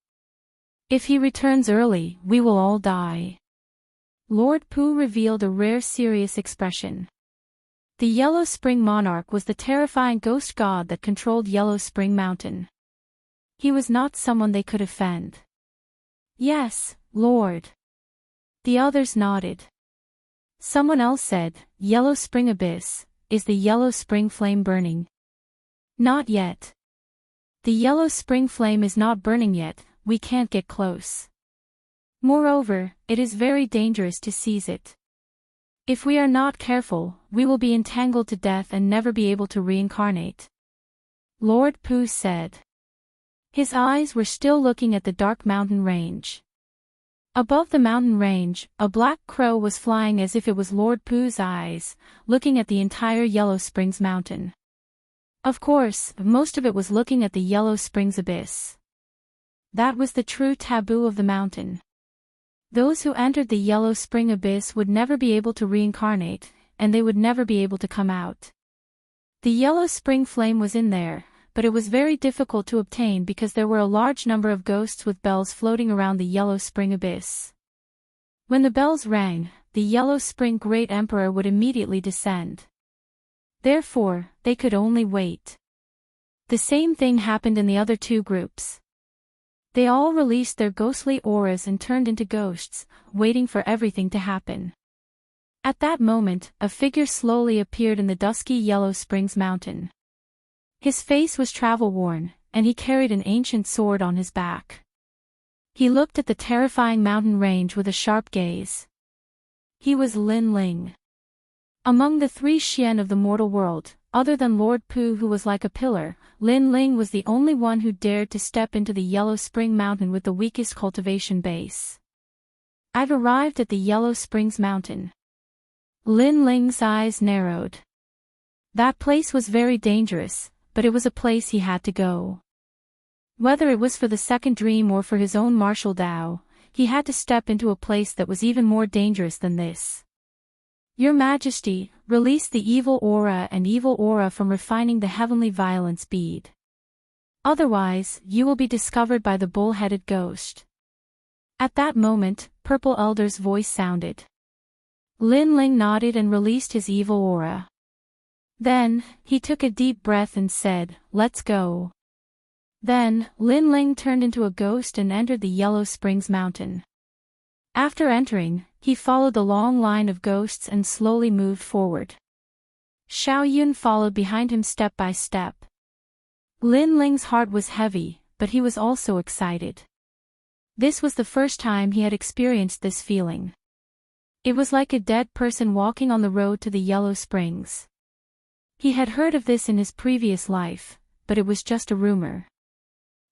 If he returns early, we will all die. Lord Pu revealed a rare serious expression. The Yellow Spring Monarch was the terrifying ghost god that controlled Yellow Spring Mountain. He was not someone they could offend. Yes, Lord. The others nodded. Someone else said, Yellow Spring Abyss, is the Yellow Spring Flame burning? Not yet. The Yellow Spring Flame is not burning yet, we can't get close. Moreover, it is very dangerous to seize it. If we are not careful, we will be entangled to death and never be able to reincarnate. Lord Pu said. His eyes were still looking at the dark mountain range. Above the mountain range, a black crow was flying as if it was Lord Pu's eyes, looking at the entire Yellow Springs Mountain. Of course, most of it was looking at the Yellow Springs Abyss. That was the true taboo of the mountain. Those who entered the Yellow Spring Abyss would never be able to reincarnate, and they would never be able to come out. The Yellow Spring Flame was in there, but it was very difficult to obtain because there were a large number of ghosts with bells floating around the Yellow Spring Abyss. When the bells rang, the Yellow Spring Great Emperor would immediately descend. Therefore, they could only wait. The same thing happened in the other 2 groups. They all released their ghostly auras and turned into ghosts, waiting for everything to happen. At that moment, a figure slowly appeared in the dusky Yellow Springs Mountain. His face was travel-worn, and he carried an ancient sword on his back. He looked at the terrifying mountain range with a sharp gaze. He was Lin Ling. Among the 3 Xian of the mortal world, other than Lord Pu who was like a pillar, Lin Ling was the only one who dared to step into the Yellow Spring Mountain with the weakest cultivation base. I've arrived at the Yellow Springs Mountain. Lin Ling's eyes narrowed. That place was very dangerous, but it was a place he had to go. Whether it was for the second dream or for his own martial Tao, he had to step into a place that was even more dangerous than this. Your Majesty, release the evil aura from refining the heavenly violence bead. Otherwise, you will be discovered by the bull-headed ghost. At that moment, Purple Elder's voice sounded. Lin Ling nodded and released his evil aura. Then, he took a deep breath and said, let's go. Then, Lin Ling turned into a ghost and entered the Yellow Springs Mountain. After entering, he followed the long line of ghosts and slowly moved forward. Xiao Yun followed behind him step by step. Lin Ling's heart was heavy, but he was also excited. This was the first time he had experienced this feeling. It was like a dead person walking on the road to the Yellow Springs. He had heard of this in his previous life, but it was just a rumor.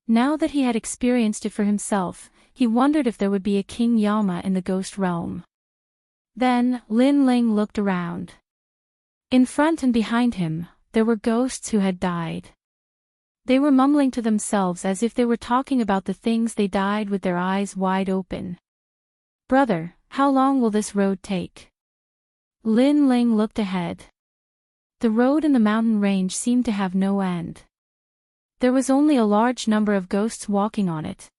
Now that he had experienced it for himself, he wondered if there would be a King Yama in the ghost realm. Then, Lin Ling looked around. In front and behind him, there were ghosts who had died. They were mumbling to themselves as if they were talking about the things they died with their eyes wide open. "Brother, how long will this road take?" Lin Ling looked ahead. The road in the mountain range seemed to have no end. There was only a large number of ghosts walking on it.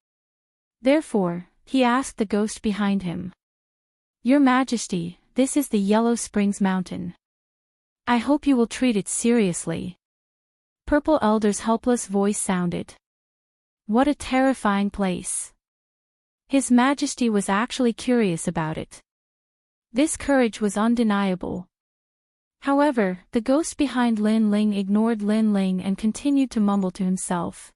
Therefore, he asked the ghost behind him. "Your Majesty, this is the Yellow Springs Mountain. I hope you will treat it seriously." Purple Elder's helpless voice sounded. What a terrifying place. His Majesty was actually curious about it. This courage was undeniable. However, the ghost behind Lin Ling ignored Lin Ling and continued to mumble to himself.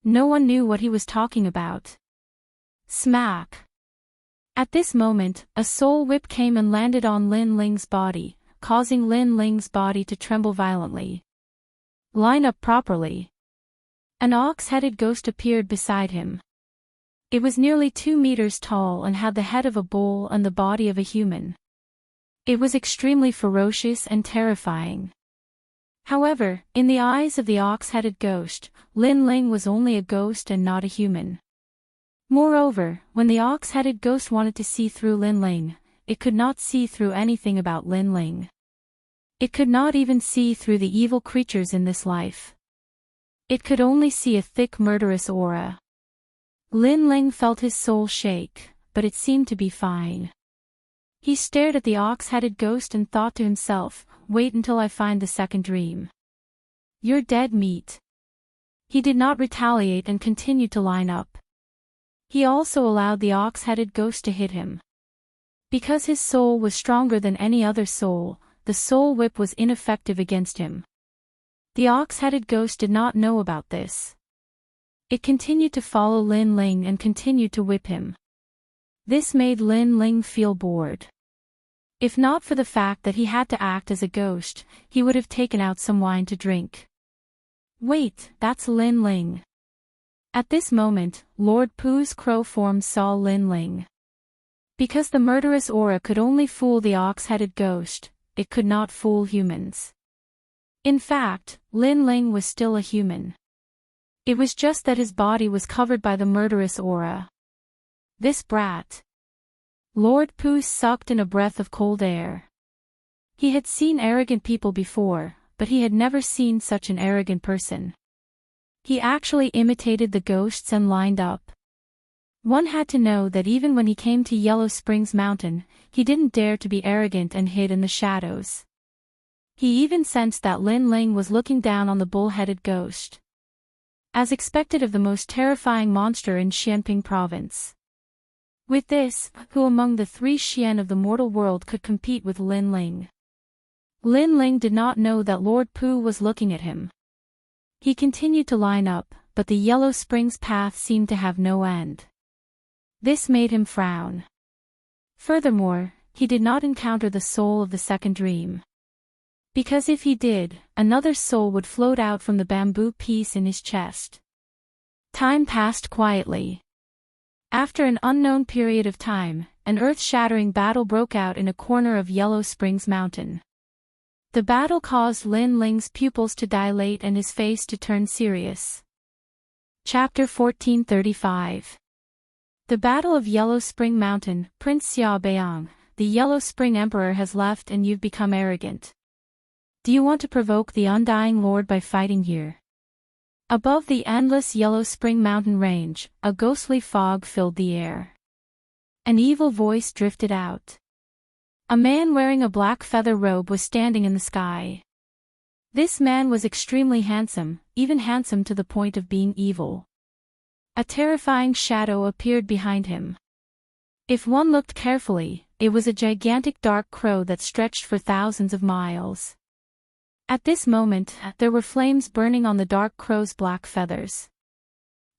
No one knew what he was talking about. Smack! At this moment, a soul whip came and landed on Lin Ling's body, causing Lin Ling's body to tremble violently. "Line up properly." An ox-headed ghost appeared beside him. It was nearly 2 meters tall and had the head of a bull and the body of a human. It was extremely ferocious and terrifying. However, in the eyes of the ox-headed ghost, Lin Ling was only a ghost and not a human. Moreover, when the ox-headed ghost wanted to see through Lin Ling, it could not see through anything about Lin Ling. It could not even see through the evil creatures in this life. It could only see a thick murderous aura. Lin Ling felt his soul shake, but it seemed to be fine. He stared at the ox-headed ghost and thought to himself, "Wait until I find the second dream. You're dead meat." He did not retaliate and continued to line up. He also allowed the ox-headed ghost to hit him. Because his soul was stronger than any other soul, the soul whip was ineffective against him. The ox-headed ghost did not know about this. It continued to follow Lin Ling and continued to whip him. This made Lin Ling feel bored. If not for the fact that he had to act as a ghost, he would have taken out some wine to drink. "Wait, that's Lin Ling." At this moment, Lord Pu's crow form saw Lin Ling. Because the murderous aura could only fool the ox-headed ghost, it could not fool humans. In fact, Lin Ling was still a human. It was just that his body was covered by the murderous aura. This brat. Lord Pu sucked in a breath of cold air. He had seen arrogant people before, but he had never seen such an arrogant person. He actually imitated the ghosts and lined up. One had to know that even when he came to Yellow Springs Mountain, he didn't dare to be arrogant and hid in the shadows. He even sensed that Lin Ling was looking down on the bull-headed ghost. As expected of the most terrifying monster in Xianping province. With this, who among the 3 Xian of the mortal world could compete with Lin Ling? Lin Ling did not know that Lord Pu was looking at him. He continued to line up, but the Yellow Springs path seemed to have no end. This made him frown. Furthermore, he did not encounter the soul of the second dream. Because if he did, another soul would float out from the bamboo piece in his chest. Time passed quietly. After an unknown period of time, an earth-shattering battle broke out in a corner of Yellow Springs Mountain. The battle caused Lin Ling's pupils to dilate and his face to turn serious. Chapter 1435. The Battle of Yellow Spring Mountain. Prince Xiaobeang, the Yellow Spring Emperor has left and you've become arrogant. Do you want to provoke the Undying Lord by fighting here? Above the endless Yellow Spring Mountain range, a ghostly fog filled the air. An evil voice drifted out. A man wearing a black feather robe was standing in the sky. This man was extremely handsome, even handsome to the point of being evil. A terrifying shadow appeared behind him. If one looked carefully, it was a gigantic dark crow that stretched for thousands of miles. At this moment, there were flames burning on the dark crow's black feathers.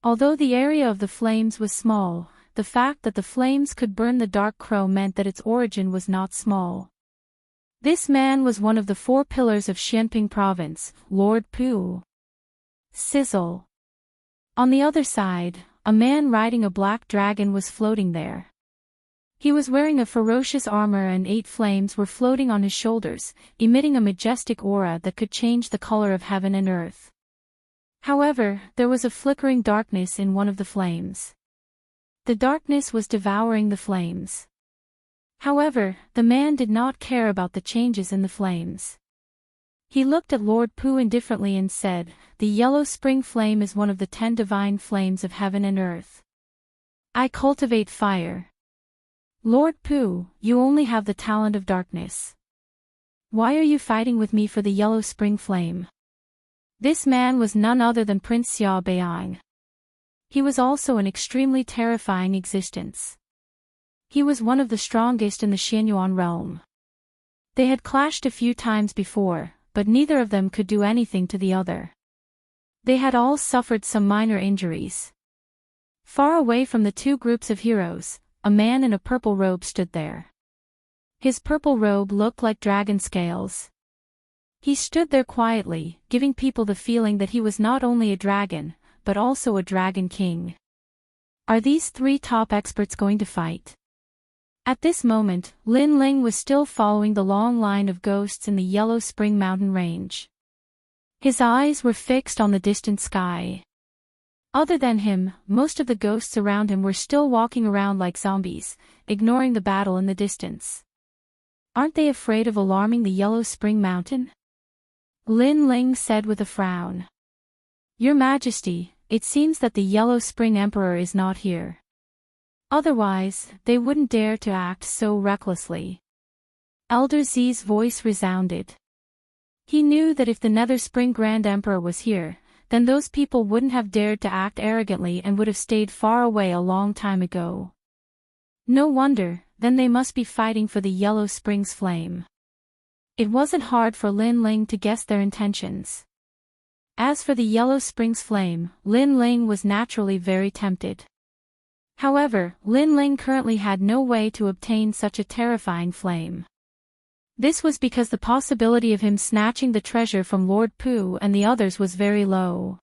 Although the area of the flames was small, the fact that the flames could burn the dark crow meant that its origin was not small. This man was one of the 4 pillars of Xianping province, Lord Pu. Sizzle. On the other side, a man riding a black dragon was floating there. He was wearing a ferocious armor and 8 flames were floating on his shoulders, emitting a majestic aura that could change the color of heaven and earth. However, there was a flickering darkness in one of the flames. The darkness was devouring the flames. However, the man did not care about the changes in the flames. He looked at Lord Pu indifferently and said, "The yellow spring flame is one of the 10 divine flames of heaven and earth. I cultivate fire. Lord Pu, you only have the talent of darkness. Why are you fighting with me for the yellow spring flame?" This man was none other than Prince Xia Beiyang. He was also an extremely terrifying existence. He was one of the strongest in the Xianyuan realm. They had clashed a few times before, but neither of them could do anything to the other. They had all suffered some minor injuries. Far away from the 2 groups of heroes, a man in a purple robe stood there. His purple robe looked like dragon scales. He stood there quietly, giving people the feeling that he was not only a dragon, but also a dragon king. Are these 3 top experts going to fight? At this moment, Lin Ling was still following the long line of ghosts in the Yellow Spring Mountain range. His eyes were fixed on the distant sky. Other than him, most of the ghosts around him were still walking around like zombies, ignoring the battle in the distance. Aren't they afraid of alarming the Yellow Spring Mountain? Lin Ling said with a frown. Your Majesty, it seems that the Yellow Spring Emperor is not here. Otherwise, they wouldn't dare to act so recklessly. Elder Z's voice resounded. He knew that if the Nether Spring Grand Emperor was here, then those people wouldn't have dared to act arrogantly and would have stayed far away a long time ago. No wonder, then they must be fighting for the Yellow Spring's flame. It wasn't hard for Lin Ling to guess their intentions. As for the Yellow Spring's flame, Lin Ling was naturally very tempted. However, Lin Ling currently had no way to obtain such a terrifying flame. This was because the possibility of him snatching the treasure from Lord Pu and the others was very low.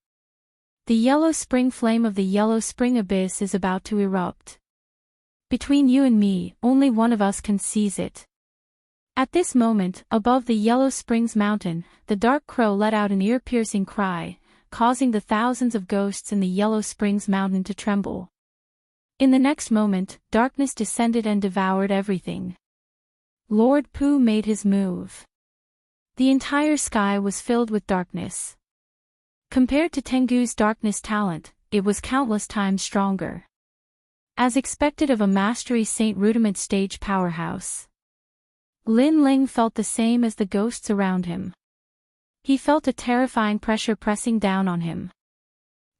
The Yellow Spring flame of the Yellow Spring Abyss is about to erupt. Between you and me, only one of us can seize it. At this moment, above the Yellow Springs mountain, the dark crow let out an ear-piercing cry, causing the thousands of ghosts in the Yellow Springs mountain to tremble. In the next moment, darkness descended and devoured everything. Lord Pu made his move. The entire sky was filled with darkness. Compared to Tengu's darkness talent, it was countless times stronger. As expected of a Mastery Saint Rudiment stage powerhouse. Lin Ling felt the same as the ghosts around him. He felt a terrifying pressure pressing down on him.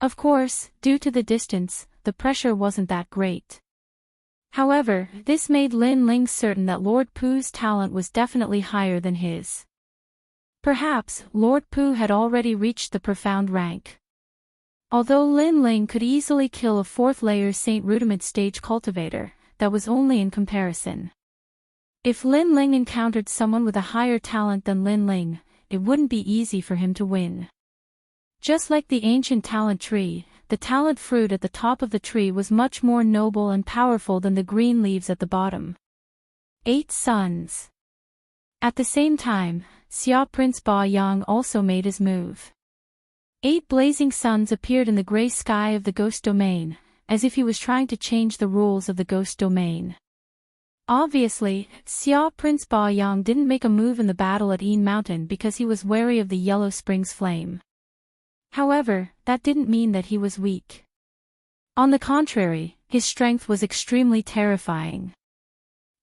Of course, due to the distance, the pressure wasn't that great. However, this made Lin Ling certain that Lord Pu's talent was definitely higher than his. Perhaps, Lord Pu had already reached the profound rank. Although Lin Ling could easily kill a 4th layer Saint Rudiment stage cultivator, that was only in comparison. If Lin Ling encountered someone with a higher talent than Lin Ling, it wouldn't be easy for him to win. Just like the ancient talent tree, the talent fruit at the top of the tree was much more noble and powerful than the green leaves at the bottom. 8 suns. At the same time, Xia Prince Ba Yang also made his move. 8 blazing suns appeared in the gray sky of the ghost domain, as if he was trying to change the rules of the ghost domain. Obviously, Xia Prince Ba Yang didn't make a move in the battle at Een Mountain because he was wary of the Yellow Springs flame. However, that didn't mean that he was weak. On the contrary, his strength was extremely terrifying.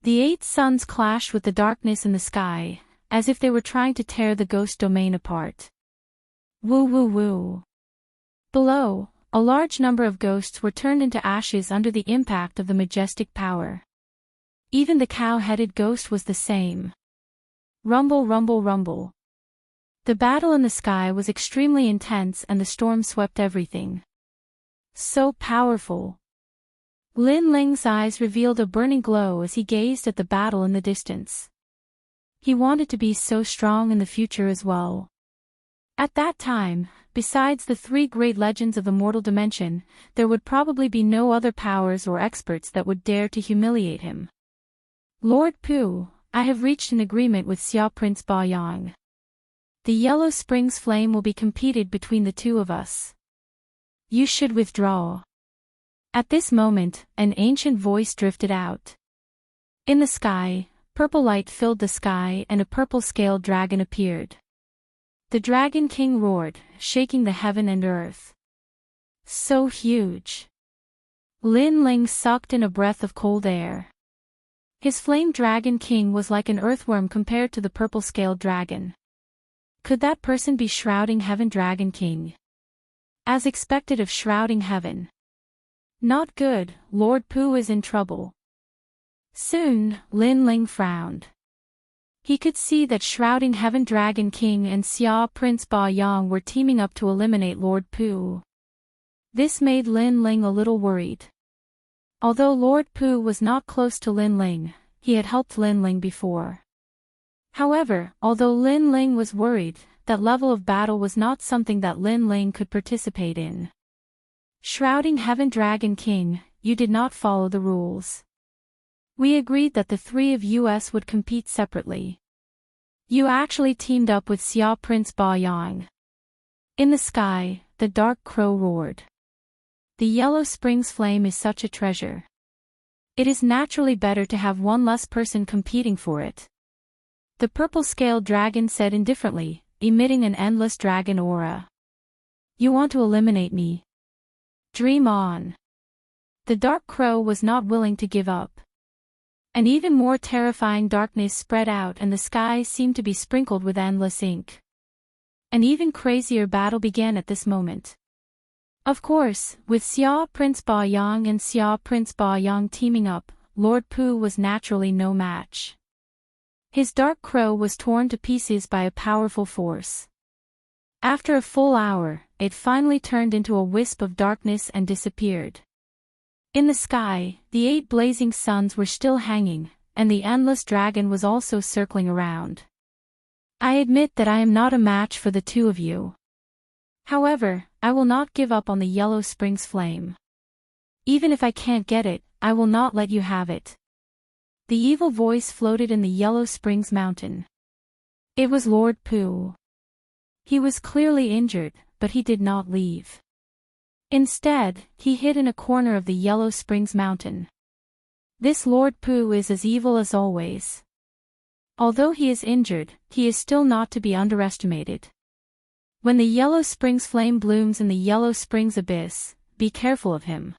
The 8 suns clashed with the darkness in the sky, as if they were trying to tear the ghost domain apart. Woo woo woo. Below, a large number of ghosts were turned into ashes under the impact of the majestic power. Even the cow-headed ghost was the same. Rumble rumble rumble. The battle in the sky was extremely intense and the storm swept everything. So powerful. Lin Ling's eyes revealed a burning glow as he gazed at the battle in the distance. He wanted to be so strong in the future as well. At that time, besides the three great legends of the mortal dimension, there would probably be no other powers or experts that would dare to humiliate him. Lord Pu, I have reached an agreement with Xia Prince Ba Yang. The Yellow Springs flame will be competed between the two of us. You should withdraw. At this moment, an ancient voice drifted out. In the sky, purple light filled the sky and a purple-scaled dragon appeared. The Dragon King roared, shaking the heaven and earth. So huge. Lin Ling sucked in a breath of cold air. His flame Dragon King was like an earthworm compared to the purple-scaled dragon. Could that person be Shrouding Heaven Dragon King? As expected of Shrouding Heaven. Not good, Lord Pu is in trouble. Soon, Lin Ling frowned. He could see that Shrouding Heaven Dragon King and Xia Prince Ba Yang were teaming up to eliminate Lord Pu. This made Lin Ling a little worried. Although Lord Pu was not close to Lin Ling, he had helped Lin Ling before. However, although Lin Ling was worried, that level of battle was not something that Lin Ling could participate in. Shrouding Heaven Dragon King, you did not follow the rules. We agreed that the three of us would compete separately. You actually teamed up with Xia Prince Ba Yang. In the sky, the dark crow roared. The Yellow Springs flame is such a treasure. It is naturally better to have one less person competing for it. The purple-scaled dragon said indifferently, emitting an endless dragon aura. You want to eliminate me? Dream on. The dark crow was not willing to give up. An even more terrifying darkness spread out and the sky seemed to be sprinkled with endless ink. An even crazier battle began at this moment. Of course, with Xia Prince Ba Yang and Xia Prince Ba Yang teaming up, Lord Pu was naturally no match. His dark crow was torn to pieces by a powerful force. After a full hour, it finally turned into a wisp of darkness and disappeared. In the sky, the 8 blazing suns were still hanging, and the endless dragon was also circling around. I admit that I am not a match for the two of you. However, I will not give up on the Yellow Springs flame. Even if I can't get it, I will not let you have it. The evil voice floated in the Yellow Springs mountain. It was Lord Pu. He was clearly injured, but he did not leave. Instead, he hid in a corner of the Yellow Springs mountain. This Lord Pu is as evil as always. Although he is injured, he is still not to be underestimated. When the Yellow Springs flame blooms in the Yellow Springs abyss, be careful of him.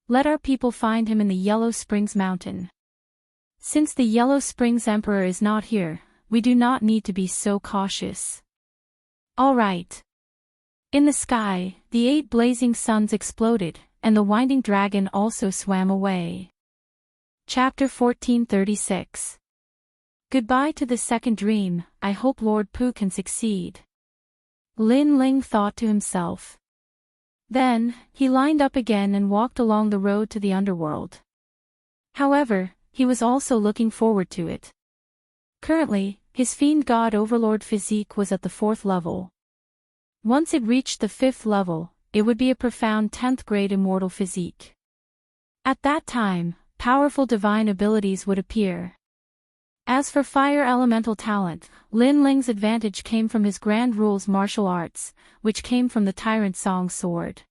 Let our people find him in the Yellow Springs mountain. Since the Yellow Springs Emperor is not here, we do not need to be so cautious. All right. In the sky, the 8 blazing suns exploded, and the winding dragon also swam away. Chapter 1436. Goodbye to the second dream, I hope Lord Pu can succeed. Lin Ling thought to himself. Then, he lined up again and walked along the road to the underworld. However, he was also looking forward to it. Currently, his fiend god overlord physique was at the 4th level. Once it reached the 5th level, it would be a profound 10th grade immortal physique. At that time, powerful divine abilities would appear. As for fire elemental talent, Lin Ling's advantage came from his Grand Rules martial arts, which came from the Tyrant Song sword.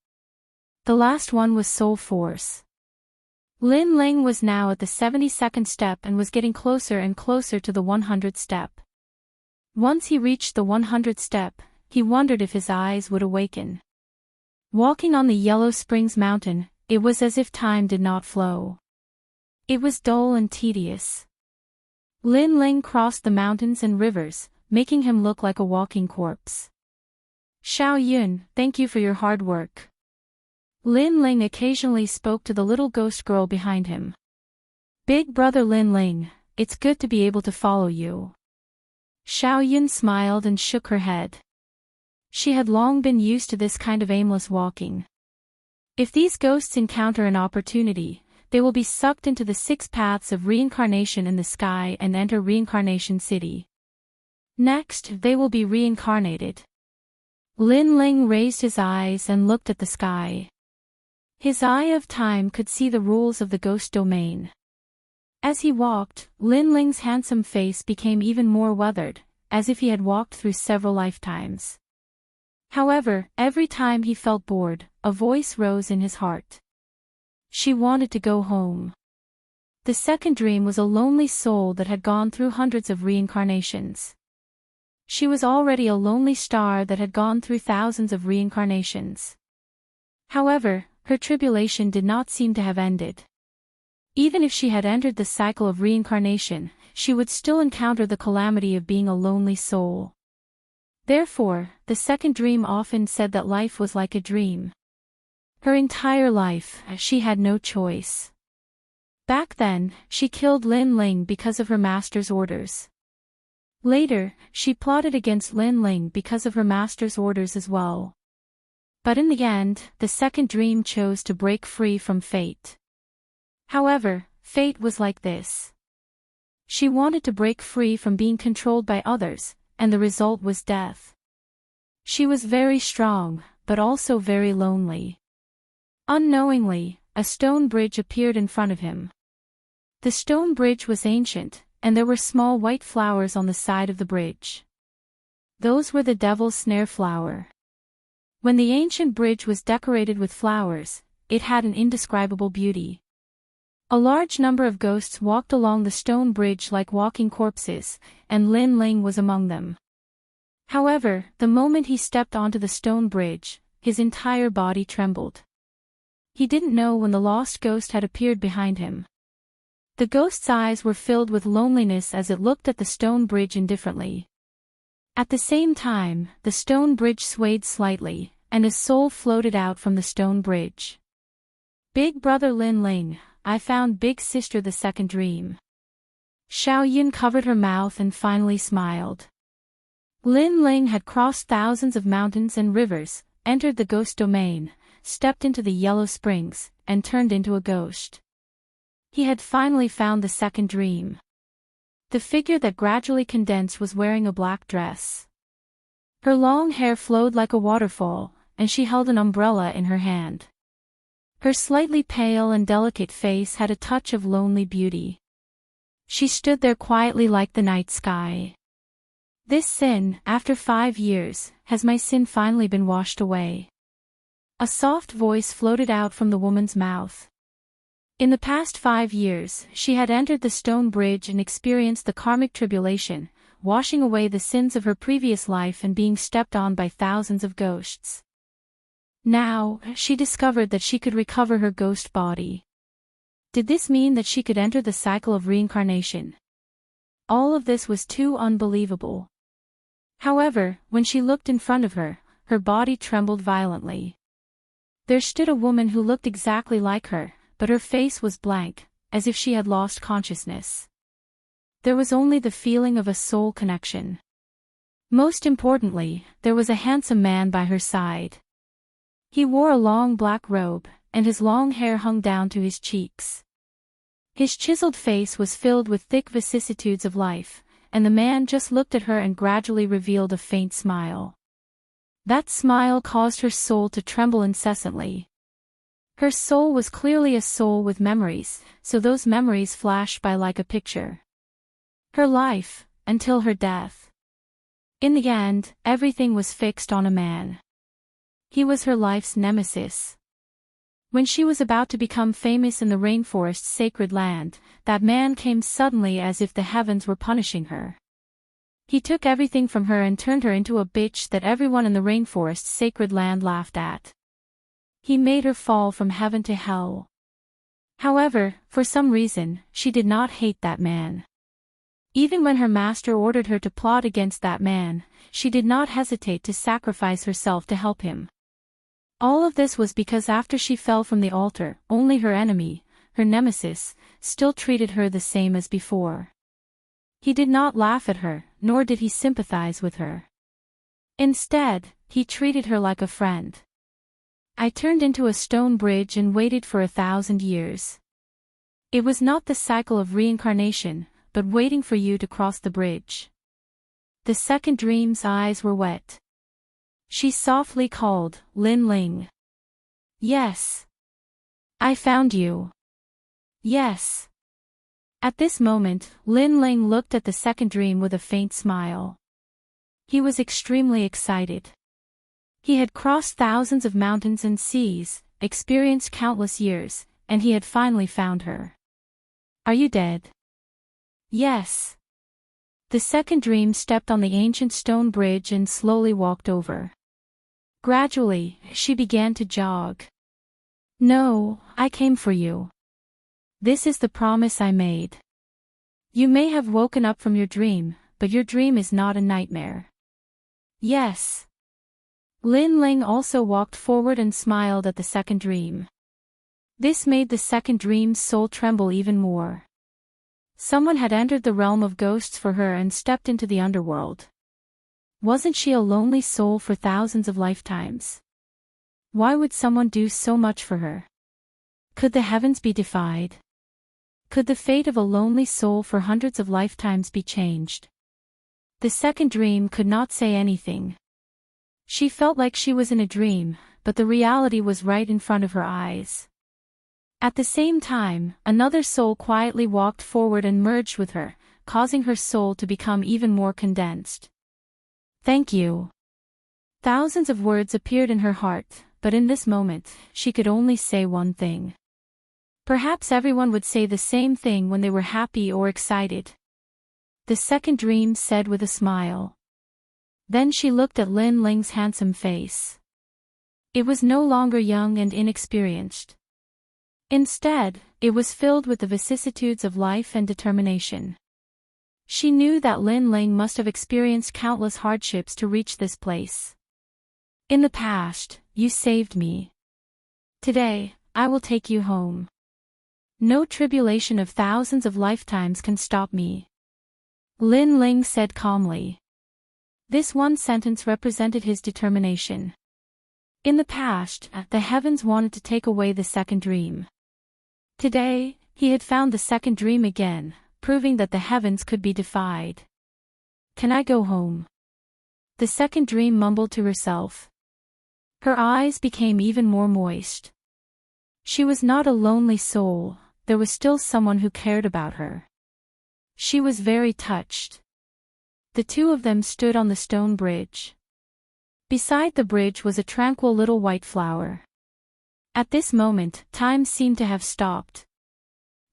The last one was Soul Force. Lin Ling was now at the 72nd step and was getting closer and closer to the 100th step. Once he reached the 100th step, he wondered if his eyes would awaken. Walking on the Yellow Springs mountain, it was as if time did not flow. It was dull and tedious. Lin Ling crossed the mountains and rivers, making him look like a walking corpse. Xiao Yun, thank you for your hard work. Lin Ling occasionally spoke to the little ghost girl behind him. Big brother Lin Ling, it's good to be able to follow you. Xiao Yun smiled and shook her head. She had long been used to this kind of aimless walking. If these ghosts encounter an opportunity, they will be sucked into the 6 paths of reincarnation in the sky and enter Reincarnation City. Next, they will be reincarnated. Lin Ling raised his eyes and looked at the sky. His eye of time could see the rules of the ghost domain. As he walked, Lin Ling's handsome face became even more weathered, as if he had walked through several lifetimes. However, every time he felt bored, a voice rose in his heart. She wanted to go home. The second dream was a lonely soul that had gone through hundreds of reincarnations. She was already a lonely star that had gone through thousands of reincarnations. However, her tribulation did not seem to have ended. Even if she had entered the cycle of reincarnation, she would still encounter the calamity of being a lonely soul. Therefore, the second dream often said that life was like a dream. Her entire life, she had no choice. Back then, she killed Lin Ling because of her master's orders. Later, she plotted against Lin Ling because of her master's orders as well. But in the end, the second dream chose to break free from fate. However, fate was like this. She wanted to break free from being controlled by others, and the result was death. She was very strong, but also very lonely. Unknowingly, a stone bridge appeared in front of him. The stone bridge was ancient, and there were small white flowers on the side of the bridge. Those were the devil's snare flower. When the ancient bridge was decorated with flowers, it had an indescribable beauty. A large number of ghosts walked along the stone bridge like walking corpses, and Lin Ling was among them. However, the moment he stepped onto the stone bridge, his entire body trembled. He didn't know when the lost ghost had appeared behind him. The ghost's eyes were filled with loneliness as it looked at the stone bridge indifferently. At the same time, the stone bridge swayed slightly, and his soul floated out from the stone bridge. Big brother Lin Ling, I found big sister the second dream. Xiao Yun covered her mouth and finally smiled. Lin Ling had crossed thousands of mountains and rivers, entered the ghost domain, stepped into the yellow springs, and turned into a ghost. He had finally found the second dream. The figure that gradually condensed was wearing a black dress. Her long hair flowed like a waterfall, and she held an umbrella in her hand. Her slightly pale and delicate face had a touch of lonely beauty. She stood there quietly like the night sky. This sin, after 5 years, has my sin finally been washed away? A soft voice floated out from the woman's mouth. In the past 5 years, she had entered the stone bridge and experienced the karmic tribulation, washing away the sins of her previous life and being stepped on by thousands of ghosts. Now, she discovered that she could recover her ghost body. Did this mean that she could enter the cycle of reincarnation? All of this was too unbelievable. However, when she looked in front of her, her body trembled violently. There stood a woman who looked exactly like her, but her face was blank, as if she had lost consciousness. There was only the feeling of a soul connection. Most importantly, there was a handsome man by her side. He wore a long black robe, and his long hair hung down to his cheeks. His chiseled face was filled with thick vicissitudes of life, and the man just looked at her and gradually revealed a faint smile. That smile caused her soul to tremble incessantly. Her soul was clearly a soul with memories, so those memories flashed by like a picture. Her life, until her death. In the end, everything was fixed on a man. He was her life's nemesis. When she was about to become famous in the rainforest's sacred land, that man came suddenly as if the heavens were punishing her. He took everything from her and turned her into a bitch that everyone in the rainforest's sacred land laughed at. He made her fall from heaven to hell. However, for some reason, she did not hate that man. Even when her master ordered her to plot against that man, she did not hesitate to sacrifice herself to help him. All of this was because after she fell from the altar, only her enemy, her nemesis, still treated her the same as before. He did not laugh at her, nor did he sympathize with her. Instead, he treated her like a friend. I turned into a stone bridge and waited for 1,000 years. It was not the cycle of reincarnation, but waiting for you to cross the bridge. The second dream's eyes were wet. She softly called, Lin Ling. Yes. I found you. Yes. At this moment, Lin Ling looked at the second dream with a faint smile. He was extremely excited. He had crossed thousands of mountains and seas, experienced countless years, and he had finally found her. Are you dead? Yes. The second dream stepped on the ancient stone bridge and slowly walked over. Gradually, she began to jog. No, I came for you. This is the promise I made. You may have woken up from your dream, but your dream is not a nightmare. Yes. Lin Ling also walked forward and smiled at the second dream. This made the second dream's soul tremble even more. Someone had entered the realm of ghosts for her and stepped into the underworld. Wasn't she a lonely soul for thousands of lifetimes? Why would someone do so much for her? Could the heavens be defied? Could the fate of a lonely soul for hundreds of lifetimes be changed? The second dream could not say anything. She felt like she was in a dream, but the reality was right in front of her eyes. At the same time, another soul quietly walked forward and merged with her, causing her soul to become even more condensed. Thank you. Thousands of words appeared in her heart, but in this moment, she could only say one thing. Perhaps everyone would say the same thing when they were happy or excited. The second dream said with a smile. Then she looked at Lin Ling's handsome face. It was no longer young and inexperienced. Instead, it was filled with the vicissitudes of life and determination. She knew that Lin Ling must have experienced countless hardships to reach this place. In the past, you saved me. Today, I will take you home. No tribulation of thousands of lifetimes can stop me. Lin Ling said calmly. This one sentence represented his determination. In the past, the heavens wanted to take away the second dream. Today, he had found the second dream again, proving that the heavens could be defied. Can I go home? The second dream mumbled to herself. Her eyes became even more moist. She was not a lonely soul, there was still someone who cared about her. She was very touched. The two of them stood on the stone bridge. Beside the bridge was a tranquil little white flower. At this moment, time seemed to have stopped.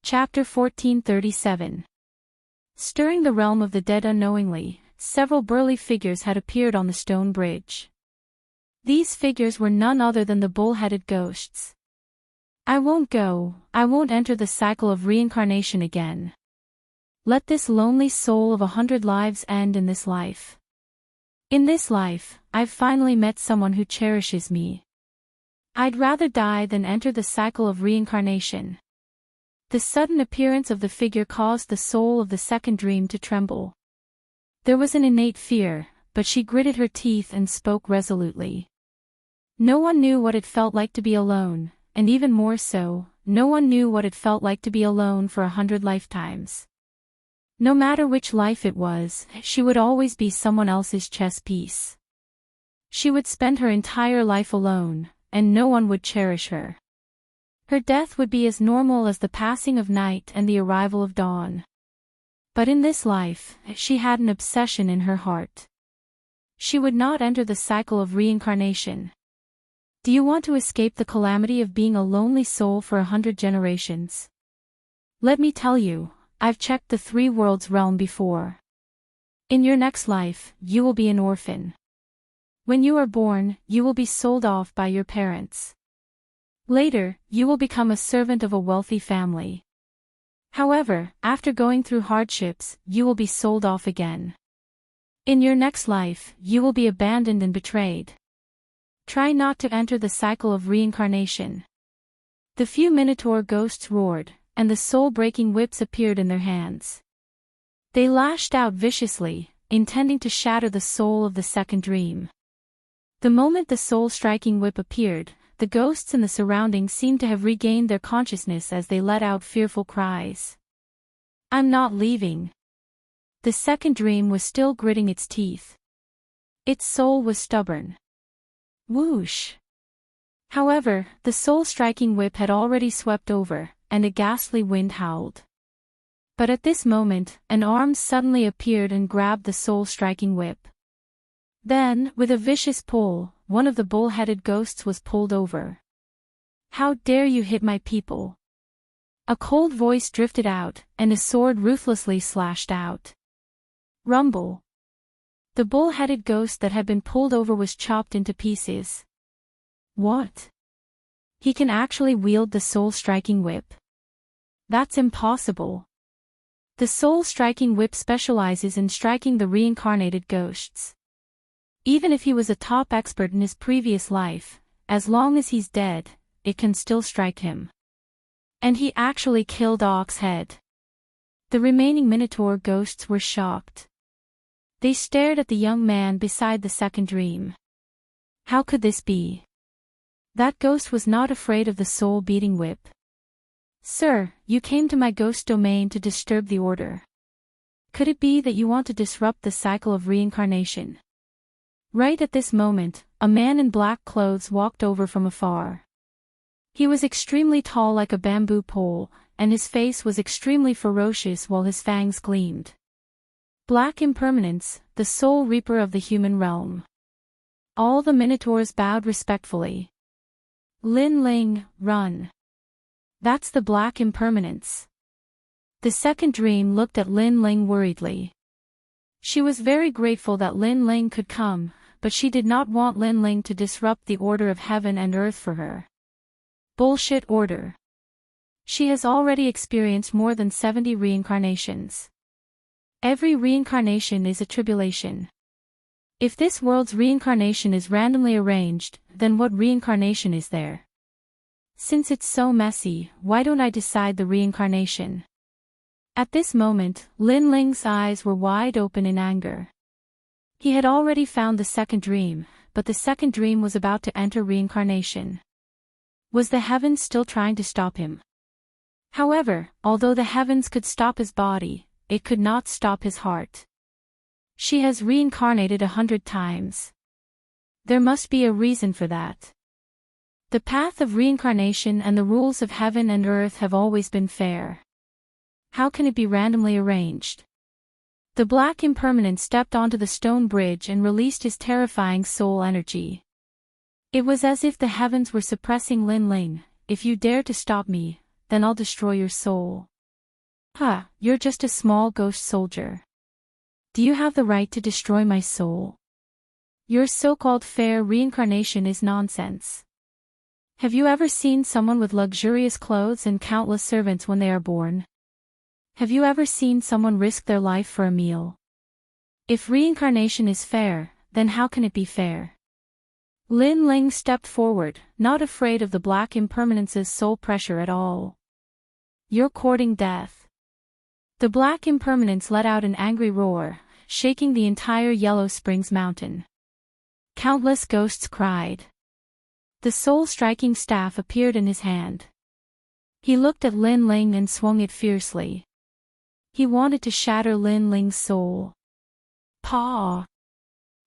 Chapter 1437. Stirring the realm of the dead unknowingly, several burly figures had appeared on the stone bridge. These figures were none other than the bull-headed ghosts. I won't go, I won't enter the cycle of reincarnation again. Let this lonely soul of 100 lives end in this life. In this life, I've finally met someone who cherishes me. I'd rather die than enter the cycle of reincarnation. The sudden appearance of the figure caused the soul of the second dream to tremble. There was an innate fear, but she gritted her teeth and spoke resolutely. No one knew what it felt like to be alone, and even more so, no one knew what it felt like to be alone for 100 lifetimes. No matter which life it was, she would always be someone else's chess piece. She would spend her entire life alone, and no one would cherish her. Her death would be as normal as the passing of night and the arrival of dawn. But in this life, she had an obsession in her heart. She would not enter the cycle of reincarnation. Do you want to escape the calamity of being a lonely soul for 100 generations? Let me tell you, I've checked the 3 worlds realm before. In your next life, you will be an orphan. When you are born, you will be sold off by your parents. Later, you will become a servant of a wealthy family. However, after going through hardships, you will be sold off again. In your next life, you will be abandoned and betrayed. Try not to enter the cycle of reincarnation. The few Minotaur ghosts roared, and the soul-breaking whips appeared in their hands. They lashed out viciously, intending to shatter the soul of the second dream. The moment the soul-striking whip appeared, the ghosts in the surroundings seemed to have regained their consciousness as they let out fearful cries. "I'm not leaving." The second dream was still gritting its teeth. Its soul was stubborn. Whoosh! However, the soul-striking whip had already swept over, and a ghastly wind howled. But at this moment, an arm suddenly appeared and grabbed the soul-striking whip. Then, with a vicious pull, one of the bull-headed ghosts was pulled over. "How dare you hit my people?" A cold voice drifted out, and a sword ruthlessly slashed out. Rumble. The bull-headed ghost that had been pulled over was chopped into pieces. What? He can actually wield the soul-striking whip? That's impossible. The soul-striking whip specializes in striking the reincarnated ghosts. Even if he was a top expert in his previous life, as long as he's dead, it can still strike him. And he actually killed Oxhead. The remaining Minotaur ghosts were shocked. They stared at the young man beside the second dream. How could this be? That ghost was not afraid of the soul-beating whip. "Sir, you came to my ghost domain to disturb the order. Could it be that you want to disrupt the cycle of reincarnation?" Right at this moment, a man in black clothes walked over from afar. He was extremely tall like a bamboo pole, and his face was extremely ferocious while his fangs gleamed. Black Impermanence, the soul reaper of the human realm. All the Minotaurs bowed respectfully. "Lin Ling, run." "That's the Black Impermanence." The second dream looked at Lin Ling worriedly. She was very grateful that Lin Ling could come, but she did not want Lin Ling to disrupt the order of heaven and earth for her. Bullshit order. She has already experienced more than 70 reincarnations. Every reincarnation is a tribulation. If this world's reincarnation is randomly arranged, then what reincarnation is there? Since it's so messy, why don't I decide the reincarnation? At this moment, Lin Ling's eyes were wide open in anger. He had already found the second dream, but the second dream was about to enter reincarnation. Was the heavens still trying to stop him? However, although the heavens could stop his body, it could not stop his heart. She has reincarnated 100 times. There must be a reason for that. The path of reincarnation and the rules of heaven and earth have always been fair. How can it be randomly arranged? The Black Impermanent stepped onto the stone bridge and released his terrifying soul energy. It was as if the heavens were suppressing Lin Ling. "If you dare to stop me, then I'll destroy your soul." You're just a small ghost soldier. Do you have the right to destroy my soul? Your so-called fair reincarnation is nonsense. Have you ever seen someone with luxurious clothes and countless servants when they are born? Have you ever seen someone risk their life for a meal? If reincarnation is fair, then how can it be fair? Lin Ling stepped forward, not afraid of the Black Impermanence's soul pressure at all. "You're courting death." The Black Impermanence let out an angry roar, shaking the entire Yellow Springs mountain. Countless ghosts cried. The soul-striking staff appeared in his hand. He looked at Lin Ling and swung it fiercely. He wanted to shatter Lin Ling's soul. Paw!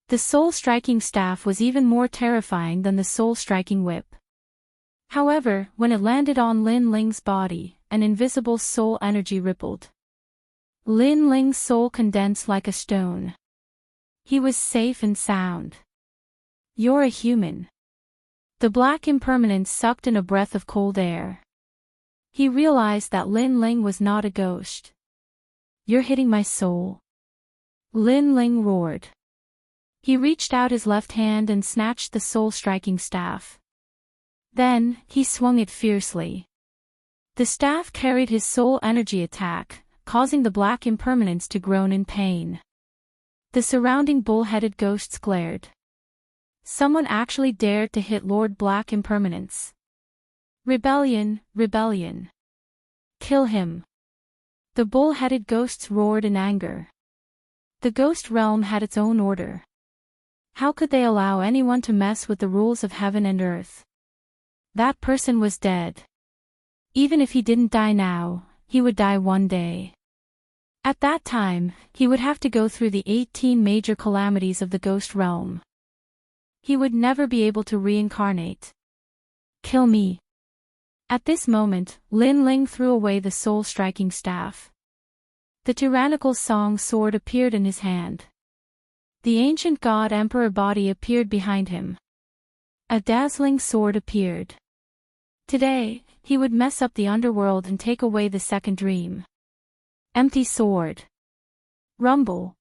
The soul-striking staff was even more terrifying than the soul-striking whip. However, when it landed on Lin Ling's body, an invisible soul energy rippled. Lin Ling's soul condensed like a stone. He was safe and sound. "You're a human." The Black Impermanence sucked in a breath of cold air. He realized that Lin Ling was not a ghost. "You're hitting my soul." Lin Ling roared. He reached out his left hand and snatched the soul-striking staff. Then, he swung it fiercely. The staff carried his soul energy attack, causing the Black Impermanence to groan in pain. The surrounding bull-headed ghosts glared. Someone actually dared to hit Lord Black Impermanence. Rebellion, rebellion. Kill him. The bull-headed ghosts roared in anger. The ghost realm had its own order. How could they allow anyone to mess with the rules of heaven and earth? That person was dead. Even if he didn't die now, he would die one day. At that time, he would have to go through the 18 major calamities of the ghost realm. He would never be able to reincarnate. Kill me. At this moment, Lin Ling threw away the soul-striking staff. The tyrannical song sword appeared in his hand. The ancient god emperor body appeared behind him. A dazzling sword appeared. Today, he would mess up the underworld and take away the second dream. Empty sword. Rumble.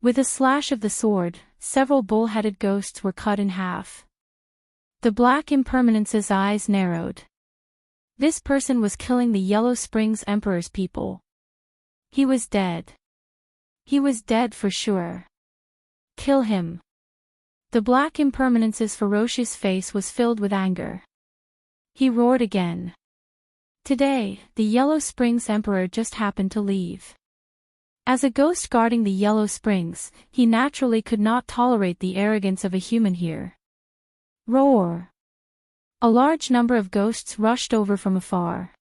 With a slash of the sword, several bull-headed ghosts were cut in half. The Black Impermanence's eyes narrowed. This person was killing the Yellow Springs Emperor's people. He was dead. He was dead for sure. Kill him. The Black Impermanence's ferocious face was filled with anger. He roared again. Today, the Yellow Springs Emperor just happened to leave. As a ghost guarding the Yellow Springs, he naturally could not tolerate the arrogance of a human here. Roar! A large number of ghosts rushed over from afar.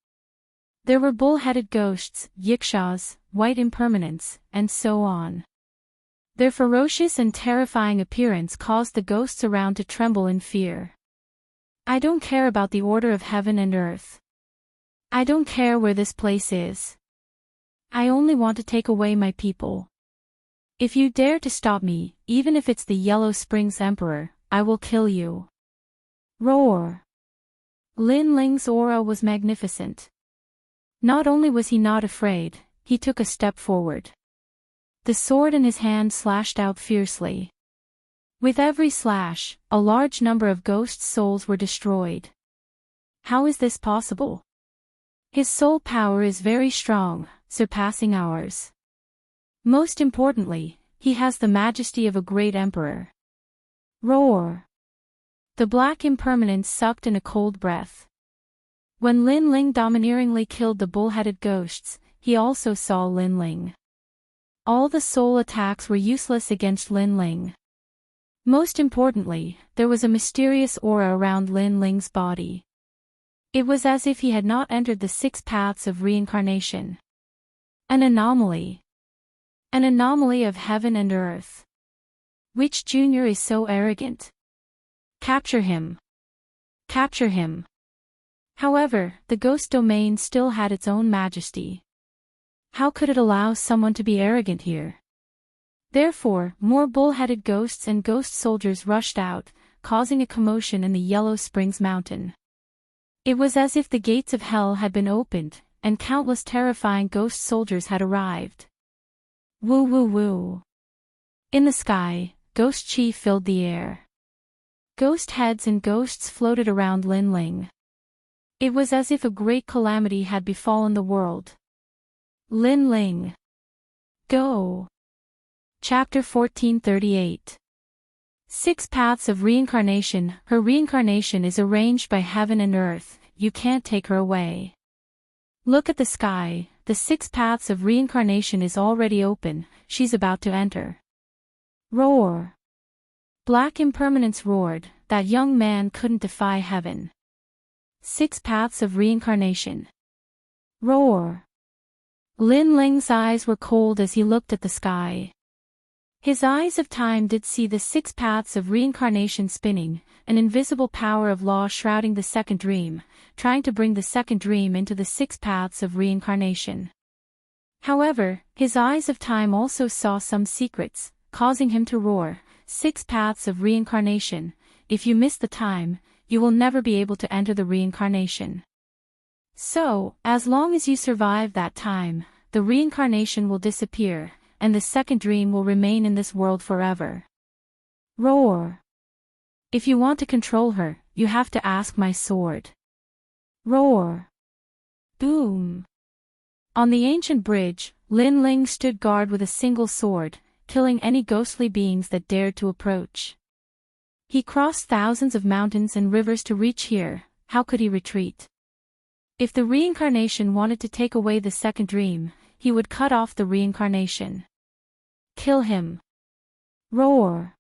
There were bull-headed ghosts, yikshaws, white impermanents, and so on. Their ferocious and terrifying appearance caused the ghosts around to tremble in fear. I don't care about the order of heaven and earth. I don't care where this place is. I only want to take away my people. If you dare to stop me, even if it's the Yellow Springs Emperor, I will kill you. Roar! Lin Ling's aura was magnificent. Not only was he not afraid, he took a step forward. The sword in his hand slashed out fiercely. With every slash, a large number of ghost souls were destroyed. How is this possible? His soul power is very strong, surpassing ours. Most importantly, he has the majesty of a great emperor. Roar! The Black Impermanence sucked in a cold breath. When Lin Ling domineeringly killed the bull-headed ghosts, he also saw Lin Ling. All the soul attacks were useless against Lin Ling. Most importantly, there was a mysterious aura around Lin Ling's body. It was as if he had not entered the 6 paths of reincarnation. An anomaly. An anomaly of heaven and earth. Which junior is so arrogant? Capture him. Capture him. However, the ghost domain still had its own majesty. How could it allow someone to be arrogant here? Therefore, more bull-headed ghosts and ghost soldiers rushed out, causing a commotion in the Yellow Springs Mountain. It was as if the gates of hell had been opened, and countless terrifying ghost soldiers had arrived. Woo woo woo. In the sky, ghost chi filled the air. Ghost heads and ghosts floated around Lin Ling. It was as if a great calamity had befallen the world. Lin Ling. Go. Chapter 1438. 6 Paths of Reincarnation. Her reincarnation is arranged by heaven and earth, you can't take her away. Look at the sky, the 6 paths of reincarnation is already open, she's about to enter. Roar! Black Impermanence roared, that young man couldn't defy heaven. 6 paths of reincarnation. Roar! Lin Ling's eyes were cold as he looked at the sky. His eyes of time did see the 6 paths of reincarnation spinning, an invisible power of law shrouding the second dream, trying to bring the second dream into the 6 paths of reincarnation. However, his eyes of time also saw some secrets, causing him to roar, 6 paths of reincarnation, if you miss the time, you will never be able to enter the reincarnation. So, as long as you survive that time, the reincarnation will disappear, and the second dream will remain in this world forever. Roar! If you want to control her, you have to ask my sword. Roar! Boom! On the ancient bridge, Lin Ling stood guard with a single sword, killing any ghostly beings that dared to approach. He crossed thousands of mountains and rivers to reach here, how could he retreat? If the reincarnation wanted to take away the second dream, he would cut off the reincarnation. Kill him. Roar.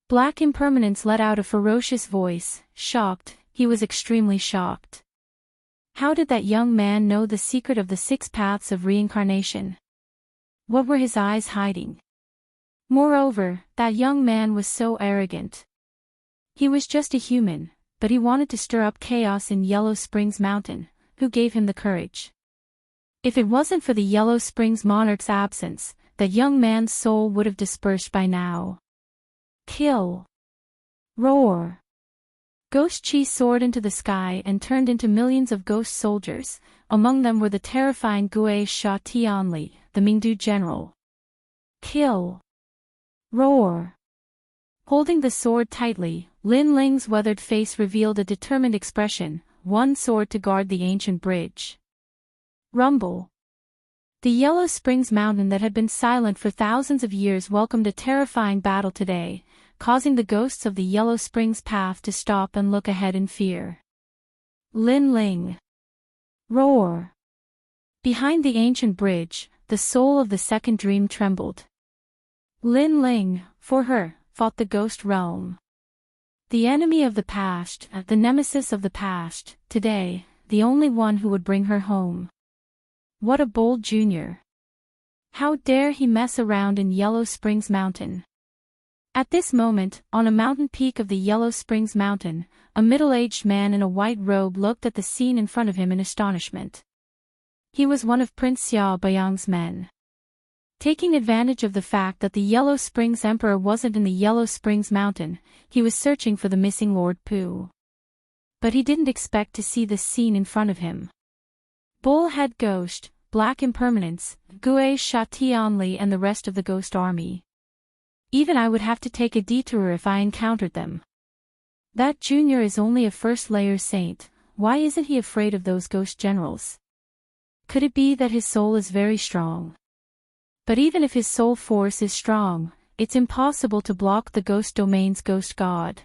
Black Impermanence let out a ferocious voice, shocked, he was extremely shocked. How did that young man know the secret of the 6 paths of reincarnation? What were his eyes hiding? Moreover, that young man was so arrogant. He was just a human, but he wanted to stir up chaos in Yellow Springs Mountain. Who gave him the courage? If it wasn't for the Yellow Springs monarch's absence, that young man's soul would have dispersed by now. Kill. Roar. Ghost Chi soared into the sky and turned into millions of ghost soldiers. Among them were the terrifying Gue Sha Tianli, the Mingdu general. Kill. Roar. Holding the sword tightly, Lin Ling's weathered face revealed a determined expression, one sword to guard the ancient bridge. Rumble. The Yellow Springs Mountain that had been silent for thousands of years welcomed a terrifying battle today, causing the ghosts of the Yellow Springs path to stop and look ahead in fear. Lin Ling. Roar. Behind the ancient bridge, the soul of the second dream trembled. Lin Ling, for her, fought the ghost realm. The enemy of the past, the nemesis of the past, today, the only one who would bring her home. What a bold junior. How dare he mess around in Yellow Springs Mountain? At this moment, on a mountain peak of the Yellow Springs Mountain, a middle-aged man in a white robe looked at the scene in front of him in astonishment. He was one of Prince Xia Bayang's men. Taking advantage of the fact that the Yellow Springs Emperor wasn't in the Yellow Springs Mountain, he was searching for the missing Lord Pu. But he didn't expect to see this scene in front of him. Bullhead Ghost, Black Impermanence, Gue Sha Tianli and the rest of the ghost army. Even I would have to take a detour if I encountered them. That junior is only a first-layer saint, why isn't he afraid of those ghost generals? Could it be that his soul is very strong? But even if his soul force is strong, it's impossible to block the ghost domain's ghost god.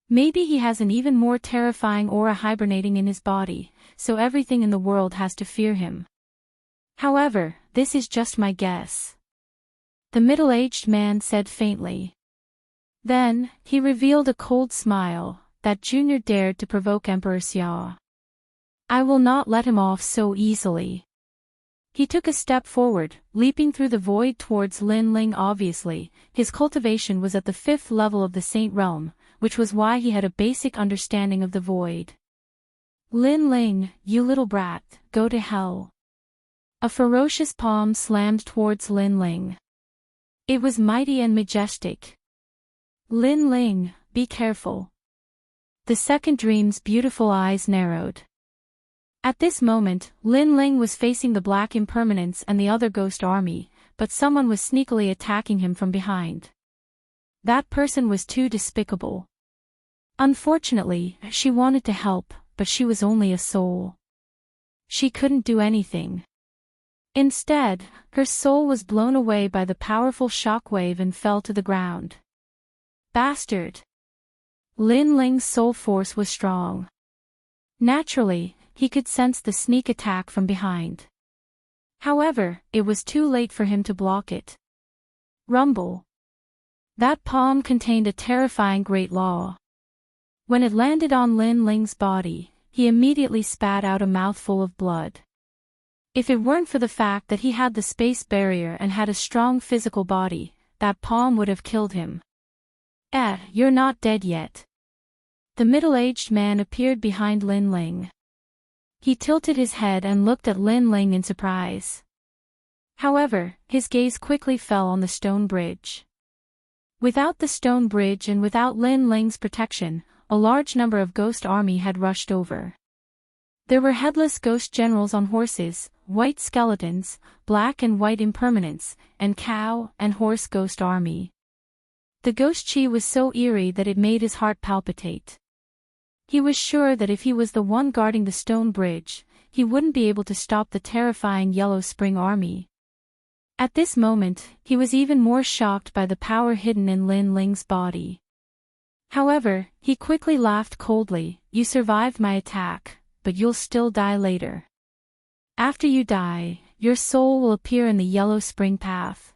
Maybe he has an even more terrifying aura hibernating in his body, so everything in the world has to fear him. However, this is just my guess. The middle-aged man said faintly. Then, he revealed a cold smile, that junior dared to provoke Emperor Xia. I will not let him off so easily. He took a step forward, leaping through the void towards Lin Ling. Obviously, his cultivation was at the 5th level of the Saint Realm, which was why he had a basic understanding of the void. Lin Ling, you little brat, go to hell. A ferocious palm slammed towards Lin Ling. It was mighty and majestic. Lin Ling, be careful. The second dream's beautiful eyes narrowed. At this moment, Lin Ling was facing the Black Impermanence and the other ghost army, but someone was sneakily attacking him from behind. That person was too despicable. Unfortunately, she wanted to help, but she was only a soul. She couldn't do anything. Instead, her soul was blown away by the powerful shockwave and fell to the ground. Bastard! Lin Ling's soul force was strong. Naturally, he could sense the sneak attack from behind. However, it was too late for him to block it. Rumble. That palm contained a terrifying great law. When it landed on Lin Ling's body, he immediately spat out a mouthful of blood. If it weren't for the fact that he had the space barrier and had a strong physical body, that palm would have killed him. You're not dead yet. The middle-aged man appeared behind Lin Ling. He tilted his head and looked at Lin Ling in surprise. However, his gaze quickly fell on the stone bridge. Without the stone bridge and without Lin Ling's protection, a large number of ghost army had rushed over. There were headless ghost generals on horses, white skeletons, black and white impermanents, and cow and horse ghost army. The ghost chi was so eerie that it made his heart palpitate. He was sure that if he was the one guarding the stone bridge, he wouldn't be able to stop the terrifying Yellow Spring army. At this moment, he was even more shocked by the power hidden in Lin Ling's body. However, he quickly laughed coldly. You survived my attack, but you'll still die later. After you die, your soul will appear in the yellow spring path.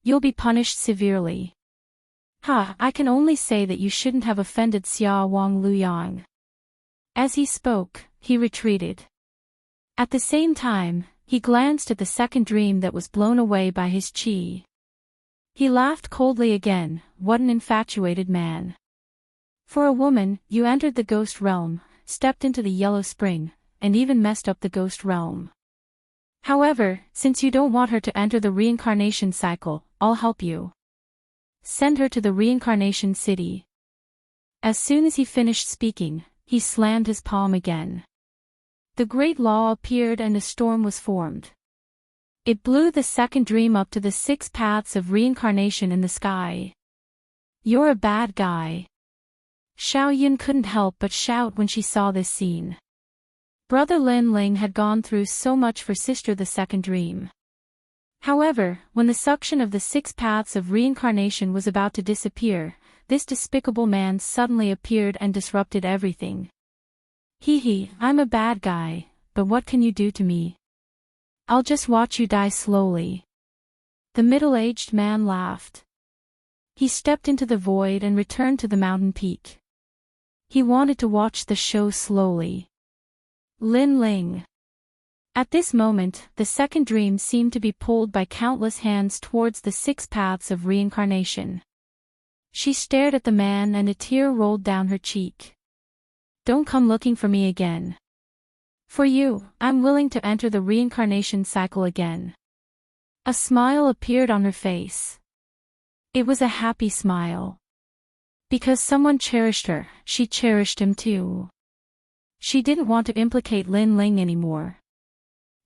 You'll be punished severely. I can only say that you shouldn't have offended Xia Wang Luyang. As he spoke, he retreated. At the same time, he glanced at the second dream that was blown away by his qi. He laughed coldly again. What an infatuated man. For a woman, you entered the ghost realm, stepped into the yellow spring, and even messed up the ghost realm. However, since you don't want her to enter the reincarnation cycle, I'll help you. Send her to the reincarnation city. As soon as he finished speaking, he slammed his palm again. The great law appeared and a storm was formed. It blew the second dream up to the 6 paths of reincarnation in the sky. You're a bad guy. Xiao Yun couldn't help but shout when she saw this scene. Brother Lin Ling had gone through so much for sister the second dream. However, when the suction of the 6 paths of reincarnation was about to disappear, this despicable man suddenly appeared and disrupted everything. I'm a bad guy, but what can you do to me? I'll just watch you die slowly. The middle-aged man laughed. He stepped into the void and returned to the mountain peak. He wanted to watch the show slowly. Lin Ling. At this moment, the second dream seemed to be pulled by countless hands towards the 6 paths of reincarnation. She stared at the man and a tear rolled down her cheek. Don't come looking for me again. For you, I'm willing to enter the reincarnation cycle again. A smile appeared on her face. It was a happy smile. Because someone cherished her, she cherished him too. She didn't want to implicate Lin Ling anymore.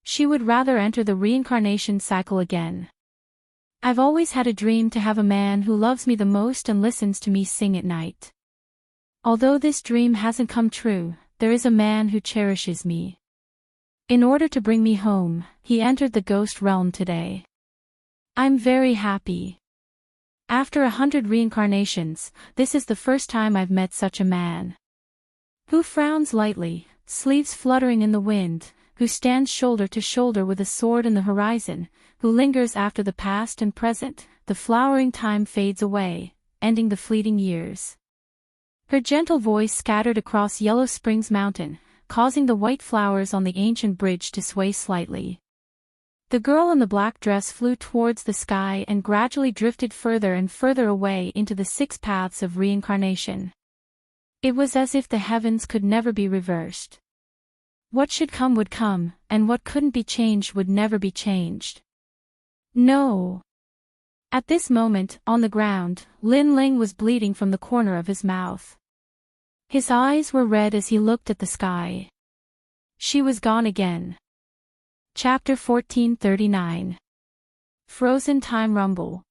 She would rather enter the reincarnation cycle again. I've always had a dream to have a man who loves me the most and listens to me sing at night. Although this dream hasn't come true, there is a man who cherishes me. In order to bring me home, he entered the ghost realm today. I'm very happy. After 100 reincarnations, this is the first time I've met such a man. Who frowns lightly, sleeves fluttering in the wind, who stands shoulder to shoulder with a sword in the horizon, who lingers after the past and present, the flowering time fades away, ending the fleeting years. Her gentle voice scattered across Yellow Springs Mountain, causing the white flowers on the ancient bridge to sway slightly. The girl in the black dress flew towards the sky and gradually drifted further and further away into the 6 paths of reincarnation. It was as if the heavens could never be reversed. What should come would come, and what couldn't be changed would never be changed. No. At this moment, on the ground, Lin Ling was bleeding from the corner of his mouth. His eyes were red as he looked at the sky. She was gone again. Chapter 1439. Frozen Time Rumble.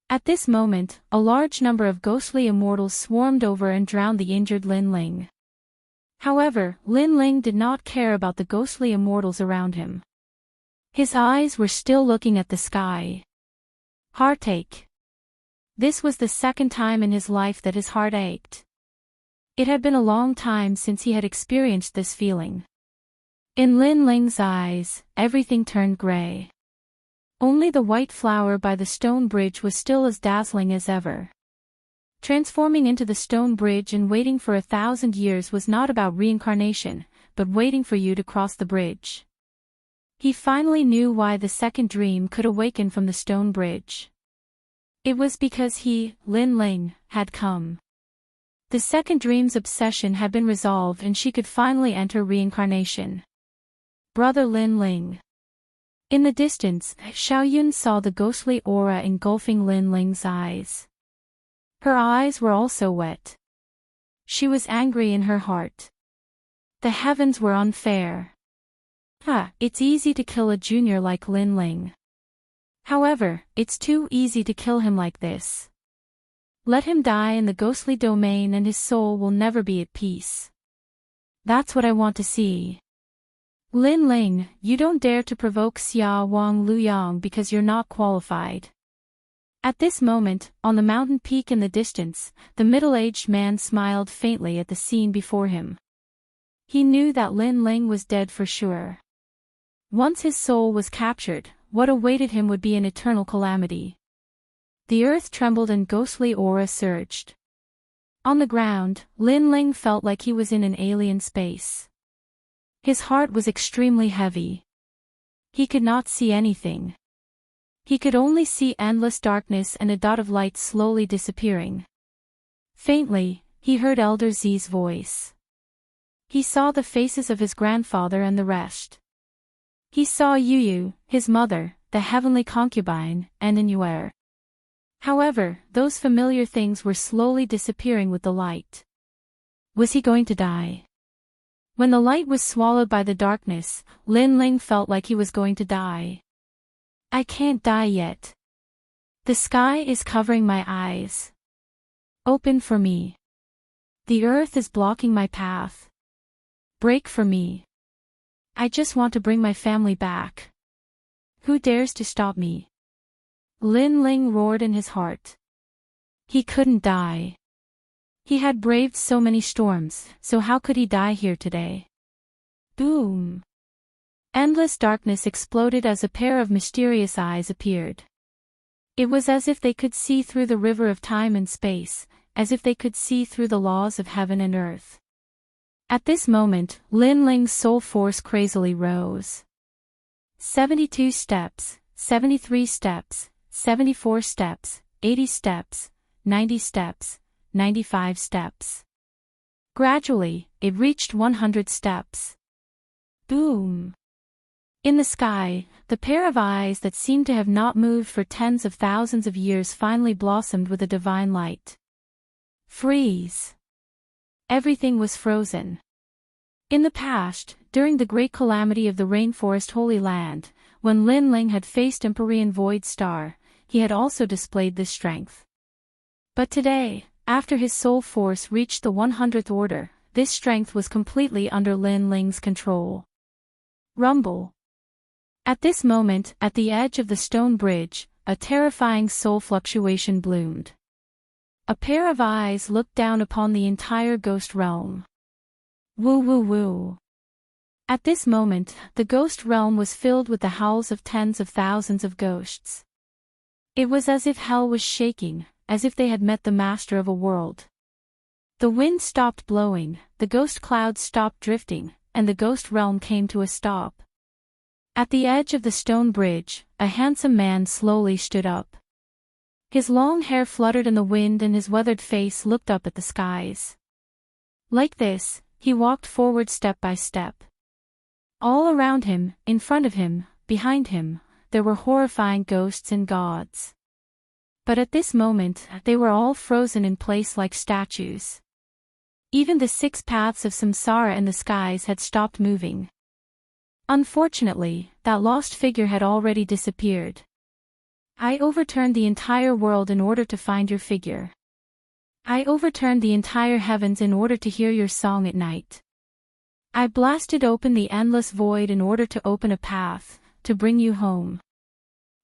At this moment, a large number of ghostly immortals swarmed over and drowned the injured Lin Ling. However, Lin Ling did not care about the ghostly immortals around him. His eyes were still looking at the sky. Heartache. This was the second time in his life that his heart ached. It had been a long time since he had experienced this feeling. In Lin Ling's eyes, everything turned gray. Only the white flower by the stone bridge was still as dazzling as ever. Transforming into the stone bridge and waiting for 1,000 years was not about reincarnation, but waiting for you to cross the bridge. He finally knew why the second dream could awaken from the stone bridge. It was because he, Lin Ling, had come. The second dream's obsession had been resolved and she could finally enter reincarnation. Brother Lin Ling. In the distance, Xiao Yun saw the ghostly aura engulfing Lin Ling's eyes. Her eyes were also wet. She was angry in her heart. The heavens were unfair. It's easy to kill a junior like Lin Ling. However, it's too easy to kill him like this. Let him die in the ghostly domain and his soul will never be at peace. That's what I want to see. Lin Ling, you don't dare to provoke Xia Wang Luyang because you're not qualified. At this moment, on the mountain peak in the distance, the middle-aged man smiled faintly at the scene before him. He knew that Lin Ling was dead for sure. Once his soul was captured, what awaited him would be an eternal calamity. The earth trembled and ghostly aura surged. On the ground, Lin Ling felt like he was in an alien space. His heart was extremely heavy. He could not see anything. He could only see endless darkness and a dot of light slowly disappearing. Faintly, he heard Elder Z's voice. He saw the faces of his grandfather and the rest. He saw Yu, his mother, the heavenly concubine, and Inuer. However, those familiar things were slowly disappearing with the light. Was he going to die? When the light was swallowed by the darkness, Lin Ling felt like he was going to die. I can't die yet. The sky is covering my eyes. Open for me. The earth is blocking my path. Break for me. I just want to bring my family back. Who dares to stop me? Lin Ling roared in his heart. He couldn't die. He had braved so many storms, so how could he die here today? Boom! Endless darkness exploded as a pair of mysterious eyes appeared. It was as if they could see through the river of time and space, as if they could see through the laws of heaven and earth. At this moment, Lin Ling's soul force crazily rose. 72 steps, 73 steps, 74 steps, 80 steps, 90 steps, 95 steps. Gradually, it reached 100 steps. Boom! In the sky, the pair of eyes that seemed to have not moved for tens of thousands of years finally blossomed with a divine light. Freeze! Everything was frozen. In the past, during the great calamity of the Rainforest Holy Land, when Lin Ling had faced Empyrean Void Star, he had also displayed this strength. But today, after his soul force reached the 100th order, this strength was completely under Lin Ling's control. Rumble. At this moment, at the edge of the stone bridge, a terrifying soul fluctuation bloomed. A pair of eyes looked down upon the entire ghost realm. Woo woo woo. At this moment, the ghost realm was filled with the howls of tens of thousands of ghosts. It was as if hell was shaking, as if they had met the master of a world. The wind stopped blowing, the ghost clouds stopped drifting, and the ghost realm came to a stop. At the edge of the stone bridge, a handsome man slowly stood up. His long hair fluttered in the wind and his weathered face looked up at the skies. Like this, he walked forward step by step. All around him, in front of him, behind him, there were horrifying ghosts and gods. But at this moment, they were all frozen in place like statues. Even the 6 paths of samsara and the skies had stopped moving. Unfortunately, that lost figure had already disappeared. I overturned the entire world in order to find your figure. I overturned the entire heavens in order to hear your song at night. I blasted open the endless void in order to open a path, to bring you home.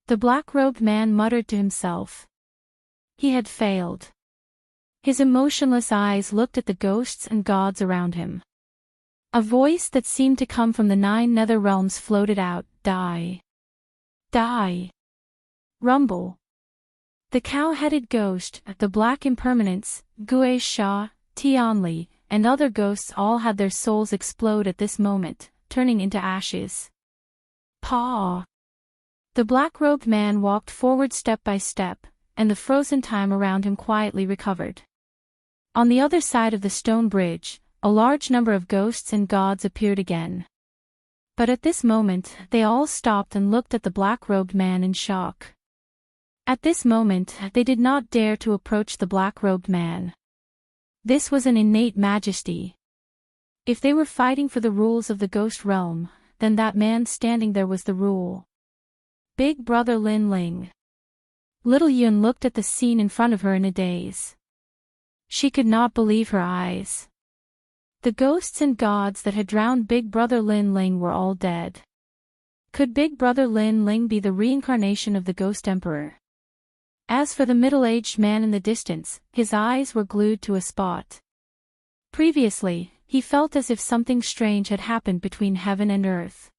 The black-robed man muttered to himself. He had failed. His emotionless eyes looked at the ghosts and gods around him. A voice that seemed to come from the 9 nether realms floated out, die. Die. Rumble. The cow-headed ghost, the black impermanence, Gue Sha, Tianli, and other ghosts all had their souls explode at this moment, turning into ashes. Paw. The black-robed man walked forward step by step, and the frozen time around him quietly recovered. On the other side of the stone bridge, a large number of ghosts and gods appeared again. But at this moment, they all stopped and looked at the black-robed man in shock. At this moment, they did not dare to approach the black-robed man. This was an innate majesty. If they were fighting for the rules of the ghost realm, then that man standing there was the rule. Big Brother Lin Ling. Little Yun looked at the scene in front of her in a daze. She could not believe her eyes. The ghosts and gods that had drowned Big Brother Lin Ling were all dead. Could Big Brother Lin Ling be the reincarnation of the Ghost Emperor? As for the middle-aged man in the distance, his eyes were glued to a spot. Previously, he felt as if something strange had happened between heaven and earth.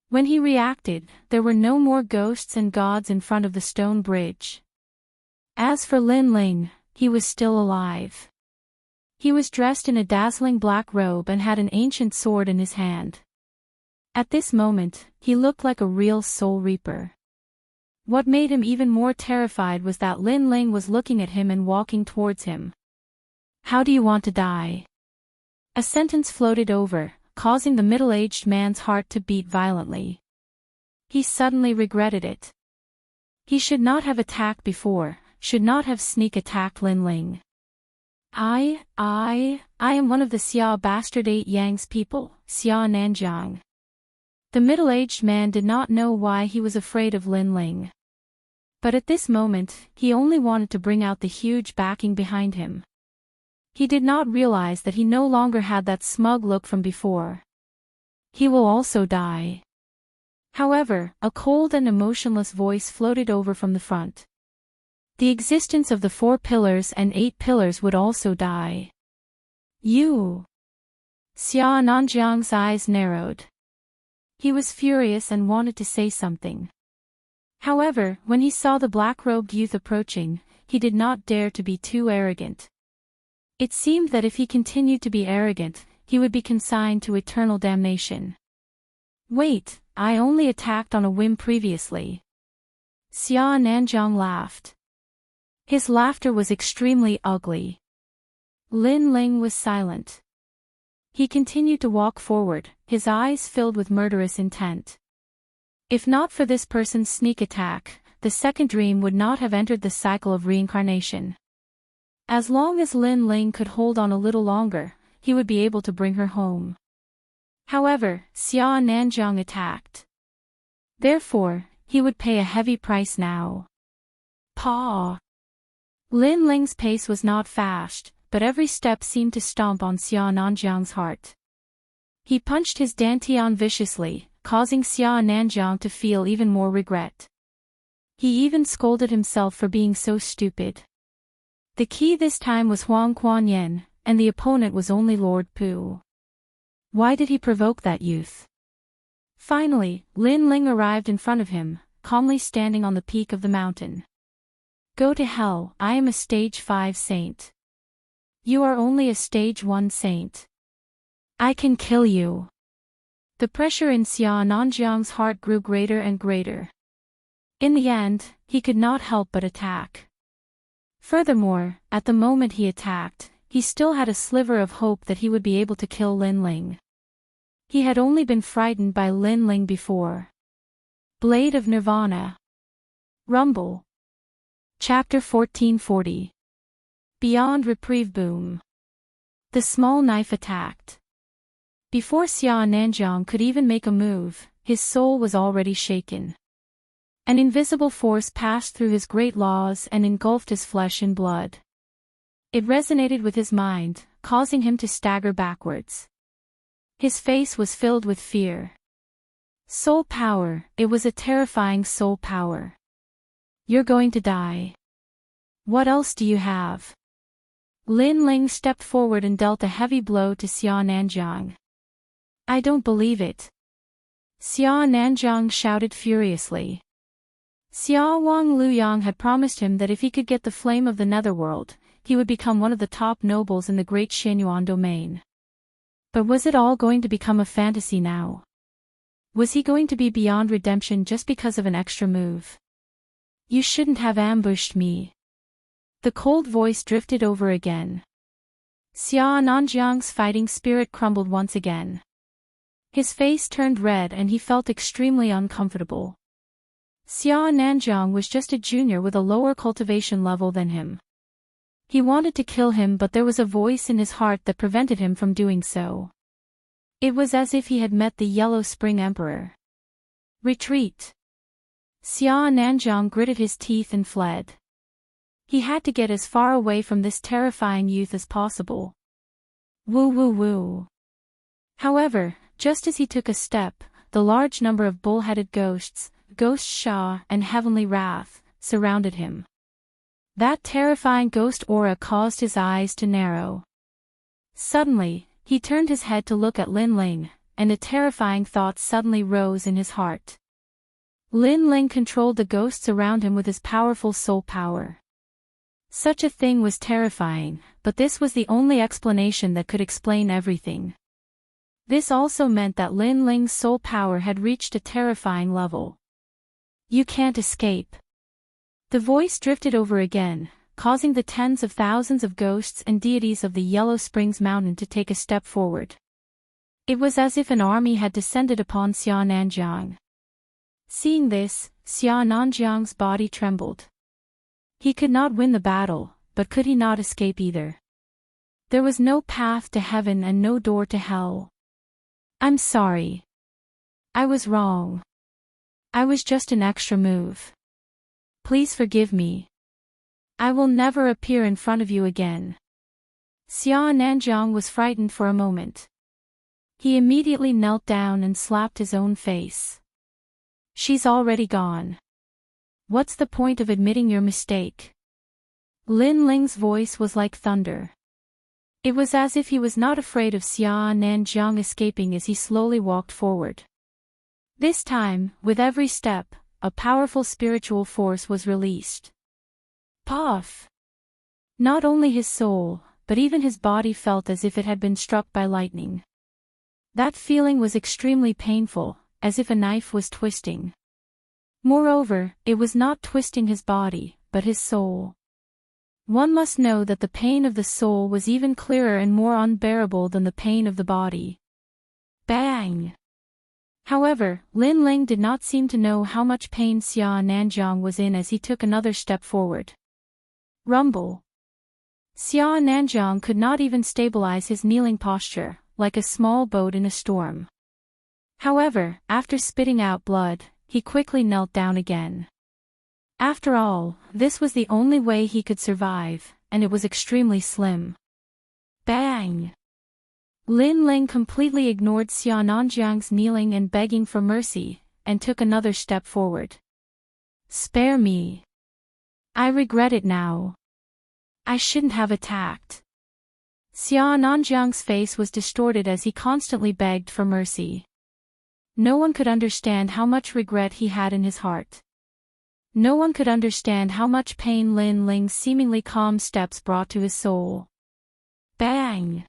When he reacted, there were no more ghosts and gods in front of the stone bridge. As for Lin Ling, he was still alive. He was dressed in a dazzling black robe and had an ancient sword in his hand. At this moment, he looked like a real soul reaper. What made him even more terrified was that Lin Ling was looking at him and walking towards him. "How do you want to die?" A sentence floated over, causing the middle-aged man's heart to beat violently. He suddenly regretted it. He should not have attacked before, should not have sneak attacked Lin Ling. I am one of the Xia Bastard 8 Yang's people, Xia Nanjiang. The middle-aged man did not know why he was afraid of Lin Ling. But at this moment, he only wanted to bring out the huge backing behind him. He did not realize that he no longer had that smug look from before. He will also die. However, a cold and emotionless voice floated over from the front. The existence of the 4 pillars and 8 pillars would also die. You. Xia Nanjiang's eyes narrowed. He was furious and wanted to say something. However, when he saw the black-robed youth approaching, he did not dare to be too arrogant. It seemed that if he continued to be arrogant, he would be consigned to eternal damnation. Wait, I only attacked on a whim previously. Xia Nanjiang laughed. His laughter was extremely ugly. Lin Ling was silent. He continued to walk forward, his eyes filled with murderous intent. If not for this person's sneak attack, the second dream would not have entered the cycle of reincarnation. As long as Lin Ling could hold on a little longer, he would be able to bring her home. However, Xia Nanjiang attacked. Therefore, he would pay a heavy price now. Paw! Lin Ling's pace was not fast, but every step seemed to stomp on Xia Nanjiang's heart. He punched his dantian viciously, causing Xia Nanjiang to feel even more regret. He even scolded himself for being so stupid. The key this time was Huang Kuan-yen, and the opponent was only Lord Pu. Why did he provoke that youth? Finally, Lin Ling arrived in front of him, calmly standing on the peak of the mountain. Go to hell, I am a stage 5 saint. You are only a stage 1 saint. I can kill you. The pressure in Xia Nanjiang's heart grew greater and greater. In the end, he could not help but attack. Furthermore, at the moment he attacked, he still had a sliver of hope that he would be able to kill Lin Ling. He had only been frightened by Lin Ling before. Blade of Nirvana. Rumble. Chapter 1440. Beyond Reprieve. Boom. The small knife attacked. Before Xia Nanjiang could even make a move, his soul was already shaken. An invisible force passed through his great laws and engulfed his flesh and blood. It resonated with his mind, causing him to stagger backwards. His face was filled with fear. Soul power, it was a terrifying soul power. You're going to die. What else do you have? Lin Ling stepped forward and dealt a heavy blow to Xia Nanjiang. I don't believe it. Xia Nanjiang shouted furiously. Xia Wang Luyang had promised him that if he could get the flame of the netherworld, he would become one of the top nobles in the great Xianyuan domain. But was it all going to become a fantasy now? Was he going to be beyond redemption just because of an extra move? You shouldn't have ambushed me. The cold voice drifted over again. Xia Nanjiang's fighting spirit crumbled once again. His face turned red and he felt extremely uncomfortable. Xia Nanjiang was just a junior with a lower cultivation level than him. He wanted to kill him, but there was a voice in his heart that prevented him from doing so. It was as if he had met the Yellow Spring Emperor. Retreat. Xia Nanjiang gritted his teeth and fled. He had to get as far away from this terrifying youth as possible. Woo woo woo. However, just as he took a step, the large number of bull-headed ghosts, Ghost Sha and Heavenly Wrath, surrounded him. That terrifying ghost aura caused his eyes to narrow. Suddenly, He turned his head to look at Lin Ling, and a terrifying thought suddenly rose in his heart. Lin Ling controlled the ghosts around him with his powerful soul power. Such a thing was terrifying, but this was the only explanation that could explain everything. This also meant that Lin Ling's soul power had reached a terrifying level. You can't escape. The voice drifted over again, causing the tens of thousands of ghosts and deities of the Yellow Springs Mountain to take a step forward. It was as if an army had descended upon Xia Nanjiang. Seeing this, Xia Nanjiang's body trembled. He could not win the battle, but could he not escape either? There was no path to heaven and no door to hell. I'm sorry. I was wrong. I was just an extra move. Please forgive me. I will never appear in front of you again. Xia Nanjiang was frightened for a moment. He immediately knelt down and slapped his own face. She's already gone. What's the point of admitting your mistake? Lin Ling's voice was like thunder. It was as if he was not afraid of Xia Nanjiang escaping as he slowly walked forward. This time, with every step, a powerful spiritual force was released. Puff! Not only his soul, but even his body felt as if it had been struck by lightning. That feeling was extremely painful, as if a knife was twisting. Moreover, it was not twisting his body, but his soul. One must know that the pain of the soul was even clearer and more unbearable than the pain of the body. Bang! However, Lin Ling did not seem to know how much pain Xia Nanjiang was in as he took another step forward. Rumble. Xia Nanjiang could not even stabilize his kneeling posture, like a small boat in a storm. However, after spitting out blood, he quickly knelt down again. After all, this was the only way he could survive, and it was extremely slim. Bang! Lin Ling completely ignored Xia Nanjiang's kneeling and begging for mercy, and took another step forward. Spare me. I regret it now. I shouldn't have attacked. Xia Nanjiang's face was distorted as he constantly begged for mercy. No one could understand how much regret he had in his heart. No one could understand how much pain Lin Ling's seemingly calm steps brought to his soul. Bang!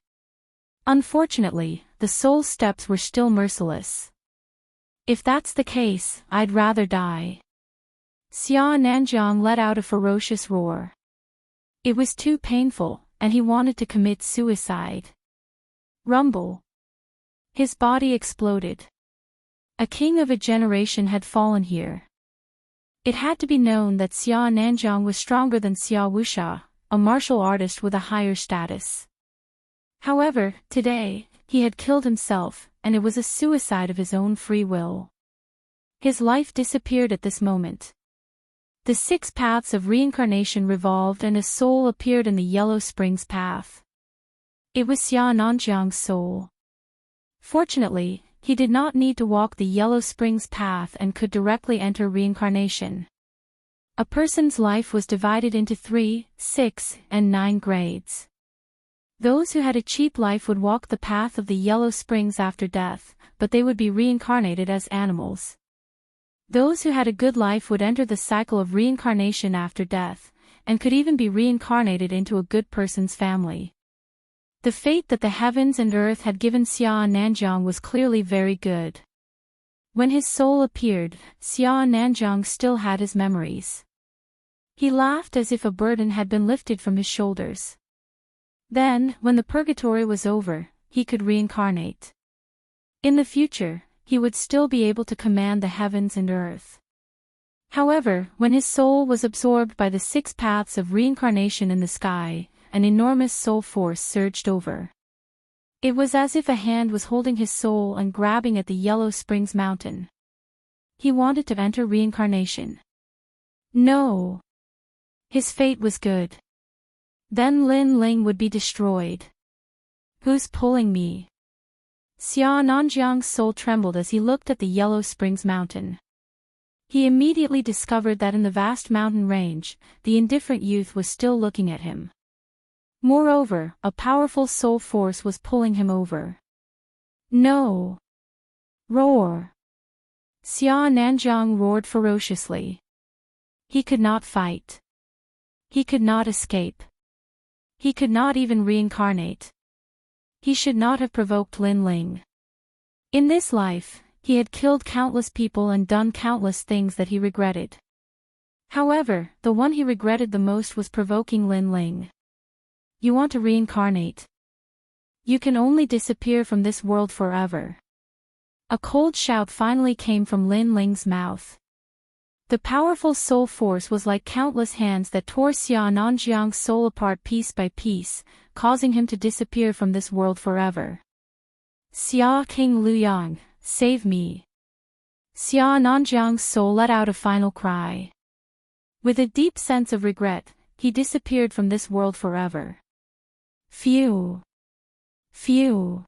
Unfortunately, the soul's steps were still merciless. If that's the case, I'd rather die. Xia Nanjiang let out a ferocious roar. It was too painful, and he wanted to commit suicide. Rumble. His body exploded. A king of a generation had fallen here. It had to be known that Xia Nanjiang was stronger than Xia Wuxia, a martial artist with a higher status. However, today, he had killed himself, and it was a suicide of his own free will. His life disappeared at this moment. The 6 paths of reincarnation revolved and a soul appeared in the Yellow Springs path. It was Xia Nanjiang's soul. Fortunately, he did not need to walk the Yellow Springs path and could directly enter reincarnation. A person's life was divided into 3, 6, and 9 grades. Those who had a cheap life would walk the path of the Yellow Springs after death, but they would be reincarnated as animals. Those who had a good life would enter the cycle of reincarnation after death, and could even be reincarnated into a good person's family. The fate that the heavens and earth had given Xia Nanjiang was clearly very good. When his soul appeared, Xia Nanjiang still had his memories. He laughed as if a burden had been lifted from his shoulders. Then, when the purgatory was over, he could reincarnate. In the future, he would still be able to command the heavens and earth. However, when his soul was absorbed by the 6 paths of reincarnation in the sky, an enormous soul force surged over. It was as if a hand was holding his soul and grabbing at the Yellow Springs mountain. He wanted to enter reincarnation. No. His fate was good. Then Lin Ling would be destroyed. Who's pulling me? Xia Nanjiang's soul trembled as he looked at the Yellow Springs mountain. He immediately discovered that in the vast mountain range, the indifferent youth was still looking at him. Moreover, a powerful soul force was pulling him over. No! Roar! Xia Nanjiang roared ferociously. He could not fight. He could not escape. He could not even reincarnate. He should not have provoked Lin Ling. In this life, he had killed countless people and done countless things that he regretted. However, the one he regretted the most was provoking Lin Ling. You want to reincarnate? You can only disappear from this world forever. A cold shout finally came from Lin Ling's mouth. The powerful soul force was like countless hands that tore Xia Nanjiang's soul apart piece by piece, causing him to disappear from this world forever. Xia King Luyang, save me! Xia Nanjiang's soul let out a final cry. With a deep sense of regret, he disappeared from this world forever. Phew! Phew!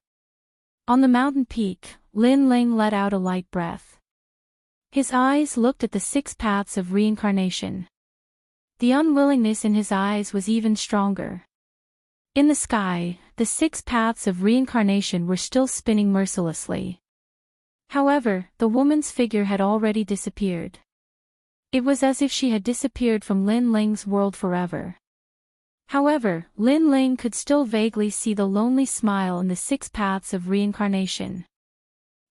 On the mountain peak, Lin Ling let out a light breath. His eyes looked at the 6 paths of reincarnation. The unwillingness in his eyes was even stronger. In the sky, the 6 paths of reincarnation were still spinning mercilessly. However, the woman's figure had already disappeared. It was as if she had disappeared from Lin Ling's world forever. However, Lin Ling could still vaguely see the lonely smile in the 6 paths of reincarnation.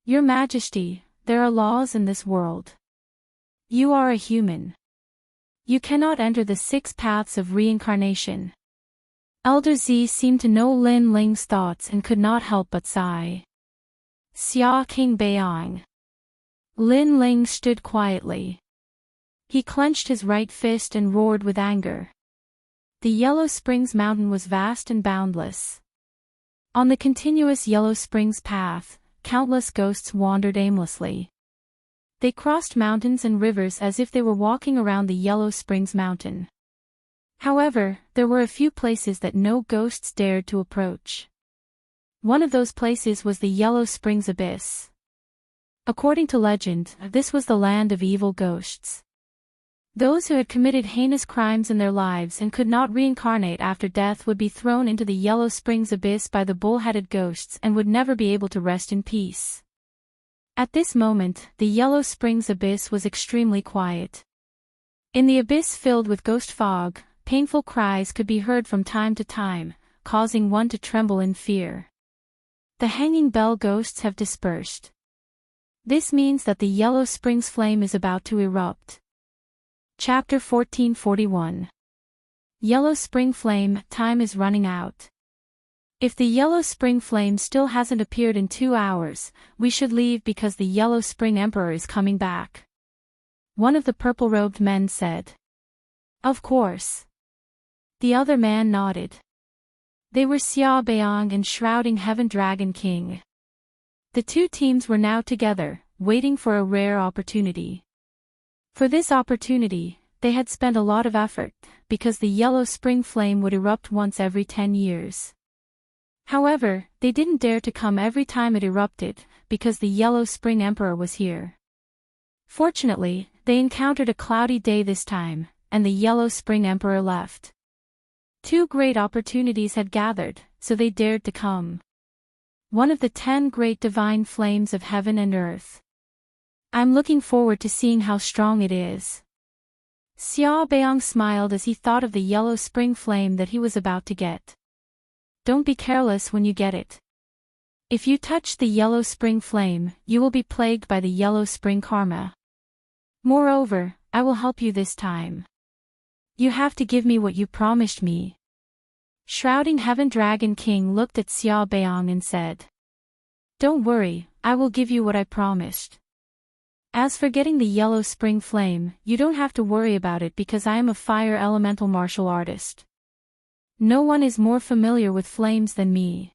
Your Majesty, there are laws in this world. You are a human. You cannot enter the 6 paths of reincarnation. Elder Z seemed to know Lin Ling's thoughts and could not help but sigh. Xia King Beiyang. Lin Ling stood quietly. He clenched his right fist and roared with anger. The Yellow Springs Mountain was vast and boundless. On the continuous Yellow Springs path, countless ghosts wandered aimlessly. They crossed mountains and rivers as if they were walking around the Yellow Springs Mountain. However, there were a few places that no ghosts dared to approach. One of those places was the Yellow Springs Abyss. According to legend, this was the land of evil ghosts. Those who had committed heinous crimes in their lives and could not reincarnate after death would be thrown into the Yellow Springs Abyss by the bull-headed ghosts and would never be able to rest in peace. At this moment, the Yellow Springs Abyss was extremely quiet. In the abyss filled with ghost fog, painful cries could be heard from time to time, causing one to tremble in fear. The hanging bell ghosts have dispersed. This means that the Yellow Springs flame is about to erupt. Chapter 1441. Yellow Spring Flame, time is running out. If the Yellow Spring Flame still hasn't appeared in 2 hours, we should leave because the Yellow Spring Emperor is coming back. One of the purple-robed men said. Of course. The other man nodded. They were Xia Beiyang and Shrouding Heaven Dragon King. The 2 teams were now together, waiting for a rare opportunity. For this opportunity, they had spent a lot of effort, because the Yellow Spring Flame would erupt once every 10 years. However, they didn't dare to come every time it erupted, because the Yellow Spring Emperor was here. Fortunately, they encountered a cloudy day this time, and the Yellow Spring Emperor left. 2 great opportunities had gathered, so they dared to come. One of the 10 great divine flames of heaven and earth. I'm looking forward to seeing how strong it is. Xia Beiyang smiled as he thought of the Yellow Spring Flame that he was about to get. Don't be careless when you get it. If you touch the Yellow Spring Flame, you will be plagued by the Yellow Spring Karma. Moreover, I will help you this time. You have to give me what you promised me. Shrouding Heaven Dragon King looked at Xia Beiyang and said. Don't worry, I will give you what I promised. As for getting the Yellow Spring Flame, you don't have to worry about it because I am a fire elemental martial artist. No one is more familiar with flames than me.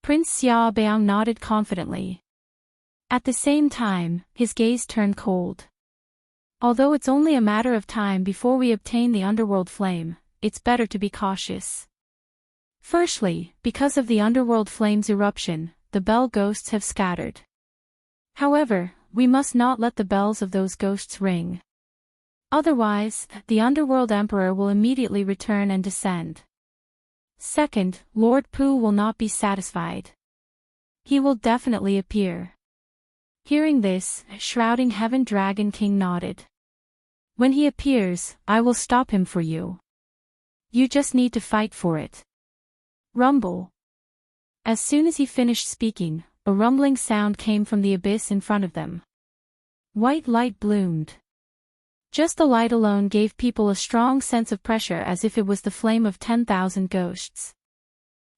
Prince Xia Beiyang nodded confidently. At the same time, his gaze turned cold. Although it's only a matter of time before we obtain the underworld flame, it's better to be cautious. Firstly, because of the underworld flame's eruption, the bell ghosts have scattered. However, we must not let the bells of those ghosts ring. Otherwise, the underworld emperor will immediately return and descend. Second, Lord Pu will not be satisfied. He will definitely appear. Hearing this, Shrouding Heaven Dragon King nodded. When he appears, I will stop him for you. You just need to fight for it. Rumble. As soon as he finished speaking, a rumbling sound came from the abyss in front of them. White light bloomed. Just the light alone gave people a strong sense of pressure, as if it was the flame of 10,000 ghosts.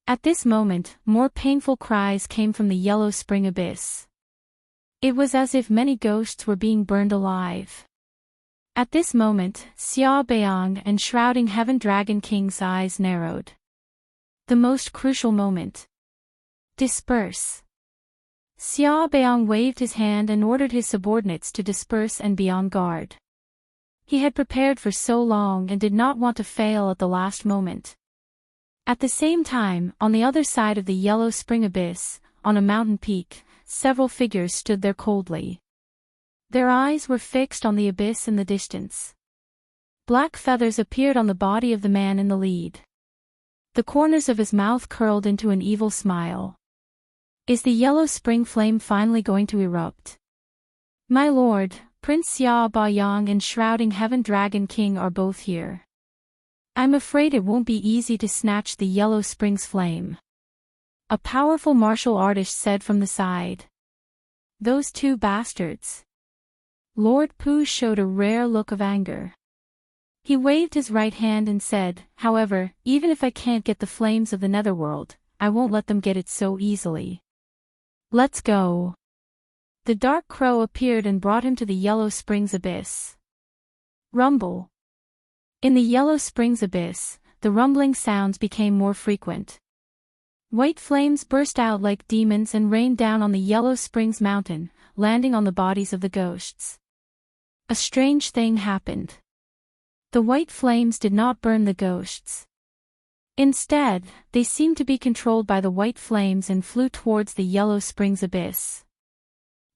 At this moment, more painful cries came from the yellow spring abyss. It was as if many ghosts were being burned alive. At this moment, Xia Beiyang and Shrouding Heaven Dragon King's eyes narrowed. The most crucial moment. Disperse. Xia Beiyang waved his hand and ordered his subordinates to disperse and be on guard. He had prepared for so long and did not want to fail at the last moment. At the same time, on the other side of the yellow spring abyss, on a mountain peak, several figures stood there coldly. Their eyes were fixed on the abyss in the distance. Black feathers appeared on the body of the man in the lead. The corners of his mouth curled into an evil smile. Is the yellow spring flame finally going to erupt? My lord, Prince Xia Baoyang and Shrouding Heaven Dragon King are both here. I'm afraid it won't be easy to snatch the yellow spring's flame. A powerful martial artist said from the side. Those two bastards. Lord Pu showed a rare look of anger. He waved his right hand and said, however, even if I can't get the flames of the netherworld, I won't let them get it so easily. Let's go. The dark crow appeared and brought him to the yellow spring's abyss. Rumble. In the yellow spring's abyss, the rumbling sounds became more frequent. White flames burst out like demons and rained down on the yellow spring's mountain, landing on the bodies of the ghosts. A strange thing happened. The white flames did not burn the ghosts. Instead, they seemed to be controlled by the white flames and flew towards the yellow spring's abyss.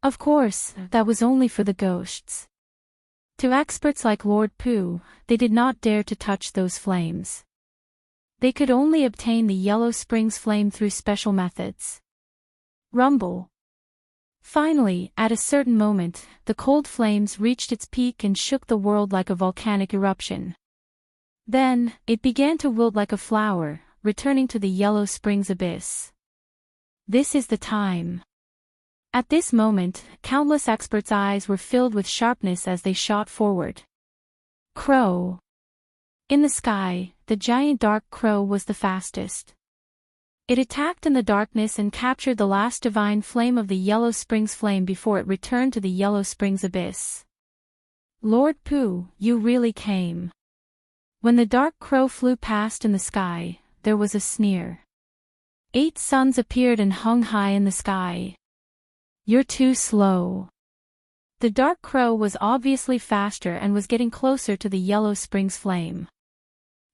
Of course, that was only for the ghosts. To experts like Lord Pu, they did not dare to touch those flames. They could only obtain the yellow spring's flame through special methods. Rumble. Finally, at a certain moment, the cold flames reached its peak and shook the world like a volcanic eruption. Then, it began to wilt like a flower, returning to the yellow spring's abyss. This is the time. At this moment, countless experts' eyes were filled with sharpness as they shot forward. Crow. In the sky, the giant dark crow was the fastest. It attacked in the darkness and captured the last divine flame of the yellow spring's flame before it returned to the yellow spring's abyss. Lord Pu, you really came. When the dark crow flew past in the sky, there was a sneer. 8 suns appeared and hung high in the sky. You're too slow. The dark crow was obviously faster and was getting closer to the yellow spring's flame.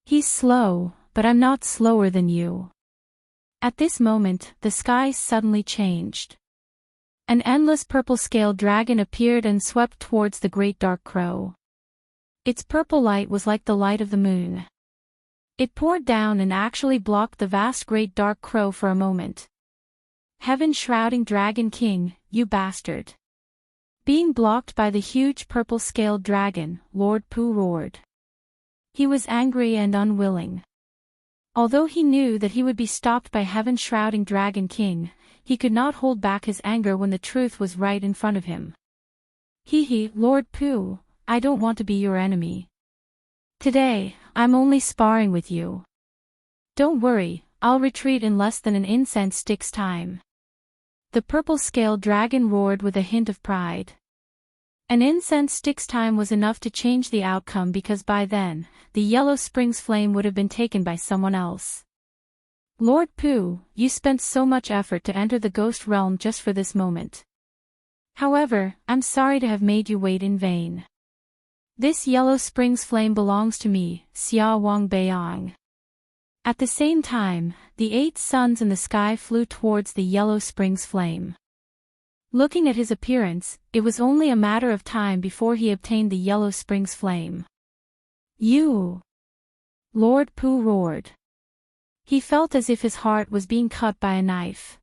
He's slow, but I'm not slower than you. At this moment, the sky suddenly changed. An endless purple-scaled dragon appeared and swept towards the great dark crow. Its purple light was like the light of the moon. It poured down and actually blocked the vast great dark crow for a moment. Heaven Shrouding Dragon King, you bastard. Being blocked by the huge purple-scaled dragon, Lord Pu roared. He was angry and unwilling. Although he knew that he would be stopped by Heaven Shrouding Dragon King, he could not hold back his anger when the truth was right in front of him. Lord Pu, I don't want to be your enemy. Today, I'm only sparring with you. Don't worry, I'll retreat in less than an incense stick's time. The purple-scaled dragon roared with a hint of pride. An incense stick's time was enough to change the outcome because by then, the yellow spring's flame would have been taken by someone else. Lord Pu, you spent so much effort to enter the ghost realm just for this moment. However, I'm sorry to have made you wait in vain. This yellow spring's flame belongs to me, Xia Wang Beiyang. At the same time, the 8 suns in the sky flew towards the yellow spring's flame. Looking at his appearance, it was only a matter of time before he obtained the yellow spring's flame. You! Lord Pu roared. He felt as if his heart was being cut by a knife.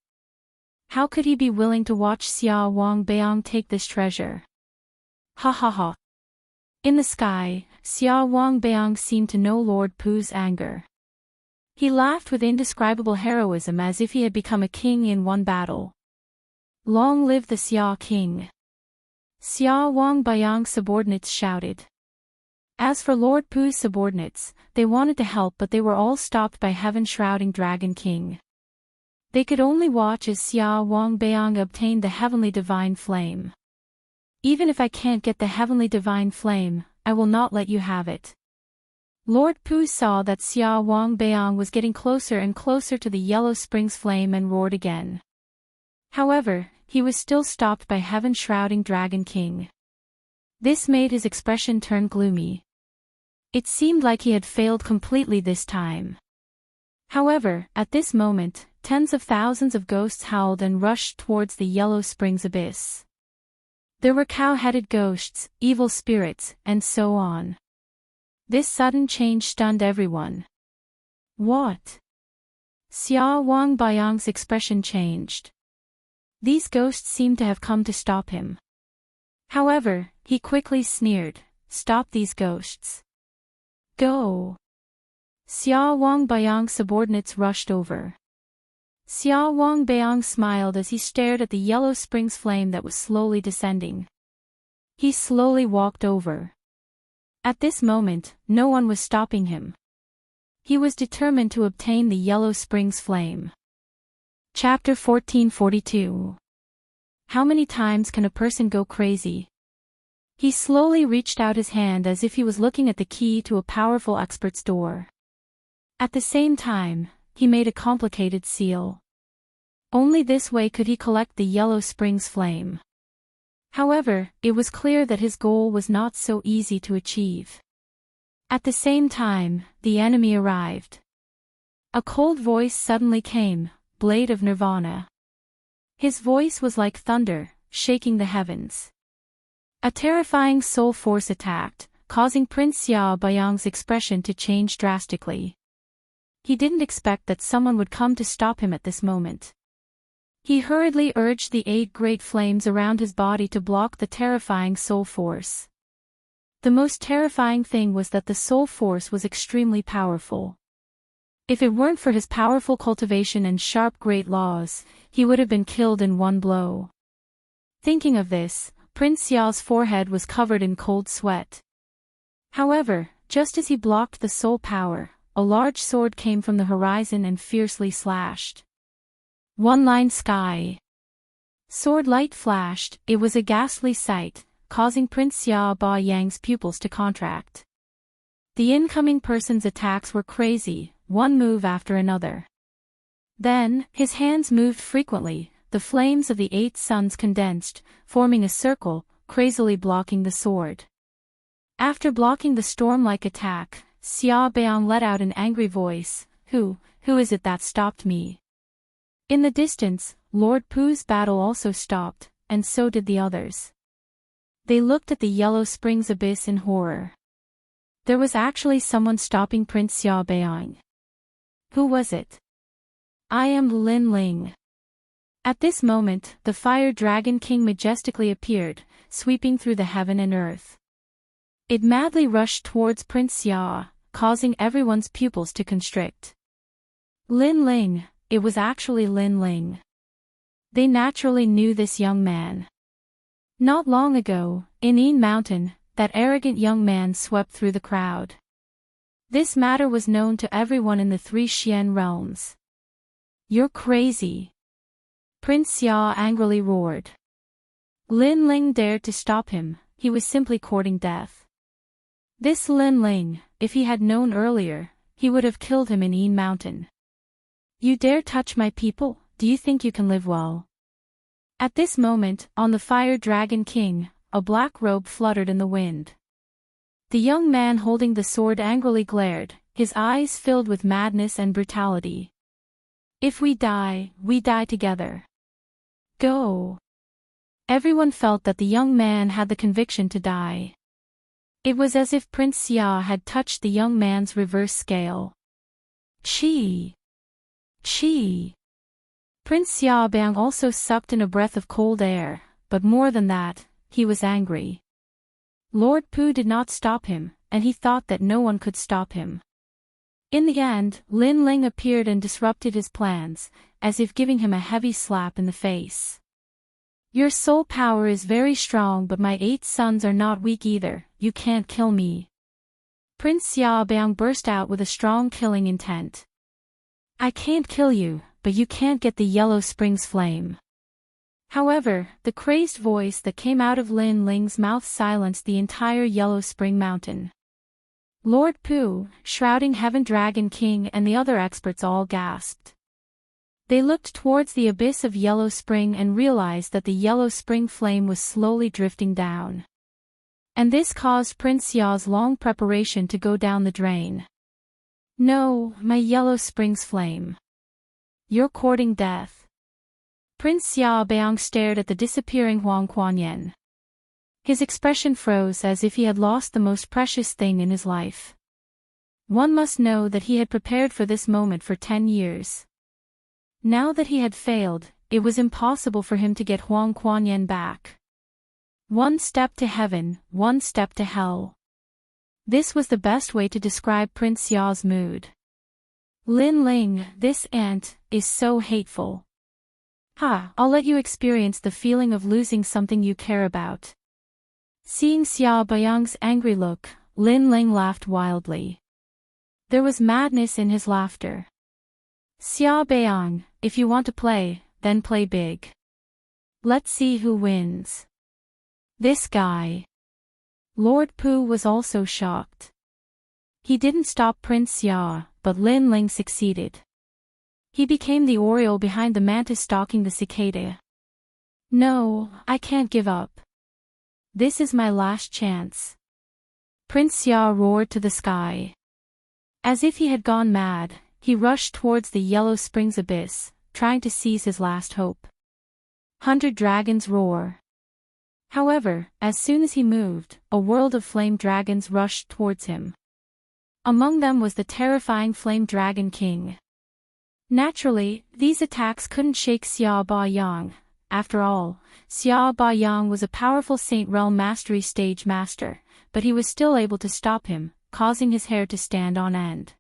How could he be willing to watch Xia Wang Beiyang take this treasure? Ha ha ha. In the sky, Xia Wang Beiyang seemed to know Lord Pu's anger. He laughed with indescribable heroism as if he had become a king in one battle. Long live the Xia King! Xia Wang Beiyang's subordinates shouted. As for Lord Pu's subordinates, they wanted to help but they were all stopped by heaven-shrouding Dragon King. They could only watch as Xia Wang Beiyang obtained the heavenly divine flame. Even if I can't get the heavenly divine flame, I will not let you have it. Lord Pu saw that Xia Wang Beiyang was getting closer and closer to the Yellow Springs flame and roared again. However, he was still stopped by heaven-shrouding Dragon King. This made his expression turn gloomy. It seemed like he had failed completely this time. However, at this moment, tens of thousands of ghosts howled and rushed towards the Yellow Springs abyss. There were cow-headed ghosts, evil spirits, and so on. This sudden change stunned everyone. What? Xia Wang Beiyang's expression changed. These ghosts seemed to have come to stop him. However, he quickly sneered, "Stop these ghosts. Go!" Xia Wang Beiyang's subordinates rushed over. Xia Wang Beiyang smiled as he stared at the Yellow Springs flame that was slowly descending. He slowly walked over. At this moment, no one was stopping him. He was determined to obtain the Yellow Springs flame. Chapter 1442. How many times can a person go crazy? He slowly reached out his hand as if he was looking at the key to a powerful expert's door. At the same time, he made a complicated seal. Only this way could he collect the Yellow Springs flame. However, it was clear that his goal was not so easy to achieve. At the same time, the enemy arrived. A cold voice suddenly came, "Blade of Nirvana." His voice was like thunder, shaking the heavens. A terrifying soul force attacked, causing Prince Xia Beiyang's expression to change drastically. He didn't expect that someone would come to stop him at this moment. He hurriedly urged the 8 great flames around his body to block the terrifying soul force. The most terrifying thing was that the soul force was extremely powerful. If it weren't for his powerful cultivation and sharp great laws, he would have been killed in one blow. Thinking of this, Prince Xiao's forehead was covered in cold sweat. However, just as he blocked the soul power, a large sword came from the horizon and fiercely slashed. One-line sky. Sword light flashed. It was a ghastly sight, causing Prince Xia Beiyang's pupils to contract. The incoming person's attacks were crazy, one move after another. Then, his hands moved frequently, the flames of the 8 suns condensed, forming a circle, crazily blocking the sword. After blocking the storm-like attack, Xia Beiyang let out an angry voice, Who is it that stopped me?" In the distance, Lord Pu's battle also stopped, and so did the others. They looked at the Yellow Springs abyss in horror. There was actually someone stopping Prince Xia Beiyang. Who was it? "I am Lin Ling." At this moment, the Fire Dragon King majestically appeared, sweeping through the heaven and earth. It madly rushed towards Prince Xia, causing everyone's pupils to constrict. Lin Ling, it was actually Lin Ling. They naturally knew this young man. Not long ago, in Yin Mountain, that arrogant young man swept through the crowd. This matter was known to everyone in the 3 Xian realms. "You're crazy!" Prince Xia angrily roared. Lin Ling dared to stop him, he was simply courting death. This Lin Ling, if he had known earlier, he would have killed him in Yin Mountain. "You dare touch my people? Do you think you can live well?" At this moment, on the Fire Dragon King, a black robe fluttered in the wind. The young man holding the sword angrily glared, his eyes filled with madness and brutality. "If we die together. Go!" Everyone felt that the young man had the conviction to die. It was as if Prince Xia had touched the young man's reverse scale. Chi! Chi! Prince Xiaobang also sucked in a breath of cold air, but more than that, he was angry. Lord Pu did not stop him, and he thought that no one could stop him. In the end, Lin Ling appeared and disrupted his plans, as if giving him a heavy slap in the face. Your soul power is very strong, but my 8 sons are not weak either. You can't kill me. Prince Xiaobang burst out with a strong killing intent. I can't kill you, but you can't get the Yellow Springs flame. However, the crazed voice that came out of Lin Ling's mouth silenced the entire Yellow Spring Mountain. Lord Pu, Shrouding Heaven Dragon King and the other experts all gasped. They looked towards the abyss of Yellow Spring and realized that the Yellow Spring flame was slowly drifting down. And this caused Prince Ya's long preparation to go down the drain. No, my Yellow Springs flame. You're courting death. Prince Xiaobang stared at the disappearing Huang Kuan-yen. His expression froze as if he had lost the most precious thing in his life. One must know that he had prepared for this moment for 10 years. Now that he had failed, it was impossible for him to get Huang Kuan-yen back. 1 step to heaven, 1 step to hell. This was the best way to describe Prince Ya's mood. Lin Ling, this ant, is so hateful. Ha, I'll let you experience the feeling of losing something you care about. Seeing Xia Bayang's angry look, Lin Ling laughed wildly. There was madness in his laughter. Xia Bayang, if you want to play, then play big. Let's see who wins. This guy. Lord Pu was also shocked. He didn't stop Prince Xia, but Lin Ling succeeded. He became the oriole behind the mantis stalking the cicada. No, I can't give up. This is my last chance. Prince Xia roared to the sky. As if he had gone mad, he rushed towards the Yellow Springs abyss, trying to seize his last hope. 100 dragons roar. However, as soon as he moved, a world of flame dragons rushed towards him. Among them was the terrifying Flame Dragon King. Naturally, these attacks couldn't shake Xia Bayang. After all, Xia Bayang was a powerful Saint Realm Mastery Stage Master, but he was still able to stop him, causing his hair to stand on end.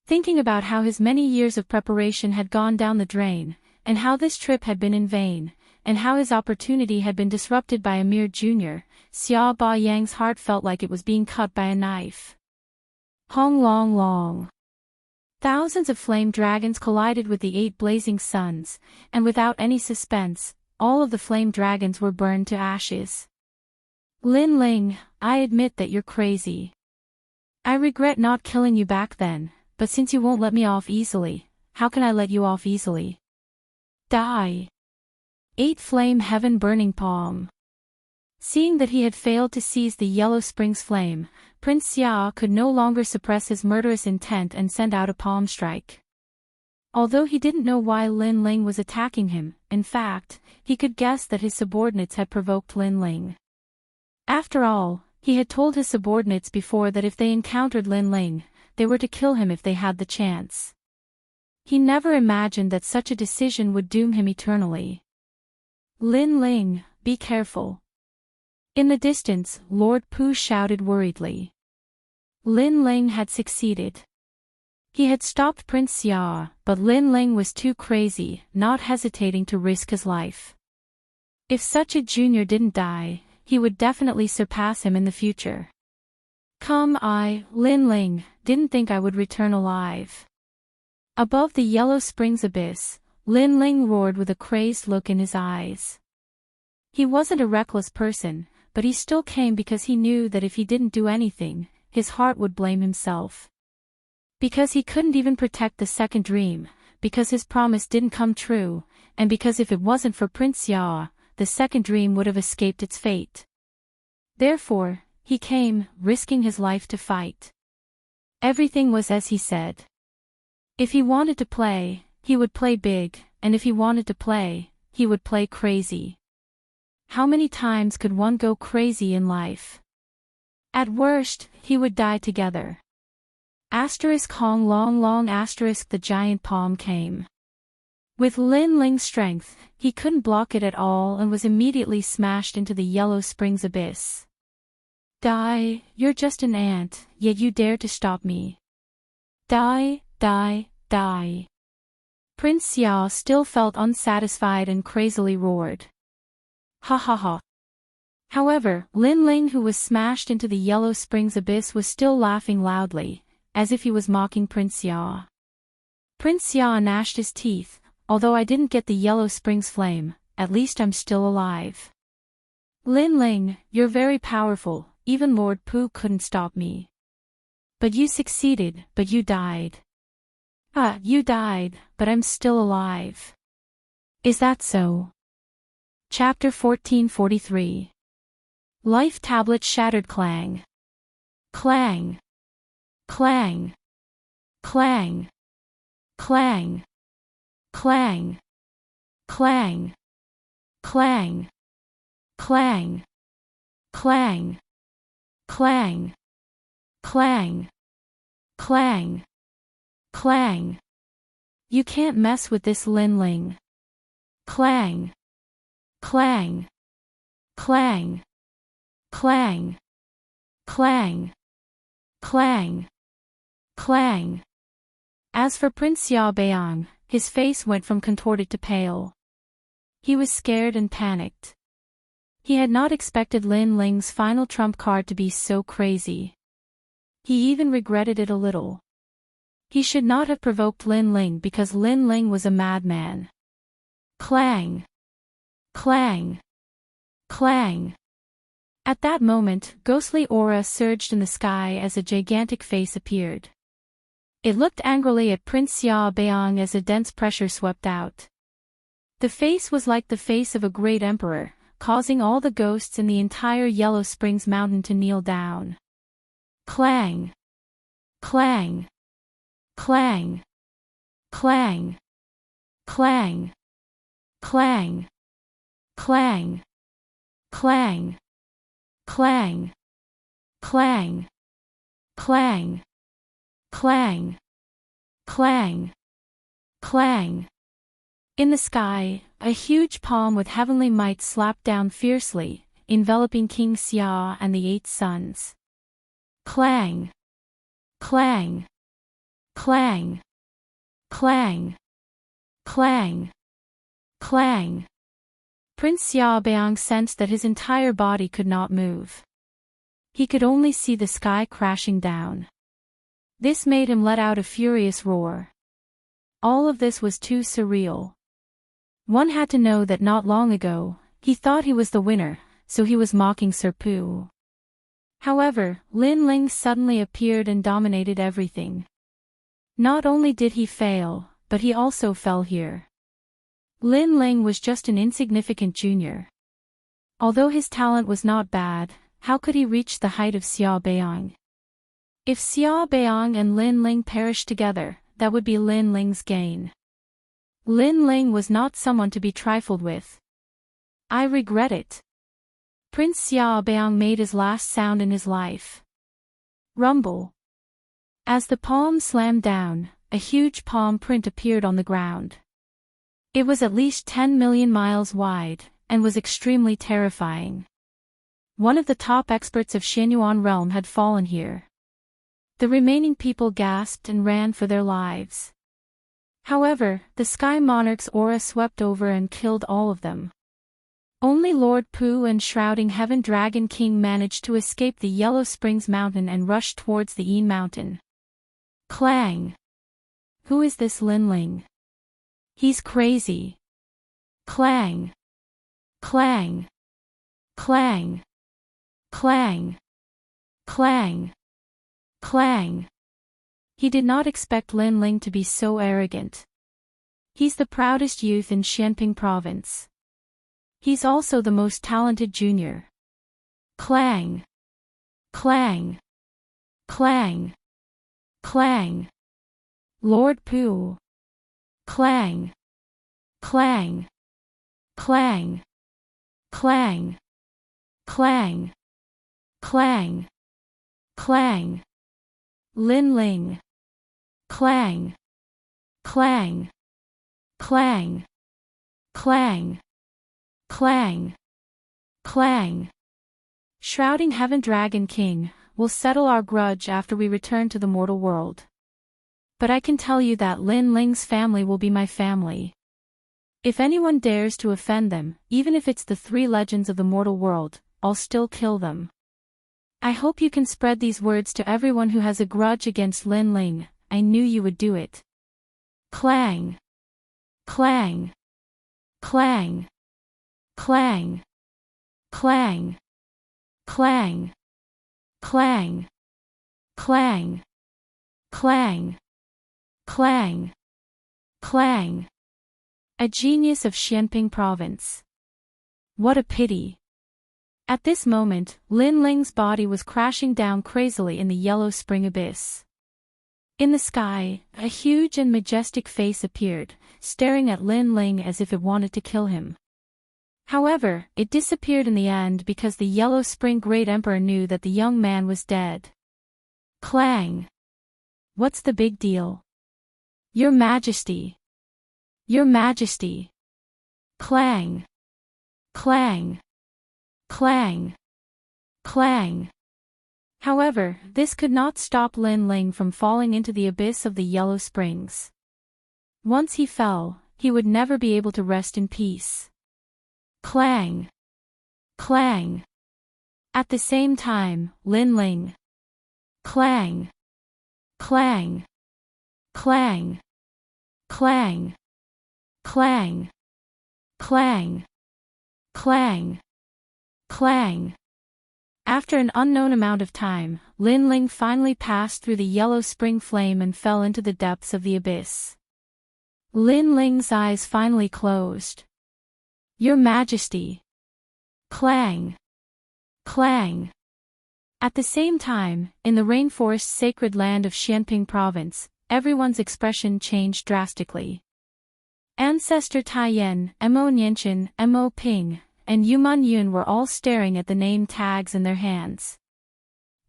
Thinking about how his many years of preparation had gone down the drain, and how this trip had been in vain, and how his opportunity had been disrupted by a mere junior, Xia Bayang's heart felt like it was being cut by a knife. Hong long long. Thousands of flame dragons collided with the 8 blazing suns, and without any suspense, all of the flame dragons were burned to ashes. Lin Ling, I admit that you're crazy. I regret not killing you back then, but since you won't let me off easily, how can I let you off easily? Die. 8 Flame Heaven Burning Palm. Seeing that he had failed to seize the Yellow Springs flame, Prince Xia could no longer suppress his murderous intent and send out a palm strike. Although he didn't know why Lin Ling was attacking him, in fact, he could guess that his subordinates had provoked Lin Ling. After all, he had told his subordinates before that if they encountered Lin Ling, they were to kill him if they had the chance. He never imagined that such a decision would doom him eternally. Lin Ling, be careful. In the distance, Lord Pu shouted worriedly. Lin Ling had succeeded. He had stopped Prince Xia, but Lin Ling was too crazy, not hesitating to risk his life. If such a junior didn't die, he would definitely surpass him in the future. Come, Lin Ling, didn't think I would return alive. Above the Yellow Springs abyss, Lin Ling roared with a crazed look in his eyes. He wasn't a reckless person, but he still came because he knew that if he didn't do anything, his heart would blame himself. Because he couldn't even protect the second dream, because his promise didn't come true, and because if it wasn't for Prince Xia, the second dream would have escaped its fate. Therefore, he came, risking his life to fight. Everything was as he said. If he wanted to play, he would play big, and if he wanted to play, he would play crazy. How many times could one go crazy in life? At worst, he would die together. Asterisk Hong long long asterisk the giant palm came. With Lin Ling's strength, he couldn't block it at all and was immediately smashed into the Yellow Springs abyss. Die, you're just an ant, yet you dare to stop me. Die, die, die. Prince Xia still felt unsatisfied and crazily roared. Ha ha ha. However, Lin Ling, who was smashed into the Yellow Springs abyss, was still laughing loudly, as if he was mocking Prince Xia. Prince Xia gnashed his teeth. Although I didn't get the Yellow Springs flame, at least I'm still alive. Lin Ling, you're very powerful, even Lord Pu couldn't stop me. But you succeeded, but you died. Ah, you died, but I'm still alive. Is that so? Chapter 1443. Life tablet shattered clang. Clang. Clang. Clang. Clang. Clang. Clang. Clang. Clang. Clang. Clang. Clang. Clang. Clang. You can't mess with this Lin Ling. Clang. Clang. Clang. Clang. Clang. Clang. Clang. As for Prince Xiaobeang, his face went from contorted to pale. He was scared and panicked. He had not expected Lin Ling's final trump card to be so crazy. He even regretted it a little. He should not have provoked Lin Ling because Lin Ling was a madman. Clang! Clang! Clang! At that moment, ghostly aura surged in the sky as a gigantic face appeared. It looked angrily at Prince Xiaobeang as a dense pressure swept out. The face was like the face of a great emperor, causing all the ghosts in the entire Yellow Springs mountain to kneel down. Clang! Clang! Clang! Clang! Clang! Clang! Clang! Clang! Clang! Clang! Clang! Clang! Clang! Clang! In the sky, a huge palm with heavenly might slapped down fiercely, enveloping King Xia and the 8 sons. Clang! Clang! Clang! Clang! Clang! Clang! Prince Xiaobeang sensed that his entire body could not move. He could only see the sky crashing down. This made him let out a furious roar. All of this was too surreal. One had to know that not long ago, he thought he was the winner, so he was mocking Sir Pu. However, Lin Ling suddenly appeared and dominated everything. Not only did he fail, but he also fell here. Lin Ling was just an insignificant junior. Although his talent was not bad, how could he reach the height of Xiaobeang? If Xiaobeang and Lin Ling perished together, that would be Lin Ling's gain. Lin Ling was not someone to be trifled with. I regret it. Prince Xiaobeang made his last sound in his life. Rumble. As the palm slammed down, a huge palm print appeared on the ground. It was at least 10 million miles wide, and was extremely terrifying. One of the top experts of Xianyuan realm had fallen here. The remaining people gasped and ran for their lives. However, the Sky Monarch's aura swept over and killed all of them. Only Lord Pu and Shrouding Heaven Dragon King managed to escape the Yellow Springs Mountain and rush towards the Yin Mountain. Clang! Who is this Lin Ling? He's crazy. Clang! Clang! Clang! Clang! Clang! Clang! He did not expect Lin Ling to be so arrogant. He's the proudest youth in Xianping province. He's also the most talented junior. Clang! Clang! Clang! Clang! Lord Pu! Clang! Clang! Clang! Clang! Clang! Clang! Clang! Lin Ling. Clang. Clang. Clang. Clang. Clang. Clang. Shrouding Heaven Dragon King, we'll settle our grudge after we return to the mortal world. But I can tell you that Lin Ling's family will be my family. If anyone dares to offend them, even if it's the 3 legends of the mortal world, I'll still kill them. I hope you can spread these words to everyone who has a grudge against Lin Ling. I knew you would do it. Clang. Clang. Clang. Clang. Clang. Clang. Clang. Clang. Clang. Clang. Clang. A genius of Xianping province. What a pity. At this moment, Lin Ling's body was crashing down crazily in the yellow spring abyss. In the sky, a huge and majestic face appeared, staring at Lin Ling as if it wanted to kill him. However, it disappeared in the end because the Yellow Spring Great Emperor knew that the young man was dead. Clang. What's the big deal? Your Majesty. Your Majesty. Clang. Clang. Clang. Clang. However, this could not stop Lin Ling from falling into the abyss of the Yellow Springs. Once he fell, he would never be able to rest in peace. Clang. Clang. At the same time, Lin Ling. Clang. Clang. Clang. Clang. Clang. Clang. Clang. Clang. After an unknown amount of time, Lin Ling finally passed through the yellow spring flame and fell into the depths of the abyss. Lin Ling's eyes finally closed. Your Majesty. Clang. Clang. At the same time, in the rainforest sacred land of Xianping province, everyone's expression changed drastically. Ancestor Taiyan, Mo Nianchen, Mo Ping, and Yuman Yun were all staring at the name tags in their hands.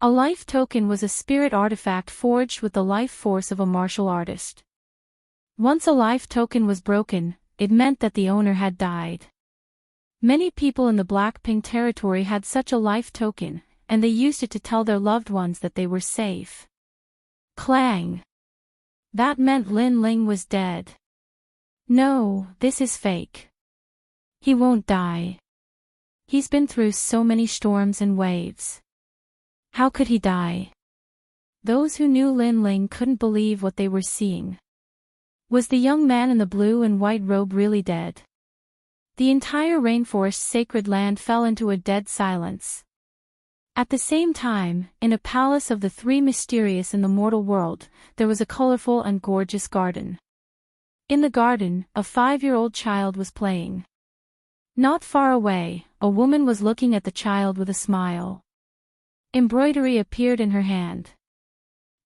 A life token was a spirit artifact forged with the life force of a martial artist. Once a life token was broken, it meant that the owner had died. Many people in the Blackpink territory had such a life token, and they used it to tell their loved ones that they were safe. Clang. That meant Lin Ling was dead. No, this is fake. He won't die. He's been through so many storms and waves. How could he die? Those who knew Lin Ling couldn't believe what they were seeing. Was the young man in the blue and white robe really dead? The entire rainforest sacred land fell into a dead silence. At the same time, in a palace of the 3 mysterious in the mortal world, there was a colorful and gorgeous garden. In the garden, a 5-year-old child was playing. Not far away, a woman was looking at the child with a smile. Embroidery appeared in her hand.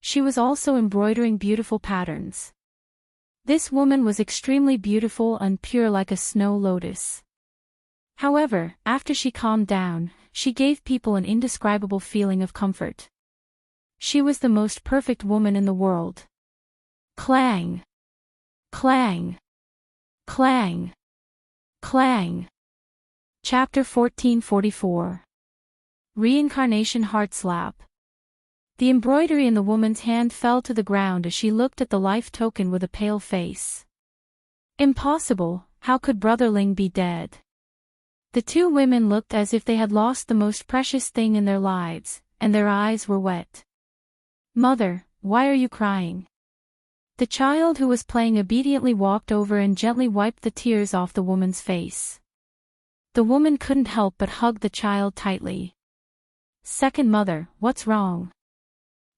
She was also embroidering beautiful patterns. This woman was extremely beautiful and pure like a snow lotus. However, after she calmed down, she gave people an indescribable feeling of comfort. She was the most perfect woman in the world. Clang. Clang. Clang. Clang. Chapter 1444. Reincarnation Heart Slap. The embroidery in the woman's hand fell to the ground as she looked at the life token with a pale face. Impossible, how could Brother Ling be dead? The 2 women looked as if they had lost the most precious thing in their lives, and their eyes were wet. Mother, why are you crying? The child who was playing obediently walked over and gently wiped the tears off the woman's face. The woman couldn't help but hug the child tightly. Second mother, what's wrong?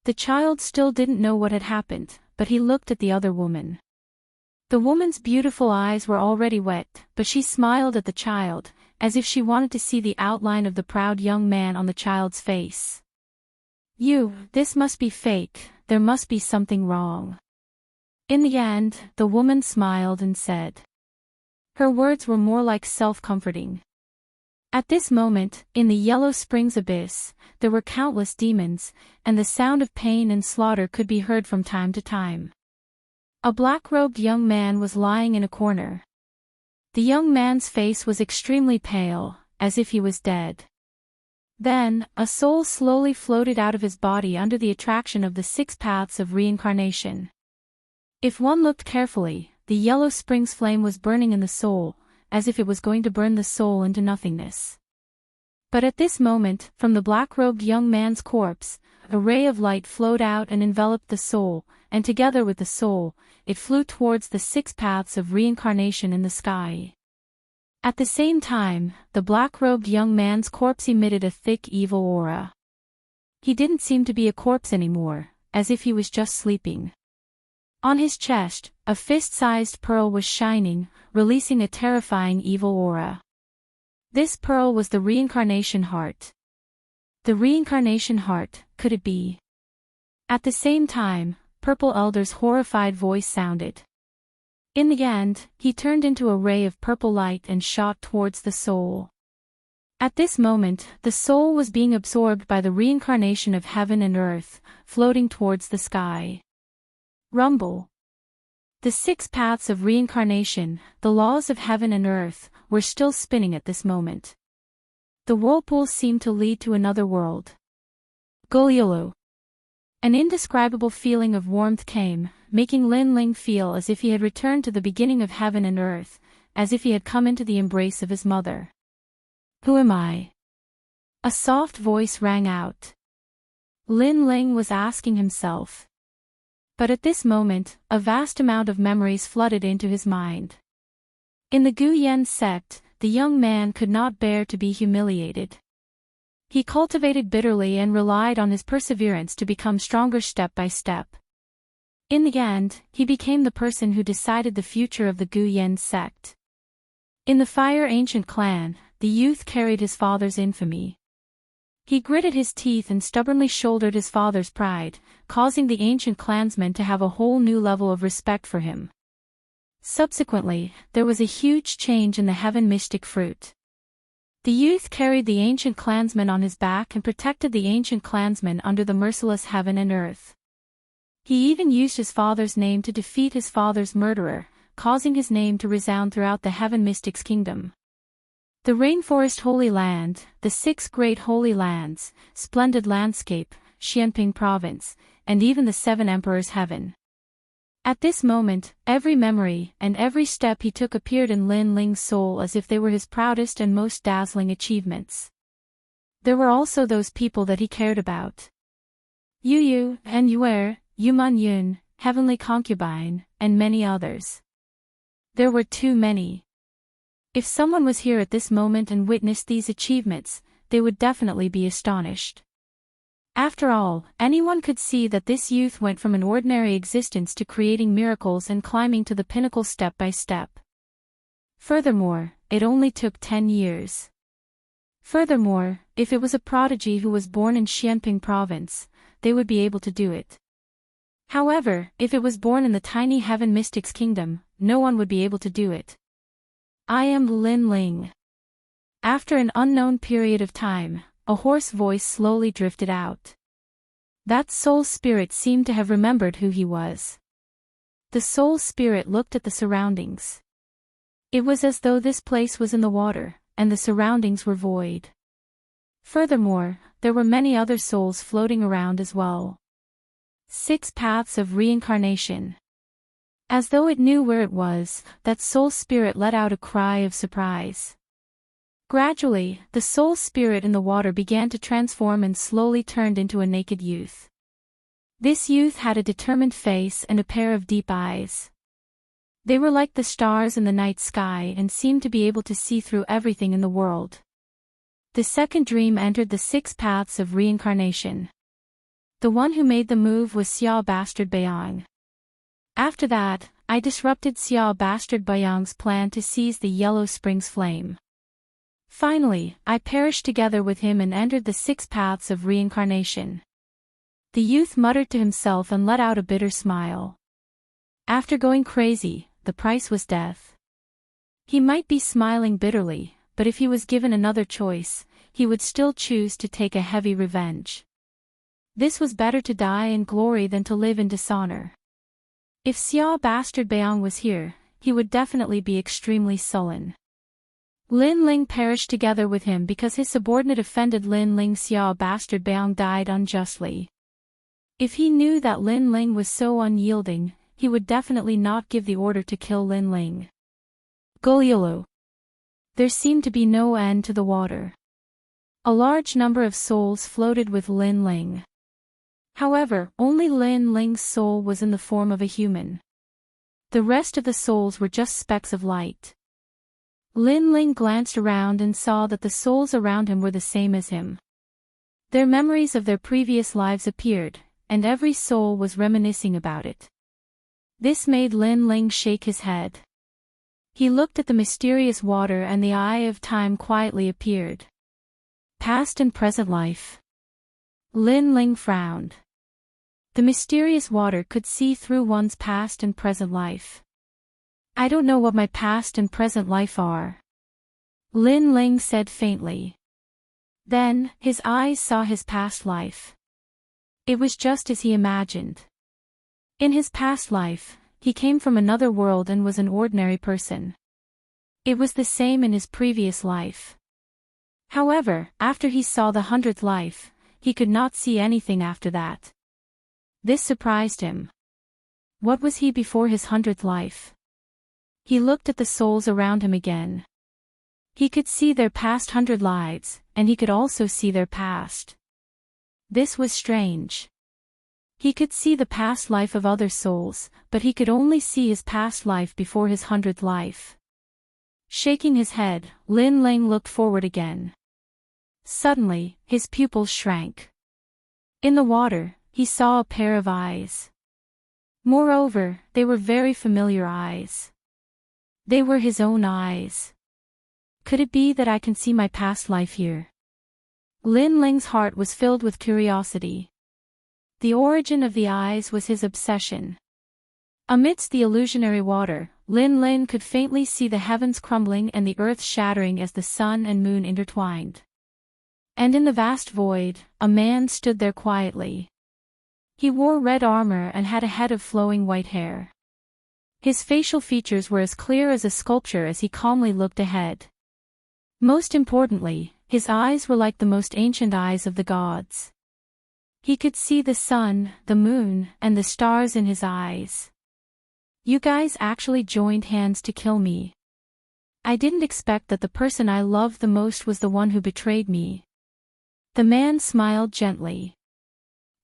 The child still didn't know what had happened, but he looked at the other woman. The woman's beautiful eyes were already wet, but she smiled at the child, as if she wanted to see the outline of the proud young man on the child's face. This must be fake, there must be something wrong. In the end, the woman smiled and said. Her words were more like self-comforting. At this moment, in the Yellow Springs abyss, there were countless demons, and the sound of pain and slaughter could be heard from time to time. A black-robed young man was lying in a corner. The young man's face was extremely pale, as if he was dead. Then, a soul slowly floated out of his body under the attraction of the 6 paths of reincarnation. If one looked carefully, the Yellow Springs flame was burning in the soul, as if it was going to burn the soul into nothingness. But at this moment, from the black-robed young man's corpse, a ray of light flowed out and enveloped the soul, and together with the soul, it flew towards the 6 paths of reincarnation in the sky. At the same time, the black-robed young man's corpse emitted a thick evil aura. He didn't seem to be a corpse anymore, as if he was just sleeping. On his chest, a fist-sized pearl was shining, releasing a terrifying evil aura. This pearl was the reincarnation heart. The reincarnation heart, could it be? At the same time, Purple Elder's horrified voice sounded. In the end, he turned into a ray of purple light and shot towards the soul. At this moment, the soul was being absorbed by the reincarnation of heaven and earth, floating towards the sky. Rumble. The 6 paths of reincarnation, the laws of heaven and earth, were still spinning at this moment. The whirlpool seemed to lead to another world. Goliolo. An indescribable feeling of warmth came, making Lin Ling feel as if he had returned to the beginning of heaven and earth, as if he had come into the embrace of his mother. Who am I? A soft voice rang out. Lin Ling was asking himself. But at this moment, a vast amount of memories flooded into his mind. In the Gu Yen sect, the young man could not bear to be humiliated. He cultivated bitterly and relied on his perseverance to become stronger step by step. In the end, he became the person who decided the future of the Gu Yen sect. In the Fire Ancient clan, the youth carried his father's infamy. He gritted his teeth and stubbornly shouldered his father's pride, causing the ancient clansmen to have a whole new level of respect for him. Subsequently, there was a huge change in the heaven mystic fruit. The youth carried the ancient clansmen on his back and protected the ancient clansmen under the merciless heaven and earth. He even used his father's name to defeat his father's murderer, causing his name to resound throughout the heaven mystic's kingdom. The Rainforest Holy Land, the 6 Great Holy Lands, Splendid Landscape, Xianping Province, and even the 7 Emperors' Heaven. At this moment, every memory and every step he took appeared in Lin Ling's soul as if they were his proudest and most dazzling achievements. There were also those people that he cared about. Yu Yu and Yuer, Yuman Yun, Heavenly Concubine, and many others. There were too many. If someone was here at this moment and witnessed these achievements, they would definitely be astonished. After all, anyone could see that this youth went from an ordinary existence to creating miracles and climbing to the pinnacle step by step. Furthermore, it only took 10 years. Furthermore, if it was a prodigy who was born in Xianping Province, they would be able to do it. However, if it was born in the tiny Heaven Mystics Kingdom, no one would be able to do it. I am Lin Ling. After an unknown period of time, a hoarse voice slowly drifted out. That soul spirit seemed to have remembered who he was. The soul spirit looked at the surroundings. It was as though this place was in the water, and the surroundings were void. Furthermore, there were many other souls floating around as well. 6 paths of reincarnation. As though it knew where it was, that soul spirit let out a cry of surprise. Gradually, the soul spirit in the water began to transform and slowly turned into a naked youth. This youth had a determined face and a pair of deep eyes. They were like the stars in the night sky and seemed to be able to see through everything in the world. The second dream entered the 6 paths of reincarnation. The one who made the move was Xia Bastard Bayang. After that, I disrupted Xia Bastard Bayang's plan to seize the Yellow Springs flame. Finally, I perished together with him and entered the 6 paths of reincarnation. The youth muttered to himself and let out a bitter smile. After going crazy, the price was death. He might be smiling bitterly, but if he was given another choice, he would still choose to take a heavy revenge. This was better to die in glory than to live in dishonor. If Xia Bastard Beong was here, he would definitely be extremely sullen. Lin Ling perished together with him because his subordinate offended Lin Ling. Xia Bastard Beong died unjustly. If he knew that Lin Ling was so unyielding, he would definitely not give the order to kill Lin Ling. Goliolo. There seemed to be no end to the water. A large number of souls floated with Lin Ling. However, only Lin Ling's soul was in the form of a human. The rest of the souls were just specks of light. Lin Ling glanced around and saw that the souls around him were the same as him. Their memories of their previous lives appeared, and every soul was reminiscing about it. This made Lin Ling shake his head. He looked at the mysterious water and the eye of time quietly appeared. Past and present life. Lin Ling frowned. The mysterious water could see through one's past and present life. I don't know what my past and present life are. Lin Ling said faintly. Then, his eyes saw his past life. It was just as he imagined. In his past life, he came from another world and was an ordinary person. It was the same in his previous life. However, after he saw the 100th life, he could not see anything after that. This surprised him. What was he before his 100th life? He looked at the souls around him again. He could see their past 100 lives, and he could also see their past. This was strange. He could see the past life of other souls, but he could only see his past life before his 100th life. Shaking his head, Lin Ling looked forward again. Suddenly, his pupils shrank. In the water, he saw a pair of eyes. Moreover, they were very familiar eyes. They were his own eyes. Could it be that I can see my past life here? Lin Ling's heart was filled with curiosity. The origin of the eyes was his obsession. Amidst the illusionary water, Lin Ling could faintly see the heavens crumbling and the earth shattering as the sun and moon intertwined. And in the vast void, a man stood there quietly. He wore red armor and had a head of flowing white hair. His facial features were as clear as a sculpture as he calmly looked ahead. Most importantly, his eyes were like the most ancient eyes of the gods. He could see the sun, the moon, and the stars in his eyes. You guys actually joined hands to kill me. I didn't expect that the person I loved the most was the one who betrayed me. The man smiled gently.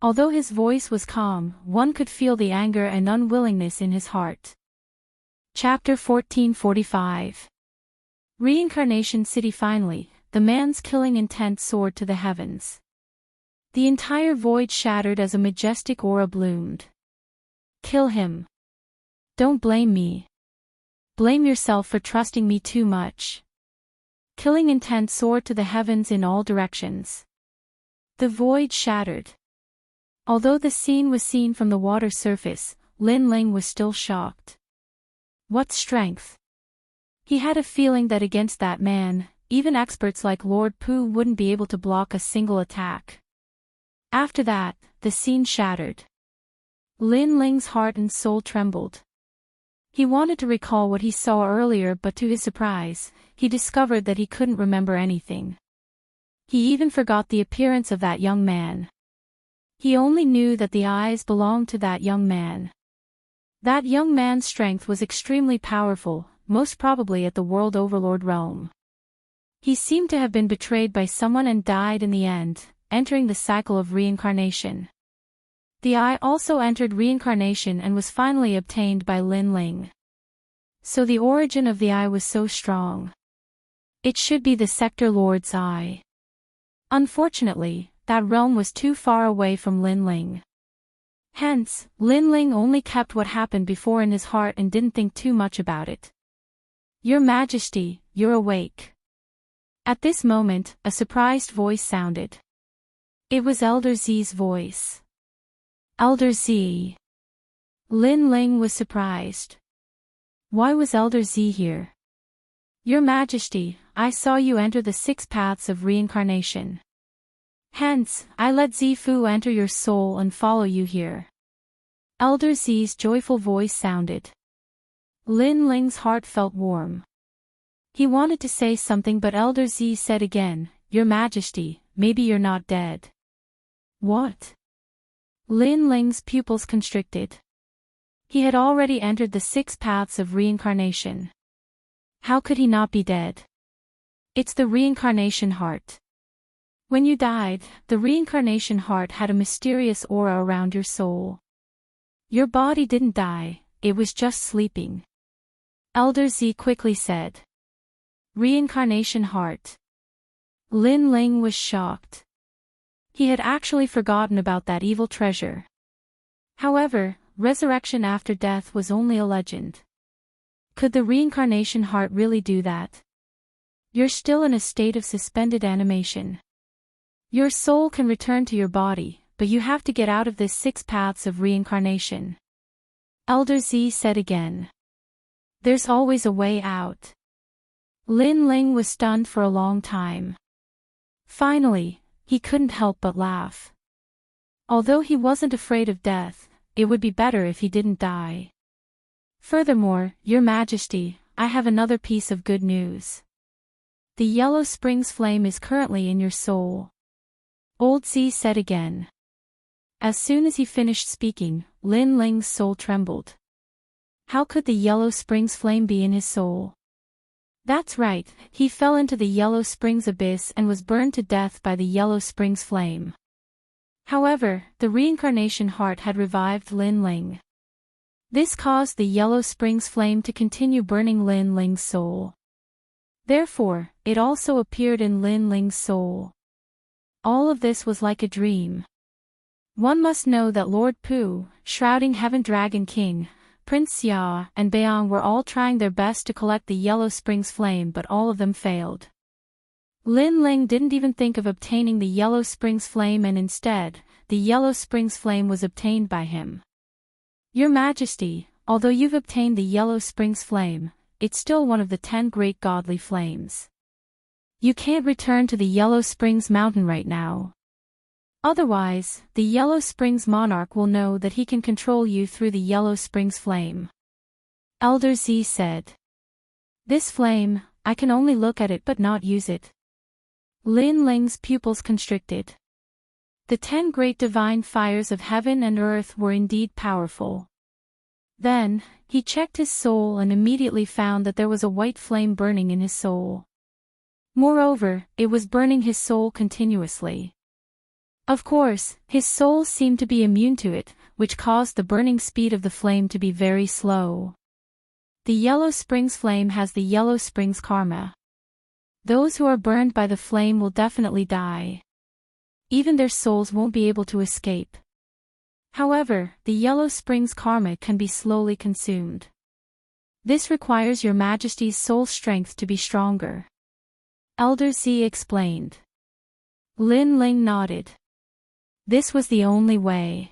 Although his voice was calm, one could feel the anger and unwillingness in his heart. Chapter 1445. Reincarnation City. Finally, the man's killing intent soared to the heavens. The entire void shattered as a majestic aura bloomed. Kill him. Don't blame me. Blame yourself for trusting me too much. Killing intent soared to the heavens in all directions. The void shattered. Although the scene was seen from the water surface, Lin Ling was still shocked. What strength! He had a feeling that against that man, even experts like Lord Pu wouldn't be able to block a single attack. After that, the scene shattered. Lin Ling's heart and soul trembled. He wanted to recall what he saw earlier, but to his surprise, he discovered that he couldn't remember anything. He even forgot the appearance of that young man. He only knew that the eyes belonged to that young man. That young man's strength was extremely powerful, most probably at the World Overlord realm. He seemed to have been betrayed by someone and died in the end, entering the cycle of reincarnation. The eye also entered reincarnation and was finally obtained by Lin Ling. So the origin of the eye was so strong. It should be the Sector Lord's eye. Unfortunately, that realm was too far away from Lin Ling. Hence, Lin Ling only kept what happened before in his heart and didn't think too much about it. Your Majesty, you're awake. At this moment, a surprised voice sounded. It was Elder Z's voice. Elder Z. Lin Ling was surprised. Why was Elder Z here? Your Majesty, I saw you enter the 6 paths of reincarnation. Hence, I let Zifu enter your soul and follow you here." Elder Z's joyful voice sounded. Lin Ling's heart felt warm. He wanted to say something, but Elder Z said again, "Your Majesty, maybe you're not dead." "What?" Lin Ling's pupils constricted. He had already entered the 6 paths of reincarnation. How could he not be dead? It's the reincarnation heart. When you died, the reincarnation heart had a mysterious aura around your soul. Your body didn't die, it was just sleeping. Elder Z quickly said. Reincarnation heart. Lin Ling was shocked. He had actually forgotten about that evil treasure. However, resurrection after death was only a legend. Could the reincarnation heart really do that? You're still in a state of suspended animation. Your soul can return to your body, but you have to get out of this 6 paths of reincarnation. Elder Z said again. There's always a way out. Lin Ling was stunned for a long time. Finally, he couldn't help but laugh. Although he wasn't afraid of death, it would be better if he didn't die. Furthermore, Your Majesty, I have another piece of good news. The Yellow Springs flame is currently in your soul. Old Z said again. As soon as he finished speaking, Lin Ling's soul trembled. How could the Yellow Springs flame be in his soul? That's right, he fell into the Yellow Springs abyss and was burned to death by the Yellow Springs flame. However, the reincarnation heart had revived Lin Ling. This caused the Yellow Springs flame to continue burning Lin Ling's soul. Therefore, it also appeared in Lin Ling's soul. All of this was like a dream. One must know that Lord Pu, Shrouding Heaven Dragon King, Prince Xia, and Beong were all trying their best to collect the Yellow Springs flame, but all of them failed. Lin Ling didn't even think of obtaining the Yellow Springs flame, and instead, the Yellow Springs flame was obtained by him. Your Majesty, although you've obtained the Yellow Springs flame, it's still one of the 10 great godly flames. You can't return to the Yellow Springs mountain right now. Otherwise, the Yellow Springs monarch will know that he can control you through the Yellow Springs flame. Elder Z said. This flame, I can only look at it but not use it. Lin Ling's pupils constricted. The 10 great divine fires of heaven and earth were indeed powerful. Then, he checked his soul and immediately found that there was a white flame burning in his soul. Moreover, it was burning his soul continuously. Of course, his soul seemed to be immune to it, which caused the burning speed of the flame to be very slow. The Yellow Springs flame has the Yellow Springs karma. Those who are burned by the flame will definitely die. Even their souls won't be able to escape. However, the Yellow Springs karma can be slowly consumed. This requires Your Majesty's soul strength to be stronger. Elder Z explained. Lin Ling nodded. This was the only way.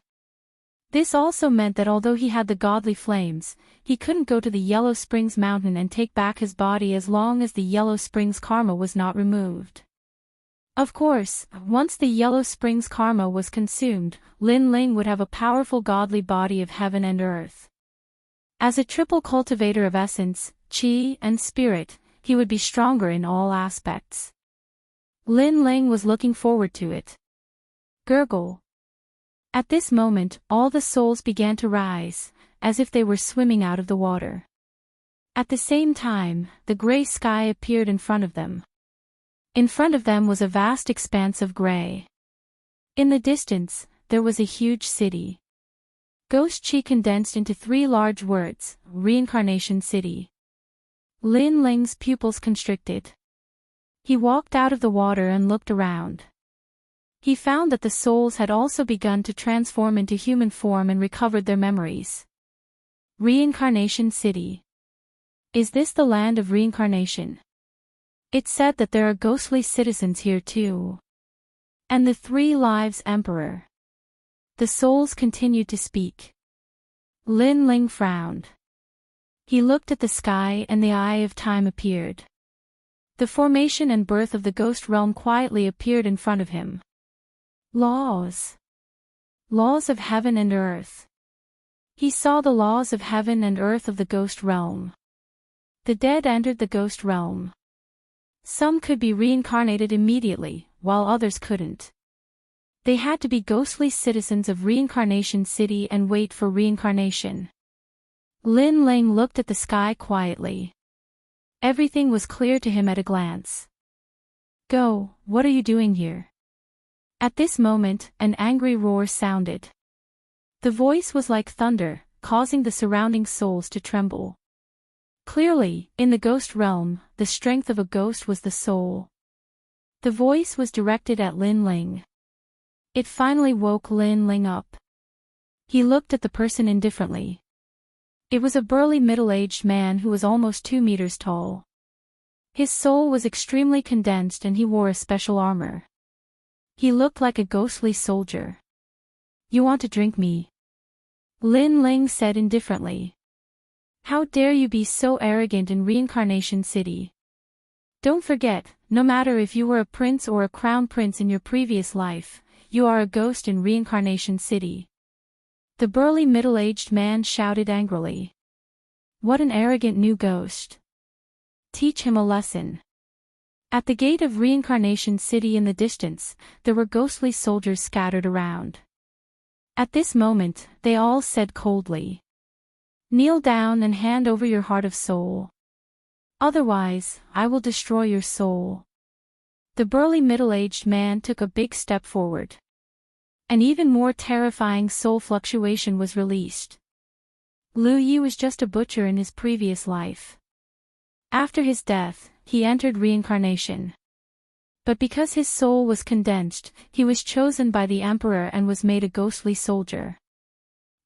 This also meant that although he had the godly flames, he couldn't go to the Yellow Springs mountain and take back his body as long as the Yellow Springs karma was not removed. Of course, once the Yellow Springs karma was consumed, Lin Ling would have a powerful godly body of heaven and earth. As a triple cultivator of essence, chi, and spirit, he would be stronger in all aspects. Lin Ling was looking forward to it. Gurgle. At this moment, all the souls began to rise, as if they were swimming out of the water. At the same time, the gray sky appeared in front of them. In front of them was a vast expanse of gray. In the distance, there was a huge city. Ghost Chi condensed into 3 large words, Reincarnation City. Lin Ling's pupils constricted. He walked out of the water and looked around. He found that the souls had also begun to transform into human form and recovered their memories. Reincarnation City. Is this the land of reincarnation? It's said that there are ghostly citizens here too. And the 3 lives emperor. The souls continued to speak. Lin Ling frowned. He looked at the sky and the eye of time appeared. The formation and birth of the ghost realm quietly appeared in front of him. Laws. Laws of heaven and earth. He saw the laws of heaven and earth of the ghost realm. The dead entered the ghost realm. Some could be reincarnated immediately, while others couldn't. They had to be ghostly citizens of Reincarnation City and wait for reincarnation. Lin Ling looked at the sky quietly. Everything was clear to him at a glance. Go, what are you doing here? At this moment, an angry roar sounded. The voice was like thunder, causing the surrounding souls to tremble. Clearly, in the ghost realm, the strength of a ghost was the soul. The voice was directed at Lin Ling. It finally woke Lin Ling up. He looked at the person indifferently. It was a burly middle-aged man who was almost 2 meters tall. His soul was extremely condensed and he wore a special armor. He looked like a ghostly soldier. You want to drink me? Lin Ling said indifferently. How dare you be so arrogant in Reincarnation City? Don't forget, no matter if you were a prince or a crown prince in your previous life, you are a ghost in Reincarnation City. The burly middle-aged man shouted angrily. What an arrogant new ghost. Teach him a lesson. At the gate of Reincarnation City in the distance, there were ghostly soldiers scattered around. At this moment, they all said coldly. Kneel down and hand over your heart of soul. Otherwise, I will destroy your soul. The burly middle-aged man took a big step forward. An even more terrifying soul fluctuation was released. Lu Yi was just a butcher in his previous life. After his death, he entered reincarnation. But because his soul was condensed, he was chosen by the emperor and was made a ghostly soldier.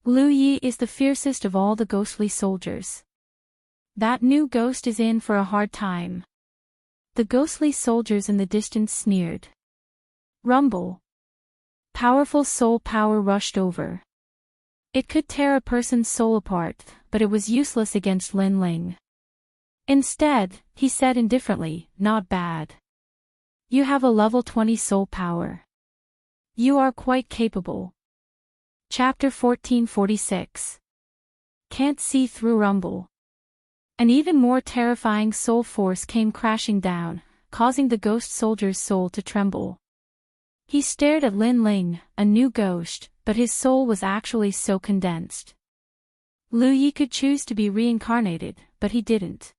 Lu Yi is the fiercest of all the ghostly soldiers. That new ghost is in for a hard time. The ghostly soldiers in the distance sneered. Rumble. Powerful soul power rushed over. It could tear a person's soul apart, but it was useless against Lin Ling. Instead, he said indifferently, not bad. You have a level 20 soul power. You are quite capable. Chapter 1446. Can't see through rumble. An even more terrifying soul force came crashing down, causing the ghost soldier's soul to tremble. He stared at Lin Ling, a new ghost, but his soul was actually so condensed. Lu Yi could choose to be reincarnated, but he didn't.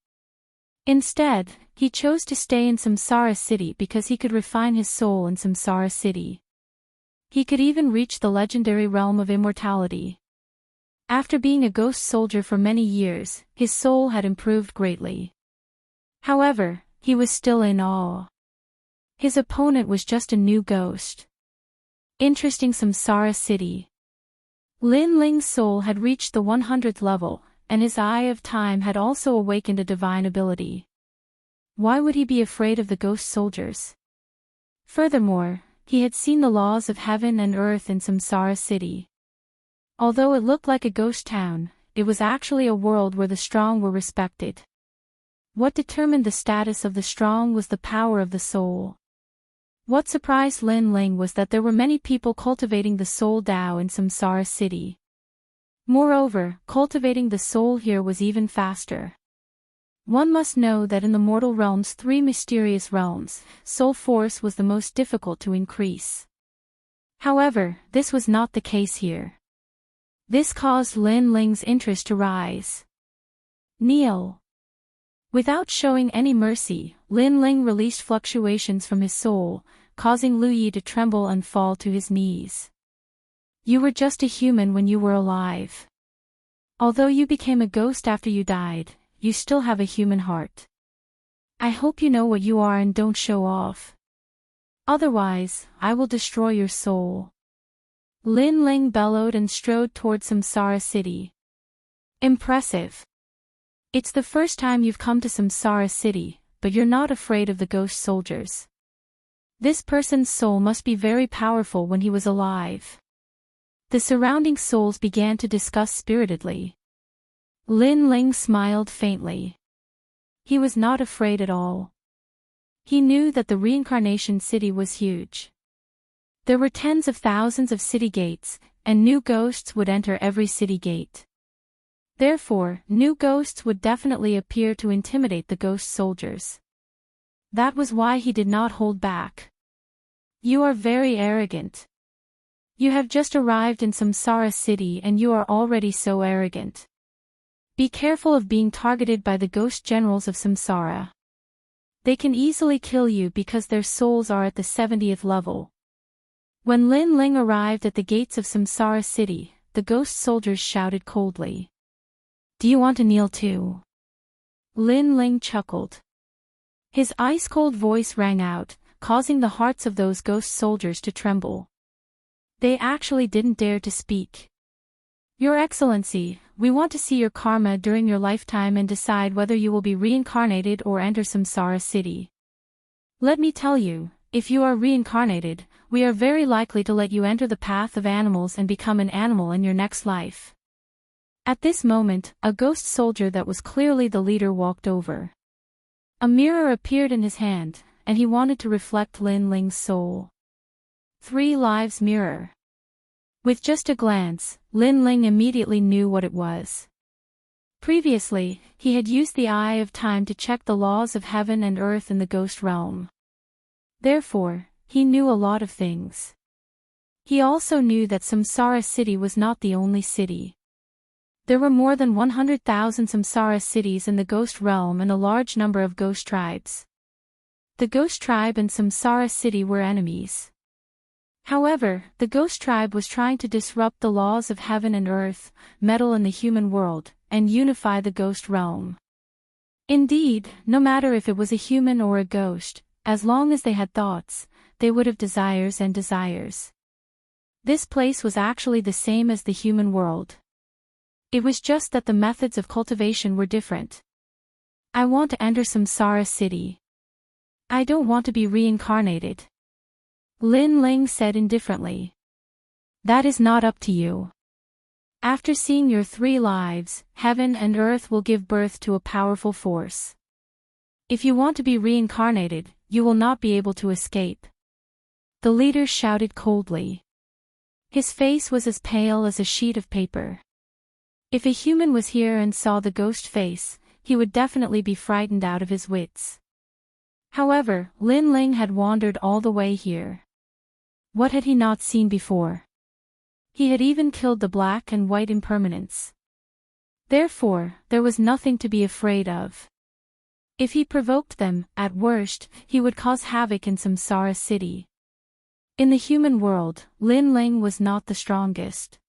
Instead, he chose to stay in Samsara City because he could refine his soul in Samsara City. He could even reach the legendary realm of immortality. After being a ghost soldier for many years, his soul had improved greatly. However, he was still in awe. His opponent was just a new ghost. Interesting Samsara City. Lin Ling's soul had reached the 100th level, and his Eye of Time had also awakened a divine ability. Why would he be afraid of the ghost soldiers? Furthermore, he had seen the laws of heaven and earth in Samsara City. Although it looked like a ghost town, it was actually a world where the strong were respected. What determined the status of the strong was the power of the soul. What surprised Lin Ling was that there were many people cultivating the soul Tao in Samsara City. Moreover, cultivating the soul here was even faster. One must know that in the mortal realm's 3 mysterious realms, soul force was the most difficult to increase. However, this was not the case here. This caused Lin Ling's interest to rise. Kneel. Without showing any mercy, Lin Ling released fluctuations from his soul, causing Lu Yi to tremble and fall to his knees. You were just a human when you were alive. Although you became a ghost after you died, you still have a human heart. I hope you know what you are and don't show off. Otherwise, I will destroy your soul. Lin Ling bellowed and strode toward Samsara City. Impressive. It's the first time you've come to Samsara City, but you're not afraid of the ghost soldiers. This person's soul must be very powerful when he was alive. The surrounding souls began to discuss spiritedly. Lin Ling smiled faintly. He was not afraid at all. He knew that the reincarnation city was huge. There were tens of thousands of city gates, and new ghosts would enter every city gate. Therefore, new ghosts would definitely appear to intimidate the ghost soldiers. That was why he did not hold back. You are very arrogant. You have just arrived in Samsara city and you are already so arrogant. Be careful of being targeted by the ghost generals of Samsara. They can easily kill you because their souls are at the 70th level. When Lin Ling arrived at the gates of Samsara city, the ghost soldiers shouted coldly. Do you want to kneel too? Lin Ling chuckled. His ice-cold voice rang out, causing the hearts of those ghost soldiers to tremble. They actually didn't dare to speak. Your Excellency, we want to see your karma during your lifetime and decide whether you will be reincarnated or enter Samsara city. Let me tell you, if you are reincarnated, we are very likely to let you enter the path of animals and become an animal in your next life. At this moment, a ghost soldier that was clearly the leader walked over. A mirror appeared in his hand, and he wanted to reflect Lin Ling's soul. 3 lives mirror. With just a glance, Lin Ling immediately knew what it was. Previously, he had used the Eye of Time to check the laws of heaven and earth in the ghost realm. Therefore, he knew a lot of things. He also knew that Samsara city was not the only city. There were more than 100,000 Samsara cities in the ghost realm and a large number of ghost tribes. The ghost tribe and Samsara city were enemies. However, the ghost tribe was trying to disrupt the laws of heaven and earth, meddle in the human world, and unify the ghost realm. Indeed, no matter if it was a human or a ghost, as long as they had thoughts, they would have desires and desires. This place was actually the same as the human world. It was just that the methods of cultivation were different. I want to enter Samsara city. I don't want to be reincarnated. Lin Ling said indifferently. That is not up to you. After seeing your 3 lives, heaven and earth will give birth to a powerful force. If you want to be reincarnated, you will not be able to escape. The leader shouted coldly. His face was as pale as a sheet of paper. If a human was here and saw the ghost face, he would definitely be frightened out of his wits. However, Lin Ling had wandered all the way here. What had he not seen before? He had even killed the black and white impermanents. Therefore, there was nothing to be afraid of. If he provoked them, at worst, he would cause havoc in Samsara city. In the human world, Lin Ling was not the strongest.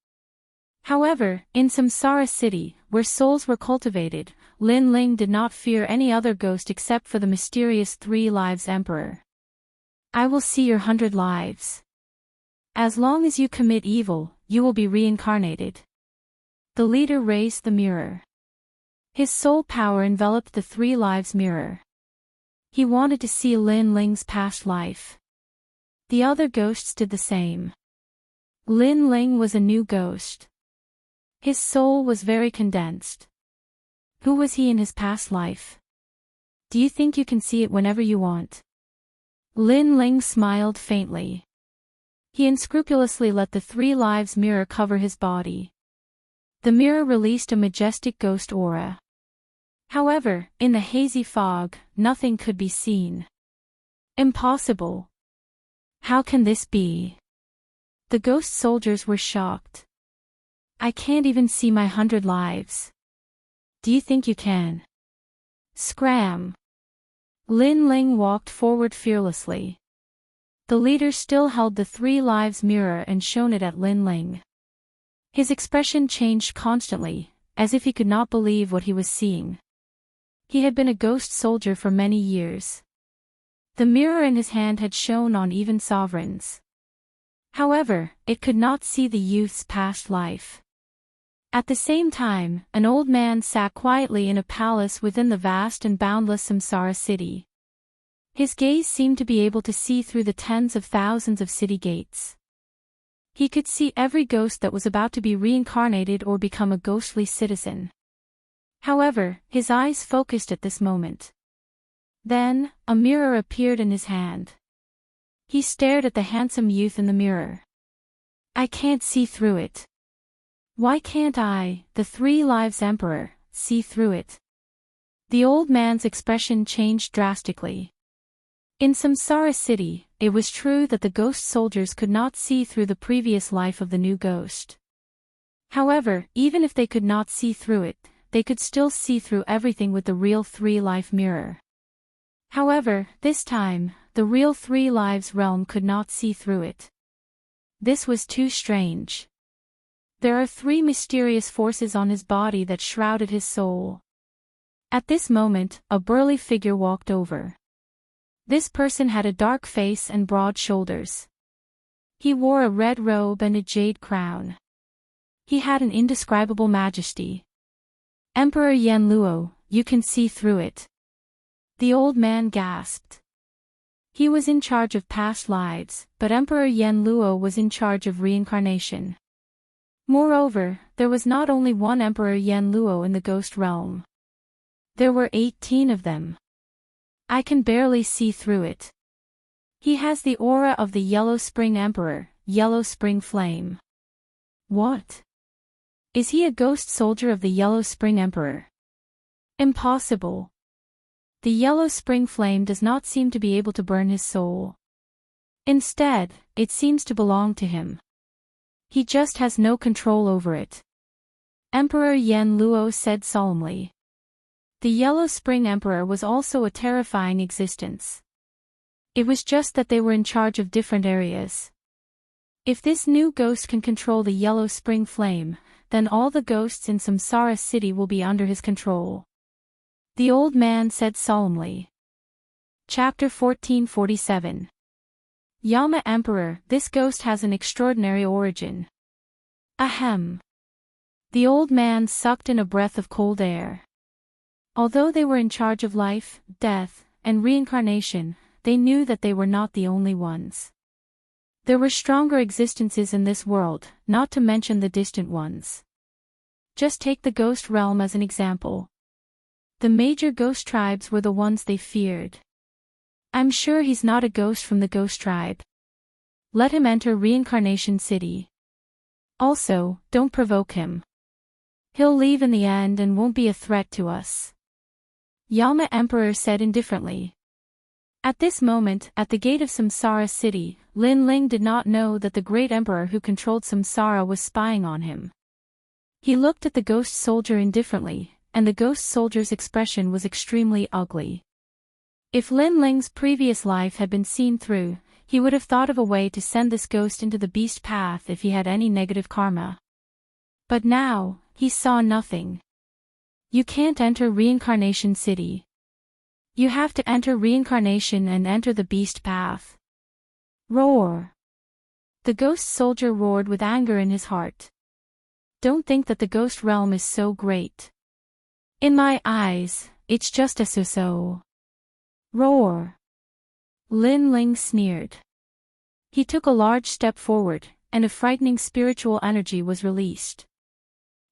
However, in Samsara city, where souls were cultivated, Lin Ling did not fear any other ghost except for the mysterious 3 lives emperor. I will see your 100 lives. As long as you commit evil, you will be reincarnated. The leader raised the mirror. His soul power enveloped the 3 lives mirror. He wanted to see Lin Ling's past life. The other ghosts did the same. Lin Ling was a new ghost. His soul was very condensed. Who was he in his past life? Do you think you can see it whenever you want? Lin Ling smiled faintly. He unscrupulously let the 3 lives mirror cover his body. The mirror released a majestic ghost aura. However, in the hazy fog, nothing could be seen. Impossible. How can this be? The ghost soldiers were shocked. I can't even see my 100 lives. Do you think you can? Scram. Lin Ling walked forward fearlessly. The leader still held the 3 lives mirror and shone it at Lin Ling. His expression changed constantly, as if he could not believe what he was seeing. He had been a ghost soldier for many years. The mirror in his hand had shone on even sovereigns. However, it could not see the youth's past life. At the same time, an old man sat quietly in a palace within the vast and boundless Samsara city. His gaze seemed to be able to see through the tens of thousands of city gates. He could see every ghost that was about to be reincarnated or become a ghostly citizen. However, his eyes focused at this moment. Then, a mirror appeared in his hand. He stared at the handsome youth in the mirror. I can't see through it. Why can't I, the 3 Lives Emperor, see through it? The old man's expression changed drastically. In Samsara City, it was true that the ghost soldiers could not see through the previous life of the new ghost. However, even if they could not see through it, they could still see through everything with the real 3-life mirror. However, this time, the real 3 Lives realm could not see through it. This was too strange. There are 3 mysterious forces on his body that shrouded his soul. At this moment, a burly figure walked over. This person had a dark face and broad shoulders. He wore a red robe and a jade crown. He had an indescribable majesty. Emperor Yen Luo, you can see through it. The old man gasped. He was in charge of past lives, but Emperor Yen Luo was in charge of reincarnation. Moreover, there was not only one Emperor Yen Luo in the ghost realm. There were 18 of them. I can barely see through it. He has the aura of the Yellow Spring Emperor, Yellow Spring Flame. What? Is he a ghost soldier of the Yellow Spring Emperor? Impossible. The Yellow Spring Flame does not seem to be able to burn his soul. Instead, it seems to belong to him. He just has no control over it. Emperor Yen Luo said solemnly. The Yellow Spring Emperor was also a terrifying existence. It was just that they were in charge of different areas. If this new ghost can control the Yellow Spring Flame, then all the ghosts in Samsara City will be under his control. The old man said solemnly. Chapter 1447. Yama Emperor, this ghost has an extraordinary origin. Ahem. The old man sucked in a breath of cold air. Although they were in charge of life, death, and reincarnation, they knew that they were not the only ones. There were stronger existences in this world, not to mention the distant ones. Just take the ghost realm as an example. The major ghost tribes were the ones they feared. I'm sure he's not a ghost from the ghost tribe. Let him enter Reincarnation City. Also, don't provoke him. He'll leave in the end and won't be a threat to us. Yama Emperor said indifferently. At this moment, at the gate of Samsara City, Lin Ling did not know that the great emperor who controlled Samsara was spying on him. He looked at the ghost soldier indifferently, and the ghost soldier's expression was extremely ugly. If Lin Ling's previous life had been seen through, he would have thought of a way to send this ghost into the beast path if he had any negative karma. But now, he saw nothing. You can't enter Reincarnation City. You have to enter reincarnation and enter the beast path. Roar. The ghost soldier roared with anger in his heart. Don't think that the ghost realm is so great. In my eyes, it's just a so-so. Roar. Lin Ling sneered. He took a large step forward, and a frightening spiritual energy was released.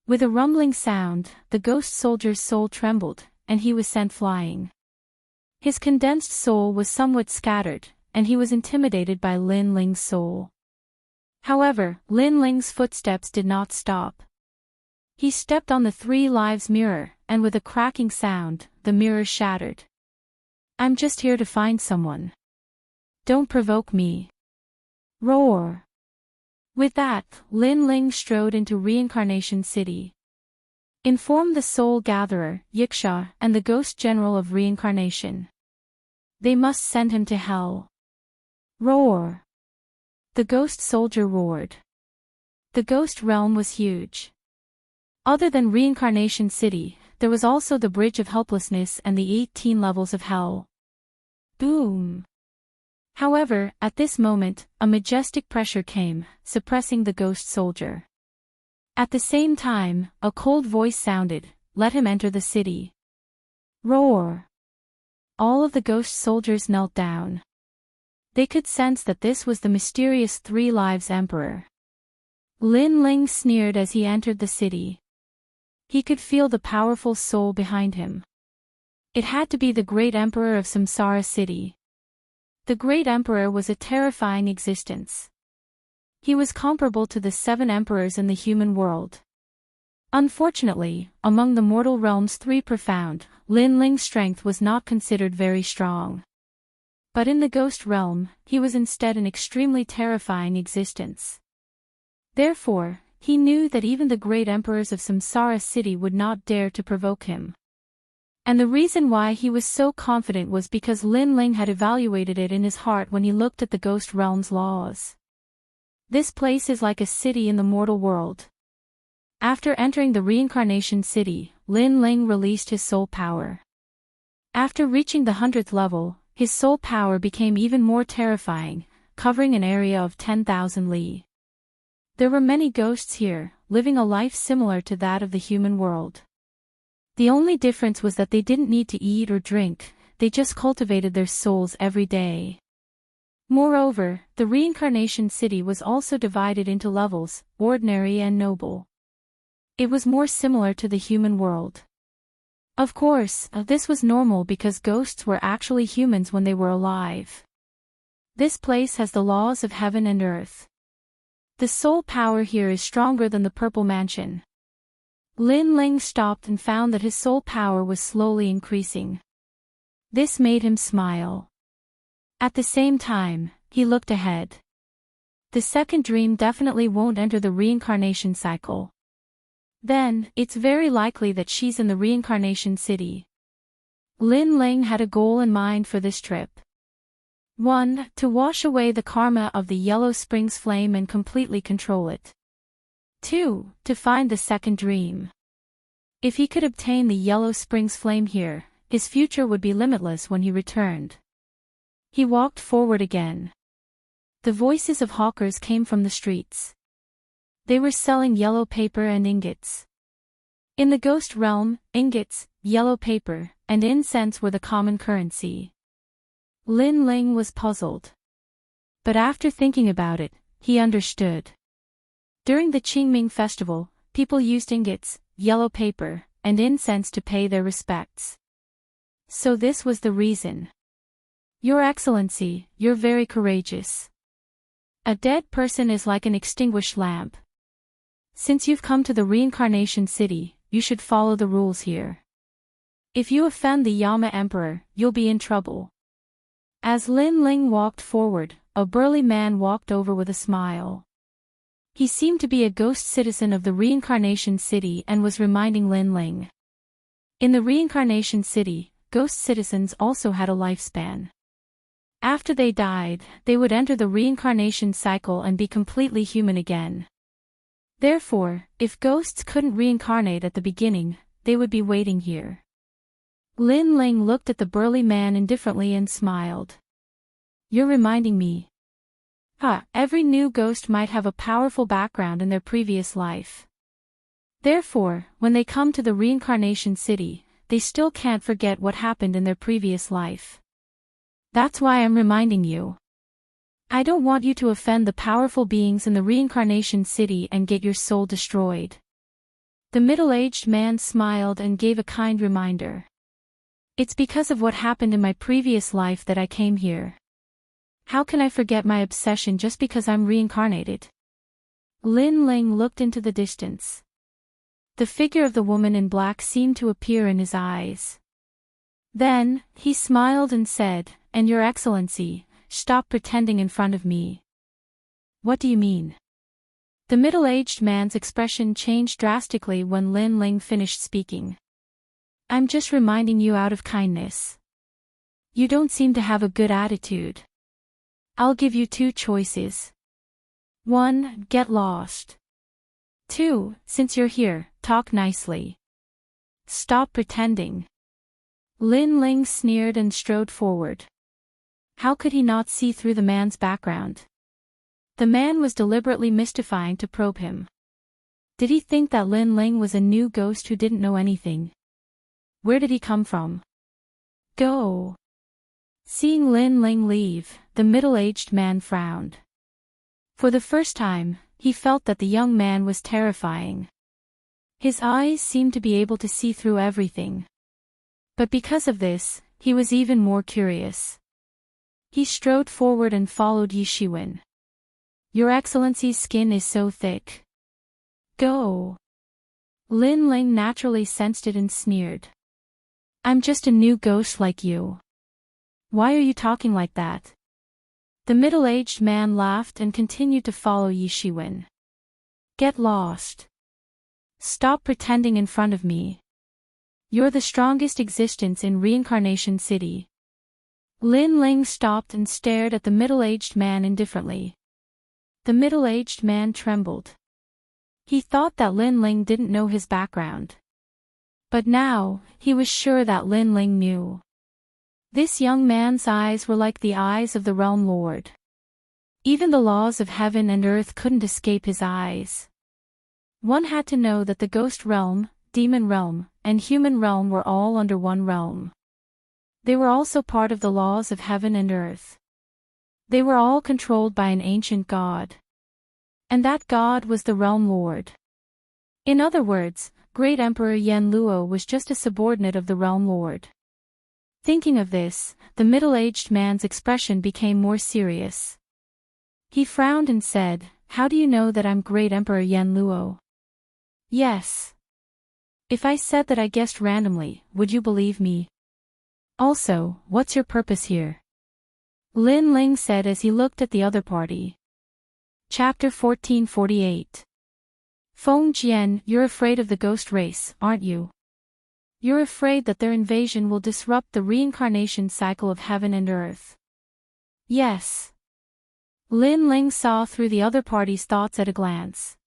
With a rumbling sound, the ghost soldier's soul trembled, and he was sent flying. His condensed soul was somewhat scattered, and he was intimidated by Lin Ling's soul. However, Lin Ling's footsteps did not stop. He stepped on the 3 Lives mirror, and with a cracking sound, the mirror shattered. I'm just here to find someone. Don't provoke me. Roar. With that, Lin Ling strode into Reincarnation City. Inform the Soul Gatherer, Yiksha, and the Ghost General of Reincarnation. They must send him to hell. Roar. The ghost soldier roared. The ghost realm was huge. Other than Reincarnation City, there was also the Bridge of Helplessness and the 18 levels of hell. Boom. However, at this moment, a majestic pressure came, suppressing the ghost soldier. At the same time, a cold voice sounded, let him enter the city. Roar. All of the ghost soldiers knelt down. They could sense that this was the mysterious 3 Lives Emperor. Lin Ling sneered as he entered the city. He could feel the powerful soul behind him. It had to be the great emperor of Samsara city. The great emperor was a terrifying existence. He was comparable to the 7 emperors in the human world. Unfortunately, among the mortal realm's 3 profound, Lin Ling's strength was not considered very strong. But in the ghost realm, he was instead an extremely terrifying existence. Therefore, he knew that even the great emperors of Samsara city would not dare to provoke him. And the reason why he was so confident was because Lin Ling had evaluated it in his heart when he looked at the ghost realm's laws. This place is like a city in the mortal world. After entering the reincarnation city, Lin Ling released his soul power. After reaching the 100th level, his soul power became even more terrifying, covering an area of 10,000 li. There were many ghosts here, living a life similar to that of the human world. The only difference was that they didn't need to eat or drink, they just cultivated their souls every day. Moreover, the reincarnation city was also divided into levels, ordinary and noble. It was more similar to the human world. Of course, this was normal because ghosts were actually humans when they were alive. This place has the laws of heaven and earth. The soul power here is stronger than the purple mansion. Lin Ling stopped and found that his soul power was slowly increasing. This made him smile. At the same time, he looked ahead. The second dream definitely won't enter the reincarnation cycle. Then, it's very likely that she's in the reincarnation city. Lin Ling had a goal in mind for this trip. 1. To wash away the karma of the Yellow Springs flame and completely control it. 2. To find the second dream. If he could obtain the Yellow Springs flame here, his future would be limitless when he returned. He walked forward again. The voices of hawkers came from the streets. They were selling yellow paper and ingots. In the ghost realm, ingots, yellow paper, and incense were the common currency. Lin Ling was puzzled. But after thinking about it, he understood. During the Qingming festival, people used ingots, yellow paper, and incense to pay their respects. So this was the reason. Your Excellency, you're very courageous. A dead person is like an extinguished lamp. Since you've come to the reincarnation city, you should follow the rules here. If you offend the Yama Emperor, you'll be in trouble. As Lin Ling walked forward, a burly man walked over with a smile. He seemed to be a ghost citizen of the reincarnation city and was reminding Lin Ling. In the reincarnation city, ghost citizens also had a lifespan. After they died, they would enter the reincarnation cycle and be completely human again. Therefore, if ghosts couldn't reincarnate at the beginning, they would be waiting here. Lin Ling looked at the burly man indifferently and smiled. You're reminding me. Every new ghost might have a powerful background in their previous life. Therefore, when they come to the reincarnation city, they still can't forget what happened in their previous life. That's why I'm reminding you. I don't want you to offend the powerful beings in the reincarnation city and get your soul destroyed. The middle-aged man smiled and gave a kind reminder. It's because of what happened in my previous life that I came here. How can I forget my obsession just because I'm reincarnated? Lin Ling looked into the distance. The figure of the woman in black seemed to appear in his eyes. Then, he smiled and said, "And Your Excellency, stop pretending in front of me." What do you mean? The middle-aged man's expression changed drastically when Lin Ling finished speaking. I'm just reminding you out of kindness. You don't seem to have a good attitude. I'll give you 2 choices. 1. Get lost. 2. Since you're here, talk nicely. Stop pretending. Lin Ling sneered and strode forward. How could he not see through the man's background? The man was deliberately mystifying to probe him. Did he think that Lin Ling was a new ghost who didn't know anything? Where did he come from? Go. Seeing Lin Ling leave, the middle-aged man frowned. For the first time, he felt that the young man was terrifying. His eyes seemed to be able to see through everything. But because of this, he was even more curious. He strode forward and followed Yi Shiwen. Your Excellency's skin is so thick. Go. Lin Ling naturally sensed it and sneered. I'm just a new ghost like you. Why are you talking like that? The middle-aged man laughed and continued to follow Yi Shiwen. Get lost. Stop pretending in front of me. You're the strongest existence in Reincarnation City. Lin Ling stopped and stared at the middle-aged man indifferently. The middle-aged man trembled. He thought that Lin Ling didn't know his background. But now, he was sure that Lin Ling knew. This young man's eyes were like the eyes of the Realm Lord. Even the laws of heaven and earth couldn't escape his eyes. One had to know that the ghost realm, demon realm, and human realm were all under one realm. They were also part of the laws of heaven and earth. They were all controlled by an ancient god. And that god was the Realm Lord. In other words, Great Emperor Yen Luo was just a subordinate of the Realm Lord. Thinking of this, the middle-aged man's expression became more serious. He frowned and said, How do you know that I'm Great Emperor Yen Luo? Yes. If I said that I guessed randomly, would you believe me? Also, what's your purpose here? Lin Ling said as he looked at the other party. Chapter 1448. Feng Jian, you're afraid of the ghost race, aren't you? You're afraid that their invasion will disrupt the reincarnation cycle of heaven and earth. Yes. Lin Ling saw through the other party's thoughts at a glance.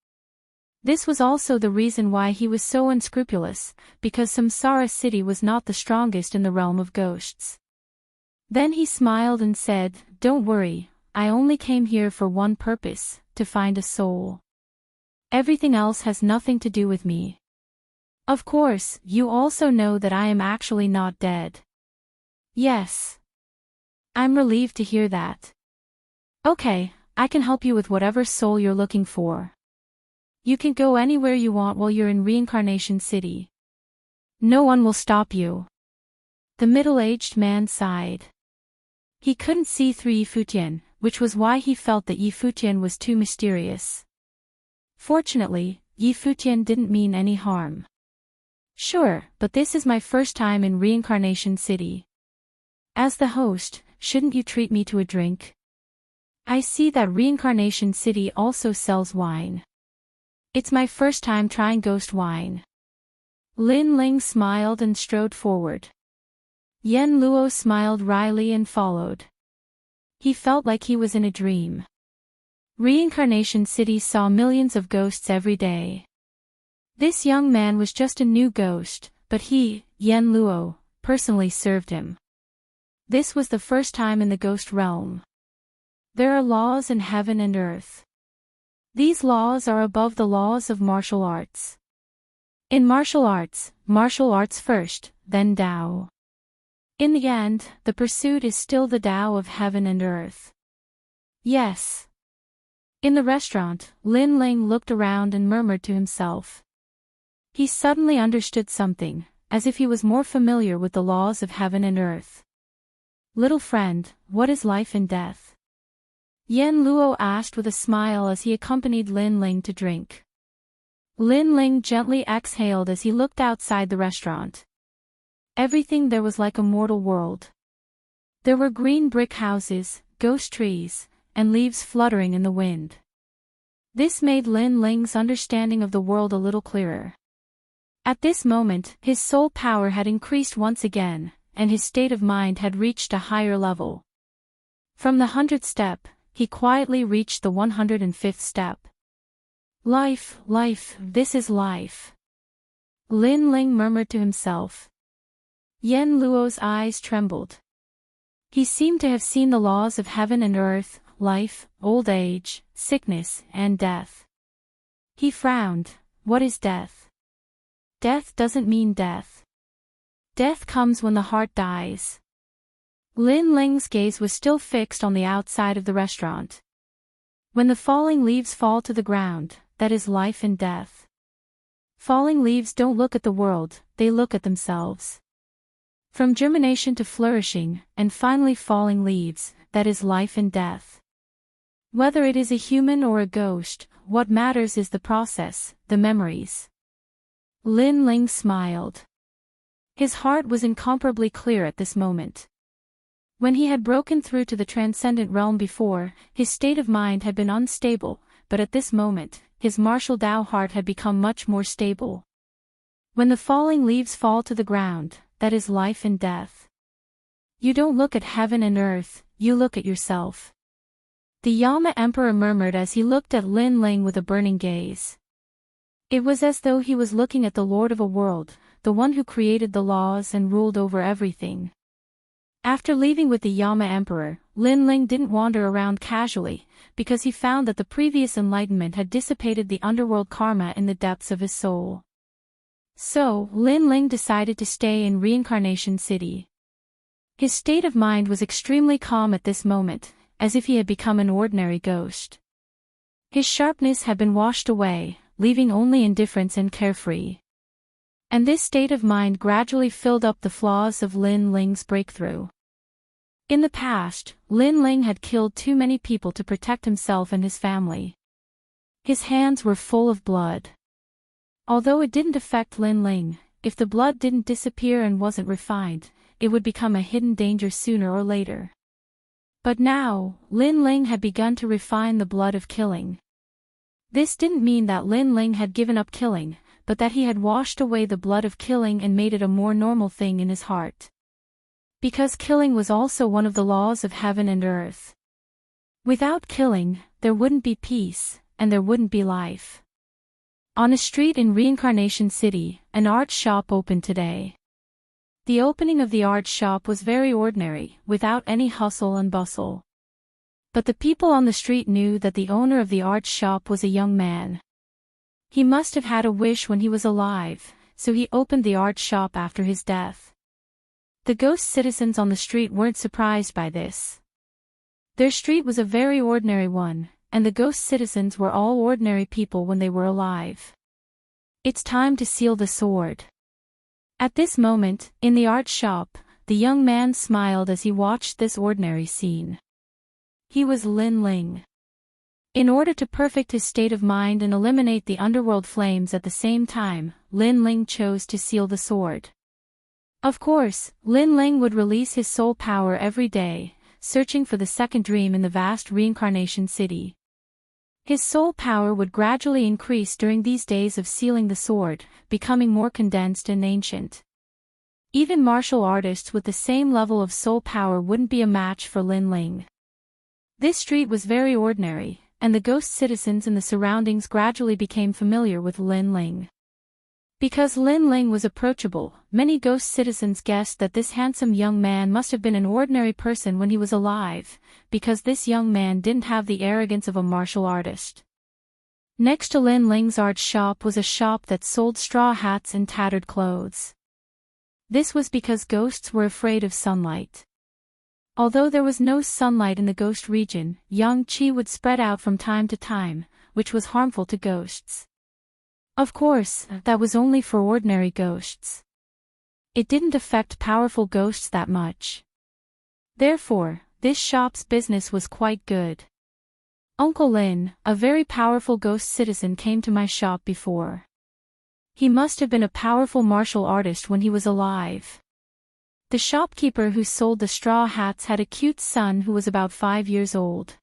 This was also the reason why he was so unscrupulous, because Samsara City was not the strongest in the realm of ghosts. Then he smiled and said, Don't worry, I only came here for one purpose, to find a soul. Everything else has nothing to do with me. Of course, you also know that I am actually not dead. Yes. I'm relieved to hear that. Okay, I can help you with whatever soul you're looking for. You can go anywhere you want while you're in Reincarnation City. No one will stop you. The middle-aged man sighed. He couldn't see through Yi Futian, which was why he felt that Yi Futian was too mysterious. Fortunately, Yi Futian didn't mean any harm. Sure, but this is my first time in Reincarnation City. As the host, shouldn't you treat me to a drink? I see that Reincarnation City also sells wine. It's my first time trying ghost wine. Lin Ling smiled and strode forward. Yen Luo smiled wryly and followed. He felt like he was in a dream. Reincarnation City saw millions of ghosts every day. This young man was just a new ghost, but he, Yen Luo, personally served him. This was the first time in the ghost realm. There are laws in heaven and earth. These laws are above the laws of martial arts. In martial arts first, then Tao. In the end, the pursuit is still the Tao of heaven and earth. Yes. In the restaurant, Lin Ling looked around and murmured to himself. He suddenly understood something, as if he was more familiar with the laws of heaven and earth. Little friend, what is life and death? Yen Luo asked with a smile as he accompanied Lin Ling to drink. Lin Ling gently exhaled as he looked outside the restaurant. Everything there was like a mortal world. There were green brick houses, ghost trees, and leaves fluttering in the wind. This made Lin Ling's understanding of the world a little clearer. At this moment, his soul power had increased once again, and his state of mind had reached a higher level. From the 100th step, he quietly reached the 105th step. Life, this is life. Lin Ling murmured to himself. Yen Luo's eyes trembled. He seemed to have seen the laws of heaven and earth, life, old age, sickness, and death. He frowned. What is death? Death doesn't mean death. Death comes when the heart dies. Lin Ling's gaze was still fixed on the outside of the restaurant. When the falling leaves fall to the ground, that is life and death. Falling leaves don't look at the world, they look at themselves. From germination to flourishing, and finally falling leaves, that is life and death. Whether it is a human or a ghost, what matters is the process, the memories. Lin Ling smiled. His heart was incomparably clear at this moment. When he had broken through to the transcendent realm before, his state of mind had been unstable, but at this moment, his martial Dao heart had become much more stable. When the falling leaves fall to the ground, that is life and death. You don't look at heaven and earth, you look at yourself. The Yama Emperor murmured as he looked at Lin Ling with a burning gaze. It was as though he was looking at the Lord of a world, the one who created the laws and ruled over everything. After leaving with the Yama Emperor, Lin Ling didn't wander around casually, because he found that the previous enlightenment had dissipated the underworld karma in the depths of his soul. So, Lin Ling decided to stay in Reincarnation City. His state of mind was extremely calm at this moment, as if he had become an ordinary ghost. His sharpness had been washed away, leaving only indifference and carefree. And this state of mind gradually filled up the flaws of Lin Ling's breakthrough. In the past, Lin Ling had killed too many people to protect himself and his family. His hands were full of blood. Although it didn't affect Lin Ling, if the blood didn't disappear and wasn't refined, it would become a hidden danger sooner or later. But now, Lin Ling had begun to refine the blood of killing. This didn't mean that Lin Ling had given up killing, but that he had washed away the blood of killing and made it a more normal thing in his heart. Because killing was also one of the laws of heaven and earth. Without killing, there wouldn't be peace, and there wouldn't be life. On a street in Reincarnation City, an art shop opened today. The opening of the art shop was very ordinary, without any hustle and bustle. But the people on the street knew that the owner of the art shop was a young man. He must have had a wish when he was alive, so he opened the art shop after his death. The ghost citizens on the street weren't surprised by this. Their street was a very ordinary one, and the ghost citizens were all ordinary people when they were alive. It's time to seal the sword. At this moment, in the art shop, the young man smiled as he watched this ordinary scene. He was Lin Ling. In order to perfect his state of mind and eliminate the underworld flames at the same time, Lin Ling chose to seal the sword. Of course, Lin Ling would release his soul power every day, searching for the second dream in the vast Reincarnation City. His soul power would gradually increase during these days of sealing the sword, becoming more condensed and ancient. Even martial artists with the same level of soul power wouldn't be a match for Lin Ling. This street was very ordinary, and the ghost citizens in the surroundings gradually became familiar with Lin Ling. Because Lin Ling was approachable, many ghost citizens guessed that this handsome young man must have been an ordinary person when he was alive, because this young man didn't have the arrogance of a martial artist. Next to Lin Ling's art shop was a shop that sold straw hats and tattered clothes. This was because ghosts were afraid of sunlight. Although there was no sunlight in the ghost region, yang qi would spread out from time to time, which was harmful to ghosts. Of course, that was only for ordinary ghosts. It didn't affect powerful ghosts that much. Therefore, this shop's business was quite good. Uncle Lin, a very powerful ghost citizen, came to my shop before. He must have been a powerful martial artist when he was alive. The shopkeeper who sold the straw hats had a cute son who was about 5 years old.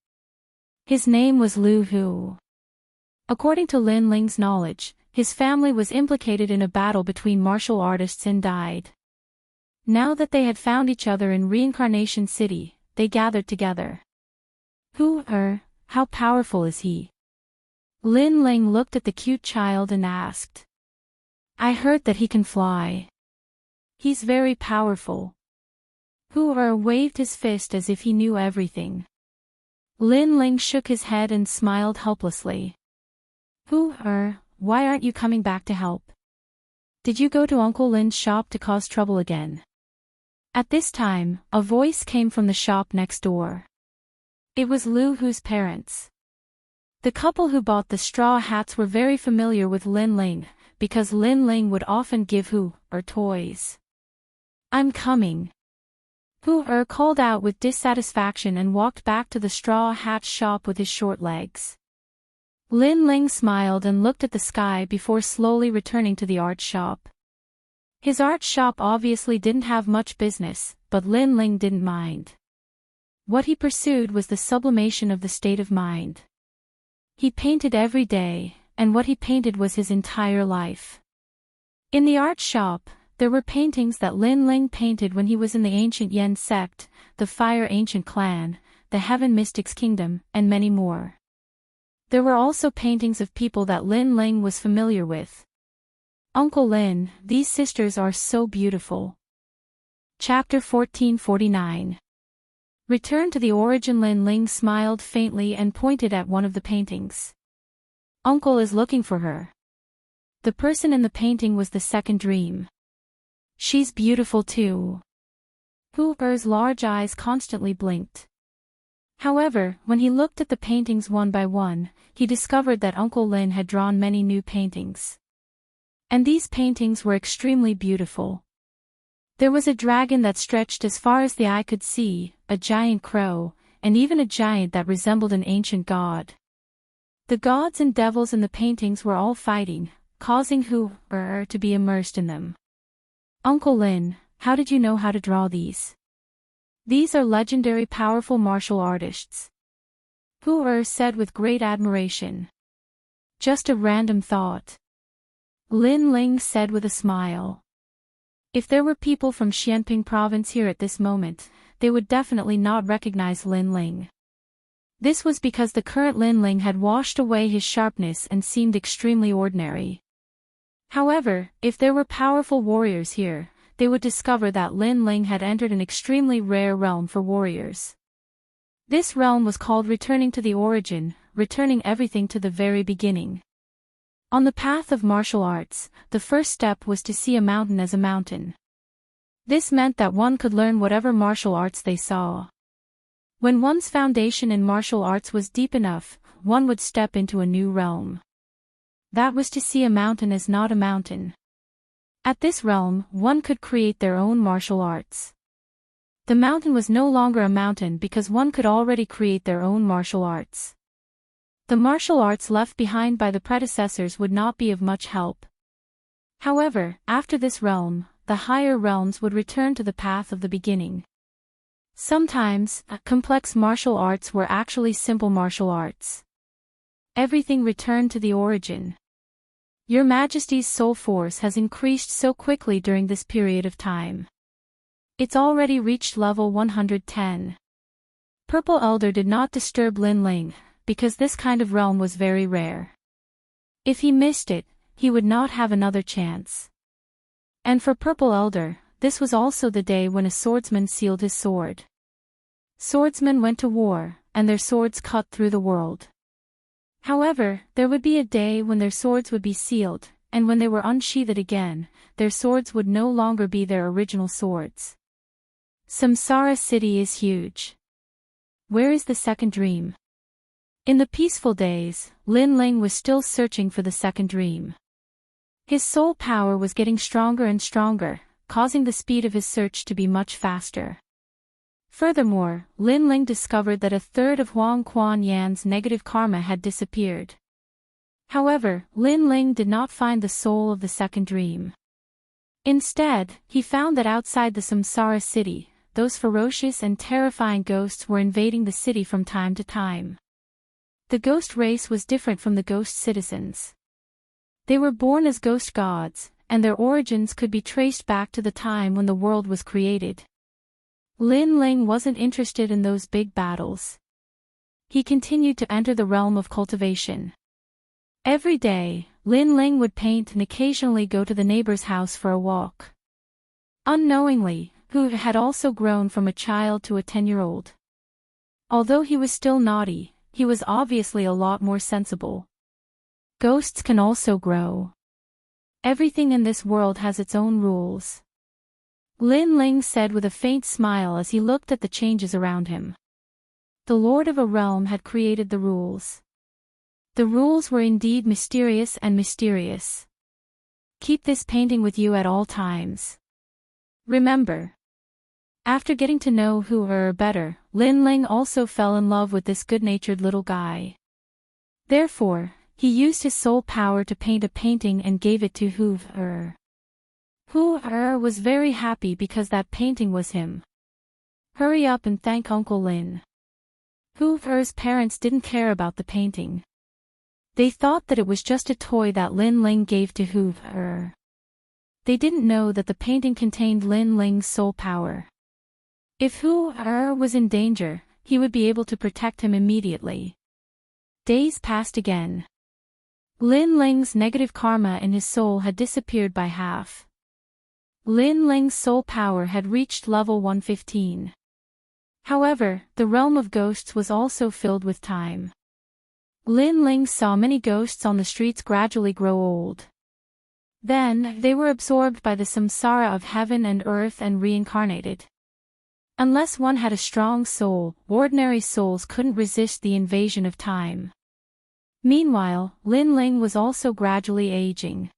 His name was Lu Hu. According to Lin Ling's knowledge, his family was implicated in a battle between martial artists and died. Now that they had found each other in Reincarnation City, they gathered together. How powerful is he? Lin Ling looked at the cute child and asked. I heard that he can fly. He's very powerful. Waved his fist as if he knew everything. Lin Ling shook his head and smiled helplessly. Why aren't you coming back to help? Did you go to Uncle Lin's shop to cause trouble again? At this time, a voice came from the shop next door. It was Lu Hu's parents. The couple who bought the straw hats were very familiar with Lin Ling, because Lin Ling would often give toys. I'm coming. Hu called out with dissatisfaction and walked back to the straw hat shop with his short legs. Lin Ling smiled and looked at the sky before slowly returning to the art shop. His art shop obviously didn't have much business, but Lin Ling didn't mind. What he pursued was the sublimation of the state of mind. He painted every day, and what he painted was his entire life. In the art shop, there were paintings that Lin Ling painted when he was in the ancient Yen sect, the Fire Ancient Clan, the Heaven Mystics Kingdom, and many more. There were also paintings of people that Lin Ling was familiar with. Uncle Lin, these sisters are so beautiful. Chapter 1449. Return to the origin. Lin Ling smiled faintly and pointed at one of the paintings. Uncle is looking for her. The person in the painting was the second dream. She's beautiful too. Hu Er's large eyes constantly blinked. However, when he looked at the paintings one by one, he discovered that Uncle Lin had drawn many new paintings. And these paintings were extremely beautiful. There was a dragon that stretched as far as the eye could see, a giant crow, and even a giant that resembled an ancient god. The gods and devils in the paintings were all fighting, causing Hu Er to be immersed in them. Uncle Lin, how did you know how to draw these? These are legendary powerful martial artists. Hu Er said with great admiration. Just a random thought. Lin Ling said with a smile. If there were people from Xianping province here at this moment, they would definitely not recognize Lin Ling. This was because the current Lin Ling had washed away his sharpness and seemed extremely ordinary. However, if there were powerful warriors here, they would discover that Lin Ling had entered an extremely rare realm for warriors. This realm was called returning to the origin, returning everything to the very beginning. On the path of martial arts, the first step was to see a mountain as a mountain. This meant that one could learn whatever martial arts they saw. When one's foundation in martial arts was deep enough, one would step into a new realm. That was to see a mountain as not a mountain. At this realm, one could create their own martial arts. The mountain was no longer a mountain because one could already create their own martial arts. The martial arts left behind by the predecessors would not be of much help. However, after this realm, the higher realms would return to the path of the beginning. Sometimes, complex martial arts were actually simple martial arts. Everything returned to the origin. Your Majesty's soul force has increased so quickly during this period of time. It's already reached level 110. Purple Elder did not disturb Lin Ling, because this kind of realm was very rare. If he missed it, he would not have another chance. And for Purple Elder, this was also the day when a swordsman sealed his sword. Swordsmen went to war, and their swords cut through the world. However, there would be a day when their swords would be sealed, and when they were unsheathed again, their swords would no longer be their original swords. Samsara City is huge. Where is the second dream? In the peaceful days, Lin Ling was still searching for the second dream. His soul power was getting stronger and stronger, causing the speed of his search to be much faster. Furthermore, Lin Ling discovered that a third of Huang Quan Yan's negative karma had disappeared. However, Lin Ling did not find the soul of the second dream. Instead, he found that outside the Samsara city, those ferocious and terrifying ghosts were invading the city from time to time. The ghost race was different from the ghost citizens. They were born as ghost gods, and their origins could be traced back to the time when the world was created. Lin Ling wasn't interested in those big battles. He continued to enter the realm of cultivation. Every day, Lin Ling would paint and occasionally go to the neighbor's house for a walk. Unknowingly, Hu had also grown from a child to a 10-year-old. Although he was still naughty, he was obviously a lot more sensible. Ghosts can also grow. Everything in this world has its own rules. Lin Ling said with a faint smile as he looked at the changes around him. The Lord of a realm had created the rules. The rules were indeed mysterious and mysterious. Keep this painting with you at all times. Remember. After getting to know Hu better, Lin Ling also fell in love with this good-natured little guy. Therefore, he used his soul power to paint a painting and gave it to Hu. Hu was very happy because that painting was him. Hurry up and thank Uncle Lin. Hu's parents didn't care about the painting. They thought that it was just a toy that Lin Ling gave to Hu. They didn't know that the painting contained Lin Ling's soul power. If Hu was in danger, he would be able to protect him immediately. Days passed again. Lin Ling's negative karma in his soul had disappeared by half. Lin Ling's soul power had reached level 115. However, the realm of ghosts was also filled with time. Lin Ling saw many ghosts on the streets gradually grow old. Then, they were absorbed by the samsara of heaven and earth and reincarnated. Unless one had a strong soul, ordinary souls couldn't resist the invasion of time. Meanwhile, Lin Ling was also gradually aging.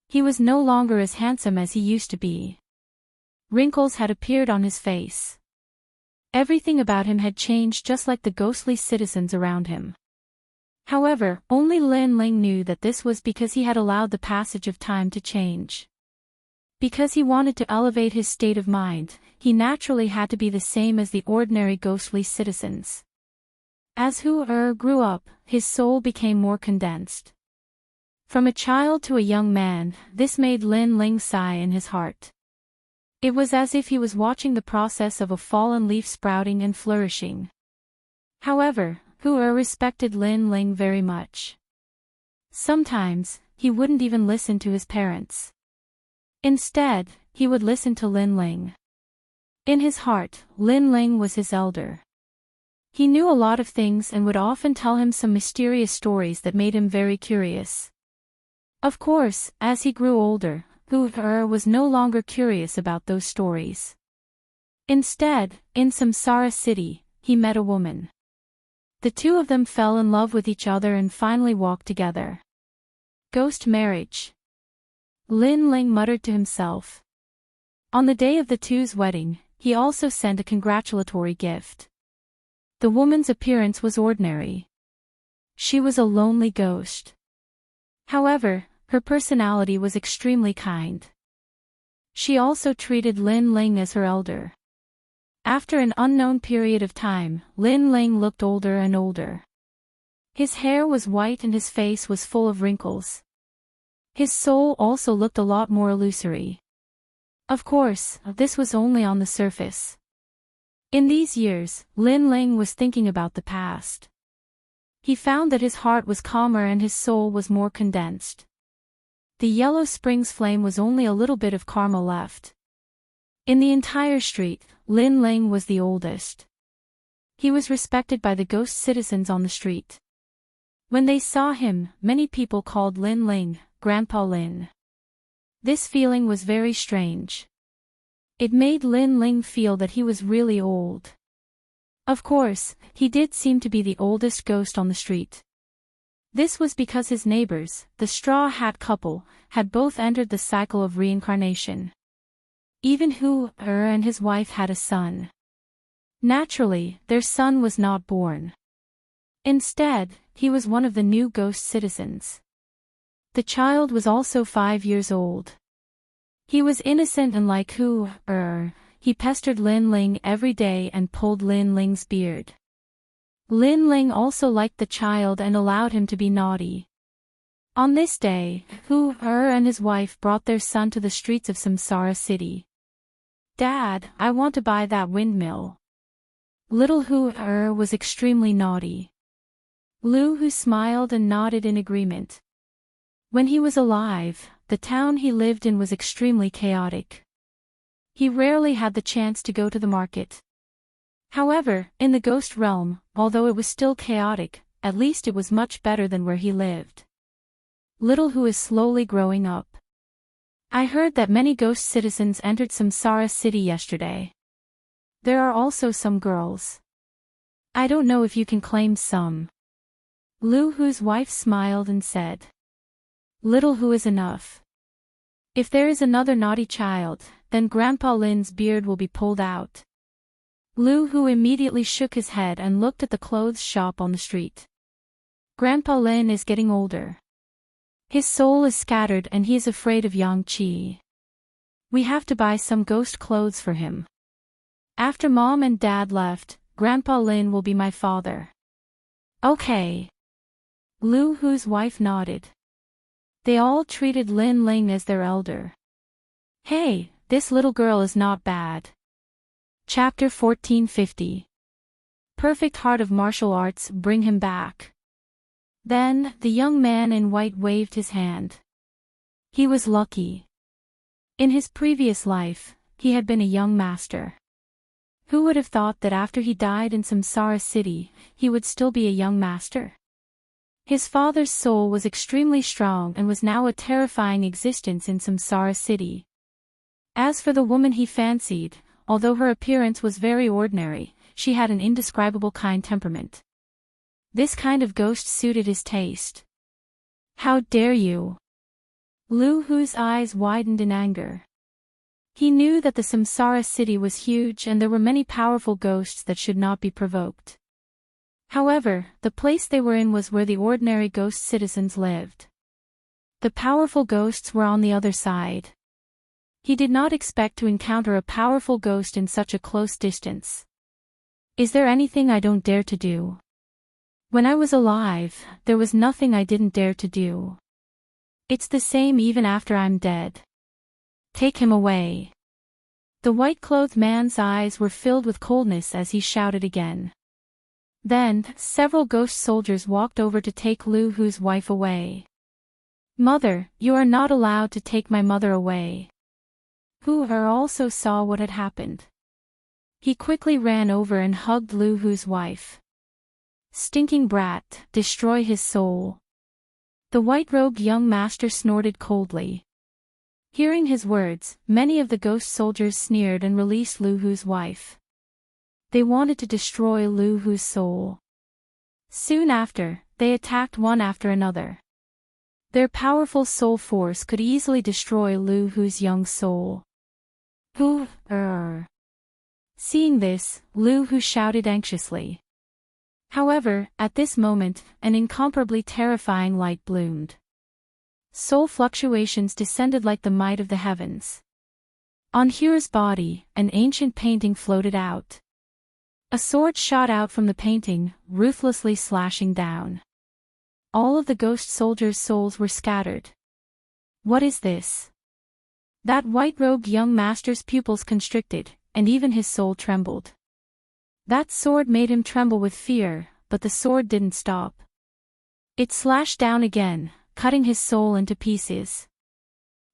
He was no longer as handsome as he used to be. Wrinkles had appeared on his face. Everything about him had changed just like the ghostly citizens around him. However, only Lin Ling knew that this was because he had allowed the passage of time to change. Because he wanted to elevate his state of mind, he naturally had to be the same as the ordinary ghostly citizens. As Hu grew up, his soul became more condensed. From a child to a young man, this made Lin Ling sigh in his heart. It was as if he was watching the process of a fallen leaf sprouting and flourishing. However, Hu respected Lin Ling very much. Sometimes, he wouldn't even listen to his parents. Instead, he would listen to Lin Ling. In his heart, Lin Ling was his elder. He knew a lot of things and would often tell him some mysterious stories that made him very curious. Of course, as he grew older, Hu was no longer curious about those stories. Instead, in Samsara City, he met a woman. The two of them fell in love with each other and finally walked together. Ghost marriage. Lin Ling muttered to himself. On the day of the two's wedding, he also sent a congratulatory gift. The woman's appearance was ordinary. She was a lonely ghost. However, her personality was extremely kind. She also treated Lin Ling as her elder. After an unknown period of time, Lin Ling looked older and older. His hair was white and his face was full of wrinkles. His soul also looked a lot more illusory. Of course, this was only on the surface. In these years, Lin Ling was thinking about the past. He found that his heart was calmer and his soul was more condensed. The Yellow Springs flame was only a little bit of karma left. In the entire street, Lin Ling was the oldest. He was respected by the ghost citizens on the street. When they saw him, many people called Lin Ling, Grandpa Lin. This feeling was very strange. It made Lin Ling feel that he was really old. Of course, he did seem to be the oldest ghost on the street. This was because his neighbors, the Straw Hat couple, had both entered the cycle of reincarnation. Even Hu and his wife had a son. Naturally, their son was not born. Instead, he was one of the new ghost citizens. The child was also 5 years old. He was innocent and like Hu he pestered Lin Ling every day and pulled Lin Ling's beard. Lin Ling also liked the child and allowed him to be naughty. On this day, Hu and his wife brought their son to the streets of Samsara City. "Dad, I want to buy that windmill." Little Hu was extremely naughty. Lu Hu smiled and nodded in agreement. When he was alive, the town he lived in was extremely chaotic. He rarely had the chance to go to the market. However, in the ghost realm, although it was still chaotic, at least it was much better than where he lived. Little Hu is slowly growing up. I heard that many ghost citizens entered Samsara City yesterday. There are also some girls. I don't know if you can claim some. Lu Hu's wife smiled and said. Little Hu is enough. If there is another naughty child, then Grandpa Lin's beard will be pulled out. Lu Hu immediately shook his head and looked at the clothes shop on the street. Grandpa Lin is getting older. His soul is scattered and he is afraid of Yang Qi. We have to buy some ghost clothes for him. After Mom and Dad left, Grandpa Lin will be my father. Okay. Lu Hu's wife nodded. They all treated Lin Ling as their elder. Hey, this little girl is not bad. Chapter 1450. Perfect heart of martial arts, bring him back. Then, the young man in white waved his hand. He was lucky. In his previous life, he had been a young master. Who would have thought that after he died in Samsara city, he would still be a young master? His father's soul was extremely strong and was now a terrifying existence in Samsara city. As for the woman he fancied, although her appearance was very ordinary, she had an indescribable kind temperament. This kind of ghost suited his taste. How dare you? Lu Hu's eyes widened in anger. He knew that the Samsara city was huge and there were many powerful ghosts that should not be provoked. However, the place they were in was where the ordinary ghost citizens lived. The powerful ghosts were on the other side. He did not expect to encounter a powerful ghost in such a close distance. Is there anything I don't dare to do? When I was alive, there was nothing I didn't dare to do. It's the same even after I'm dead. Take him away. The white-clothed man's eyes were filled with coldness as he shouted again. Then, several ghost soldiers walked over to take Lu Hu's wife away. Mother, you are not allowed to take my mother away. Hu Er also saw what had happened. He quickly ran over and hugged Lu Hu's wife. Stinking brat, destroy his soul. The white-robed young master snorted coldly. Hearing his words, many of the ghost soldiers sneered and released Lu Hu's wife. They wanted to destroy Lu Hu's soul. Soon after, they attacked one after another. Their powerful soul force could easily destroy Lu Hu's young soul. Hu Er. Seeing this, Lu Hu shouted anxiously. However, at this moment, an incomparably terrifying light bloomed. Soul fluctuations descended like the might of the heavens. On Hura's body, an ancient painting floated out. A sword shot out from the painting, ruthlessly slashing down. All of the ghost soldiers' souls were scattered. What is this? That white-robed young master's pupils constricted, and even his soul trembled. That sword made him tremble with fear, but the sword didn't stop. It slashed down again, cutting his soul into pieces.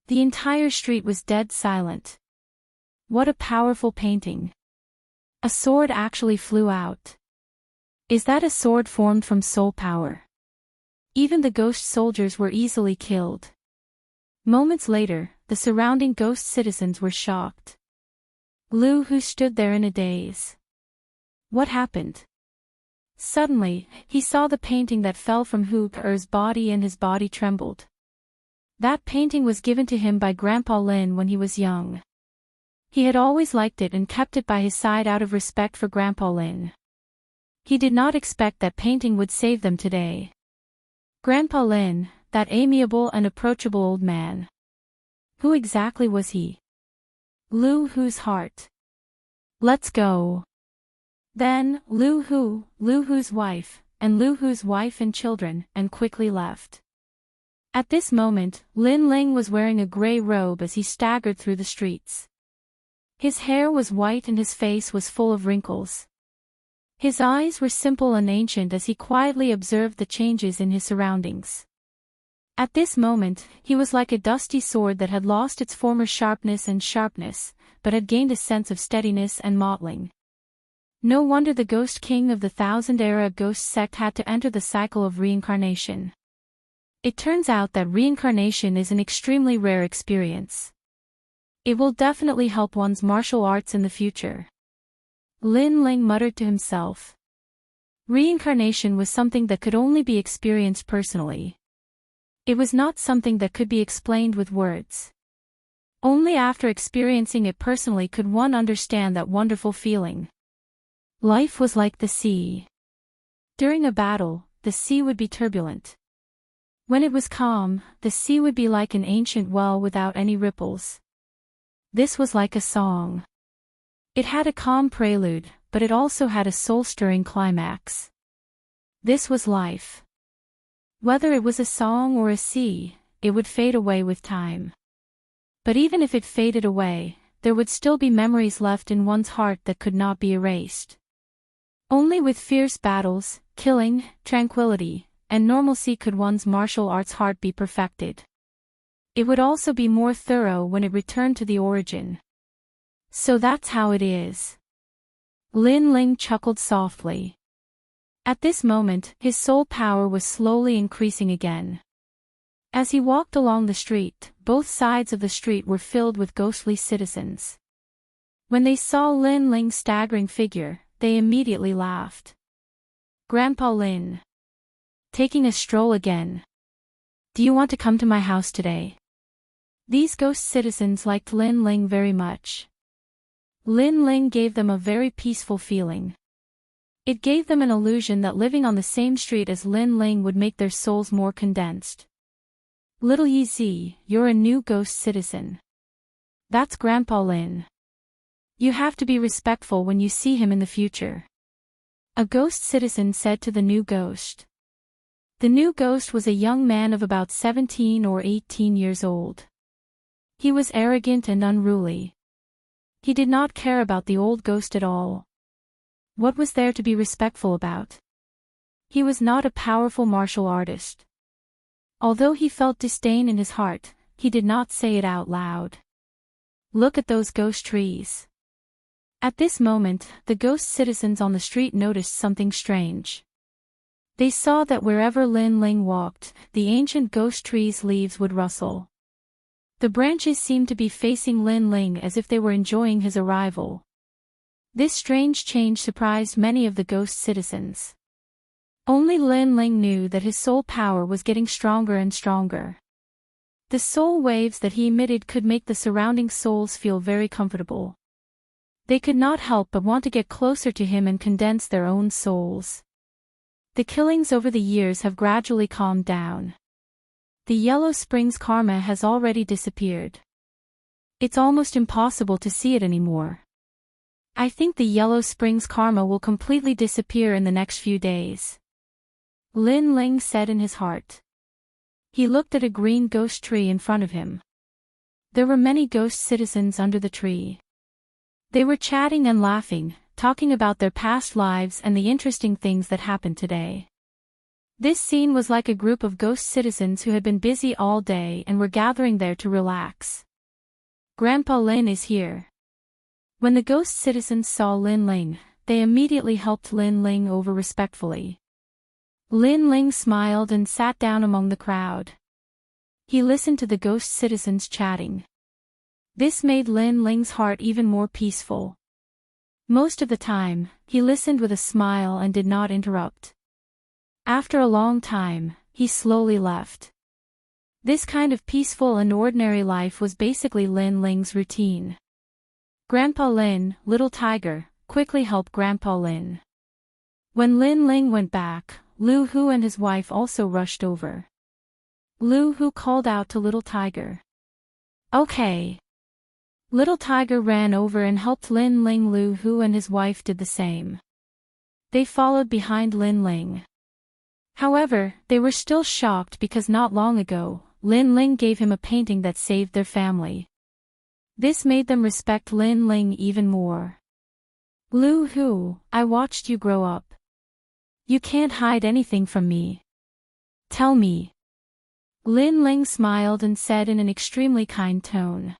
The entire street was dead silent. What a powerful painting. A sword actually flew out. Is that a sword formed from soul power? Even the ghost soldiers were easily killed. Moments later, the surrounding ghost citizens were shocked. Lu Hu stood there in a daze. What happened? Suddenly, he saw the painting that fell from Hu Er's body and his body trembled. That painting was given to him by Grandpa Lin when he was young. He had always liked it and kept it by his side out of respect for Grandpa Lin. He did not expect that painting would save them today. Grandpa Lin, that amiable and approachable old man. Who exactly was he? Lu Hu's heart. Let's go. Then, Lu Hu's wife, and Lu Hu's wife and children, and quickly left. At this moment, Lin Ling was wearing a gray robe as he staggered through the streets. His hair was white and his face was full of wrinkles. His eyes were simple and ancient as he quietly observed the changes in his surroundings. At this moment, he was like a dusty sword that had lost its former sharpness, but had gained a sense of steadiness and mottling. No wonder the Ghost King of the Thousand-Era Ghost sect had to enter the cycle of reincarnation. It turns out that reincarnation is an extremely rare experience. It will definitely help one's martial arts in the future. Lin Ling muttered to himself. Reincarnation was something that could only be experienced personally. It was not something that could be explained with words. Only after experiencing it personally could one understand that wonderful feeling. Life was like the sea. During a battle, the sea would be turbulent. When it was calm, the sea would be like an ancient well without any ripples. This was like a song. It had a calm prelude, but it also had a soul-stirring climax. This was life. Whether it was a song or a sea, it would fade away with time. But even if it faded away, there would still be memories left in one's heart that could not be erased. Only with fierce battles, killing, tranquility, and normalcy could one's martial arts heart be perfected. It would also be more thorough when it returned to the origin. So that's how it is. Lin Ling chuckled softly. At this moment, his soul power was slowly increasing again. As he walked along the street, both sides of the street were filled with ghostly citizens. When they saw Lin Ling's staggering figure, they immediately laughed. Grandpa Lin. Taking a stroll again. Do you want to come to my house today? These ghost citizens liked Lin Ling very much. Lin Ling gave them a very peaceful feeling. It gave them an illusion that living on the same street as Lin Ling would make their souls more condensed. Little Yi Zi, you're a new ghost citizen. That's Grandpa Lin. You have to be respectful when you see him in the future. A ghost citizen said to the new ghost. The new ghost was a young man of about 17 or 18 years old. He was arrogant and unruly. He did not care about the old ghost at all. What was there to be respectful about? He was not a powerful martial artist. Although he felt disdain in his heart, he did not say it out loud. Look at those ghost trees. At this moment, the ghost citizens on the street noticed something strange. They saw that wherever Lin Ling walked, the ancient ghost trees' leaves would rustle. The branches seemed to be facing Lin Ling as if they were enjoying his arrival. This strange change surprised many of the ghost citizens. Only Lin Ling knew that his soul power was getting stronger and stronger. The soul waves that he emitted could make the surrounding souls feel very comfortable. They could not help but want to get closer to him and condense their own souls. The killings over the years have gradually calmed down. The Yellow Springs karma has already disappeared. It's almost impossible to see it anymore. I think the Yellow Springs karma will completely disappear in the next few days. Lin Ling said in his heart. He looked at a green ghost tree in front of him. There were many ghost citizens under the tree. They were chatting and laughing, talking about their past lives and the interesting things that happened today. This scene was like a group of ghost citizens who had been busy all day and were gathering there to relax. Grandpa Lin is here. When the ghost citizens saw Lin Ling, they immediately helped Lin Ling over respectfully. Lin Ling smiled and sat down among the crowd. He listened to the ghost citizens chatting. This made Lin Ling's heart even more peaceful. Most of the time, he listened with a smile and did not interrupt. After a long time, he slowly left. This kind of peaceful and ordinary life was basically Lin Ling's routine. Grandpa Lin, Little Tiger, quickly helped Grandpa Lin. When Lin Ling went back, Lu Hu and his wife also rushed over. Lu Hu called out to Little Tiger. Okay. Little Tiger ran over and helped Lin Ling. Lu Hu and his wife did the same. They followed behind Lin Ling. However, they were still shocked because not long ago, Lin Ling gave him a painting that saved their family. This made them respect Lin Ling even more. Lu Hu, I watched you grow up. You can't hide anything from me. Tell me. Lin Ling smiled and said in an extremely kind tone.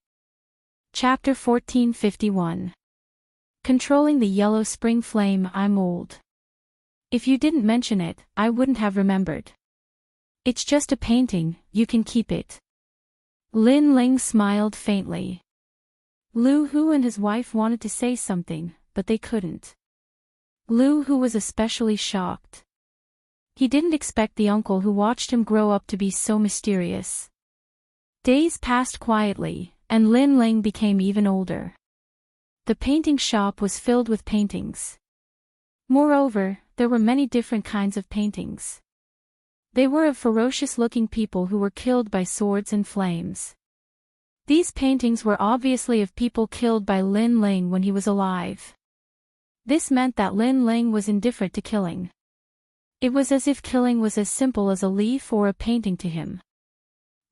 Chapter 1451. Controlling the Yellow Spring Flame. I'm old. If you didn't mention it, I wouldn't have remembered. It's just a painting, you can keep it. Lin Ling smiled faintly. Lu Hu and his wife wanted to say something, but they couldn't. Lu Hu was especially shocked. He didn't expect the uncle who watched him grow up to be so mysterious. Days passed quietly, and Lin Ling became even older. The painting shop was filled with paintings. Moreover, there were many different kinds of paintings. They were of ferocious-looking people who were killed by swords and flames. These paintings were obviously of people killed by Lin Ling when he was alive. This meant that Lin Ling was indifferent to killing. It was as if killing was as simple as a leaf or a painting to him.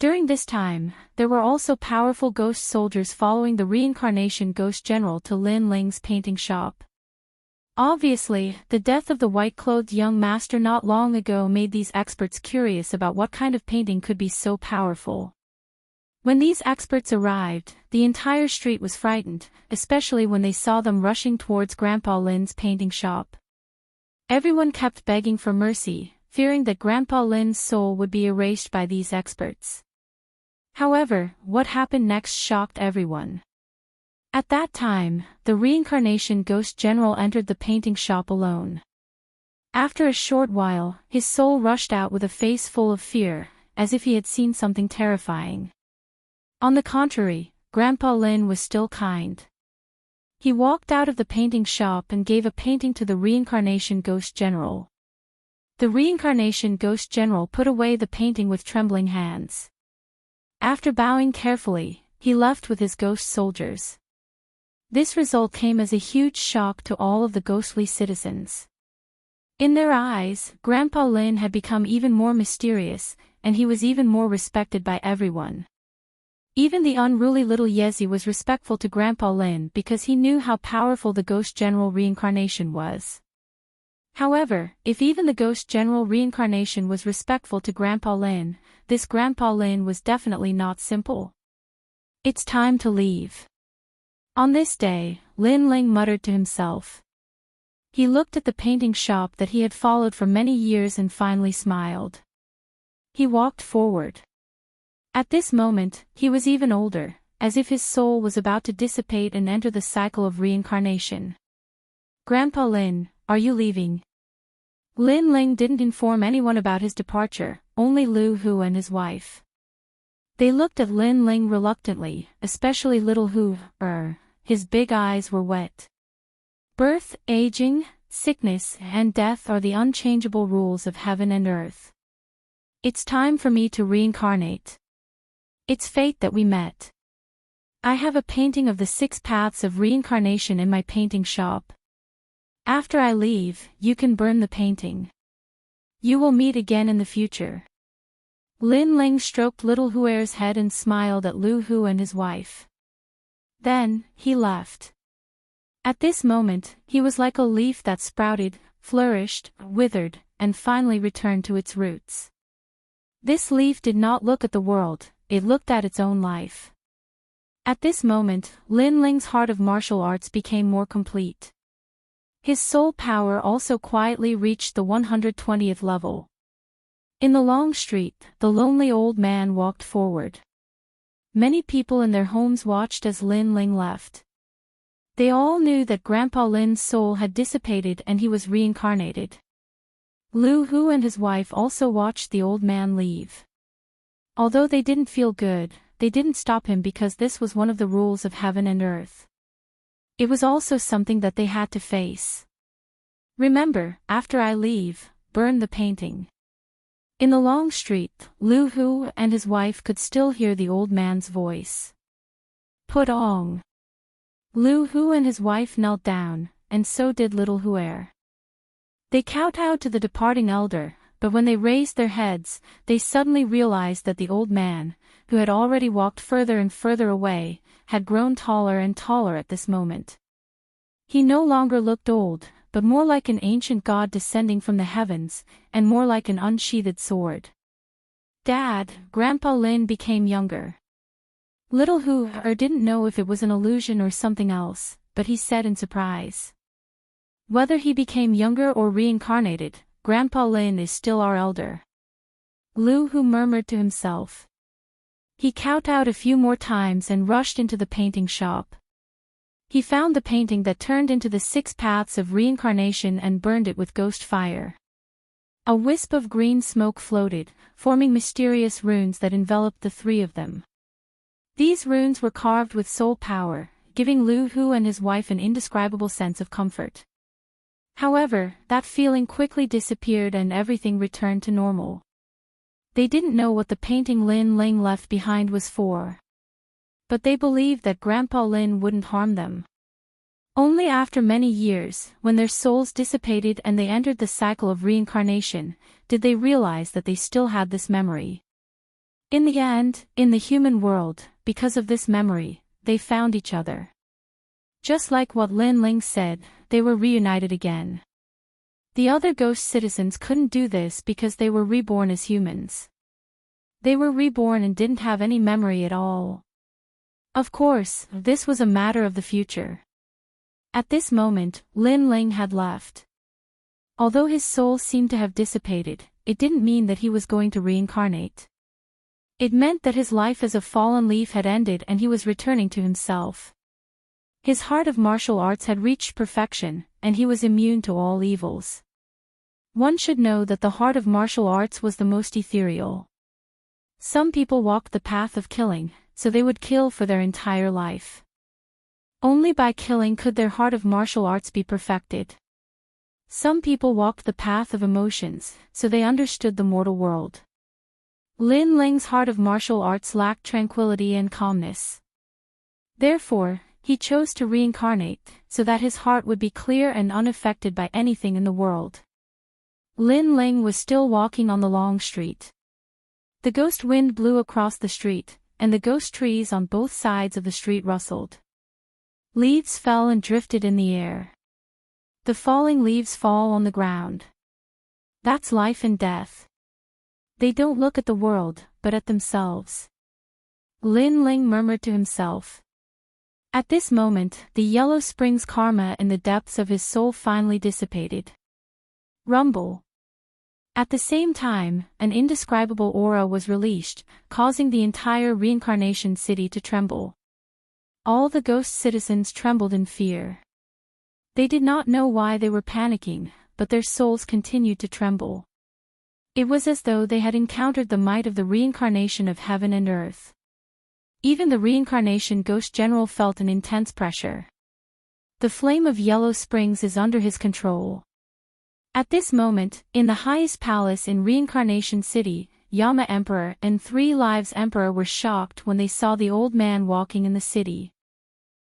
During this time, there were also powerful ghost soldiers following the reincarnation ghost general to Lin Ling's painting shop. Obviously, the death of the white-clothed young master not long ago made these experts curious about what kind of painting could be so powerful. When these experts arrived, the entire street was frightened, especially when they saw them rushing towards Grandpa Lin's painting shop. Everyone kept begging for mercy, fearing that Grandpa Lin's soul would be erased by these experts. However, what happened next shocked everyone. At that time, the reincarnation ghost general entered the painting shop alone. After a short while, his soul rushed out with a face full of fear, as if he had seen something terrifying. On the contrary, Grandpa Lin was still kind. He walked out of the painting shop and gave a painting to the reincarnation ghost general. The reincarnation ghost general put away the painting with trembling hands. After bowing carefully, he left with his ghost soldiers. This result came as a huge shock to all of the ghostly citizens. In their eyes, Grandpa Lin had become even more mysterious, and he was even more respected by everyone. Even the unruly little Yezi was respectful to Grandpa Lin because he knew how powerful the Ghost General reincarnation was. However, if even the Ghost General reincarnation was respectful to Grandpa Lin, this Grandpa Lin was definitely not simple. It's time to leave. On this day, Lin Ling muttered to himself. He looked at the painting shop that he had followed for many years and finally smiled. He walked forward. At this moment, he was even older, as if his soul was about to dissipate and enter the cycle of reincarnation. Grandpa Lin, are you leaving? Lin Ling didn't inform anyone about his departure, only Lu Hu and his wife. They looked at Lin Ling reluctantly, especially little Hu, his big eyes were wet. Birth, aging, sickness, and death are the unchangeable rules of heaven and earth. It's time for me to reincarnate. It's fate that we met. I have a painting of the 6 paths of reincarnation in my painting shop. After I leave, you can burn the painting. You will meet again in the future. Lin Ling stroked little Huer's head and smiled at Lu Hu and his wife. Then, he left. At this moment, he was like a leaf that sprouted, flourished, withered, and finally returned to its roots. This leaf did not look at the world, it looked at its own life. At this moment, Lin Ling's heart of martial arts became more complete. His soul power also quietly reached the 120th level. In the long street, the lonely old man walked forward. Many people in their homes watched as Lin Ling left. They all knew that Grandpa Lin's soul had dissipated and he was reincarnated. Lu Hu and his wife also watched the old man leave. Although they didn't feel good, they didn't stop him because this was one of the rules of heaven and earth. It was also something that they had to face. Remember, after I leave, burn the painting. In the long street, Lu Hu and his wife could still hear the old man's voice. Put on. Lu Hu and his wife knelt down, and so did little Huer. They kowtowed to the departing elder, but when they raised their heads, they suddenly realized that the old man, who had already walked further and further away, had grown taller and taller at this moment. He no longer looked old, but more like an ancient god descending from the heavens, and more like an unsheathed sword. Dad, Grandpa Lin became younger. Little Huer didn't know if it was an illusion or something else, but he said in surprise. Whether he became younger or reincarnated, Grandpa Lin is still our elder. Lu Hu murmured to himself. He kowtowed a few more times and rushed into the painting shop. He found the painting that turned into the 6 paths of reincarnation and burned it with ghost fire. A wisp of green smoke floated, forming mysterious runes that enveloped the 3 of them. These runes were carved with soul power, giving Lu Hu and his wife an indescribable sense of comfort. However, that feeling quickly disappeared and everything returned to normal. They didn't know what the painting Lin Ling left behind was for. But they believed that Grandpa Lin wouldn't harm them. Only after many years, when their souls dissipated and they entered the cycle of reincarnation, did they realize that they still had this memory. In the end, in the human world, because of this memory, they found each other. Just like what Lin Ling said, they were reunited again. The other ghost citizens couldn't do this because they were reborn as humans. They were reborn and didn't have any memory at all. Of course, this was a matter of the future. At this moment, Lin Ling had left. Although his soul seemed to have dissipated, it didn't mean that he was going to reincarnate. It meant that his life as a fallen leaf had ended and he was returning to himself. His heart of martial arts had reached perfection, and he was immune to all evils. One should know that the heart of martial arts was the most ethereal. Some people walked the path of killing, so they would kill for their entire life. Only by killing could their heart of martial arts be perfected. Some people walked the path of emotions, so they understood the mortal world. Lin Ling's heart of martial arts lacked tranquility and calmness. Therefore, he chose to reincarnate, so that his heart would be clear and unaffected by anything in the world. Lin Ling was still walking on the long street. The ghost wind blew across the street, and the ghost trees on both sides of the street rustled. Leaves fell and drifted in the air. The falling leaves fall on the ground. That's life and death. They don't look at the world, but at themselves. Lin Ling murmured to himself. At this moment, the yellow spring's karma in the depths of his soul finally dissipated. Rumble. At the same time, an indescribable aura was released, causing the entire reincarnation city to tremble. All the ghost citizens trembled in fear. They did not know why they were panicking, but their souls continued to tremble. It was as though they had encountered the might of the reincarnation of heaven and earth. Even the reincarnation ghost general felt an intense pressure. The flame of Yellow Springs is under his control. At this moment, in the highest palace in Reincarnation City, Yama Emperor and 3 Lives Emperor were shocked when they saw the old man walking in the city.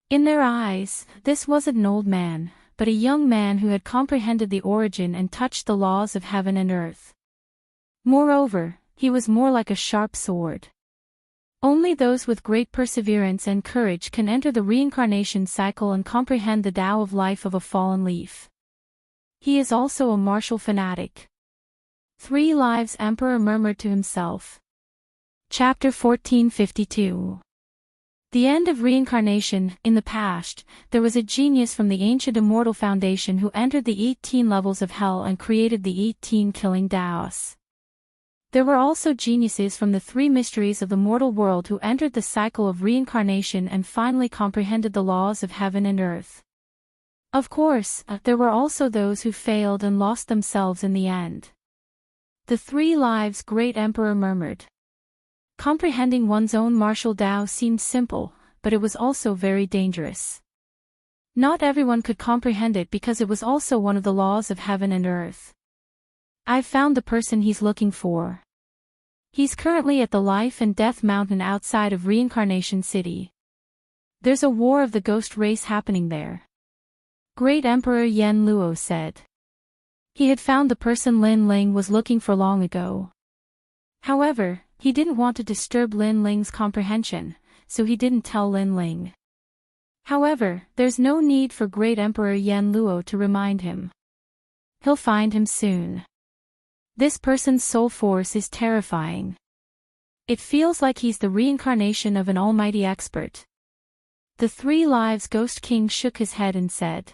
In their eyes, this wasn't an old man, but a young man who had comprehended the origin and touched the laws of heaven and earth. Moreover, he was more like a sharp sword. Only those with great perseverance and courage can enter the reincarnation cycle and comprehend the Tao of life of a fallen leaf. He is also a martial fanatic. 3 Lives Emperor murmured to himself. Chapter 1452. The end of reincarnation. In the past, there was a genius from the ancient Immortal Foundation who entered the 18 levels of hell and created the 18 killing Taos. There were also geniuses from the 3 mysteries of the mortal world who entered the cycle of reincarnation and finally comprehended the laws of heaven and earth. Of course, there were also those who failed and lost themselves in the end. The 3 Lives Great Emperor murmured. Comprehending one's own martial Tao seemed simple, but it was also very dangerous. Not everyone could comprehend it because it was also one of the laws of heaven and earth. I've found the person he's looking for. He's currently at the Life and Death Mountain outside of Reincarnation City. There's a war of the ghost race happening there. Great Emperor Yen Luo said. He had found the person Lin Ling was looking for long ago. However, he didn't want to disturb Lin Ling's comprehension, so he didn't tell Lin Ling. However, there's no need for Great Emperor Yen Luo to remind him. He'll find him soon. This person's soul force is terrifying. It feels like he's the reincarnation of an almighty expert. The 3 Lives Ghost King shook his head and said.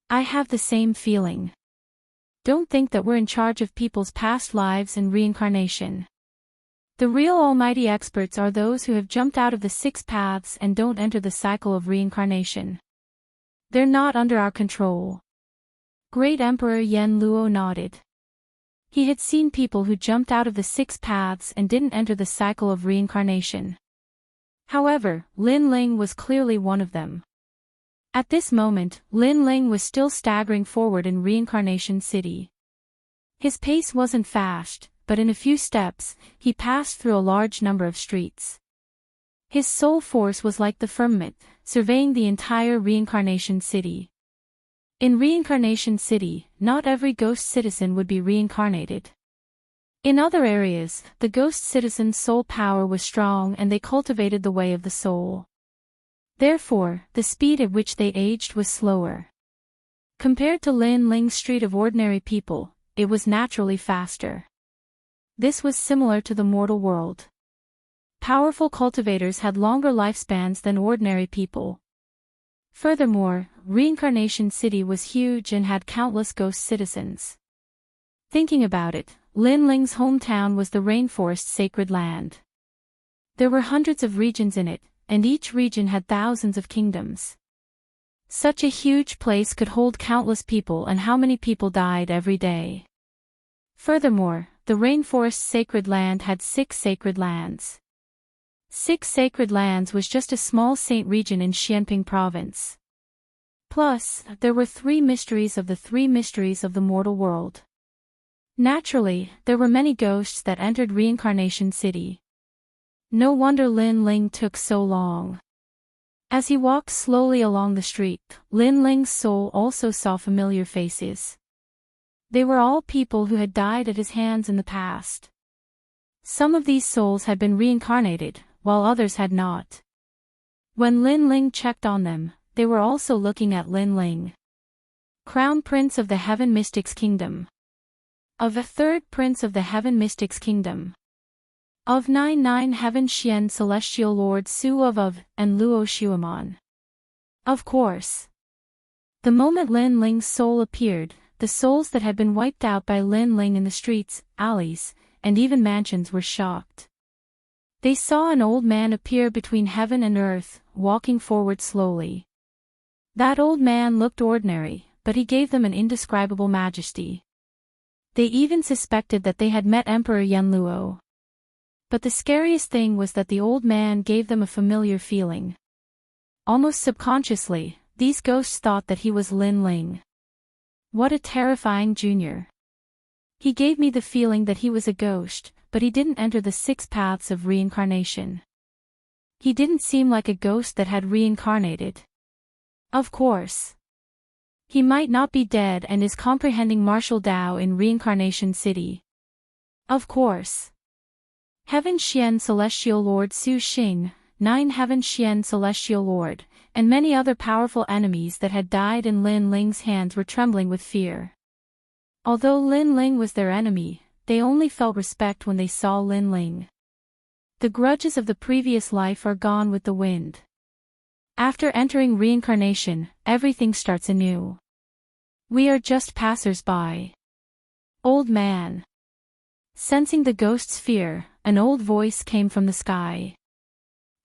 I have the same feeling. Don't think that we're in charge of people's past lives and reincarnation. The real almighty experts are those who have jumped out of the 6 paths and don't enter the cycle of reincarnation. They're not under our control. Great Emperor Yen Luo nodded. He had seen people who jumped out of the 6 paths and didn't enter the cycle of reincarnation. However, Lin Ling was clearly one of them. At this moment, Lin Ling was still staggering forward in Reincarnation City. His pace wasn't fast, but in a few steps, he passed through a large number of streets. His soul force was like the firmament, surveying the entire Reincarnation City. In Reincarnation City, not every ghost citizen would be reincarnated. In other areas, the ghost citizens' soul power was strong and they cultivated the way of the soul. Therefore, the speed at which they aged was slower. Compared to Lin Ling's street of ordinary people, it was naturally faster. This was similar to the mortal world. Powerful cultivators had longer lifespans than ordinary people. Furthermore, Reincarnation City was huge and had countless ghost citizens. Thinking about it, Lin Ling's hometown was the rainforest sacred land. There were hundreds of regions in it, and each region had thousands of kingdoms. Such a huge place could hold countless people, and how many people died every day. Furthermore, the rainforest sacred land had 6 sacred lands. 6 sacred lands was just a small saint region in Xianping province. Plus, there were 3 mysteries of the 3 mysteries of the mortal world. Naturally, there were many ghosts that entered Reincarnation City. No wonder Lin Ling took so long. As he walked slowly along the street, Lin Ling's soul also saw familiar faces. They were all people who had died at his hands in the past. Some of these souls had been reincarnated, while others had not. When Lin Ling checked on them, they were also looking at Lin Ling. Crown Prince of the Heaven Mystics Kingdom. Of a 3rd Prince of the Heaven Mystics Kingdom. Of 9 Heaven Xian Celestial Lord Su of and Luo Xuemon. Of course. The moment Lin Ling's soul appeared, the souls that had been wiped out by Lin Ling in the streets, alleys, and even mansions were shocked. They saw an old man appear between heaven and earth, walking forward slowly. That old man looked ordinary, but he gave them an indescribable majesty. They even suspected that they had met Emperor Yanluo. But the scariest thing was that the old man gave them a familiar feeling. Almost subconsciously, these ghosts thought that he was Lin Ling. What a terrifying junior. He gave me the feeling that he was a ghost, but he didn't enter the 6 paths of reincarnation. He didn't seem like a ghost that had reincarnated. Of course. He might not be dead and is comprehending martial Tao in Reincarnation City. Of course. Heaven Xian Celestial Lord Su Xing, 9 Heaven Xian Celestial Lord, and many other powerful enemies that had died in Lin Ling's hands were trembling with fear. Although Lin Ling was their enemy, they only felt respect when they saw Lin Ling. The grudges of the previous life are gone with the wind. After entering reincarnation, everything starts anew. We are just passers-by. Old man. Sensing the ghost's fear, an old voice came from the sky.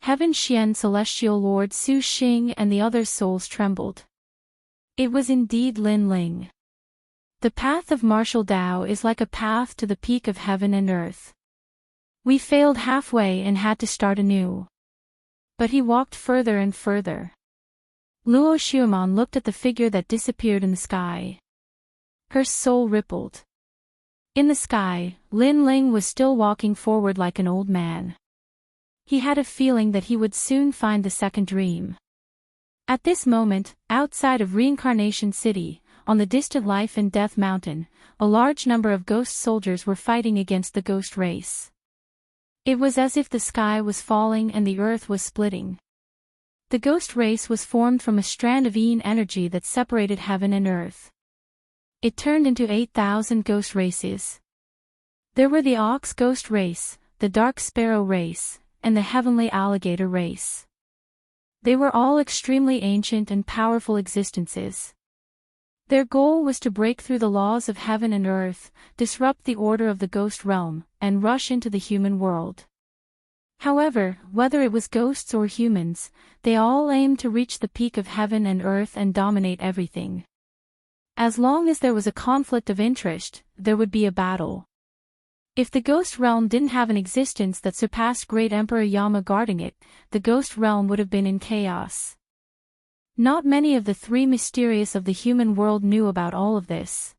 Heaven Xian Celestial Lord Su Xing and the other souls trembled. It was indeed Lin Ling. The path of martial Tao is like a path to the peak of heaven and earth. We failed halfway and had to start anew. But he walked further and further. Luo Xuemon looked at the figure that disappeared in the sky. Her soul rippled. In the sky, Lin Ling was still walking forward like an old man. He had a feeling that he would soon find the second dream. At this moment, outside of Reincarnation City, on the distant Life and Death Mountain, a large number of ghost soldiers were fighting against the ghost race. It was as if the sky was falling and the earth was splitting. The ghost race was formed from a strand of yin energy that separated heaven and earth. It turned into 8,000 ghost races. There were the ox ghost race, the dark sparrow race, and the heavenly alligator race. They were all extremely ancient and powerful existences. Their goal was to break through the laws of heaven and earth, disrupt the order of the ghost realm, and rush into the human world. However, whether it was ghosts or humans, they all aimed to reach the peak of heaven and earth and dominate everything. As long as there was a conflict of interest, there would be a battle. If the ghost realm didn't have an existence that surpassed Great Emperor Yama guarding it, the ghost realm would have been in chaos. Not many of the three mysterious of the human world knew about all of this.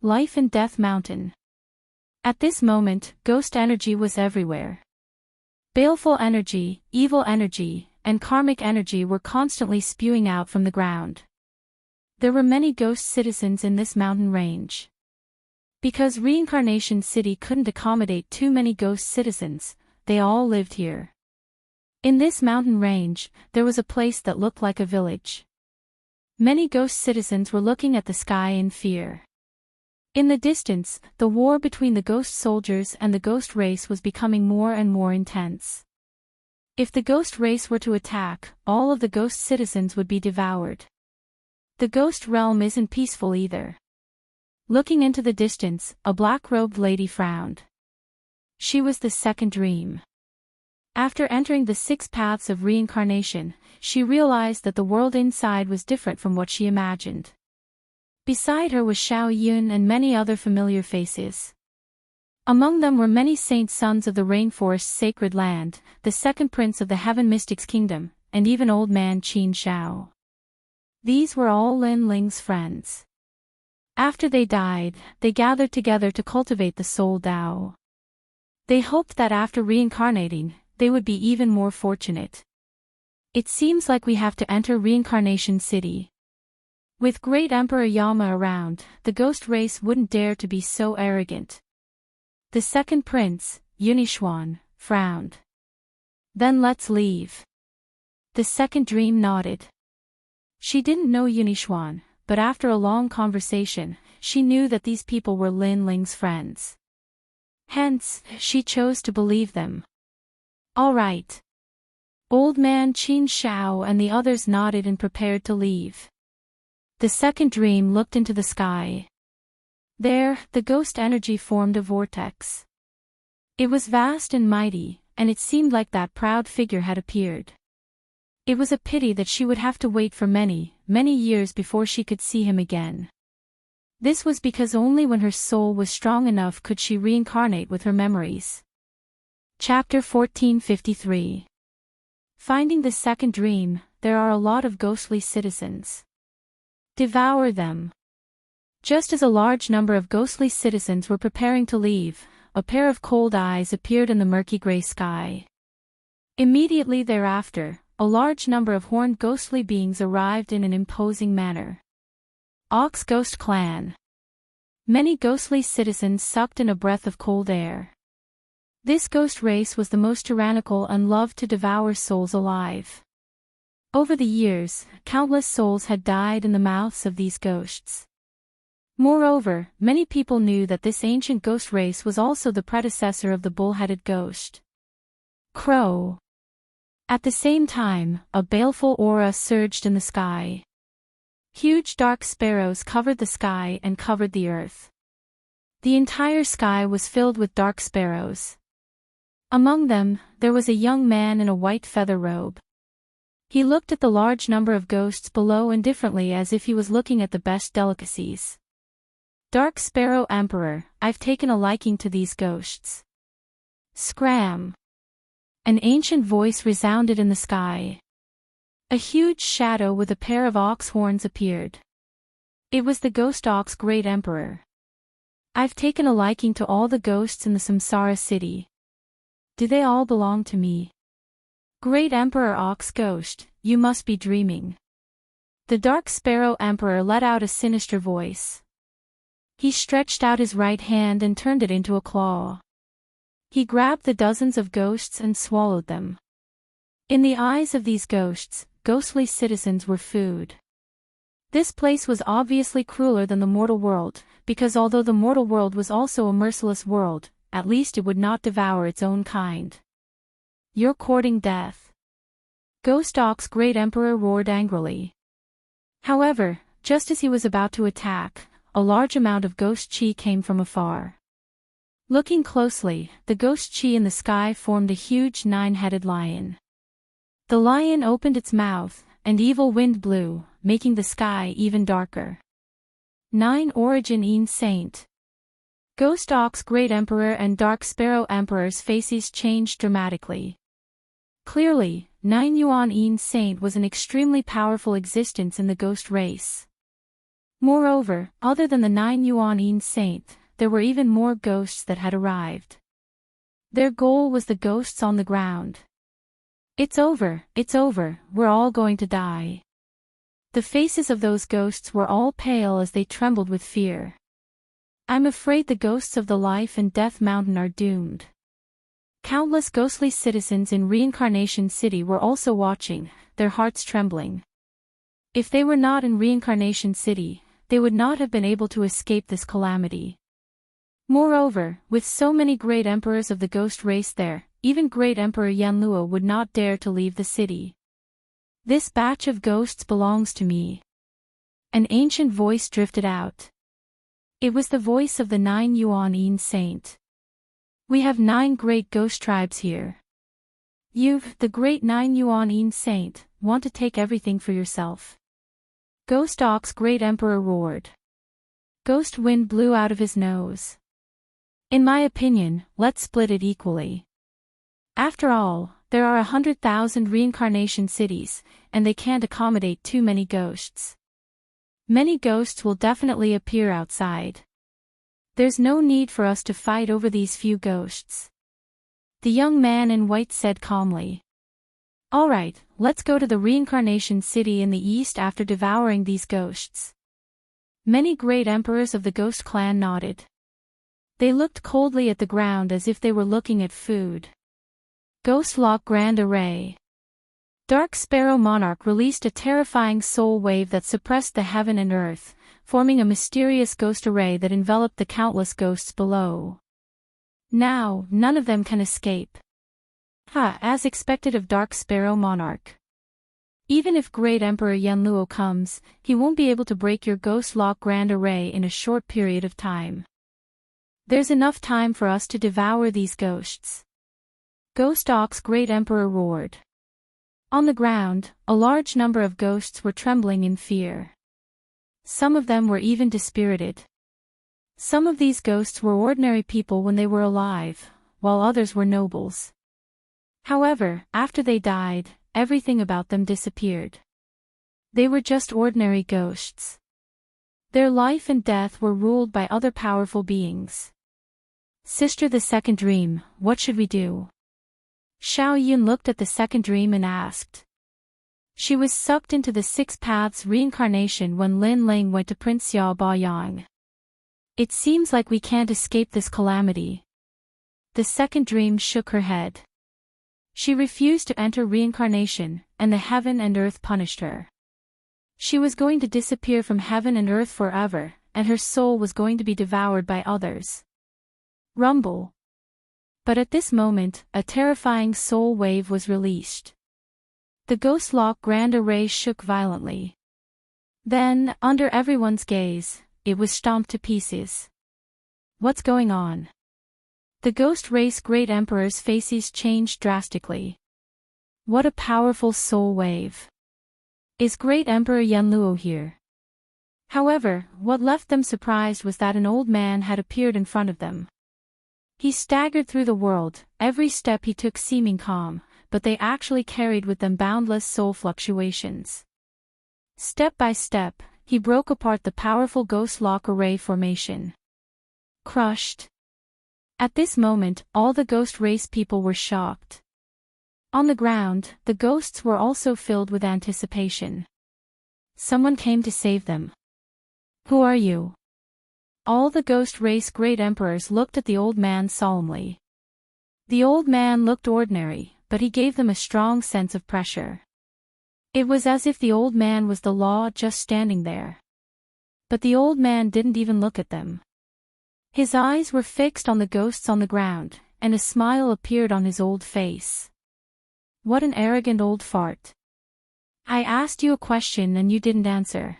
Life and Death Mountain. At this moment, ghost energy was everywhere. Baleful energy, evil energy, and karmic energy were constantly spewing out from the ground. There were many ghost citizens in this mountain range. Because Reincarnation City couldn't accommodate too many ghost citizens, they all lived here. In this mountain range, there was a place that looked like a village. Many ghost citizens were looking at the sky in fear. In the distance, the war between the ghost soldiers and the ghost race was becoming more and more intense. If the ghost race were to attack, all of the ghost citizens would be devoured. The ghost realm isn't peaceful either. Looking into the distance, a black-robed lady frowned. She was the second dream. After entering the 6 paths of reincarnation, she realized that the world inside was different from what she imagined. Beside her was Xiao Yun and many other familiar faces. Among them were many saint sons of the rainforest's sacred land, the second prince of the Heaven Mystics Kingdom, and even old man Qin Shao. These were all Lin Ling's friends. After they died, they gathered together to cultivate the soul Tao. They hoped that after reincarnating, they would be even more fortunate. It seems like we have to enter Reincarnation City. With Great Emperor Yama around, the ghost race wouldn't dare to be so arrogant. The second prince, Yunixuan, frowned. Then let's leave. The second dream nodded. She didn't know Yunixuan, but after a long conversation, she knew that these people were Lin Ling's friends. Hence, she chose to believe them. All right. Old man Qin Shao and the others nodded and prepared to leave. The second dream looked into the sky. There, the ghost energy formed a vortex. It was vast and mighty, and it seemed like that proud figure had appeared. It was a pity that she would have to wait for many, many years before she could see him again. This was because only when her soul was strong enough could she reincarnate with her memories. Chapter 1453. Finding the second dream, there are a lot of ghostly citizens. Devour them. Just as a large number of ghostly citizens were preparing to leave, a pair of cold eyes appeared in the murky gray sky. Immediately thereafter, a large number of horned ghostly beings arrived in an imposing manner. Ox Ghost Clan. Many ghostly citizens sucked in a breath of cold air. This ghost race was the most tyrannical and loved to devour souls alive. Over the years, countless souls had died in the mouths of these ghosts. Moreover, many people knew that this ancient ghost race was also the predecessor of the bull-headed ghost. Crow. At the same time, a baleful aura surged in the sky. Huge dark sparrows covered the sky and covered the earth. The entire sky was filled with dark sparrows. Among them, there was a young man in a white feather robe. He looked at the large number of ghosts below indifferently as if he was looking at the best delicacies. Dark Sparrow Emperor, I've taken a liking to these ghosts. Scram! An ancient voice resounded in the sky. A huge shadow with a pair of ox horns appeared. It was the ghost ox Great Emperor. I've taken a liking to all the ghosts in the Samsara city. Do they all belong to me? Great Emperor Ox Ghost, you must be dreaming. The Dark Sparrow Emperor let out a sinister voice. He stretched out his right hand and turned it into a claw. He grabbed the dozens of ghosts and swallowed them. In the eyes of these ghosts, ghostly citizens were food. This place was obviously crueler than the mortal world, because although the mortal world was also a merciless world, at least it would not devour its own kind. You're courting death. Ghost Ox Great Emperor roared angrily. However, just as he was about to attack, a large amount of ghost chi came from afar. Looking closely, the ghost chi in the sky formed a huge 9-headed lion. The lion opened its mouth, and evil wind blew, making the sky even darker. 9 Origin Een Saint. Ghost Ox Great Emperor and Dark Sparrow Emperor's faces changed dramatically. Clearly, Nine Yuan Yin Saint was an extremely powerful existence in the ghost race. Moreover, other than the Nine Yuan Yin Saint, there were even more ghosts that had arrived. Their goal was the ghosts on the ground. It's over, we're all going to die. The faces of those ghosts were all pale as they trembled with fear. I'm afraid the ghosts of the Life and Death Mountain are doomed. Countless ghostly citizens in Reincarnation City were also watching, their hearts trembling. If they were not in Reincarnation City, they would not have been able to escape this calamity. Moreover, with so many great emperors of the ghost race there, even Great Emperor Yanluo would not dare to leave the city. This batch of ghosts belongs to me. An ancient voice drifted out. It was the voice of the Nine Yuan Yin Saint. We have 9 great ghost tribes here. You, the great Nine Yuan Yin Saint, want to take everything for yourself. Ghost Ox Great Emperor roared. Ghost wind blew out of his nose. In my opinion, let's split it equally. After all, there are 100,000 reincarnation cities, and they can't accommodate too many ghosts. Many ghosts will definitely appear outside. There's no need for us to fight over these few ghosts. The young man in white said calmly. Alright, let's go to the reincarnation city in the east after devouring these ghosts. Many great emperors of the ghost clan nodded. They looked coldly at the ground as if they were looking at food. Ghost Lock Grand Array. Dark Sparrow Monarch released a terrifying soul wave that suppressed the heaven and earth, forming a mysterious ghost array that enveloped the countless ghosts below. Now, none of them can escape. As expected of Dark Sparrow Monarch. Even if Great Emperor Yanluo comes, he won't be able to break your Ghost Lock Grand Array in a short period of time. There's enough time for us to devour these ghosts. Ghost Ox Great Emperor roared. On the ground, a large number of ghosts were trembling in fear. Some of them were even dispirited. Some of these ghosts were ordinary people when they were alive, while others were nobles. However, after they died, everything about them disappeared. They were just ordinary ghosts. Their life and death were ruled by other powerful beings. Sister, the second dream, what should we do? Xiao Yun looked at the second dream and asked. She was sucked into the 6 paths reincarnation when Lin Ling went to Prince Yao Baoyang. It seems like we can't escape this calamity. The second dream shook her head. She refused to enter reincarnation, and the heaven and earth punished her. She was going to disappear from heaven and earth forever, and her soul was going to be devoured by others. Rumble. But at this moment, a terrifying soul wave was released. The Ghost Lock Grand Array shook violently. Then, under everyone's gaze, it was stomped to pieces. What's going on? The Ghost Race Great Emperor's faces changed drastically. What a powerful soul wave. Is Great Emperor Yanluo here? However, what left them surprised was that an old man had appeared in front of them. He staggered through the world, every step he took seeming calm, but they actually carried with them boundless soul fluctuations. Step by step, he broke apart the powerful Ghost Lock Array formation. Crushed. At this moment, all the ghost race people were shocked. On the ground, the ghosts were also filled with anticipation. Someone came to save them. Who are you? All the ghost race great emperors looked at the old man solemnly. The old man looked ordinary, but he gave them a strong sense of pressure. It was as if the old man was the law just standing there. But the old man didn't even look at them. His eyes were fixed on the ghosts on the ground, and a smile appeared on his old face. What an arrogant old fart. I asked you a question and you didn't answer.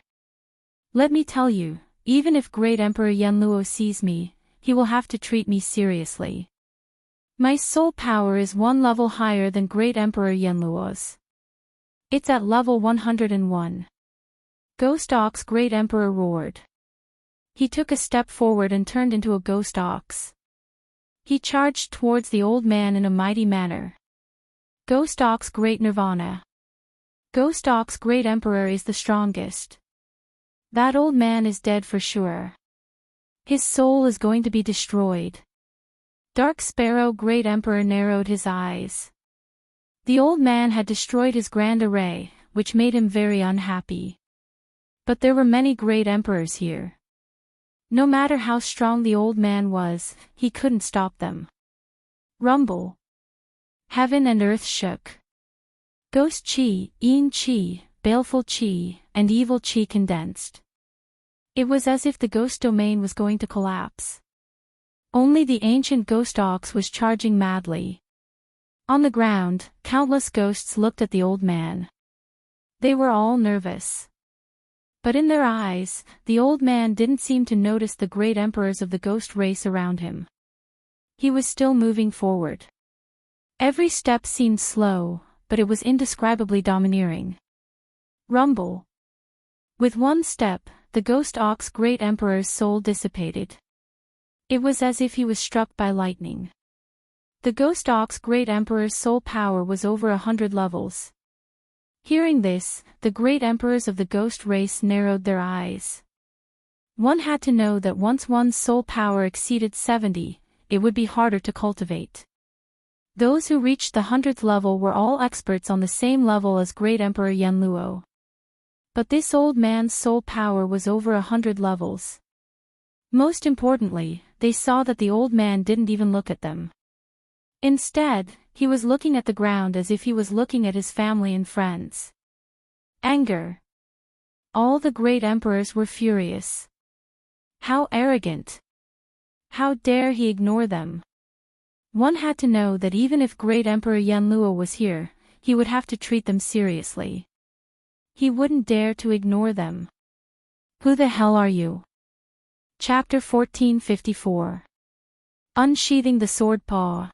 Let me tell you, even if Great Emperor Yanluo sees me, he will have to treat me seriously. My soul power is 1 level higher than Great Emperor Yanluo's. It's at level 101. Ghost Ox Great Emperor roared. He took a step forward and turned into a ghost ox. He charged towards the old man in a mighty manner. Ghost Ox Great Nirvana. Ghost Ox Great Emperor is the strongest. That old man is dead for sure. His soul is going to be destroyed. Dark Sparrow Great Emperor narrowed his eyes. The old man had destroyed his grand array, which made him very unhappy. But there were many great emperors here. No matter how strong the old man was, he couldn't stop them. Rumble. Heaven and earth shook. Ghost Chi, Yin Chi, Baleful Chi, and Evil Chi condensed. It was as if the ghost domain was going to collapse. Only the ancient ghost ox was charging madly. On the ground, countless ghosts looked at the old man. They were all nervous. But in their eyes, the old man didn't seem to notice the great emperors of the ghost race around him. He was still moving forward. Every step seemed slow, but it was indescribably domineering. Rumble. With one step, the ghost ox great emperor's soul dissipated. It was as if he was struck by lightning. The ghost ox great emperor's soul power was over 100 levels. Hearing this, the great emperors of the ghost race narrowed their eyes. One had to know that once one's soul power exceeded 70, it would be harder to cultivate. Those who reached the 100th level were all experts on the same level as Great Emperor Yenluo. But this old man's soul power was over 100 levels. Most importantly, they saw that the old man didn't even look at them. Instead, he was looking at the ground as if he was looking at his family and friends. Anger. All the great emperors were furious. How arrogant! How dare he ignore them? One had to know that even if Great Emperor Yenluo was here, he would have to treat them seriously. He wouldn't dare to ignore them. Who the hell are you? Chapter 1454. Unsheathing the Sword Paw.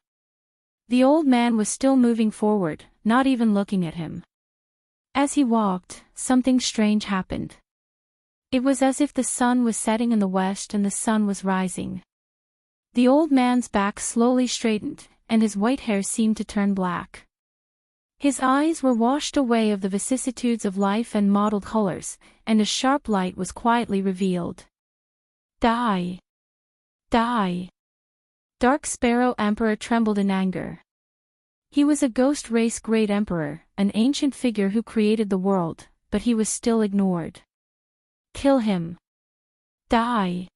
The old man was still moving forward, not even looking at him. As he walked, something strange happened. It was as if the sun was setting in the west and the sun was rising. The old man's back slowly straightened, and his white hair seemed to turn black. His eyes were washed away of the vicissitudes of life and mottled colors, and a sharp light was quietly revealed. Die! Die! Dark Sparrow Emperor trembled in anger. He was a ghost race great emperor, an ancient figure who created the world, but he was still ignored. Kill him! Die!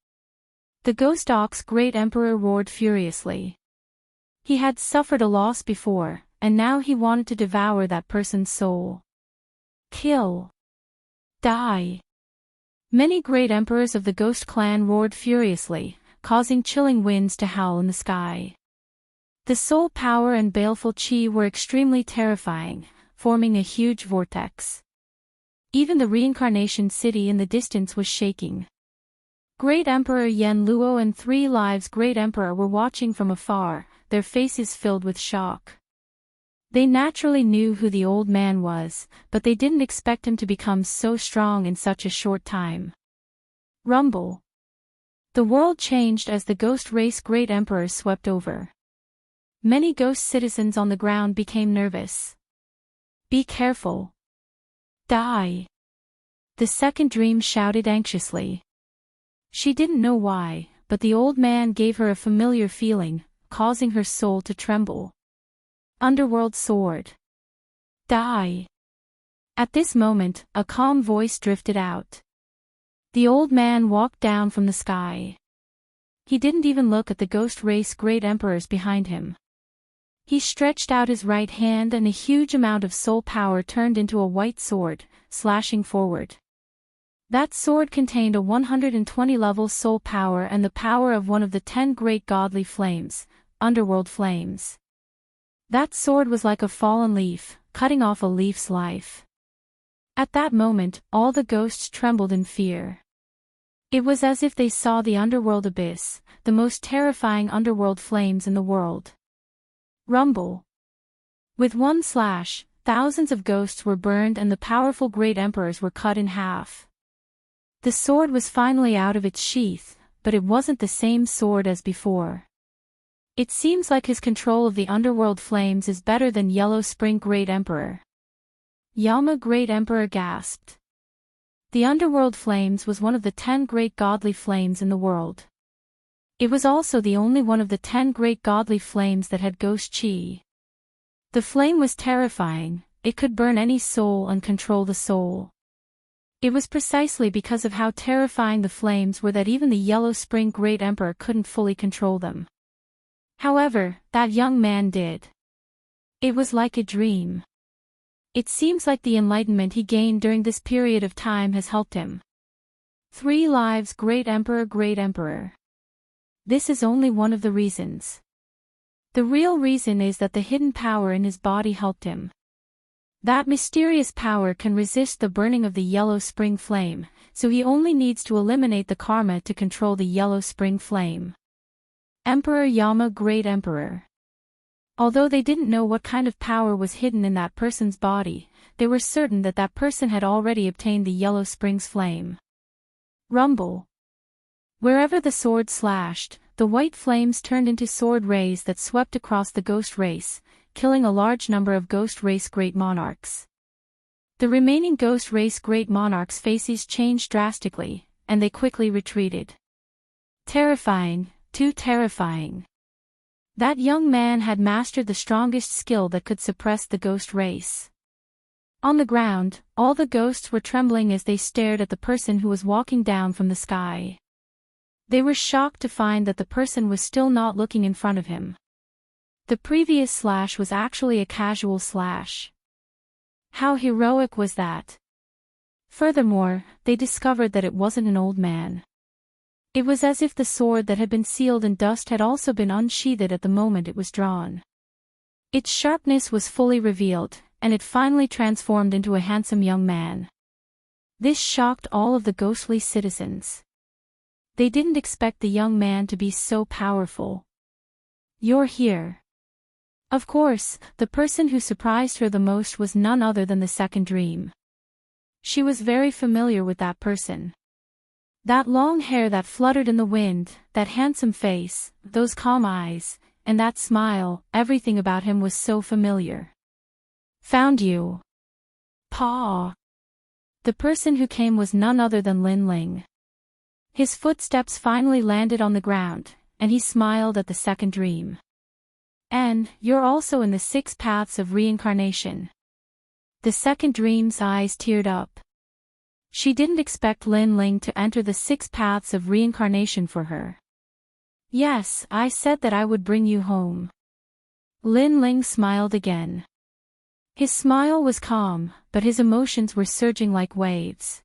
The ghost ox great emperor roared furiously. He had suffered a loss before, and now he wanted to devour that person's soul. Kill! Die! Many great emperors of the ghost clan roared furiously, causing chilling winds to howl in the sky. The soul power and baleful chi were extremely terrifying, forming a huge vortex. Even the reincarnation city in the distance was shaking. Great Emperor Yenluo and 3 Lives Great Emperor were watching from afar, their faces filled with shock. They naturally knew who the old man was, but they didn't expect him to become so strong in such a short time. Rumble. The world changed as the ghost race great emperors swept over. Many ghost citizens on the ground became nervous. Be careful. Die! The second dream shouted anxiously. She didn't know why, but the old man gave her a familiar feeling, causing her soul to tremble. Underworld Sword. Die! At this moment, a calm voice drifted out. The old man walked down from the sky. He didn't even look at the ghost race great emperors behind him. He stretched out his right hand and a huge amount of soul power turned into a white sword, slashing forward. That sword contained a 120-level soul power and the power of one of the 10 great godly flames, underworld flames. That sword was like a fallen leaf, cutting off a leaf's life. At that moment, all the ghosts trembled in fear. It was as if they saw the underworld abyss, the most terrifying underworld flames in the world. Rumble. With one slash, thousands of ghosts were burned and the powerful great emperors were cut in half. The sword was finally out of its sheath, but it wasn't the same sword as before. It seems like his control of the underworld flames is better than Yellow Spring Great Emperor. Yama Great Emperor gasped. The underworld flames was one of the 10 great godly flames in the world. It was also the only one of the 10 great godly flames that had ghost chi. The flame was terrifying, it could burn any soul and control the soul. It was precisely because of how terrifying the flames were that even the Yellow Spring Great Emperor couldn't fully control them. However, that young man did. It was like a dream. It seems like the enlightenment he gained during this period of time has helped him. 3 lives Great Emperor Great Emperor. This is only one of the reasons. The real reason is that the hidden power in his body helped him. That mysterious power can resist the burning of the Yellow Spring Flame, so he only needs to eliminate the karma to control the Yellow Spring Flame. Emperor Yama Great Emperor. Although they didn't know what kind of power was hidden in that person's body, they were certain that that person had already obtained the Yellow Spring's flame. Rumble. Wherever the sword slashed, the white flames turned into sword rays that swept across the ghost race, killing a large number of ghost race great monarchs. The remaining ghost race great monarchs' faces changed drastically, and they quickly retreated. Terrifying, too terrifying. That young man had mastered the strongest skill that could suppress the ghost race. On the ground, all the ghosts were trembling as they stared at the person who was walking down from the sky. They were shocked to find that the person was still not looking in front of him. The previous slash was actually a casual slash. How heroic was that? Furthermore, they discovered that it wasn't an old man. It was as if the sword that had been sealed in dust had also been unsheathed at the moment it was drawn. Its sharpness was fully revealed, and it finally transformed into a handsome young man. This shocked all of the ghostly citizens. They didn't expect the young man to be so powerful. You're here. Of course, the person who surprised her the most was none other than the second dream. She was very familiar with that person. That long hair that fluttered in the wind, that handsome face, those calm eyes, and that smile, everything about him was so familiar. Found you. Pa. The person who came was none other than Lin Ling. His footsteps finally landed on the ground, and he smiled at the second dream. And, you're also in the 6 paths of reincarnation. The second dream's eyes teared up. She didn't expect Lin Ling to enter the 6 paths of reincarnation for her. Yes, I said that I would bring you home. Lin Ling smiled again. His smile was calm, but his emotions were surging like waves.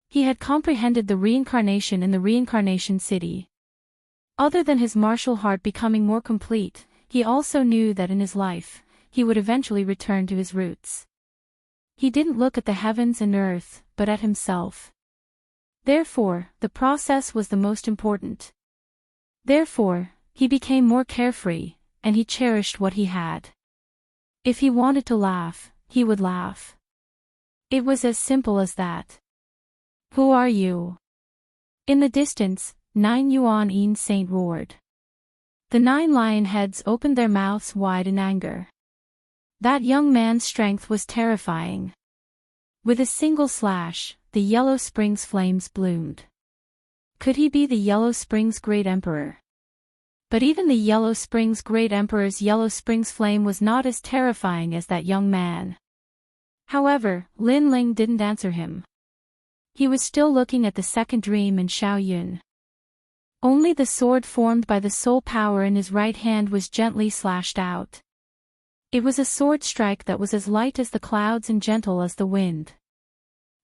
He had comprehended the reincarnation in the reincarnation city. Other than his martial heart becoming more complete, he also knew that in his life, he would eventually return to his roots. He didn't look at the heavens and earth, but at himself. Therefore, the process was the most important. Therefore, he became more carefree, and he cherished what he had. If he wanted to laugh, he would laugh. It was as simple as that. Who are you? In the distance, 9 Yuan Yin Saint roared. The 9 lion heads opened their mouths wide in anger. That young man's strength was terrifying. With a single slash, the Yellow Springs flames bloomed. Could he be the Yellow Springs Great Emperor? But even the Yellow Springs Great Emperor's Yellow Springs flame was not as terrifying as that young man. However, Lin Ling didn't answer him. He was still looking at the second dream in Xiao Yun. Only the sword formed by the soul power in his right hand was gently slashed out. It was a sword strike that was as light as the clouds and gentle as the wind.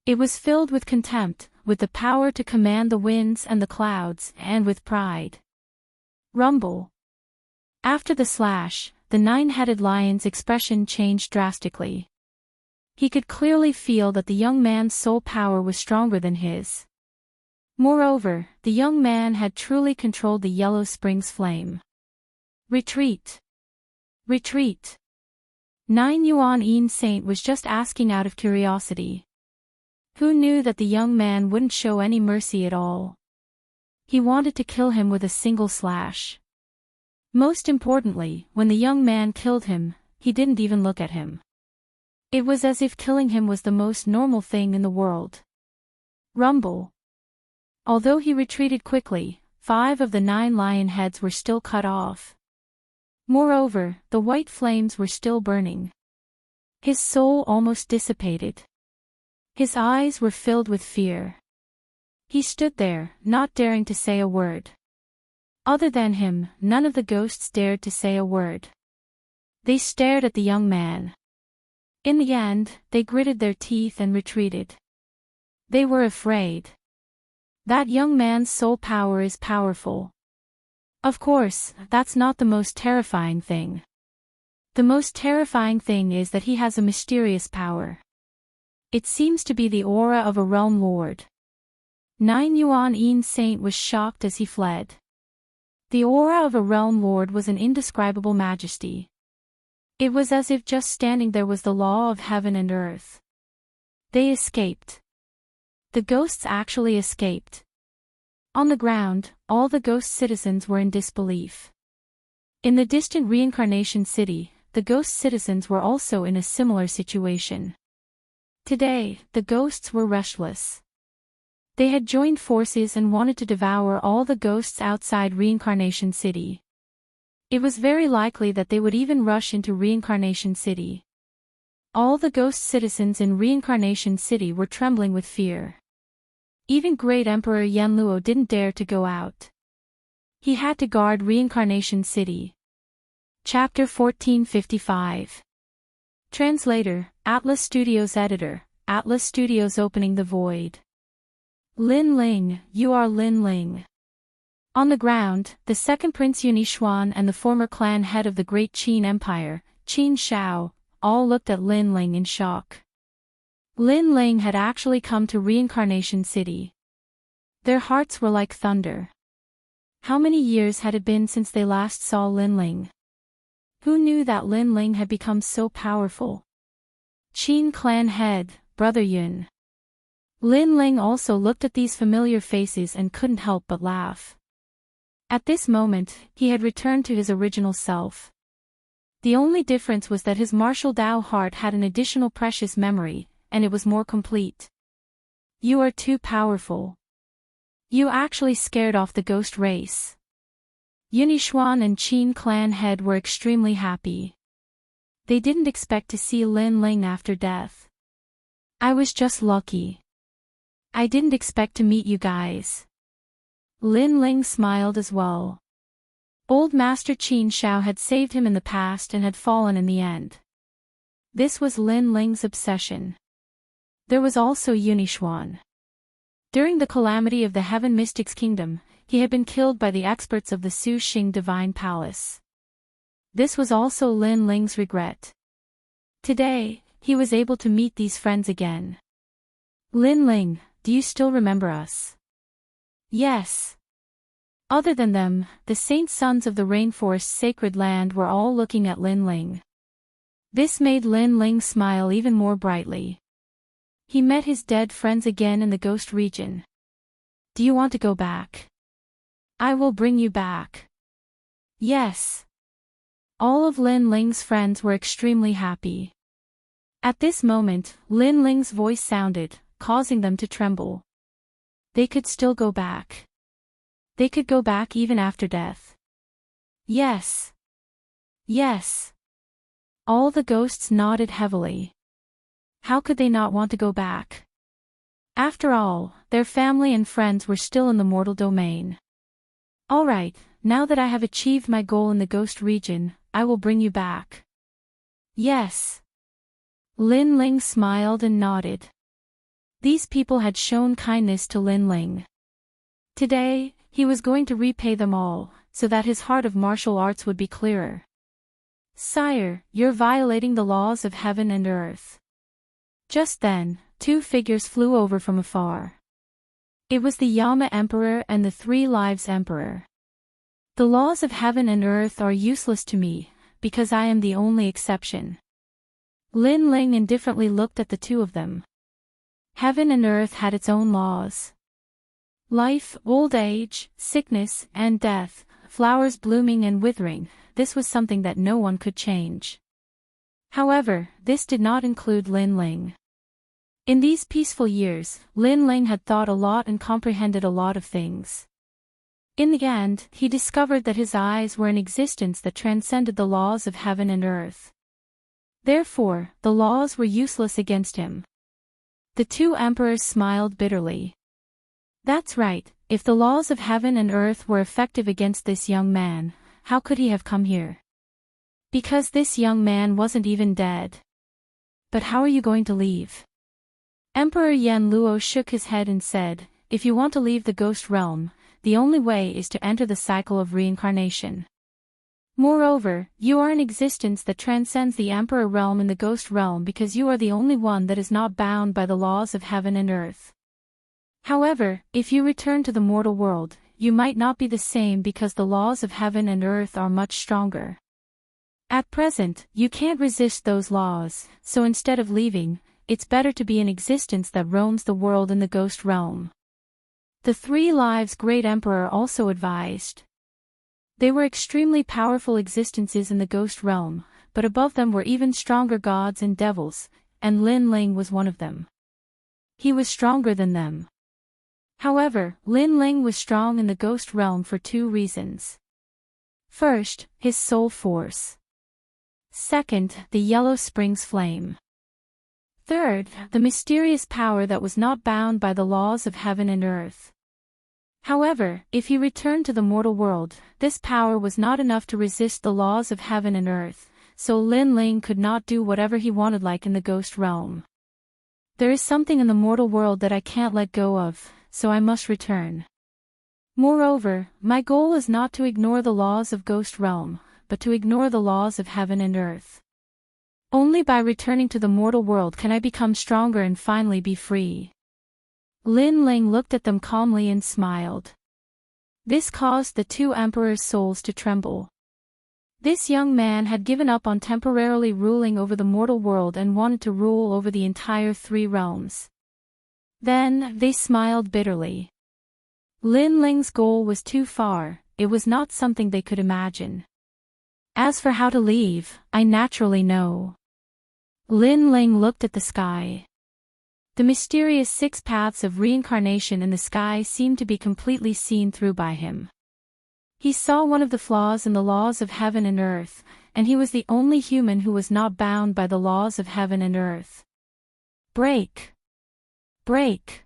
It was filled with contempt, with the power to command the winds and the clouds, and with pride. Rumble. After the slash, the 9-headed lion's expression changed drastically. He could clearly feel that the young man's soul power was stronger than his. Moreover, the young man had truly controlled the Yellow Springs flame. Retreat. Retreat. 9 Yuan Yin Saint was just asking out of curiosity. Who knew that the young man wouldn't show any mercy at all? He wanted to kill him with a single slash. Most importantly, when the young man killed him, he didn't even look at him. It was as if killing him was the most normal thing in the world. Rumble. Although he retreated quickly, 5 of the 9 lion heads were still cut off. Moreover, the white flames were still burning. His soul almost dissipated. His eyes were filled with fear. He stood there, not daring to say a word. Other than him, none of the ghosts dared to say a word. They stared at the young man. In the end, they gritted their teeth and retreated. They were afraid. That young man's soul power is powerful. Of course, that's not the most terrifying thing. The most terrifying thing is that he has a mysterious power. It seems to be the aura of a realm lord. 9 Yuan Yin Saint was shocked as he fled. The aura of a realm lord was an indescribable majesty. It was as if just standing there was the law of heaven and earth. They escaped. The ghosts actually escaped. On the ground, all the ghost citizens were in disbelief. In the distant reincarnation city, the ghost citizens were also in a similar situation. Today, the ghosts were restless. They had joined forces and wanted to devour all the ghosts outside Reincarnation City. It was very likely that they would even rush into Reincarnation City. All the ghost citizens in Reincarnation City were trembling with fear. Even Great Emperor Yanluo didn't dare to go out. He had to guard Reincarnation City. Chapter 1455. Translator, Atlas Studios Editor, Atlas Studios Opening the Void. Lin Ling, you are Lin Ling. On the ground, the second Prince Yunishuan and the former clan head of the Great Qin Empire, Qin Shao, all looked at Lin Ling in shock. Lin Ling had actually come to Reincarnation City. Their hearts were like thunder. How many years had it been since they last saw Lin Ling? Who knew that Lin Ling had become so powerful? Qin clan head, Brother Yun. Lin Ling also looked at these familiar faces and couldn't help but laugh. At this moment, he had returned to his original self. The only difference was that his martial Dao heart had an additional precious memory, and it was more complete. You are too powerful. You actually scared off the ghost race. Yunishuan and Qin clan head were extremely happy. They didn't expect to see Lin Ling after death. I was just lucky. I didn't expect to meet you guys. Lin Ling smiled as well. Old Master Qin Shao had saved him in the past and had fallen in the end. This was Lin Ling's obsession. There was also Yunishuan. During the calamity of the Heaven Mystics Kingdom, he had been killed by the experts of the Su Xing Divine Palace. This was also Lin Ling's regret. Today, he was able to meet these friends again. Lin Ling, do you still remember us? Yes. Other than them, the saint sons of the rainforest's sacred land were all looking at Lin Ling. This made Lin Ling smile even more brightly. He met his dead friends again in the ghost region. Do you want to go back? I will bring you back. Yes. All of Lin Ling's friends were extremely happy. At this moment, Lin Ling's voice sounded, causing them to tremble. They could still go back. They could go back even after death. Yes. Yes. All the ghosts nodded heavily. How could they not want to go back? After all, their family and friends were still in the mortal domain. All right, now that I have achieved my goal in the ghost region, I will bring you back. Yes. Lin Ling smiled and nodded. These people had shown kindness to Lin Ling. Today, he was going to repay them all, so that his heart of martial arts would be clearer. Sire, you're violating the laws of heaven and earth. Just then, 2 figures flew over from afar. It was the Yama Emperor and the 3 Lives Emperor. The laws of heaven and earth are useless to me, because I am the only exception. Lin Ling indifferently looked at the 2 of them. Heaven and earth had its own laws. Life, old age, sickness, and death, flowers blooming and withering, this was something that no one could change. However, this did not include Lin Ling. In these peaceful years, Lin Ling had thought a lot and comprehended a lot of things. In the end, he discovered that his eyes were an existence that transcended the laws of heaven and earth. Therefore, the laws were useless against him. The two emperors smiled bitterly. That's right, if the laws of heaven and earth were effective against this young man, how could he have come here? Because this young man wasn't even dead. But how are you going to leave? Emperor Yen Luo shook his head and said, if you want to leave the ghost realm, the only way is to enter the cycle of reincarnation. Moreover, you are an existence that transcends the emperor realm in the ghost realm because you are the only one that is not bound by the laws of heaven and earth. However, if you return to the mortal world, you might not be the same because the laws of heaven and earth are much stronger. At present, you can't resist those laws, so instead of leaving, it's better to be an existence that roams the world in the ghost realm. The 3 lives great emperor also advised. They were extremely powerful existences in the ghost realm, but above them were even stronger gods and devils, and Lin Ling was one of them. He was stronger than them. However, Lin Ling was strong in the ghost realm for 2 reasons. First, his soul force. Second, the Yellow Springs flame. Third, the mysterious power that was not bound by the laws of heaven and earth. However, if he returned to the mortal world, this power was not enough to resist the laws of heaven and earth, so Lin Ling could not do whatever he wanted like in the ghost realm. There is something in the mortal world that I can't let go of, so I must return. Moreover, my goal is not to ignore the laws of ghost realm, but to ignore the laws of heaven and earth. Only by returning to the mortal world can I become stronger and finally be free. Lin Ling looked at them calmly and smiled. This caused the 2 emperors' souls to tremble. This young man had given up on temporarily ruling over the mortal world and wanted to rule over the entire 3 realms. Then, they smiled bitterly. Lin Ling's goal was too far, it was not something they could imagine. As for how to leave, I naturally know. Lin Ling looked at the sky. The mysterious 6 paths of reincarnation in the sky seemed to be completely seen through by him. He saw one of the flaws in the laws of heaven and earth, and he was the only human who was not bound by the laws of heaven and earth. Break! Break!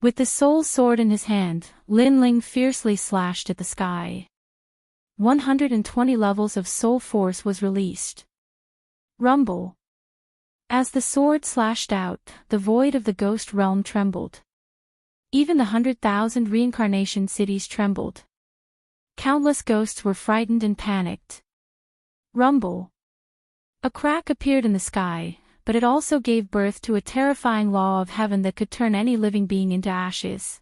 With the soul sword in his hand, Lin Ling fiercely slashed at the sky. 120 levels of soul force was released. Rumble. As the sword slashed out, the void of the ghost realm trembled. Even the 100,000 reincarnation cities trembled. Countless ghosts were frightened and panicked. Rumble. A crack appeared in the sky, but it also gave birth to a terrifying law of heaven that could turn any living being into ashes.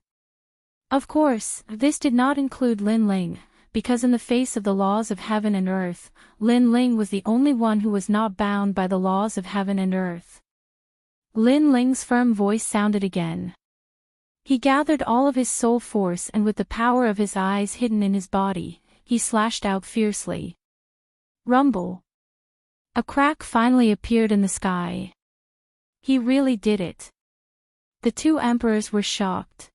Of course, this did not include Lin Ling, because in the face of the laws of heaven and earth, Lin Ling was the only one who was not bound by the laws of heaven and earth. Lin Ling's firm voice sounded again. He gathered all of his soul force and with the power of his eyes hidden in his body, he slashed out fiercely. Rumble. A crack finally appeared in the sky. He really did it. The 2 emperors were shocked.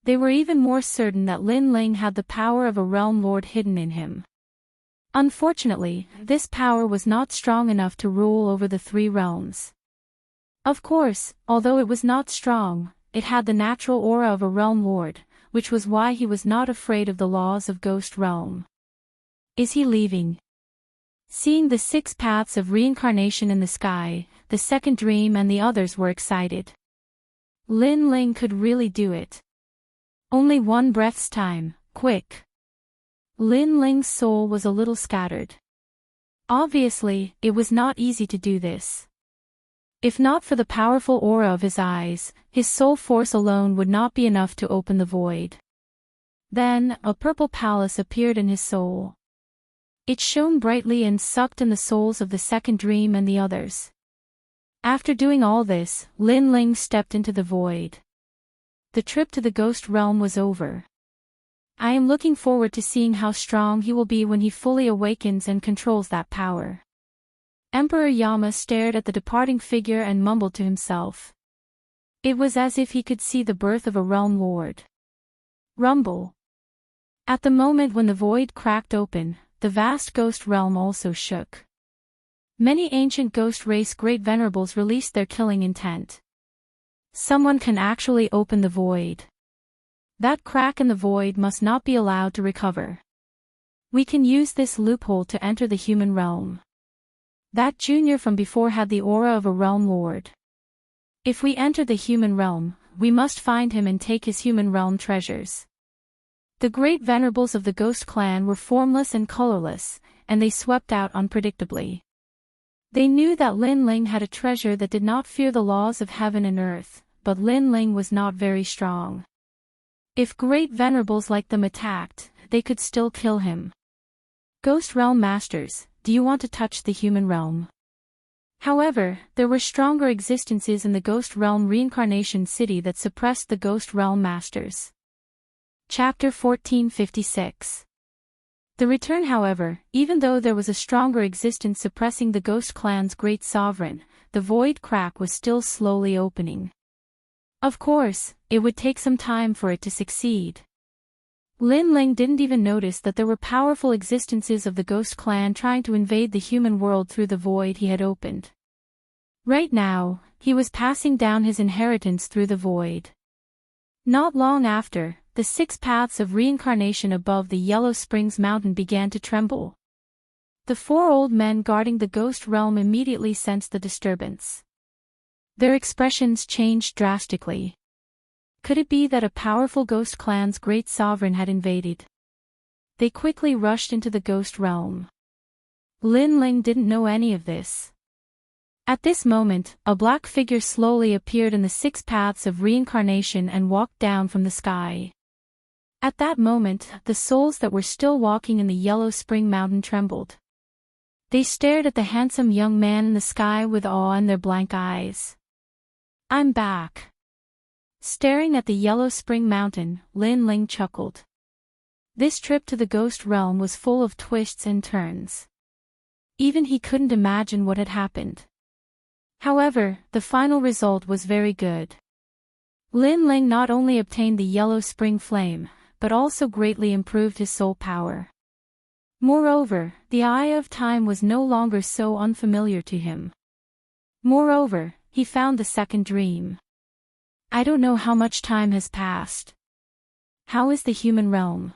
They were even more certain that Lin Ling had the power of a realm lord hidden in him. Unfortunately, this power was not strong enough to rule over the 3 realms. Of course, although it was not strong, it had the natural aura of a realm lord, which was why he was not afraid of the laws of ghost realm. Is he leaving? Seeing the 6 paths of reincarnation in the sky, the second dream and the others were excited. Lin Ling could really do it. Only 1 breath's time, quick. Lin Ling's soul was a little scattered. Obviously, it was not easy to do this. If not for the powerful aura of his eyes, his soul force alone would not be enough to open the void. Then, a purple palace appeared in his soul. It shone brightly and sucked in the souls of the second dream and the others. After doing all this, Lin Ling stepped into the void. The trip to the ghost realm was over. I am looking forward to seeing how strong he will be when he fully awakens and controls that power. Emperor Yama stared at the departing figure and mumbled to himself. It was as if he could see the birth of a realm lord. Rumble. At the moment when the void cracked open, the vast ghost realm also shook. Many ancient ghost race great venerables released their killing intent. Someone can actually open the void. That crack in the void must not be allowed to recover. We can use this loophole to enter the human realm. That junior from before had the aura of a realm lord. If we enter the human realm, we must find him and take his human realm treasures. The great venerables of the ghost clan were formless and colorless, and they swept out unpredictably. They knew that Lin Ling had a treasure that did not fear the laws of heaven and earth, but Lin Ling was not very strong. If great venerables like them attacked, they could still kill him. Ghost realm masters, do you want to touch the human realm? However, there were stronger existences in the ghost realm reincarnation city that suppressed the ghost realm masters. Chapter 1456. The return. However, even though there was a stronger existence suppressing the ghost clan's great sovereign, the void crack was still slowly opening. Of course, it would take some time for it to succeed. Lin Ling didn't even notice that there were powerful existences of the ghost clan trying to invade the human world through the void he had opened. Right now, he was passing down his inheritance through the void. Not long after, the 6 paths of reincarnation above the Yellow Springs mountain began to tremble. The 4 old men guarding the ghost realm immediately sensed the disturbance. Their expressions changed drastically. Could it be that a powerful ghost clan's great sovereign had invaded? They quickly rushed into the ghost realm. Lin Ling didn't know any of this. At this moment, a black figure slowly appeared in the 6 paths of reincarnation and walked down from the sky. At that moment, the souls that were still walking in the Yellow Spring Mountain trembled. They stared at the handsome young man in the sky with awe in their blank eyes. I'm back. Staring at the Yellow Spring Mountain, Lin Ling chuckled. This trip to the ghost realm was full of twists and turns. Even he couldn't imagine what had happened. However, the final result was very good. Lin Ling not only obtained the Yellow Spring Flame, but also greatly improved his soul power. Moreover, the Eye of Time was no longer so unfamiliar to him. Moreover, he found the second dream. I don't know how much time has passed. How is the human realm?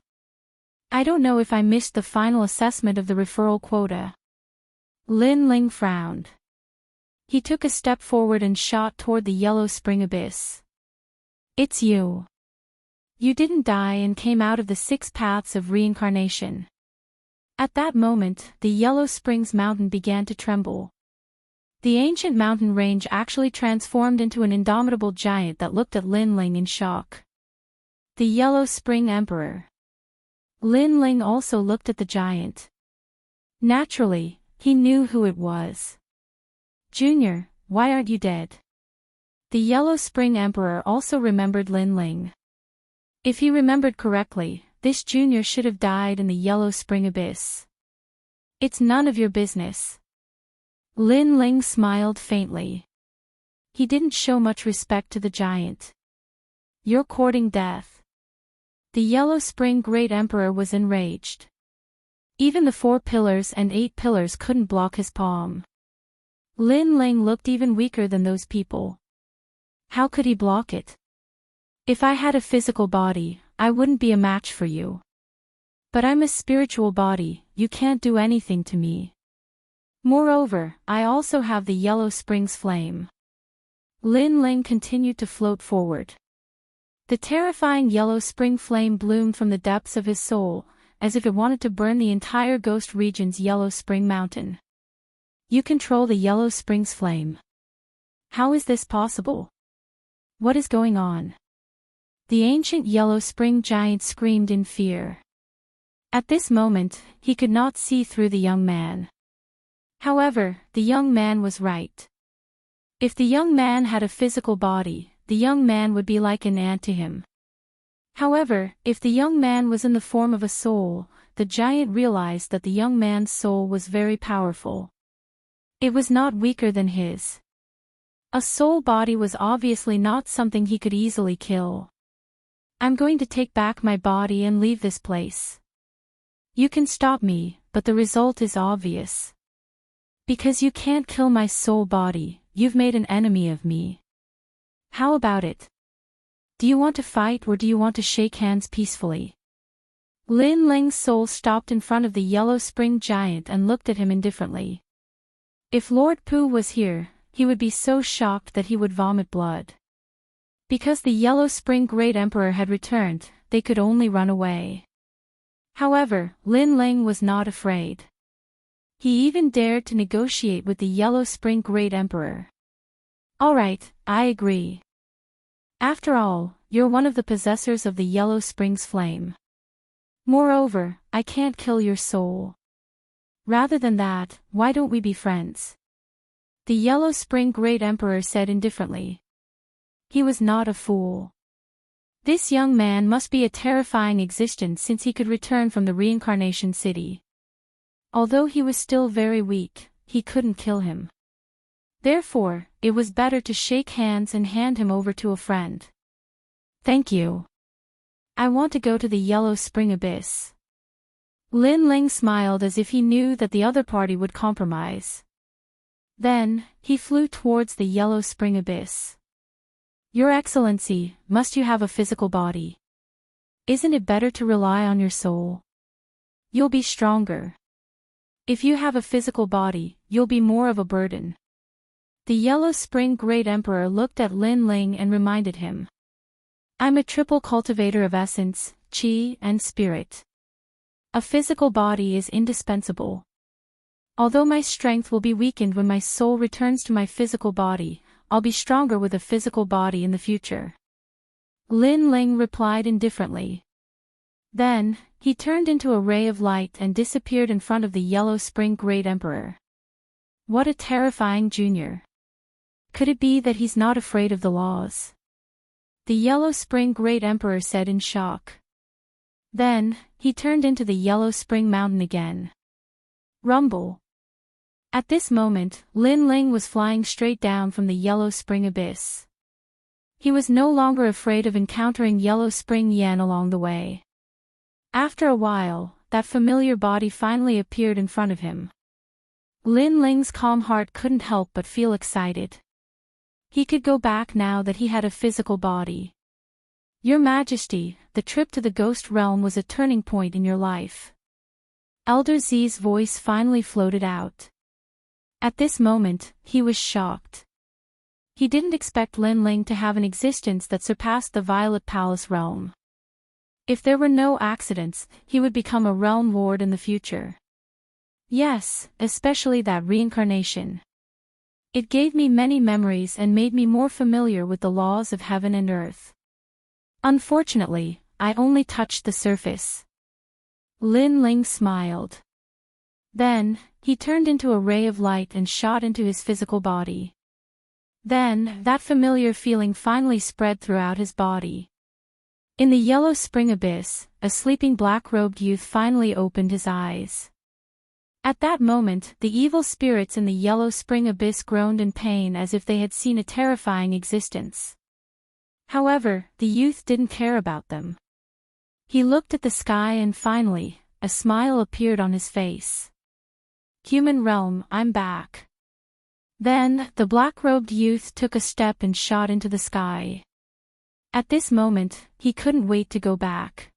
I don't know if I missed the final assessment of the referral quota. Lin Ling frowned. He took a step forward and shot toward the Yellow Spring abyss. It's you. You didn't die and came out of the 6 paths of reincarnation. At that moment, the Yellow Springs mountain began to tremble. The ancient mountain range actually transformed into an indomitable giant that looked at Lin Ling in shock. The Yellow Spring Emperor. Lin Ling also looked at the giant. Naturally, he knew who it was. Junior, why aren't you dead? The Yellow Spring Emperor also remembered Lin Ling. If he remembered correctly, this junior should have died in the Yellow Spring abyss. It's none of your business. Lin Ling smiled faintly. He didn't show much respect to the giant. You're courting death. The Yellow Spring Great Emperor was enraged. Even the 4 pillars and 8 pillars couldn't block his palm. Lin Ling looked even weaker than those people. How could he block it? If I had a physical body, I wouldn't be a match for you. But I'm a spiritual body, you can't do anything to me. Moreover, I also have the Yellow Springs flame. Lin Ling continued to float forward. The terrifying Yellow Spring flame bloomed from the depths of his soul, as if it wanted to burn the entire ghost region's Yellow Spring Mountain. You control the Yellow Springs flame. How is this possible? What is going on? The ancient Yellow Spring giant screamed in fear. At this moment, he could not see through the young man. However, the young man was right. If the young man had a physical body, the young man would be like an ant to him. However, if the young man was in the form of a soul, the giant realized that the young man's soul was very powerful. It was not weaker than his. A soul body was obviously not something he could easily kill. I'm going to take back my body and leave this place. You can stop me, but the result is obvious. Because you can't kill my soul body, you've made an enemy of me. How about it? Do you want to fight or do you want to shake hands peacefully? Lin Ling's soul stopped in front of the yellow spring giant and looked at him indifferently. If Lord Pu was here, he would be so shocked that he would vomit blood. Because the yellow spring great emperor had returned, they could only run away. However, Lin Ling was not afraid. He even dared to negotiate with the yellow spring great emperor. All right, I agree. After all, you're one of the possessors of the yellow spring's flame. Moreover, I can't kill your soul. Rather than that, why don't we be friends? The yellow spring great emperor said indifferently. He was not a fool. This young man must be a terrifying existence since he could return from the reincarnation city. Although he was still very weak, he couldn't kill him. Therefore, it was better to shake hands and hand him over to a friend. Thank you. I want to go to the yellow spring abyss. Lin Ling smiled as if he knew that the other party would compromise. Then, he flew towards the yellow spring abyss. Your Excellency, must you have a physical body? Isn't it better to rely on your soul? You'll be stronger. If you have a physical body, you'll be more of a burden. The yellow spring great emperor looked at Lin Ling and reminded him. I'm a triple cultivator of essence, qi, and spirit. A physical body is indispensable. Although my strength will be weakened when my soul returns to my physical body, I'll be stronger with a physical body in the future. Lin Ling replied indifferently. Then, he turned into a ray of light and disappeared in front of the yellow spring great emperor. What a terrifying junior. Could it be that he's not afraid of the laws? The yellow spring great emperor said in shock. Then, he turned into the yellow spring mountain again. Rumble. At this moment, Lin Ling was flying straight down from the yellow spring abyss. He was no longer afraid of encountering yellow spring yen along the way. After a while, that familiar body finally appeared in front of him. Lin Ling's calm heart couldn't help but feel excited. He could go back now that he had a physical body. Your Majesty, the trip to the ghost realm was a turning point in your life. Elder Z's voice finally floated out. At this moment, he was shocked. He didn't expect Lin Ling to have an existence that surpassed the Violet Palace realm. If there were no accidents, he would become a realm lord in the future. Yes, especially that reincarnation. It gave me many memories and made me more familiar with the laws of heaven and earth. Unfortunately, I only touched the surface. Lin Ling smiled. Then, he turned into a ray of light and shot into his physical body. Then, that familiar feeling finally spread throughout his body. In the yellow spring abyss, a sleeping black-robed youth finally opened his eyes. At that moment, the evil spirits in the yellow spring abyss groaned in pain as if they had seen a terrifying existence. However, the youth didn't care about them. He looked at the sky and finally, a smile appeared on his face. Human realm, I'm back. Then, the black-robed youth took a step and shot into the sky. At this moment, he couldn't wait to go back.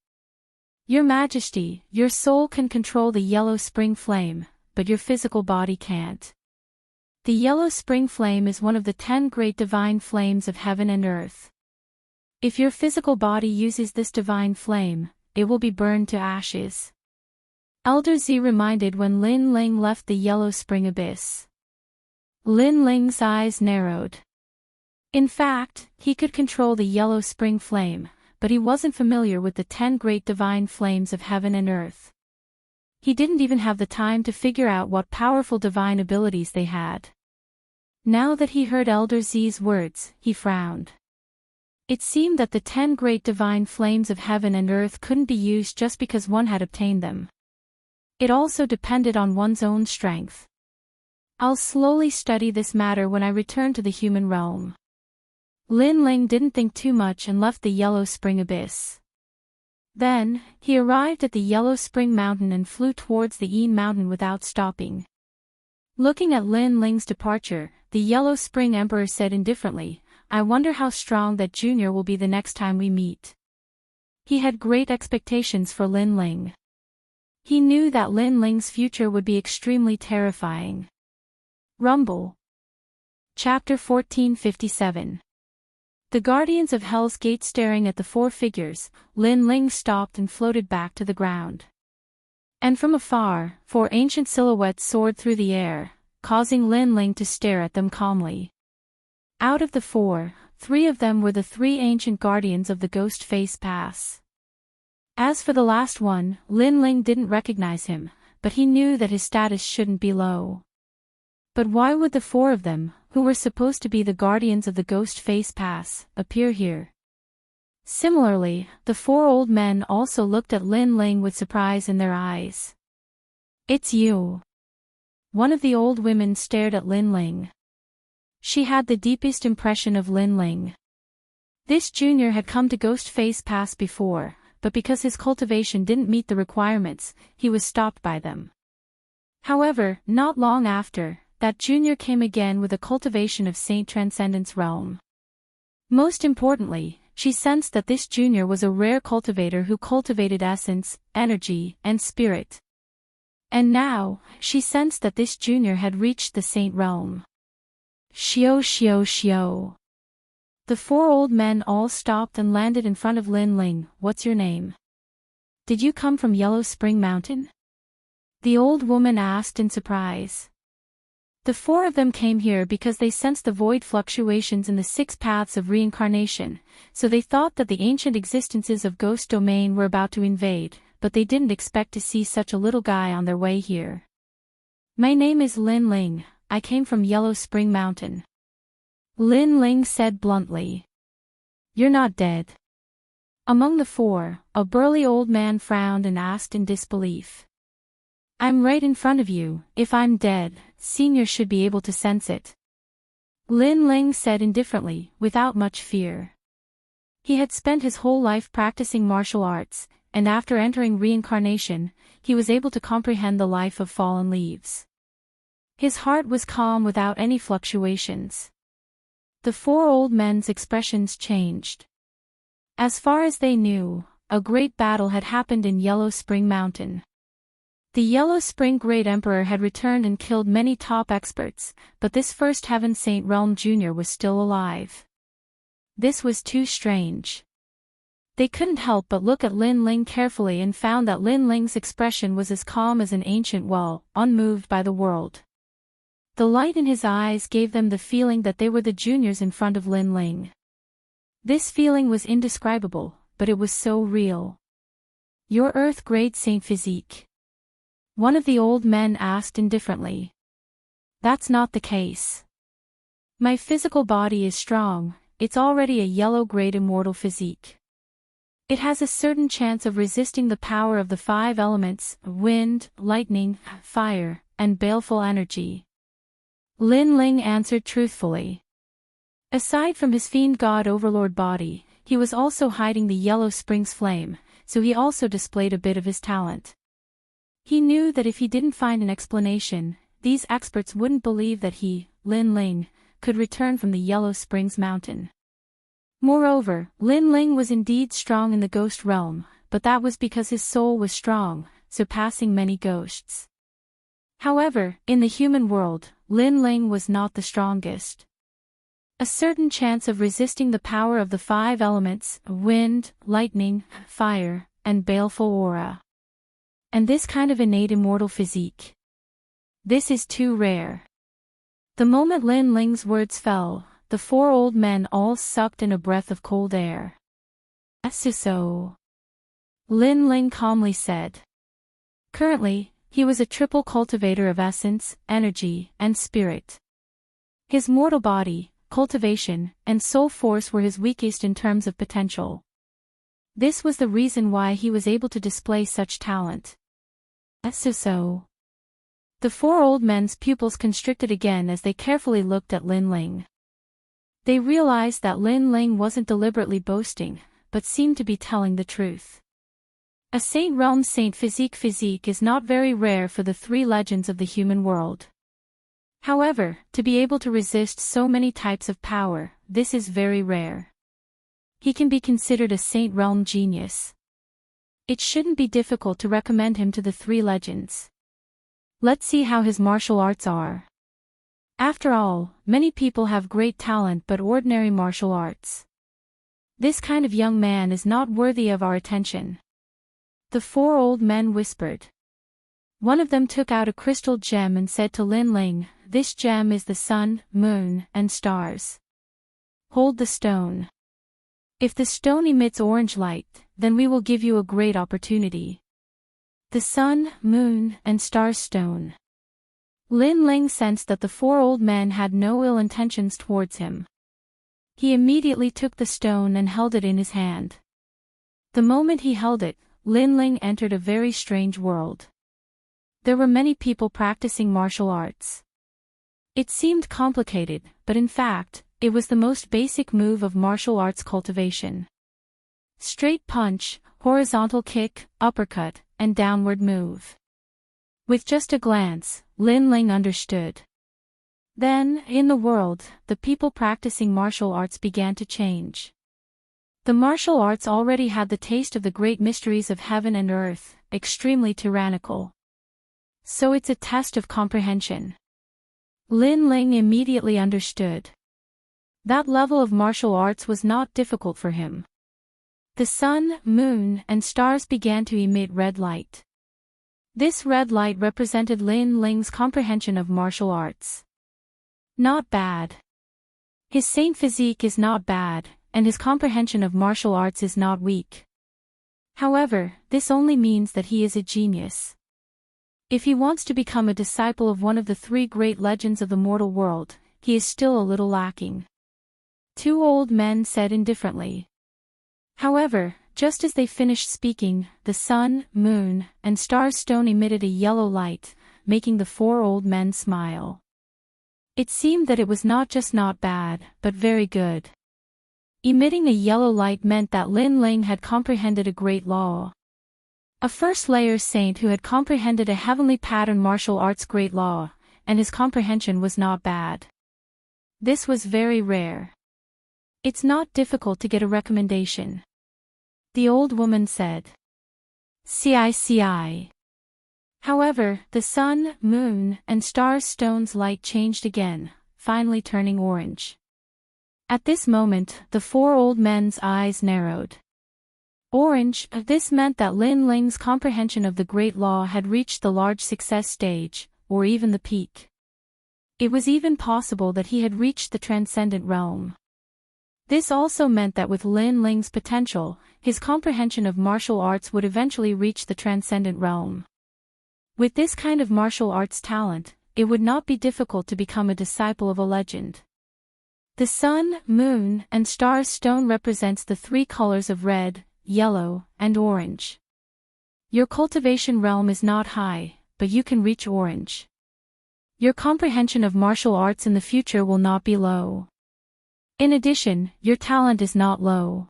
Your Majesty, your soul can control the yellow spring flame, but your physical body can't. The yellow spring flame is one of the 10 great divine flames of heaven and earth. If your physical body uses this divine flame, it will be burned to ashes. Elder Z reminded when Lin Ling left the yellow spring abyss. Lin Ling's eyes narrowed. In fact, he could control the yellow spring flame, but he wasn't familiar with the 10 great divine flames of heaven and earth. He didn't even have the time to figure out what powerful divine abilities they had. Now that he heard Elder Z's words, he frowned. It seemed that the 10 great divine flames of heaven and earth couldn't be used just because one had obtained them. It also depended on one's own strength. I'll slowly study this matter when I return to the human realm. Lin Ling didn't think too much and left the Yellow Spring Abyss. Then, he arrived at the Yellow Spring Mountain and flew towards the Yin Mountain without stopping. Looking at Lin Ling's departure, the Yellow Spring Emperor said indifferently, "I wonder how strong that junior will be the next time we meet." He had great expectations for Lin Ling. He knew that Lin Ling's future would be extremely terrifying. Rumble. Chapter 1457. The guardians of Hell's Gate staring at the 4 figures, Lin Ling stopped and floated back to the ground. And from afar, 4 ancient silhouettes soared through the air, causing Lin Ling to stare at them calmly. Out of the 4, 3 of them were the 3 ancient guardians of the Ghost Face Pass. As for the last one, Lin Ling didn't recognize him, but he knew that his status shouldn't be low. But why would the 4 of them, who were supposed to be the guardians of the Ghost Face Pass, appear here? Similarly, the 4 old men also looked at Lin Ling with surprise in their eyes. "It's you." One of the old women stared at Lin Ling. She had the deepest impression of Lin Ling. This junior had come to Ghost Face Pass before, but because his cultivation didn't meet the requirements, he was stopped by them. However, not long after, that junior came again with a cultivation of Saint Transcendence Realm. Most importantly, she sensed that this junior was a rare cultivator who cultivated essence, energy, and spirit. And now, she sensed that this junior had reached the Saint Realm. Shio shio shio. The 4 old men all stopped and landed in front of Lin Ling. "What's your name? Did you come from Yellow Spring Mountain?" the old woman asked in surprise. The 4 of them came here because they sensed the void fluctuations in the 6 paths of reincarnation, so they thought that the ancient existences of Ghost Domain were about to invade, but they didn't expect to see such a little guy on their way here. "My name is Lin Ling. I came from Yellow Spring Mountain." Lin Ling said bluntly. "You're not dead." Among the 4, a burly old man frowned and asked in disbelief. "I'm right in front of you. If I'm dead, Senior should be able to sense it." Lin Ling said indifferently, without much fear. He had spent his whole life practicing martial arts, and after entering reincarnation, he was able to comprehend the life of fallen leaves. His heart was calm without any fluctuations. The 4 old men's expressions changed. As far as they knew, a great battle had happened in Yellow Spring Mountain. The Yellow Spring Great Emperor had returned and killed many top experts, but this first Heaven Saint Realm Jr. was still alive. This was too strange. They couldn't help but look at Lin Ling carefully and found that Lin Ling's expression was as calm as an ancient well, unmoved by the world. The light in his eyes gave them the feeling that they were the juniors in front of Lin Ling. This feeling was indescribable, but it was so real. "Your Earth-grade Saint physique?" one of the old men asked indifferently. "That's not the case. My physical body is strong, it's already a yellow-grade immortal physique. It has a certain chance of resisting the power of the 5 elements, wind, lightning, fire, and baleful energy." Lin Ling answered truthfully. Aside from his fiend god overlord body, he was also hiding the Yellow Springs flame, so he also displayed a bit of his talent. He knew that if he didn't find an explanation, these experts wouldn't believe that he, Lin Ling, could return from the Yellow Springs Mountain. Moreover, Lin Ling was indeed strong in the ghost realm, but that was because his soul was strong, surpassing many ghosts. However, in the human world, Lin Ling was not the strongest. A certain chance of resisting the power of the 5 elements, wind, lightning, fire, and baleful aura. And this kind of innate immortal physique. This is too rare. The moment Lin Ling's words fell, the 4 old men all sucked in a breath of cold air. "So," Lin Ling calmly said. Currently, he was a triple cultivator of essence, energy, and spirit. His mortal body, cultivation, and soul force were his weakest in terms of potential. This was the reason why he was able to display such talent. So. The four old men's pupils constricted again as they carefully looked at Lin Ling. They realized that Lin Ling wasn't deliberately boasting, but seemed to be telling the truth. A saint realm saint physique is not very rare for the three legends of the human world. However, to be able to resist so many types of power, this is very rare. He can be considered a saint realm genius. It shouldn't be difficult to recommend him to the three legends. Let's see how his martial arts are. After all, many people have great talent but ordinary martial arts. This kind of young man is not worthy of our attention. The four old men whispered. One of them took out a crystal gem and said to Lin Ling, "This gem is the sun, moon, and stars. Hold the stone. If the stone emits orange light, then we will give you a great opportunity." The sun, moon, and stars stone. Lin Ling sensed that the four old men had no ill intentions towards him. He immediately took the stone and held it in his hand. The moment he held it, Lin Ling entered a very strange world. There were many people practicing martial arts. It seemed complicated, but in fact, it was the most basic move of martial arts cultivation. Straight punch, horizontal kick, uppercut, and downward move. With just a glance, Lin Ling understood. Then, in the world, the people practicing martial arts began to change. The martial arts already had the taste of the great mysteries of heaven and earth, extremely tyrannical. So it's a test of comprehension. Lin Ling immediately understood. That level of martial arts was not difficult for him. The sun, moon, and stars began to emit red light. This red light represented Lin Ling's comprehension of martial arts. Not bad. His saint physique is not bad, and his comprehension of martial arts is not weak. However, this only means that he is a genius. If he wants to become a disciple of one of the three great legends of the mortal world, he is still a little lacking. Two old men said indifferently. However, just as they finished speaking, the sun, moon, and stars stone emitted a yellow light, making the four old men smile. It seemed that it was not just not bad, but very good. Emitting a yellow light meant that Lin Ling had comprehended a great law. A first-layer saint who had comprehended a heavenly pattern martial arts great law, and his comprehension was not bad. This was very rare. It's not difficult to get a recommendation. The old woman said. CI. However, the sun, moon, and stars stone's light changed again, finally turning orange. At this moment, the four old men's eyes narrowed. Orange, this meant that Lin Ling's comprehension of the great law had reached the large success stage, or even the peak. It was even possible that he had reached the transcendent realm. This also meant that with Lin Ling's potential, his comprehension of martial arts would eventually reach the transcendent realm. With this kind of martial arts talent, it would not be difficult to become a disciple of a legend. The sun, moon, and stars stone represents the three colors of red, yellow, and orange. Your cultivation realm is not high, but you can reach orange. Your comprehension of martial arts in the future will not be low. In addition, your talent is not low.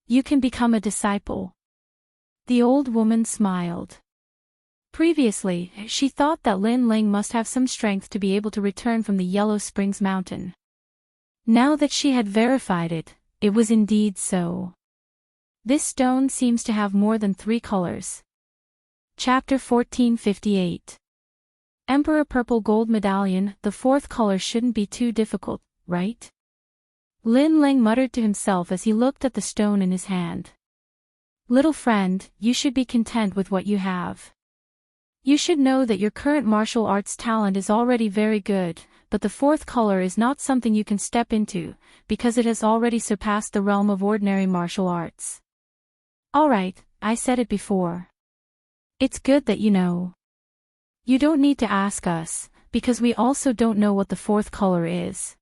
You can become a disciple. The old woman smiled. Previously, she thought that Lin Ling must have some strength to be able to return from the Yellow Springs Mountain. Now that she had verified it, it was indeed so. This stone seems to have more than 3 colors. Chapter 1458. Emperor Purple Gold Medallion. The 4th color shouldn't be too difficult, right? Lin Ling muttered to himself as he looked at the stone in his hand. Little friend, you should be content with what you have. You should know that your current martial arts talent is already very good, but the 4th color is not something you can step into, because it has already surpassed the realm of ordinary martial arts. Alright, I said it before. It's good that you know. You don't need to ask us, because we also don't know what the fourth color is.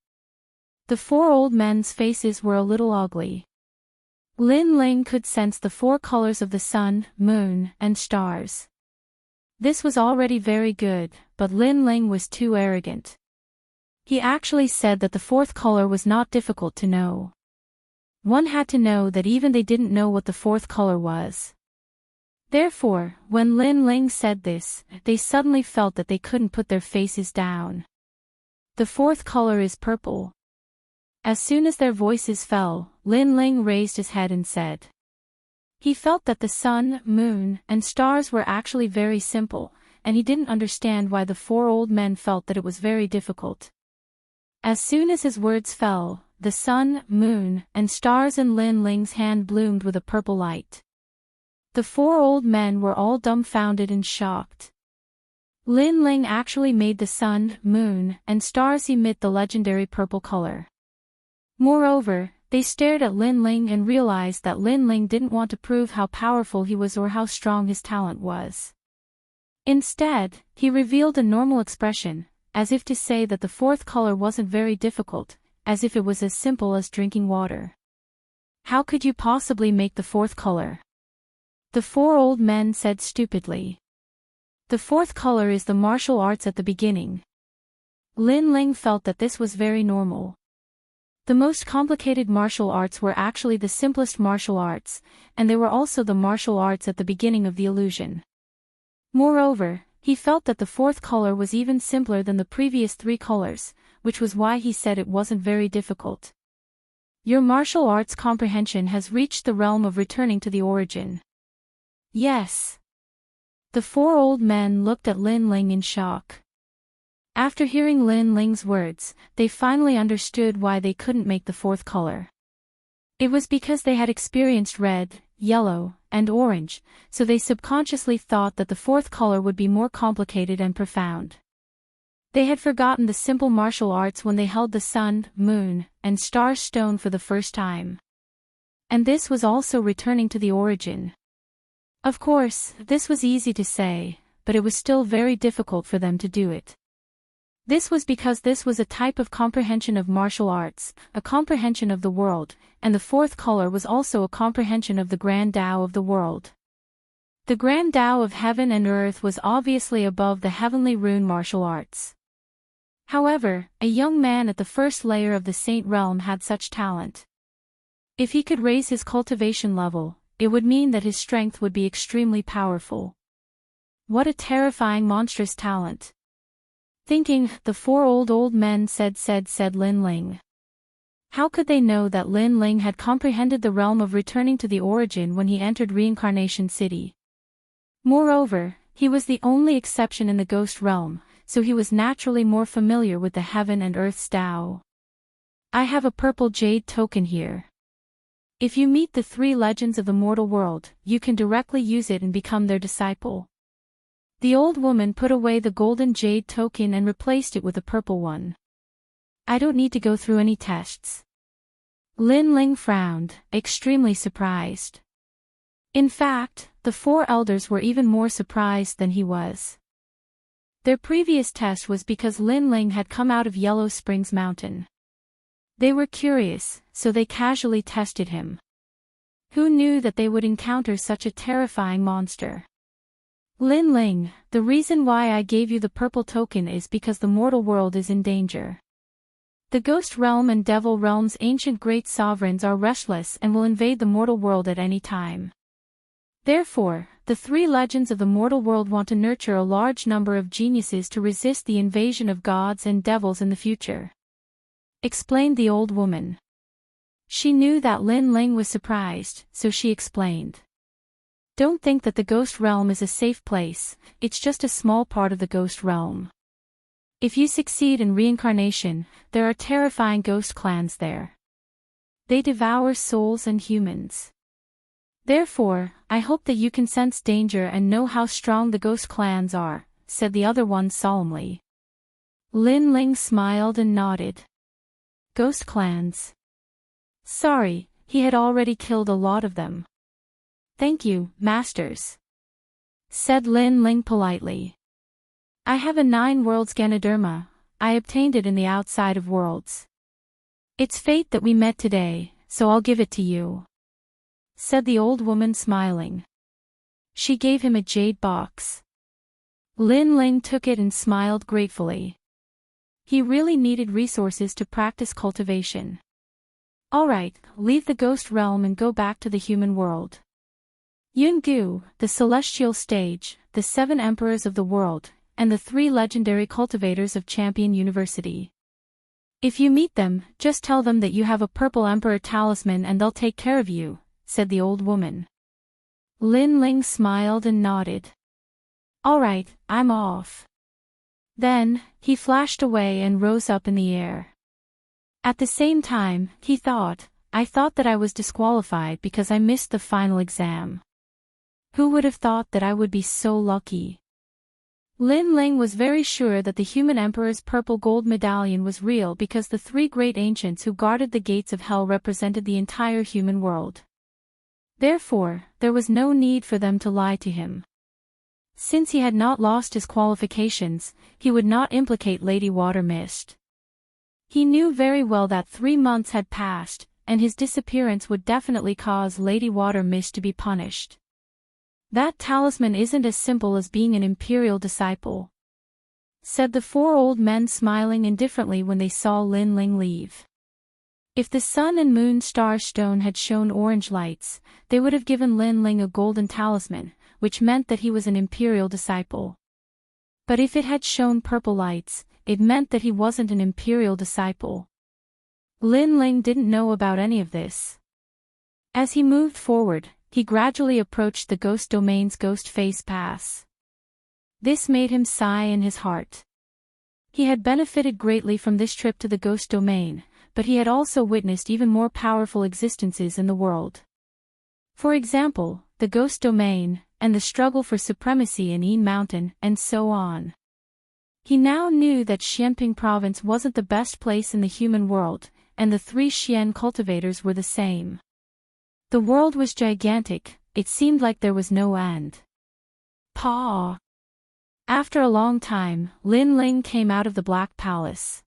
The four old men's faces were a little ugly. Lin Ling could sense the four colors of the sun, moon, and stars. This was already very good, but Lin Ling was too arrogant. He actually said that the fourth color was not difficult to know. One had to know that even they didn't know what the fourth color was. Therefore, when Lin Ling said this, they suddenly felt that they couldn't put their faces down. The fourth color is purple. As soon as their voices fell, Lin Ling raised his head and said. He felt that the sun, moon, and stars were actually very simple, and he didn't understand why the four old men felt that it was very difficult. As soon as his words fell, the sun, moon, and stars in Lin Ling's hand bloomed with a purple light. The four old men were all dumbfounded and shocked. Lin Ling actually made the sun, moon, and stars emit the legendary purple color. Moreover, they stared at Lin Ling and realized that Lin Ling didn't want to prove how powerful he was or how strong his talent was. Instead, he revealed a normal expression, as if to say that the fourth color wasn't very difficult, as if it was as simple as drinking water. How could you possibly make the fourth color? The four old men said stupidly. The fourth color is the martial arts at the beginning. Lin Ling felt that this was very normal. The most complicated martial arts were actually the simplest martial arts, and they were also the martial arts at the beginning of the illusion. Moreover, he felt that the fourth color was even simpler than the previous three colors, which was why he said it wasn't very difficult. Your martial arts comprehension has reached the realm of returning to the origin. Yes. The four old men looked at Lin Ling in shock. After hearing Lin Ling's words, they finally understood why they couldn't make the fourth color. It was because they had experienced red, yellow, and orange, so they subconsciously thought that the fourth color would be more complicated and profound. They had forgotten the simple martial arts when they held the sun, moon, and star stone for the first time. And this was also returning to the origin. Of course, this was easy to say, but it was still very difficult for them to do it. This was because this was a type of comprehension of martial arts, a comprehension of the world, and the fourth color was also a comprehension of the grand Tao of the world. The grand Tao of heaven and earth was obviously above the heavenly rune martial arts. However, a young man at the first layer of the saint realm had such talent. If he could raise his cultivation level, it would mean that his strength would be extremely powerful. What a terrifying monstrous talent. Thinking, the four old men said Lin Ling. How could they know that Lin Ling had comprehended the realm of returning to the origin when he entered Reincarnation City? Moreover, he was the only exception in the ghost realm, so he was naturally more familiar with the heaven and earth's Tao. I have a purple jade token here. If you meet the three legends of the mortal world, you can directly use it and become their disciple. The old woman put away the golden jade token and replaced it with a purple one. I don't need to go through any tests. Lin Ling frowned, extremely surprised. In fact, the four elders were even more surprised than he was. Their previous test was because Lin Ling had come out of Yellow Springs Mountain. They were curious, so they casually tested him. Who knew that they would encounter such a terrifying monster? Lin Ling, the reason why I gave you the purple token is because the mortal world is in danger. The ghost realm and devil realm's ancient great sovereigns are restless and will invade the mortal world at any time. Therefore, the three legends of the mortal world want to nurture a large number of geniuses to resist the invasion of gods and devils in the future. Explained the old woman. She knew that Lin Ling was surprised, so she explained. Don't think that the ghost realm is a safe place, it's just a small part of the ghost realm. If you succeed in reincarnation, there are terrifying ghost clans there. They devour souls and humans. Therefore, I hope that you can sense danger and know how strong the ghost clans are, said the other one solemnly. Lin Ling smiled and nodded. Ghost clans. Sorry, he had already killed a lot of them. Thank you, masters, said Lin Ling politely. I have a 9 worlds Ganoderma. I obtained it in the outside of worlds. It's fate that we met today, so I'll give it to you," said the old woman smiling. She gave him a jade box. Lin Ling took it and smiled gratefully. He really needed resources to practice cultivation. "Alright, leave the ghost realm and go back to the human world. Yungu, the celestial stage, the 7 emperors of the world, and the 3 legendary cultivators of Champion University. If you meet them, just tell them that you have a purple emperor talisman and they'll take care of you," said the old woman. Lin Ling smiled and nodded. "Alright, I'm off." Then, he flashed away and rose up in the air. At the same time, he thought, "I thought that I was disqualified because I missed the final exam. Who would have thought that I would be so lucky?" Lin Ling was very sure that the human emperor's purple gold medallion was real because the 3 great ancients who guarded the gates of hell represented the entire human world. Therefore, there was no need for them to lie to him. Since he had not lost his qualifications, he would not implicate Lady Water Mist. He knew very well that 3 months had passed, and his disappearance would definitely cause Lady Water Mist to be punished. "That talisman isn't as simple as being an imperial disciple," said the 4 old men smiling indifferently when they saw Lin Ling leave. If the sun and moon star stone had shown orange lights, they would have given Lin Ling a golden talisman, which meant that he was an imperial disciple. But if it had shown purple lights, it meant that he wasn't an imperial disciple. Lin Ling didn't know about any of this. As he moved forward, he gradually approached the ghost domain's ghost face pass. This made him sigh in his heart. He had benefited greatly from this trip to the ghost domain, but he had also witnessed even more powerful existences in the world. For example, the ghost domain, and the struggle for supremacy in Yin Mountain, and so on. He now knew that Xianping province wasn't the best place in the human world, and the 3 Xian cultivators were the same. The world was gigantic, it seemed like there was no end. Paw. After a long time, Lin Ling came out of the Black Palace.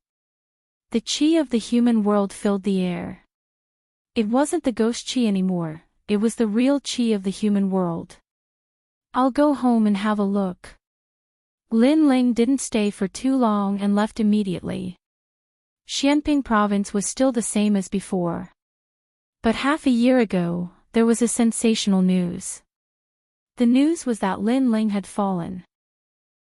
The qi of the human world filled the air. It wasn't the ghost qi anymore, it was the real qi of the human world. "I'll go home and have a look." Lin Ling didn't stay for too long and left immediately. Xianping province was still the same as before. But half a year ago, there was a sensational news. The news was that Lin Ling had fallen.